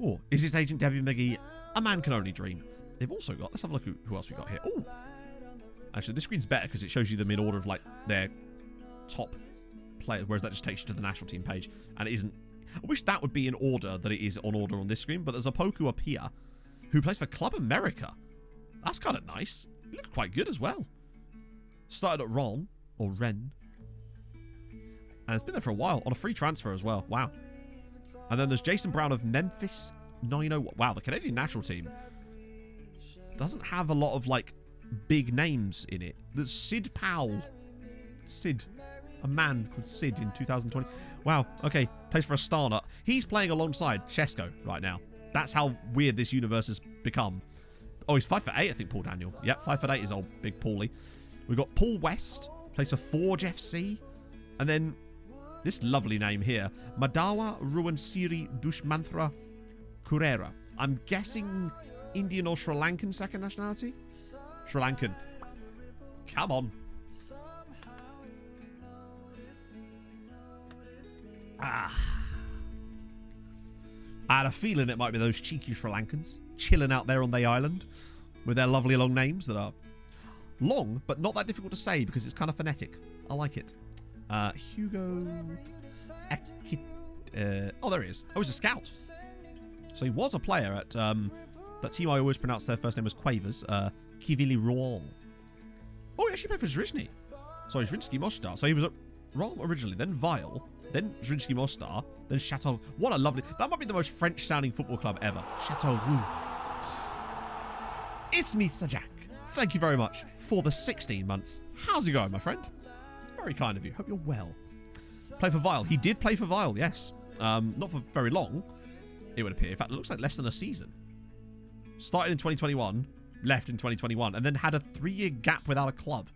Oh, is his agent Debbie McGee? A man can only dream. They've also got, let's have a look at who else we got here. Oh, actually, this screen's better because it shows you them in order of like their top players, whereas that just takes you to the national team page, and it isn't. I wish that would be in order that it is on order on this screen, but there's a Poku up here who plays for Club America. That's kind of nice. He looked quite good as well. Started at Ron, or Ren. And it's been there for a while, on a free transfer as well. Wow. And then there's Jason Brown of Memphis 901. Wow, the Canadian national team doesn't have a lot of, like, big names in it. There's Sid Powell. Sid. A man called Sid in 2020. Wow, okay. Plays for Astana. He's playing alongside Chesko right now. That's how weird this universe has become. Oh, he's 5'8", I think, Paul Daniel. Yep, 5'8" is old big Paulie. We've got Paul West, plays for Forge FC. And then this lovely name here, Madawa Ruwansiri Dushmanthra Kurera. I'm guessing Indian or Sri Lankan second nationality? Sri Lankan. Come on. I had a feeling it might be those cheeky Sri Lankans chilling out there on the island with their lovely long names that are long, but not that difficult to say because it's kind of phonetic. I like it. Hugo... oh, there he is. Oh, he's a scout. So he was a player at that team I always pronounce their first name as Quavers, Kivili Rouen. Oh, he actually played for Zrizny. Sorry, Zrinski Mostar. So he was at Rouen originally, then Vile, then Zrinski Mostar, then Chateau. What a lovely... That might be the most French-sounding football club ever. Chateauroux. It's me, Sajak. Thank you very much for the 16 months. How's it going, my friend? Very kind of you. Hope you're well. Play for Vile. He did play for Vile, yes. Not for very long, it would appear. In fact, it looks like less than a season. Started in 2021, left in 2021, and then had a 3-year gap without a club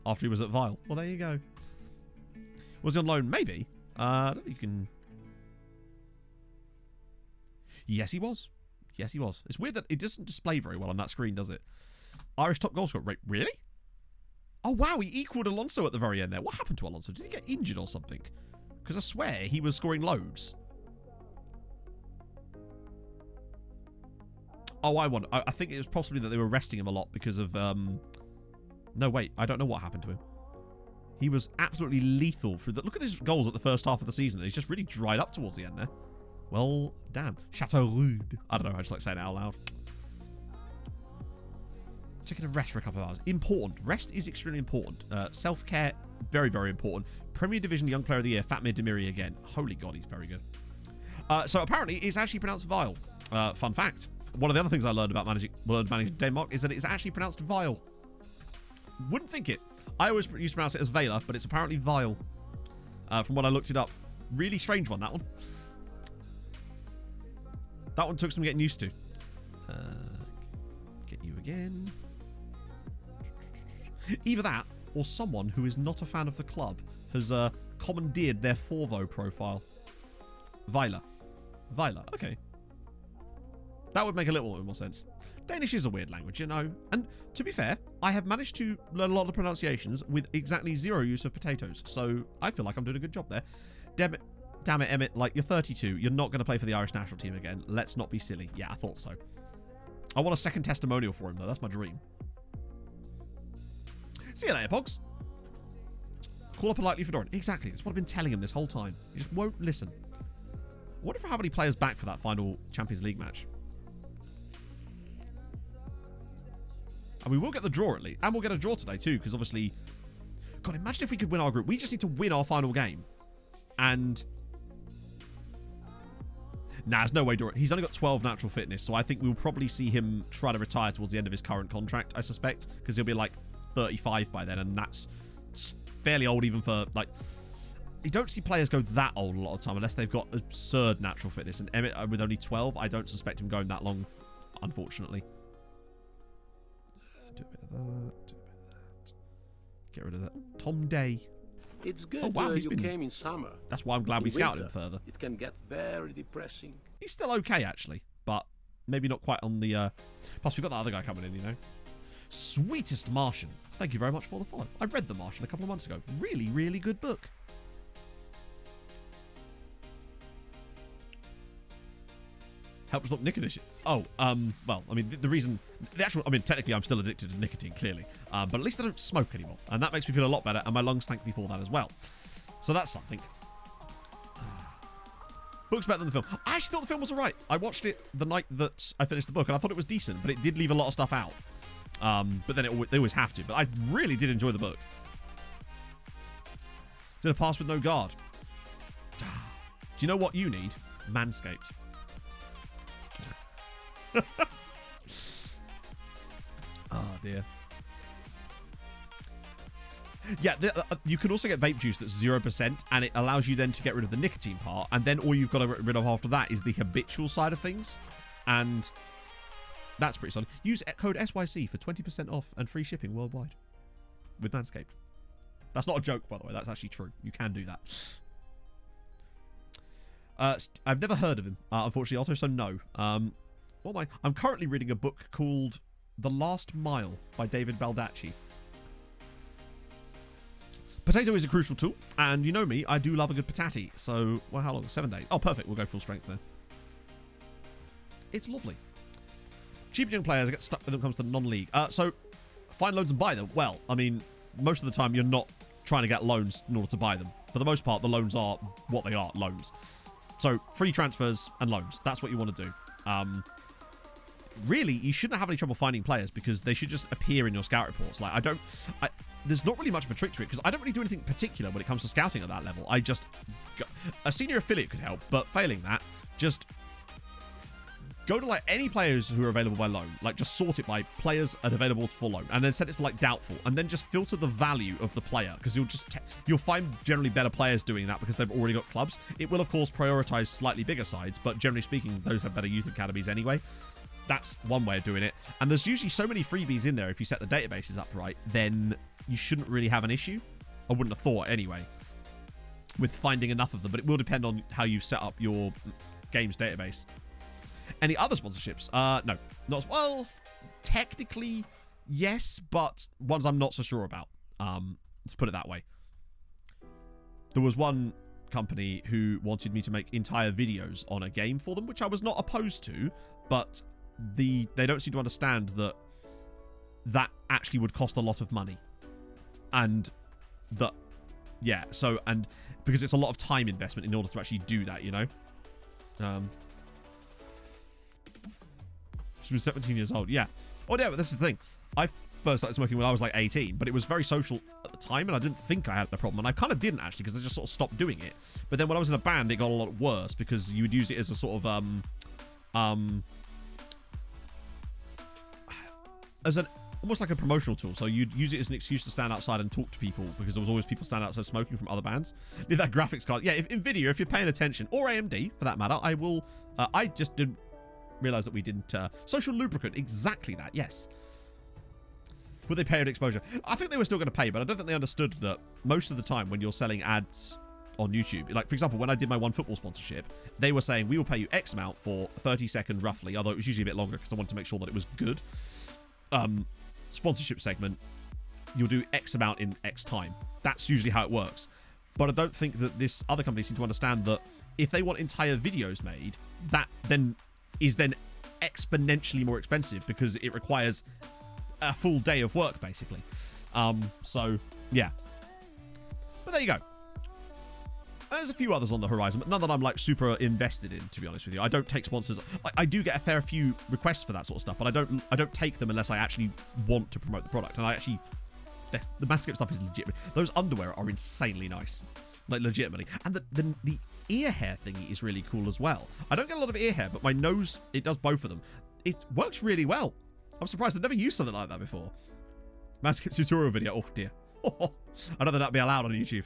after he was at Vile. Well, there you go. Was he on loan? Maybe. I don't think you can... Yes, he was. Yes, he was. It's weird that it doesn't display very well on that screen, does it? Irish top goal scorer rate. Really? Oh, wow. He equaled Alonso at the very end there. What happened to Alonso? Did he get injured or something? Because I swear he was scoring loads. Oh, I think it was possibly that they were resting him a lot because of... No, wait. I don't know what happened to him. He was absolutely lethal through the... Look at his goals at the first half of the season. He's just really dried up towards the end there. Well, damn. Chateauroux. I don't know. I just like saying it out loud. Taking a rest for a couple of hours. Important. Rest is extremely important. Self-care, very, very important. Premier Division Young Player of the Year, Fatmir Demiri again. Holy God, he's very good. So apparently, it's actually pronounced Vile. Fun fact. One of the other things I learned about managing Denmark is that it's actually pronounced Vile. Wouldn't think it. I always used to pronounce it as Vela, but it's apparently Vile. From when I looked it up. Really strange one, that one. That one took some getting used to. Get you again. Either that, or someone who is not a fan of the club has commandeered their Forvo profile. Vila. Okay. That would make a little bit more sense. Danish is a weird language, you know. And to be fair, I have managed to learn a lot of pronunciations with exactly zero use of potatoes. So I feel like I'm doing a good job there. Damn it, Emmett. Like, you're 32. You're not going to play for the Irish national team again. Let's not be silly. Yeah, I thought so. I want a second testimonial for him, though. That's my dream. See you later, Pogs. Call up politely for Doran. Exactly. That's what I've been telling him this whole time. He just won't listen. I wonder if I have any players back for that final Champions League match. And we will get the draw at least. And we'll get a draw today too, because obviously... God, imagine if we could win our group. We just need to win our final game. And... Nah, there's no way Doran... He's only got 12 natural fitness, so I think we'll probably see him try to retire towards the end of his current contract, I suspect. Because he'll be like 35 by then, and that's fairly old even for, like... you don't see players go that old a lot of time unless they've got absurd natural fitness. And Emmett, with only 12, I don't suspect him going that long, unfortunately. Do a bit of that. Do a bit of that. Get rid of that. Tom Day. It's good you came in summer. That's why I'm glad we scouted him winter, further. It can get very depressing. He's still okay, actually, but maybe not quite on the... Plus, we've got that other guy coming in, you know. Sweetest Martian. Thank you very much for the follow. I read The Martian a couple of months ago. Really, really good book. Help stop nicotine. Oh, well, I mean, the reason... technically, I'm still addicted to nicotine, clearly. But at least I don't smoke anymore. And that makes me feel a lot better, and my lungs thank me for that as well. So that's something. Book's better than the film. I actually thought the film was alright. I watched it the night that I finished the book, and I thought it was decent, but it did leave a lot of stuff out. But then they always have to. But I really did enjoy the book. Did a pass with no guard. Do you know what you need? Manscaped. Oh dear. Yeah, you can also get vape juice that's 0%, and it allows you then to get rid of the nicotine part, and then all you've got to get rid of after that is the habitual side of things, and that's pretty solid. Use code SYC for 20% off and free shipping worldwide with Manscaped. That's not a joke, by the way. That's actually true. You can do that. I've never heard of him, unfortunately, Otto, so no. What am I? I'm currently reading a book called The Last Mile by David Baldacci. Potato is a crucial tool, and you know me, I do love a good patati. So, well, how long? 7 days. Oh, perfect. We'll go full strength then. It's lovely. Cheap young players get stuck when it comes to non-league. So, find loans and buy them. Well, I mean, most of the time you're not trying to get loans in order to buy them. For the most part, the loans are what they are, loans. So, free transfers and loans. That's what you want to do. Really, you shouldn't have any trouble finding players because they should just appear in your scout reports. Like, there's not really much of a trick to it because I don't really do anything particular when it comes to scouting at that level. A senior affiliate could help, but failing that, just go to like any players who are available by loan. Like, just sort it by players available for loan, and then set it to like doubtful, and then just filter the value of the player because you'll find generally better players doing that because they've already got clubs. It will of course prioritize slightly bigger sides, but generally speaking, those have better youth academies anyway. That's one way of doing it. And there's usually so many freebies in there if you set the databases up right, then you shouldn't really have an issue. I wouldn't have thought anyway with finding enough of them, but it will depend on how you set up your games database. Any other sponsorships? No. Not well, technically yes, but ones I'm not so sure about. Let's put it that way. There was one company who wanted me to make entire videos on a game for them, which I was not opposed to, but they don't seem to understand that actually would cost a lot of money. And because it's a lot of time investment in order to actually do that, you know? She was 17 years old, yeah. Oh yeah, but this is the thing. I first started smoking when I was like 18, but it was very social at the time, and I didn't think I had the problem, and I kind of didn't actually, because I just sort of stopped doing it. But then when I was in a band, it got a lot worse, because you would use it as a sort of almost like a promotional tool. So you'd use it as an excuse to stand outside and talk to people, because there was always people standing outside smoking from other bands. Need that graphics card. Yeah, if NVIDIA, if you're paying attention, or AMD for that matter, I will. I just didn't realize that we didn't. Social lubricant, exactly that. Yes. Would they pay an exposure? I think they were still going to pay, but I don't think they understood that most of the time when you're selling ads on YouTube, like for example, when I did my OneFootball sponsorship, they were saying we will pay you X amount for 30 seconds roughly, although it was usually a bit longer because I wanted to make sure that it was good. Sponsorship segment, you'll do X amount in X time. That's usually how it works. But I don't think that this other company seem to understand that if they want entire videos made, that then is then exponentially more expensive because it requires a full day of work, basically. So, yeah. But there you go. There's a few others on the horizon, but none that I'm like super invested in, to be honest with you. I don't take sponsors. I do get a fair few requests for that sort of stuff, but I don't take them unless I actually want to promote the product. And I actually, the Manscaped stuff is legit. Those underwear are insanely nice, like legitimately. And the ear hair thingy is really cool as well. I don't get a lot of ear hair, but my nose, it does both of them. It works really well. I'm surprised I've never used something like that before. Manscaped tutorial video. Oh dear. I don't think that'd be allowed on YouTube.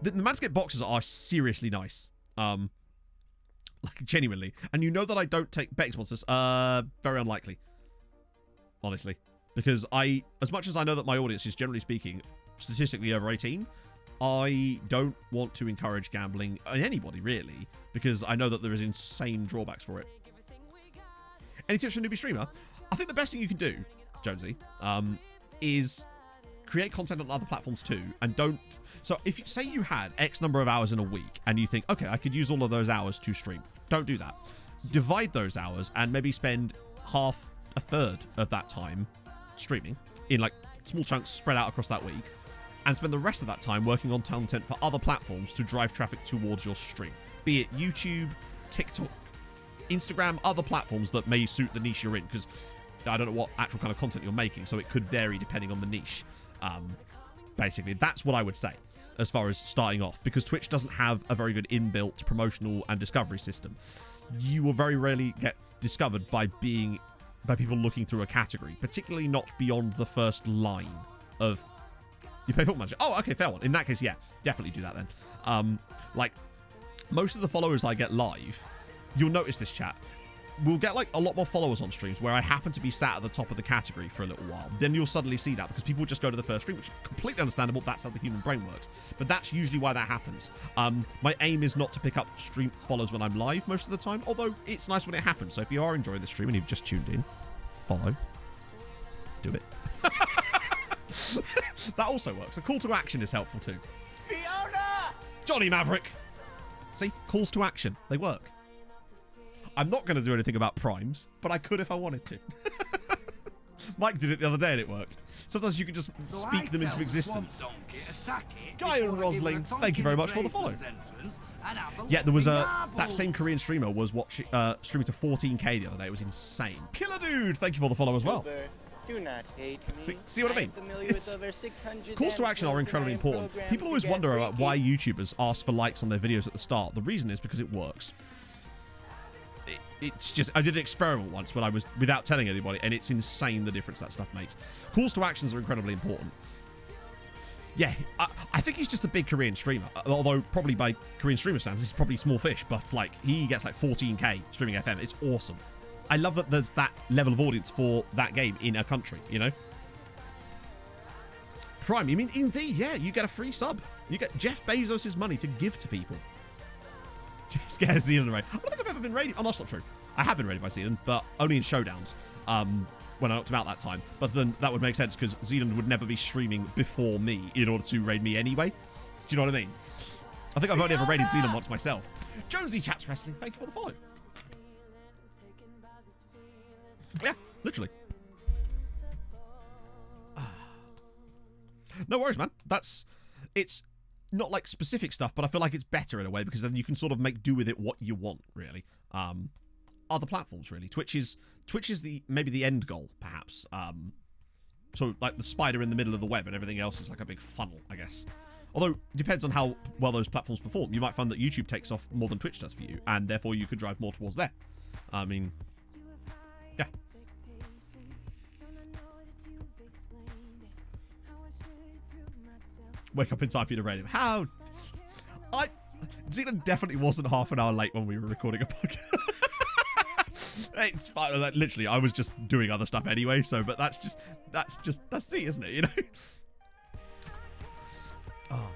The Manscaped boxes are seriously nice. Like, genuinely. And you know that I don't take betting sponsors. Very unlikely. Honestly. Because as much as I know that my audience is, generally speaking, statistically over 18, I don't want to encourage gambling in anybody, really, because I know that there is insane drawbacks for it. Any tips for a newbie streamer? I think the best thing you can do, Jonesy, is create content on other platforms too, and don't... So if you say you had X number of hours in a week, and you think, okay, I could use all of those hours to stream, don't do that. Divide those hours and maybe spend a third of that time streaming in like small chunks spread out across that week, and spend the rest of that time working on content for other platforms to drive traffic towards your stream. Be it YouTube, TikTok, Instagram, other platforms that may suit the niche you're in, because I don't know what actual kind of content you're making, so it could vary depending on the niche. Basically, that's what I would say as far as starting off, because Twitch doesn't have a very good inbuilt promotional and discovery system. You will very rarely get discovered by people looking through a category, particularly not beyond the first line of you pay football manager. Oh, okay, fair one. In that case, yeah, definitely do that then. Like, most of the followers I get live, you'll notice this, chat, we'll get like a lot more followers on streams where I happen to be sat at the top of the category for a little while. Then you'll suddenly see that because people just go to the first stream, which is completely understandable. That's how the human brain works. But that's usually why that happens. My aim is not to pick up stream follows when I'm live most of the time, although it's nice when it happens. So if you are enjoying the stream and you've just tuned in, follow. Do it. That also works. A call to action is helpful too. Fiona! Johnny Maverick. See, calls to action. They work. I'm not going to do anything about primes, but I could if I wanted to. Mike did it the other day and it worked. Sometimes you can just speak them into existence. Guy and Rosling, thank you very much for the follow. Yeah, there was that same Korean streamer was streaming to 14k the other day. It was insane. Killer Dude, thank you for the follow as well. Do not hate me. See what I mean? It's over 600 calls to action are incredibly important. People always wonder about why YouTubers ask for likes on their videos at the start. The reason is because it works. It's just, I did an experiment once when I was without telling anybody, and it's insane the difference that stuff makes. Calls to actions are incredibly important. Yeah, I think he's just a big Korean streamer, although probably by Korean streamer standards, he's probably small fish, but like he gets like 14k streaming FM. It's awesome. I love that there's that level of audience for that game in a country, you know? Prime, you mean, indeed, yeah, you get a free sub. You get Jeff Bezos' money to give to people. Scares Zealand raid. I don't think I've ever been raided. Oh, no, that's not true. I have been raided by Zealand, but only in showdowns when I knocked him out that time. But then that would make sense because Zealand would never be streaming before me in order to raid me anyway. Do you know what I mean? I think I've only ever raided Zealand once myself. Jonesy Chats Wrestling, thank you for the follow. Yeah, literally. No worries, man. It's not like specific stuff, but I feel like it's better in a way because then you can sort of make do with it what you want, really. Other platforms, really. Twitch is maybe the end goal, perhaps. So like the spider in the middle of the web and everything else is like a big funnel, I guess. Although, it depends on how well those platforms perform. You might find that YouTube takes off more than Twitch does for you, and therefore you could drive more towards there. I mean, yeah. Wake up in time for you to raid him. How? Zealand definitely wasn't half an hour late when we were recording a podcast. It's fine. Like, literally, I was just doing other stuff anyway. So, but that's it, isn't it? You know. Oh.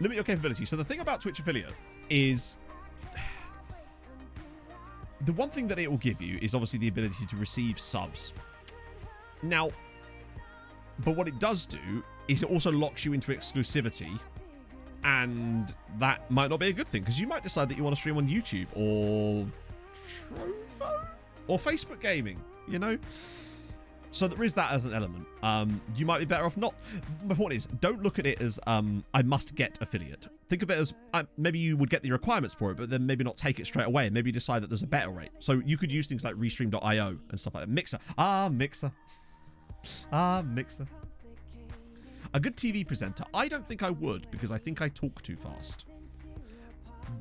Limit your capability. So the thing about Twitch affiliate is the one thing that it will give you is obviously the ability to receive subs. Now, but what it does do is it also locks you into exclusivity, and that might not be a good thing because you might decide that you want to stream on YouTube or Trovo or Facebook gaming, you know? So there is that as an element. You might be better off not... My point is, don't look at it as I must get affiliate. Think of it as maybe you would get the requirements for it, but then maybe not take it straight away and maybe decide that there's a better rate. So you could use things like Restream.io and stuff like that. Mixer. Mixer. Mixer. A good TV presenter. I don't think I would because I think I talk too fast.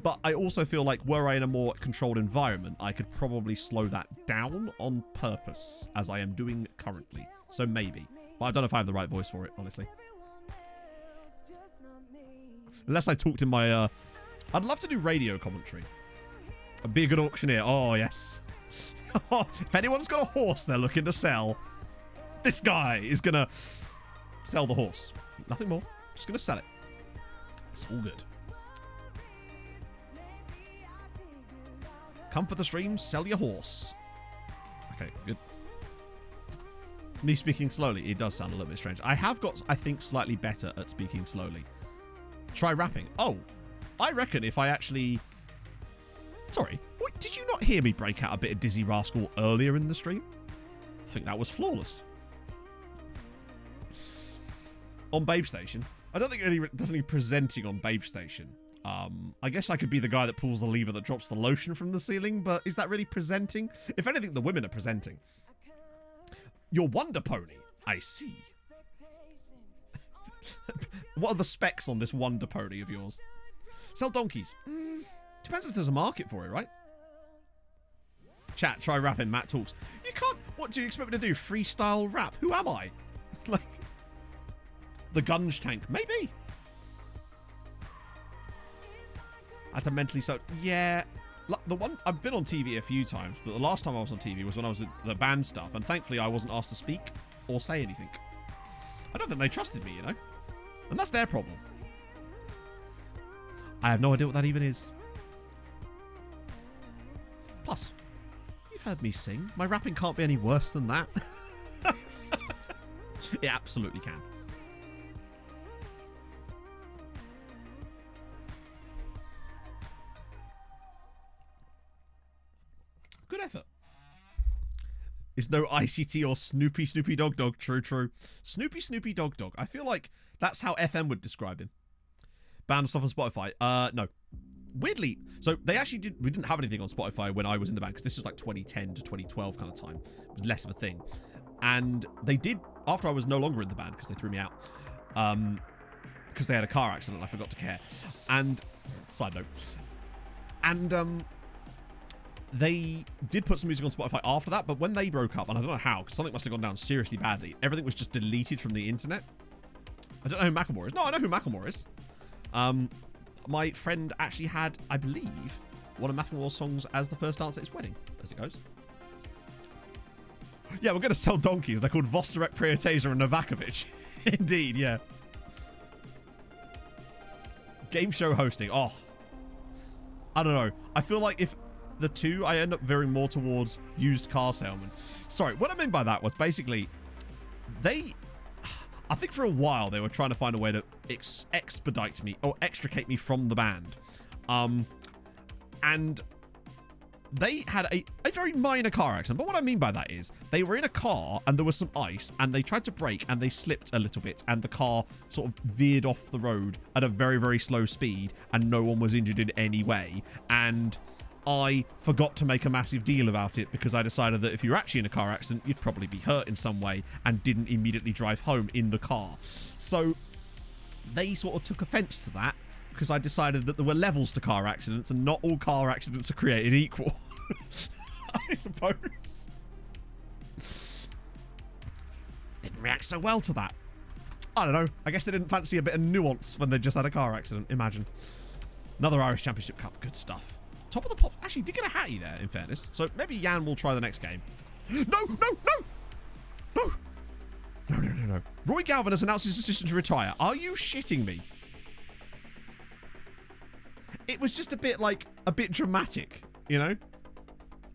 But I also feel like were I in a more controlled environment, I could probably slow that down on purpose, as I am doing currently. So maybe. But I don't know if I have the right voice for it, honestly. Unless I talked in my... I'd love to do radio commentary. I'd be a good auctioneer. Oh, yes. If anyone's got a horse they're looking to sell, this guy is going to sell the horse. Nothing more. Just going to sell it. It's all good. Come for the stream, sell your horse. Okay, good. Me speaking slowly, it does sound a little bit strange. I have got, I think, slightly better at speaking slowly. Try rapping. Oh, I reckon if I actually... Sorry, wait, did you not hear me break out a bit of Dizzy Rascal earlier in the stream? I think that was flawless. On Babe Station. I don't think it does any presenting on Babe Station. I guess I could be the guy that pulls the lever that drops the lotion from the ceiling, but is that really presenting? If anything, the women are presenting. Your Wonder Pony. I see. What are the specs on this Wonder Pony of yours? Sell donkeys. Depends if there's a market for it, right? Chat, try rapping. Matt talks. You can't... What do you expect me to do? Freestyle rap? Who am I? Like... The Gunge Tank. Maybe. I had to mentally so... Yeah. The one... I've been on TV a few times, but the last time I was on TV was when I was with the band stuff, and thankfully I wasn't asked to speak or say anything. I don't think they trusted me, you know? And that's their problem. I have no idea what that even is. Plus, you've heard me sing. My rapping can't be any worse than that. It absolutely can. Good effort. Is no ICT or Snoopy Dog Dog. True. Snoopy Dog Dog. I feel like that's how FM would describe him. Band stuff on Spotify. No. Weirdly, so they actually we didn't have anything on Spotify when I was in the band, because this was like 2010 to 2012 kind of time. It was less of a thing. And they did, after I was no longer in the band, because they threw me out, because they had a car accident and I forgot to care. And, side note. And, they did put some music on Spotify after that, but when they broke up, and I don't know how, because something must have gone down seriously badly, everything was just deleted from the internet. I don't know who Macklemore is. No, I know who Macklemore is. My friend actually had, I believe, one of Macklemore's songs as the first dance at his wedding, as it goes. Yeah, we're going to sell donkeys. They're called Vosterek, Priataser, and Novakovic. Indeed, yeah. Game show hosting. Oh. I don't know. I feel like if the two, I end up veering more towards used car salesman. Sorry, what I mean by that was basically, I think for a while they were trying to find a way to expedite me or extricate me from the band. And they had a very minor car accident. But what I mean by that is they were in a car and there was some ice and they tried to brake and they slipped a little bit and the car sort of veered off the road at a very, very slow speed and no one was injured in any way. And I forgot to make a massive deal about it because I decided that if you're actually in a car accident, you'd probably be hurt in some way and didn't immediately drive home in the car. So they sort of took offense to that because I decided that there were levels to car accidents and not all car accidents are created equal. I suppose. Didn't react so well to that. I don't know. I guess they didn't fancy a bit of nuance when they just had a car accident. Imagine. Another Irish Championship Cup. Good stuff. Top of the pops. Actually, did get a hattie there, in fairness. So maybe Jan will try the next game. No. Roy Galvin has announced his decision to retire. Are you shitting me? It was just a bit dramatic, you know?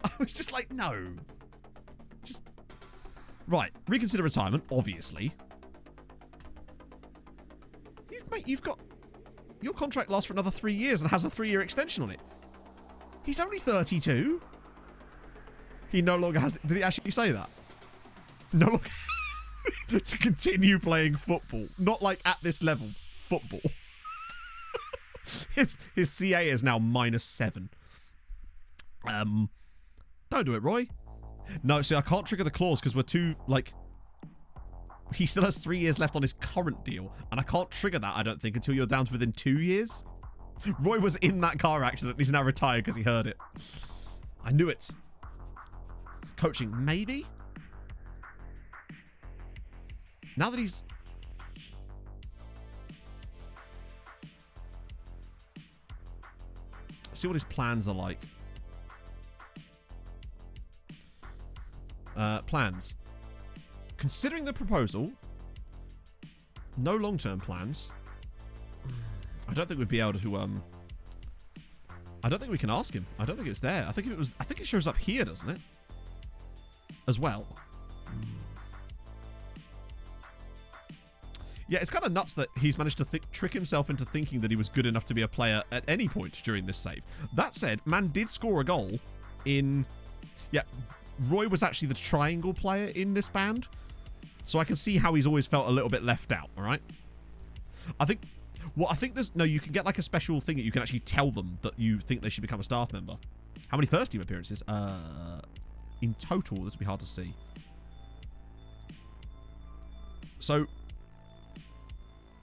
I was just like, no. Just... Right. Reconsider retirement, obviously. Mate, you've got... Your contract lasts for another 3 years and has a 3-year extension on it. He's only 32. He no longer has... Did he actually say that? No longer... to continue playing football. Not like at this level. Football. His CA is now -7. Don't do it, Roy. No, see, I can't trigger the clause because we're too, like... He still has 3 years left on his current deal, and I can't trigger that, I don't think, until you're down to within 2 years. Roy was in that car accident. He's now retired because he heard it. I knew it. Coaching, maybe? Now that he's... See what his plans are like. Plans. Considering the proposal, no long-term plans. I don't think we'd be able to. I don't think we can ask him. I don't think it's there. I think it shows up here, doesn't it? As well. Yeah, it's kind of nuts that he's managed to trick himself into thinking that he was good enough to be a player at any point during this save. That said, man did score a goal in... Yeah, Roy was actually the triangle player in this band. So I can see how he's always felt a little bit left out, all right? I think there's... No, you can get like a special thing that you can actually tell them that you think they should become a staff member. How many first team appearances? In total, this would be hard to see. So...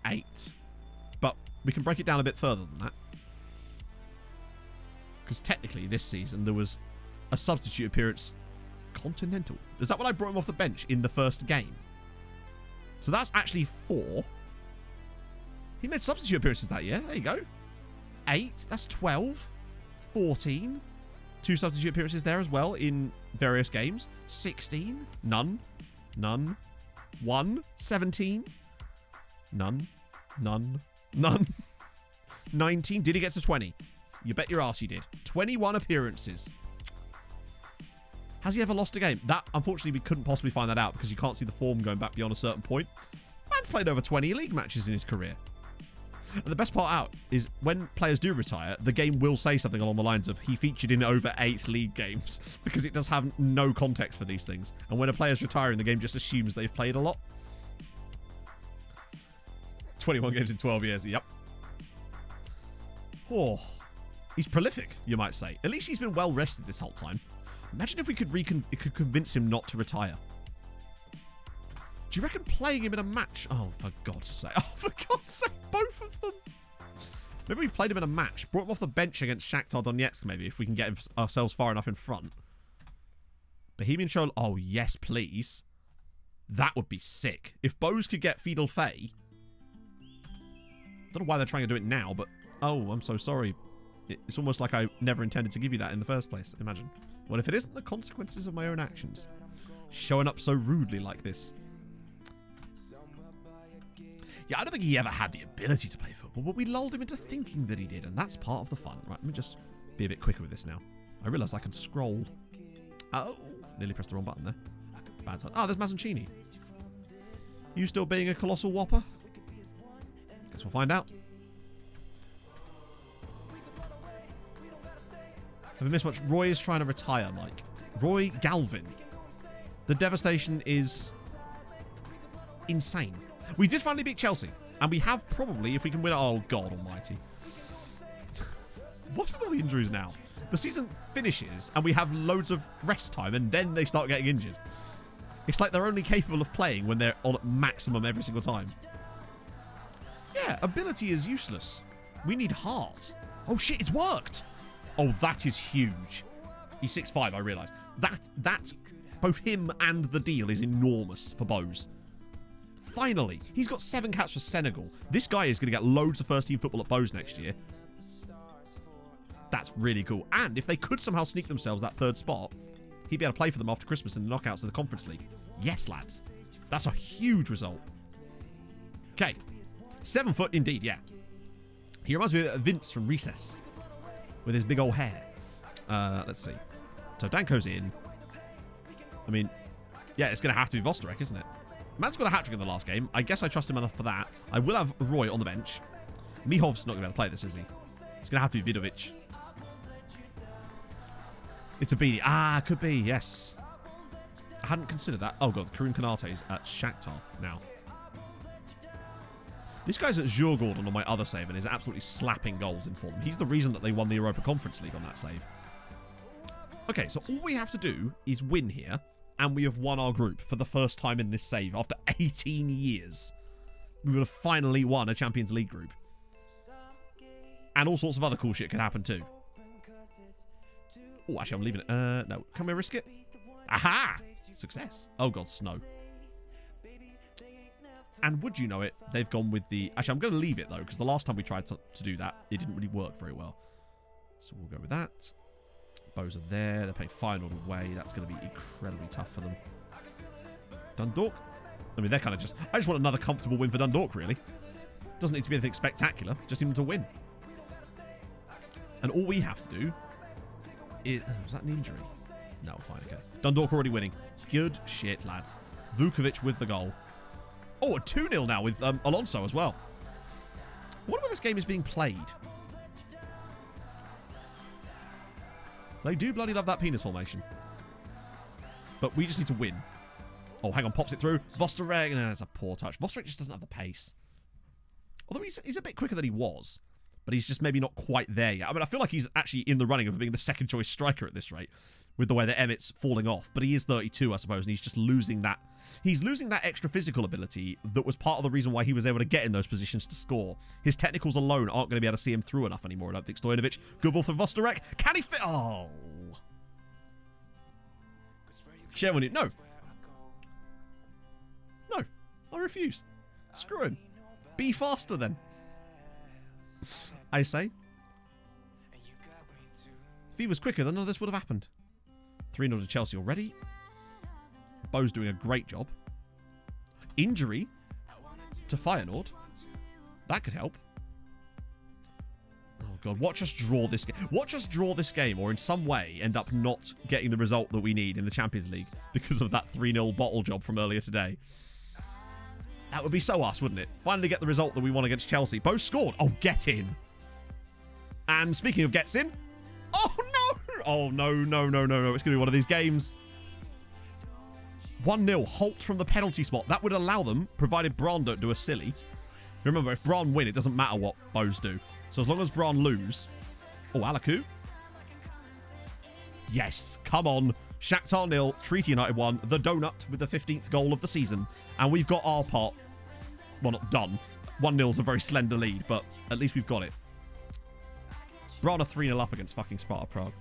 8. But we can break it down a bit further than that. Because technically, this season, there was a substitute appearance continental. Is that when I brought him off the bench in the first game? So that's actually 4. He made substitute appearances that year. There you go. 8. That's 12. 14. 2 substitute appearances there as well in various games. 16. None. 1. 17. None. 19. Did he get to 20? You bet your ass he did. 21 appearances. Has he ever lost a game? That, unfortunately, we couldn't possibly find that out because you can't see the form going back beyond a certain point. Man's played over 20 league matches in his career. And the best part out is when players do retire, the game will say something along the lines of he featured in over 8 league games because it does have no context for these things. And when a player's retiring, the game just assumes they've played a lot. 21 games in 12 years. Yep. Oh, he's prolific, you might say. At least he's been well rested this whole time. Imagine if we could convince him not to retire. Do you reckon playing him in a match? Oh, for God's sake. Oh, for God's sake, both of them. Maybe we played him in a match, brought him off the bench against Shakhtar Donetsk, maybe, if we can get ourselves far enough in front. Bohemian Show. Oh, yes, please. That would be sick. If Bose could get Fidel Fay. I don't know why they're trying to do it now, but... Oh, I'm so sorry. It's almost like I never intended to give you that in the first place. Imagine. What if it isn't the consequences of my own actions? Showing up so rudely like this. Yeah, I don't think he ever had the ability to play football, but we lulled him into thinking that he did, and that's part of the fun. Right, let me just be a bit quicker with this now. I realise I can scroll. Oh, nearly pressed the wrong button there. Bad time. Oh, there's Mazzoncini. You still being a colossal whopper? Guess we'll find out. Have we missed much? Roy is trying to retire, Mike. Roy Galvin. The devastation is insane. We did finally beat Chelsea. And we have probably, if we can win... Oh, God almighty. What's with all the injuries now? The season finishes and we have loads of rest time and then they start getting injured. It's like they're only capable of playing when they're on at maximum every single time. Yeah, ability is useless. We need heart. Oh, shit, it's worked. Oh, that is huge. He's 6'5", I realise. That, both him and the deal is enormous for Bose. Finally, he's got 7 caps for Senegal. This guy is going to get loads of first-team football at Bose next year. That's really cool. And if they could somehow sneak themselves that 3rd spot, he'd be able to play for them after Christmas in the knockouts of the Conference League. Yes, lads. That's a huge result. Okay. 7 foot indeed, yeah. He reminds me of Vince from Recess. With his big old hair. Let's see. So Danko's in. I mean, yeah, it's going to have to be Vostarek, isn't it? Man's got a hat-trick in the last game. I guess I trust him enough for that. I will have Roy on the bench. Mihov's not going to be able to play this, is he? It's going to have to be Vidovic. It's a beanie. Ah, could be, yes. I hadn't considered that. Oh, God, Karim Konate's at Shakhtar now. This guy's at Djurgården on my other save and is absolutely slapping goals in for them. He's the reason that they won the Europa Conference League on that save. Okay, so all we have to do is win here, and we have won our group for the first time in this save after 18 years. We would have finally won a Champions League group. And all sorts of other cool shit could happen too. Oh, actually, I'm leaving it. No. Can we risk it? Aha! Success. Oh, God, snow. And would you know it, they've gone with the... Actually, I'm going to leave it, though, because the last time we tried to do that, it didn't really work very well. So we'll go with that. Bows are there. They're playing Feyenoord away. That's going to be incredibly tough for them. Dundalk. I mean, they're kind of just... I just want another comfortable win for Dundalk, really. Doesn't need to be anything spectacular. Just need them to win. And all we have to do is... was that an injury? No, fine, okay. Dundalk already winning. Good shit, lads. Vukovic with the goal. Oh, a 2-0 now with Alonso as well. I wonder where this game is being played. They do bloody love that penis formation. But we just need to win. Oh, hang on. Pops it through. Vosterek. No, that's a poor touch. Vosterek just doesn't have the pace. Although he's a bit quicker than he was. But he's just maybe not quite there yet. I mean, I feel like he's actually in the running of being the second choice striker at this rate. With the way that Emmett's falling off. But he is 32, I suppose. And he's just losing that. He's losing that extra physical ability that was part of the reason why he was able to get in those positions to score. His technicals alone aren't going to be able to see him through enough anymore, I don't think. Stojanovic. Good ball for Vosterek. Can he fit? Oh. Sherwin. No. No. I refuse. Screw him. Be faster then. I say. If he was quicker, then none of this would have happened. 3-0 to Chelsea already. Bo's doing a great job. Injury to Feyenoord. That could help. Oh, God. Watch us draw this game. Watch us draw this game or in some way end up not getting the result that we need in the Champions League because of that 3-0 bottle job from earlier today. That would be so us, wouldn't it? Finally get the result that we want against Chelsea. Bo scored. Oh, get in. And speaking of gets in. Oh, no. Oh, no. It's going to be one of these games. 1-0. Holt from the penalty spot. That would allow them, provided Braun don't do a silly. Remember, if Braun win, it doesn't matter what Bows do. So as long as Braun lose... Oh, Alaku. Yes. Come on. Shakhtar 0, Treaty United 1. The Donut with the 15th goal of the season. And we've got our part... Well, not done. 1-0's a very slender lead, but at least we've got it. Braun are 3-0 up against fucking Sparta Prague.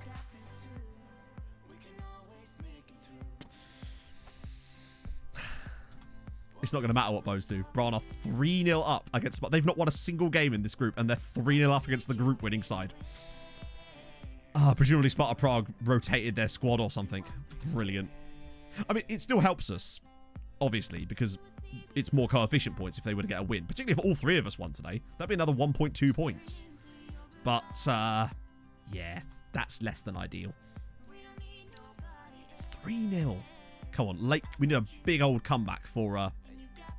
It's not going to matter what Bows do. Braun are 3-0 up against Sparta. They've not won a single game in this group, and they're 3-0 up against the group winning side. Presumably Sparta Prague rotated their squad or something. Brilliant. I mean, it still helps us, obviously, because it's more coefficient points if they were to get a win. Particularly if all three of us won today. That'd be another 1.2 points. But, yeah, that's less than ideal. 3-0. Come on, late. We need a big old comeback for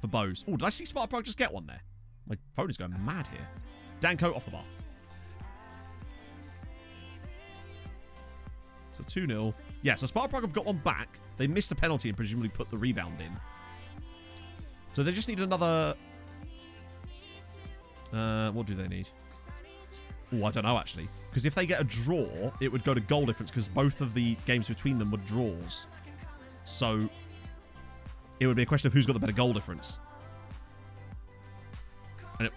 Bows. Oh, did I see Sparta Prague just get one there? My phone is going mad here. Danko off the bar. So 2-0. Yeah, so Sparta Prague have got one back. They missed a penalty and presumably put the rebound in. So they just need another... what do they need? Oh, I don't know, actually. Because if they get a draw, it would go to goal difference because both of the games between them were draws. So it would be a question of who's got the better goal difference. And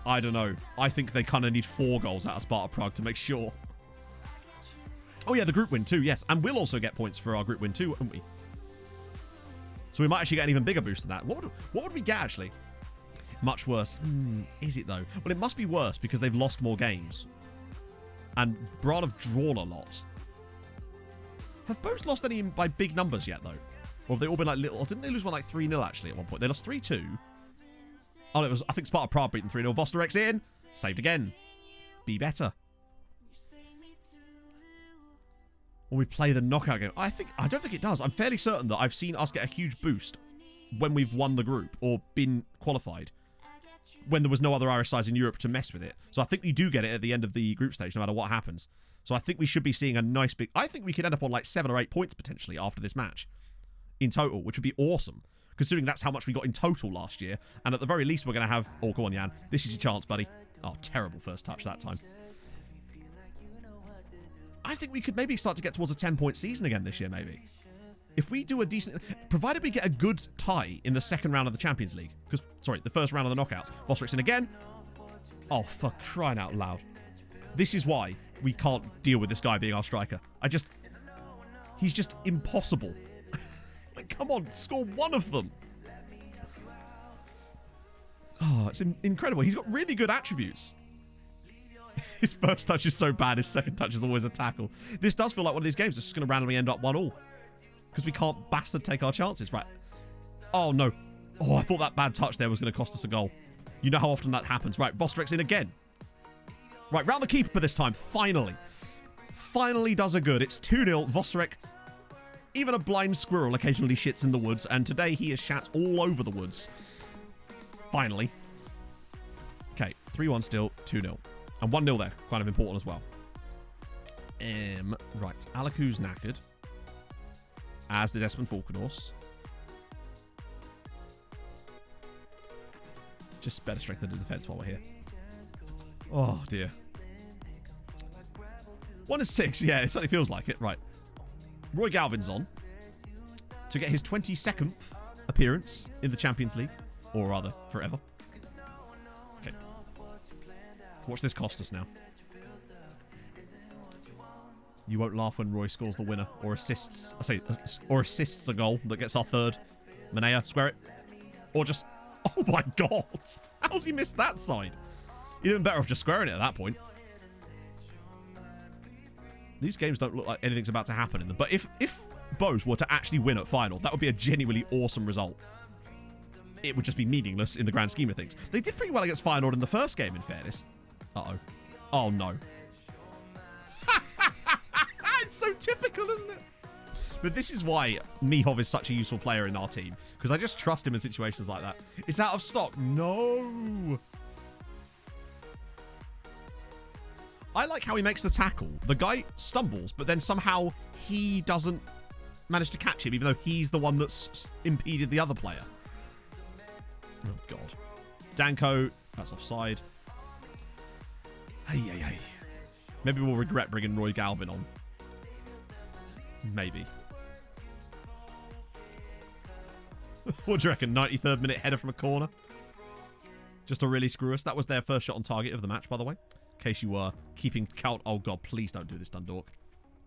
I don't know. I think they kind of need 4 goals out of Sparta Prague to make sure. Oh, yeah, the group win too, yes. And we'll also get points for our group win too, won't we? So we might actually get an even bigger boost than that. What would we get, actually? Much worse. Is it, though? Well, it must be worse because they've lost more games. And Braun have drawn a lot. Have Bows lost any by big numbers yet, though? Or have they all been like little... Or didn't they lose one like 3-0, actually, at one point? They lost 3-2. Oh, it was... I think Sparta Prague beaten 3-0. Vosterek's in. Saved again. Be better. When we play the knockout game. I don't think it does. I'm fairly certain that I've seen us get a huge boost when we've won the group or been qualified. When there was no other Irish sides in Europe to mess with it. So I think we do get it at the end of the group stage, no matter what happens. So I think we should be seeing a nice big... I think we could end up on like 7 or 8 points potentially after this match. In total, which would be awesome. Considering that's how much we got in total last year. And at the very least, we're going to have... Oh, come on, Jan. This is your chance, buddy. Oh, terrible first touch that time. I think we could maybe start to get towards a 10-point season again this year, maybe. If we do a decent... Provided we get a good tie in the second round of the Champions League. Because, sorry, the first round of the knockouts. Vosterek's in again. Oh, for crying out loud. This is why we can't deal with this guy being our striker. He's just impossible. Like, come on, score one of them. Oh, it's incredible. He's got really good attributes. His first touch is so bad, his second touch is always a tackle. This does feel like one of these games that's just going to randomly end up 1-1. Because we can't bastard take our chances. Right. Oh, no. Oh, I thought that bad touch there was going to cost us a goal. You know how often that happens. Right, Vostrek's in again. Right, round the keeper this time. Finally. Finally does a good. It's 2-0. Vostrek, even a blind squirrel occasionally shits in the woods. And today he has shat all over the woods. Finally. Okay, 3-1 still. 2-0. And 1-0 there. Kind of important as well. Right, Alaku's knackered. As did Espen Falkenhorse. Just better strengthen the defense while we're here. Oh, dear. 1-6. Yeah, it certainly feels like it. Right. Roy Galvin's on to get his 22nd appearance in the Champions League. Or rather, forever. Okay. What's this cost us now? You won't laugh when Roy scores the winner or assists. Or assists a goal that gets our third. Manea, square it. Or just... Oh my god! How's he missed that side? You'd have been better off just squaring it at that point. These games don't look like anything's about to happen in them. But if Bose were to actually win at final, that would be a genuinely awesome result. It would just be meaningless in the grand scheme of things. They did pretty well against Feyenoord in the first game, in fairness. Uh-oh. Oh, no. It's so typical, isn't it? But this is why Mihov is such a useful player in our team. Because I just trust him in situations like that. It's out of stock. No. I like how he makes the tackle. The guy stumbles, but then somehow he doesn't manage to catch him, even though he's the one that's impeded the other player. Oh, God. Danko, that's offside. Hey. Maybe we'll regret bringing Roy Galvin on. Maybe. What do you reckon? 93rd minute header from a corner? Just to really screw us. That was their first shot on target of the match, by the way. In case you were keeping count. Oh, God, please don't do this, Dundalk.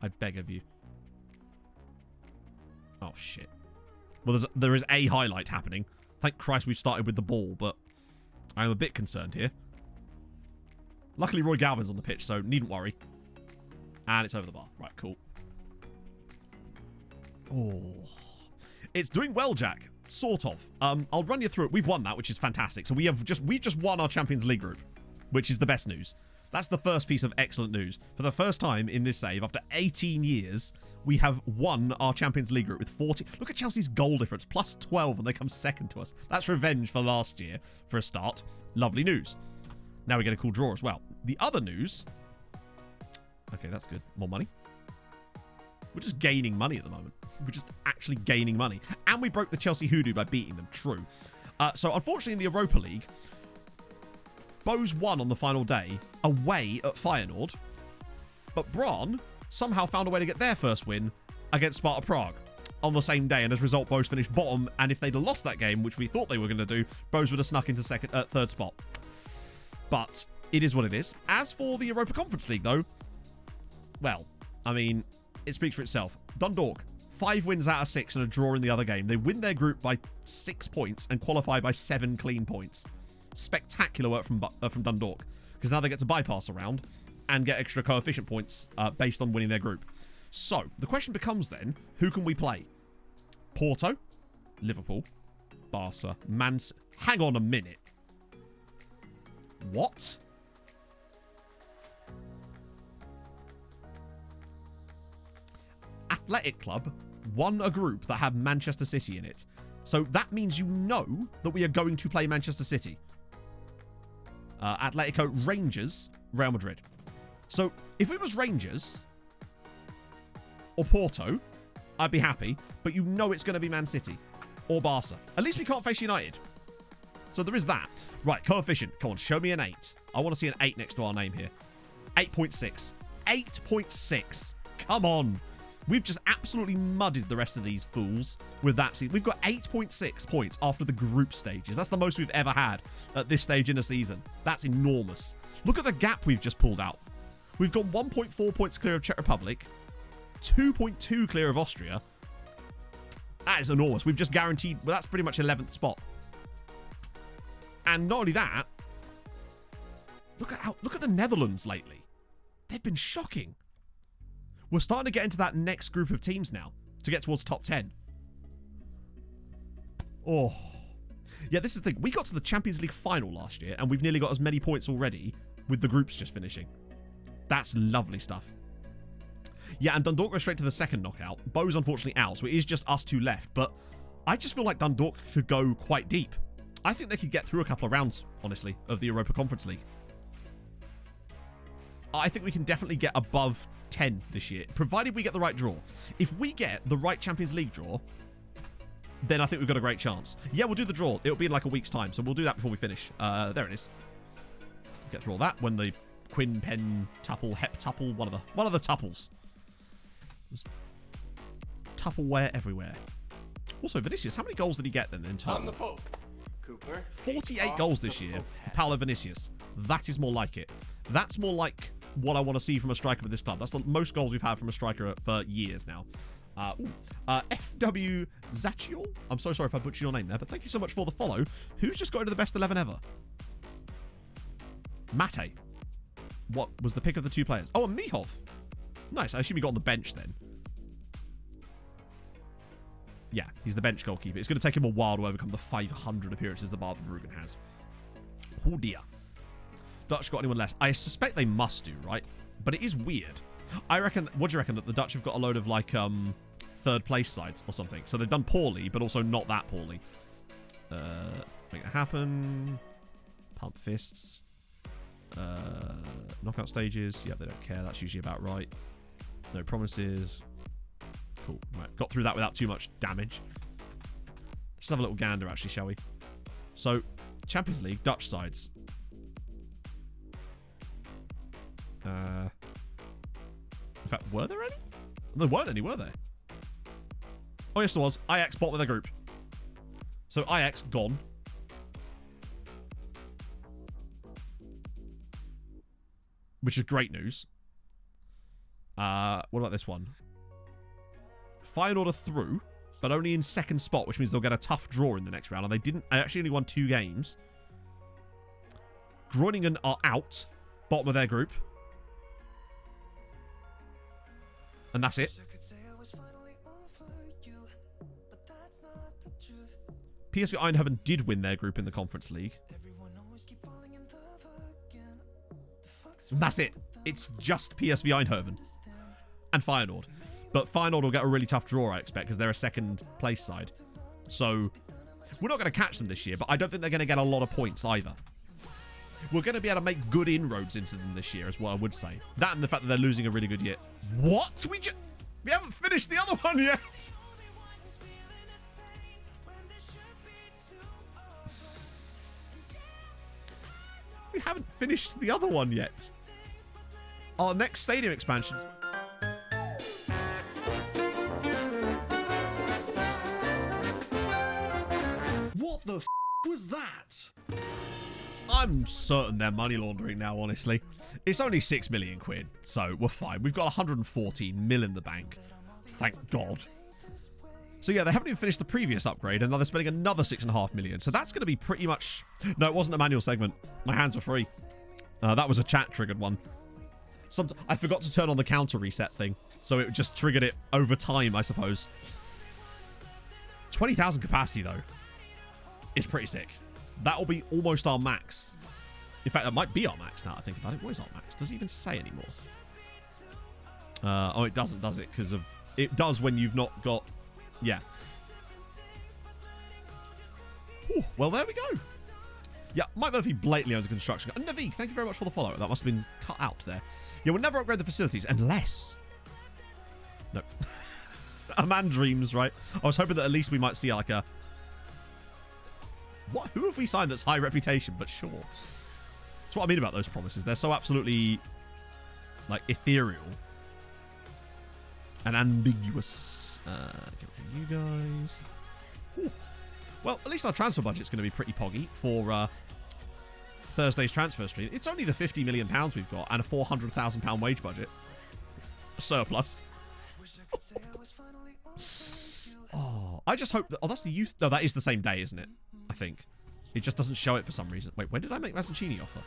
I beg of you. Oh, shit. Well, there is a highlight happening. Thank Christ we've started with the ball, but I am a bit concerned here. Luckily, Roy Galvin's on the pitch, so needn't worry. And it's over the bar. Right, cool. Oh. It's doing well, Jack. Sort of. I'll run you through it. We've won that, which is fantastic. So we've just won our Champions League group, which is the best news. That's the first piece of excellent news. For the first time in this save, after 18 years, we have won our Champions League group with 40. Look at Chelsea's goal difference, plus 12, and they come second to us. That's revenge for last year, for a start. Lovely news. Now we get a cool draw as well. The other news... Okay, that's good. More money. We're just gaining money at the moment. We're just actually gaining money. And we broke the Chelsea hoodoo by beating them. True. So, unfortunately, in the Europa League, Bose won on the final day away at Feyenoord. But Braun somehow found a way to get their first win against Sparta Prague on the same day. And as a result, Bose finished bottom. And if they'd have lost that game, which we thought they were going to do, Bose would have snuck into third spot. But it is what it is. As for the Europa Conference League, though, well, I mean, it speaks for itself. Dundalk, 5 wins out of 6 and a draw in the other game. They win their group by 6 points and qualify by 7 clean points. Spectacular work from Dundalk, because now they get to bypass a round and get extra coefficient points based on winning their group. So, the question becomes then, who can we play? Porto, Liverpool, Barca, Hang on a minute. What? Athletic Club won a group that had Manchester City in it. So that means you know that we are going to play Manchester City. Atletico, Rangers, Real Madrid. So if it was Rangers or Porto, I'd be happy. But you know it's going to be Man City or Barca. At least we can't face United. So there is that. Right, coefficient. Come on, show me an 8. I want to see an 8 next to our name here. 8.6. 8.6. Come on. We've just absolutely mudded the rest of these fools with that season. We've got 8.6 points after the group stages. That's the most we've ever had at this stage in a season. That's enormous. Look at the gap we've just pulled out. We've got 1.4 points clear of Czech Republic, 2.2 clear of Austria. That is enormous. We've just guaranteed... Well, that's pretty much 11th spot. And not only that, look at the Netherlands lately. They've been shocking. We're starting to get into that next group of teams now to get towards top 10. Oh. Yeah, this is the thing. We got to the Champions League final last year, and we've nearly got as many points already with the groups just finishing. That's lovely stuff. Yeah, and Dundalk goes straight to the second knockout. Bo's unfortunately out, so it is just us two left. But I just feel like Dundalk could go quite deep. I think they could get through a couple of rounds, honestly, of the Europa Conference League. I think we can definitely get above 10 this year, provided we get the right draw. If we get the right Champions League draw, then I think we've got a great chance. Yeah, we'll do the draw. It'll be in like a week's time, so we'll do that before we finish. There it is. Get through all that when the Quin, Pen, Tuple, Hep, Tuple, one of the Tuples. There's Tuppleware everywhere. Also, Vinicius, how many goals did he get then in total? On the Pope. Cooper. 48 goals this year for Paolo Vinicius. That is more like it. That's more like what I want to see from a striker for this club. That's the most goals we've had from a striker for years now. FW Zachiol. I'm so sorry if I butchered your name there, but thank you so much for the follow. Who's just got into the best 11 ever? Mate. What was the pick of the two players? Oh, and Mihov. Nice. I assume he got on the bench then. Yeah, he's the bench goalkeeper. It's going to take him a while to overcome the 500 appearances that Marvin Rugen has. Oh dear. Dutch got anyone less? I suspect they must do, right? But it is weird. I reckon, what do you reckon, that the Dutch have got a load of like third place sides or something? So they've done poorly, but also not that poorly. Make it happen. Pump fists. Knockout stages. Yeah, they don't care. That's usually about right. No promises. Cool. Right. Got through that without too much damage. Let's have a little gander, actually, shall we? So, Champions League, Dutch sides. In fact, were there any? There weren't any, were there? Oh, yes, there was. Ajax bottom of their group. So, Ajax, gone. Which is great news. What about this one? Feyenoord are through, but only in second spot, which means they'll get a tough draw in the next round. And they didn't. They actually only won 2 games. Groningen are out, bottom of their group. And that's it. PSV Eindhoven did win their group in the Conference League. And that's it. It's just PSV Eindhoven and Feyenoord. But Feyenoord will get a really tough draw, I expect, because they're a second place side. So we're not going to catch them this year, but I don't think they're going to get a lot of points either. We're going to be able to make good inroads into them this year, is what I would say. That and the fact that they're losing a really good year. What? We haven't finished the other one yet. We haven't finished the other one yet. Our next stadium expansions. What the f was that? I'm certain they're money laundering now, honestly. It's only 6 million quid, so we're fine. We've got 114 mil in the bank. Thank God. So yeah, they haven't even finished the previous upgrade, and now they're spending another 6.5 million. So that's going to be pretty much... No, it wasn't a manual segment. My hands were free. That was a chat-triggered one. I forgot to turn on the counter reset thing, so it just triggered it over time, I suppose. 20,000 capacity, though, is pretty sick. That'll be almost our max. In fact, that might be our max now I think about it. What is our max? Does it even say anymore? Oh, it doesn't, does it? Because of... It does when you've not got... Yeah. Ooh, well, there we go. Yeah, Mike Murphy blatantly under construction. And Naveek, thank you very much for the follow. That must have been cut out there. Yeah, we'll never upgrade the facilities unless... No. A man dreams, right? I was hoping that at least we might see like a... What? Who have we signed that's high reputation? But sure. That's what I mean about those promises. They're so absolutely, like, ethereal and ambiguous. Get rid of you guys. Ooh. Well, at least our transfer budget's going to be pretty poggy for Thursday's transfer stream. It's only the £50 million we've got and a £400,000 wage budget. Surplus. Oh, I just hope that... Oh, that's the youth... No, that is the same day, isn't it? I think. It just doesn't show it for some reason. Wait, when did I make Mazzoncini offer?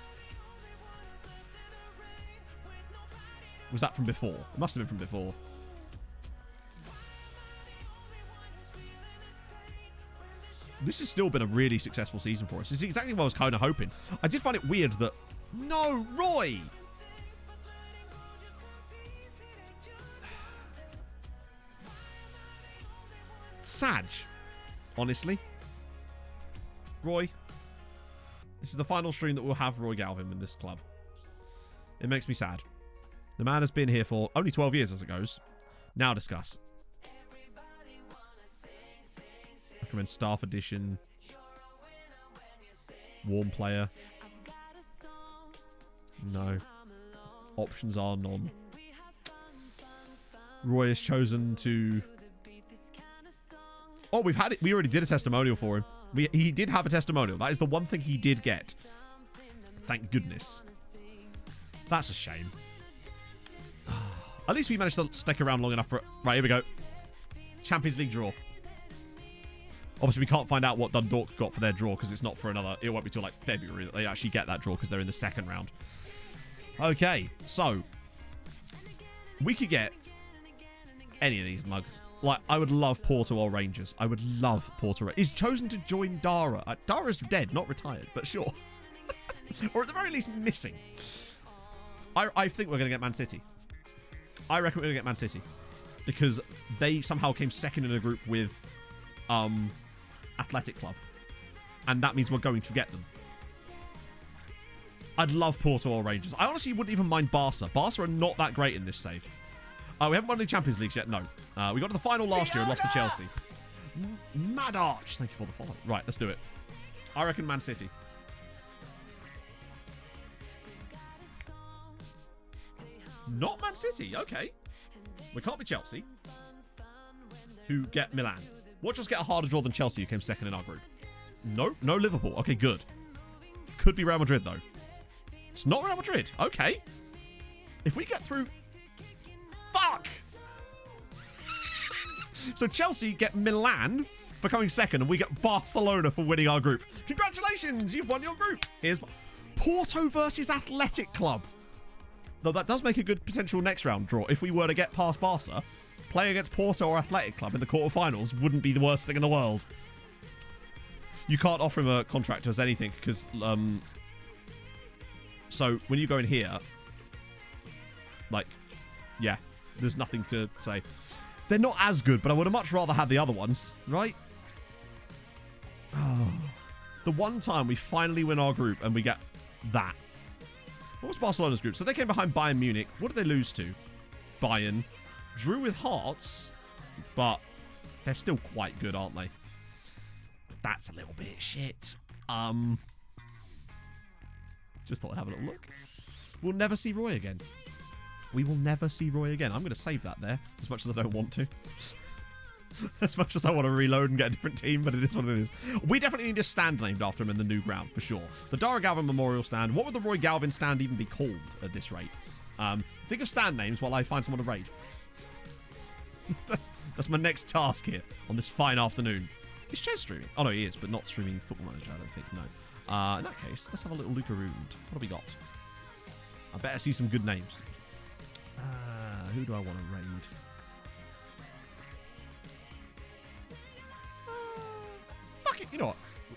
Was that from before? It must have been from before. This has still been a really successful season for us. This is exactly what I was kind of hoping. I did find it weird that... No, Roy! Sag. Honestly. Roy. This is the final stream that we'll have Roy Galvin in this club. It makes me sad. The man has been here for only 12 years as it goes. Now discuss. Recommend Staff Edition. Warm player. No. Options are none. Roy has chosen to... Oh, we've had it. We already did a testimonial for him. He did have a testimonial. That is the one thing he did get. Thank goodness. That's a shame. At least we managed to stick around long enough for it. Right, here we go. Champions League draw. Obviously, we can't find out what Dundalk got for their draw because it's not for another... It won't be till like February that they actually get that draw because they're in the second round. Okay, so... We could get any of these mugs. Like, I would love Porto or Rangers. I would love Porto. He's chosen to join Dara. Dara's dead, not retired, but sure. Or at the very least, missing. I think we're going to get Man City. I reckon we're going to get Man City. Because they somehow came second in a group with Athletic Club. And that means we're going to get them. I'd love Porto or Rangers. I honestly wouldn't even mind Barca. Barca are not that great in this save. We haven't won any Champions Leagues yet. No. We got to the final last year and lost to Chelsea. Mad Arch. Thank you for the follow. Right, let's do it. I reckon Man City. Not Man City. Okay. We can't be Chelsea. Who get Milan. Watch us get a harder draw than Chelsea, who came second in our group. No. No Liverpool. Okay, good. Could be Real Madrid, though. It's not Real Madrid. Okay. If we get through... Fuck! So Chelsea get Milan for coming second, and we get Barcelona for winning our group. Congratulations! You've won your group. Here's Porto versus Athletic Club. Though that does make a good potential next round draw. If we were to get past Barca, playing against Porto or Athletic Club in the quarterfinals wouldn't be the worst thing in the world. You can't offer him a contract as anything, because... So, when you go in here... Like, yeah, there's nothing to say. They're not as good, but I would have much rather had the other ones, right? Oh. The one time we finally win our group and we get that. What was Barcelona's group? So they came behind Bayern Munich. What did they lose to? Bayern. Drew with Hearts, but they're still quite good, aren't they? That's a little bit shit. Just thought I'd have a little look. We'll never see Roy again. We will never see Roy again. I'm going to save that there, as much as I don't want to. As much as I want to reload and get a different team, but it is what it is. We definitely need a stand named after him in the new ground, for sure. The Dara Galvin Memorial Stand. What would the Roy Galvin stand even be called at this rate? Think of stand names while I find someone to raid. That's my next task here on this fine afternoon. Is Ches streaming? Oh, no, he is, but not streaming Football Manager, I don't think, no. In that case, let's have a little look around. What have we got? I better see some good names. Who do I want to raid? Fuck it, you know what?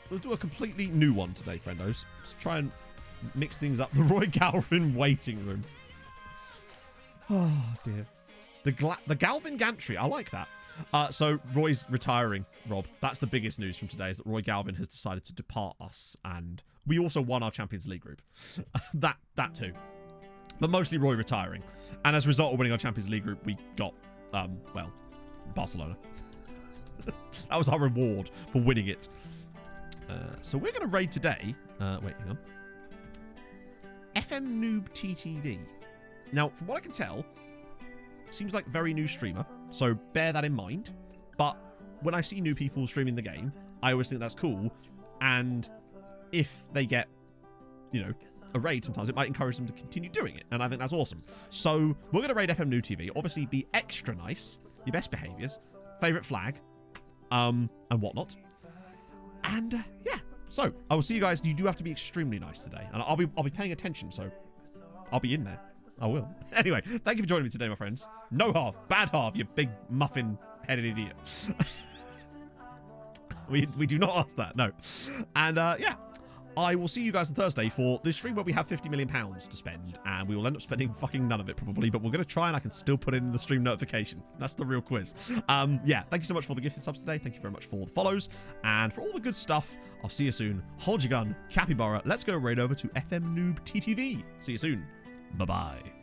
We'll do a completely new one today, friendos. Let's try and mix things up. The Roy Galvin waiting room. Oh, dear. The Galvin Gantry. I like that. So, Roy's retiring, Rob. That's the biggest news from today, is that Roy Galvin has decided to depart us, and we also won our Champions League group. that too. But mostly Roy retiring. And as a result of winning our Champions League group, we got, well, Barcelona. That was our reward for winning it. So we're going to raid today. Wait, hang on. FM Noob TTV. Now, from what I can tell, seems like a very new streamer. So bear that in mind. But when I see new people streaming the game, I always think that's cool. And if they get, you know, a raid sometimes, it might encourage them to continue doing it, and I think that's awesome. So we're going to raid FM New TV. Obviously, be extra nice, your best behaviours, favourite flag, and whatnot. And yeah, so I will see you guys. You do have to be extremely nice today, and I'll be paying attention, so I'll be in there. I will. Anyway, thank you for joining me today, my friends. No half, bad half, you big muffin-headed idiot. we do not ask that, no. And yeah, I will see you guys on Thursday for this stream where we have £50 million to spend, and we will end up spending fucking none of it probably, but we're going to try and I can still put it in the stream notification. That's the real quiz. Yeah, thank you so much for the gifted subs today. Thank you very much for the follows and for all the good stuff. I'll see you soon. Hold your gun, Capybara. Let's go right over to FM Noob TTV. See you soon. Bye-bye.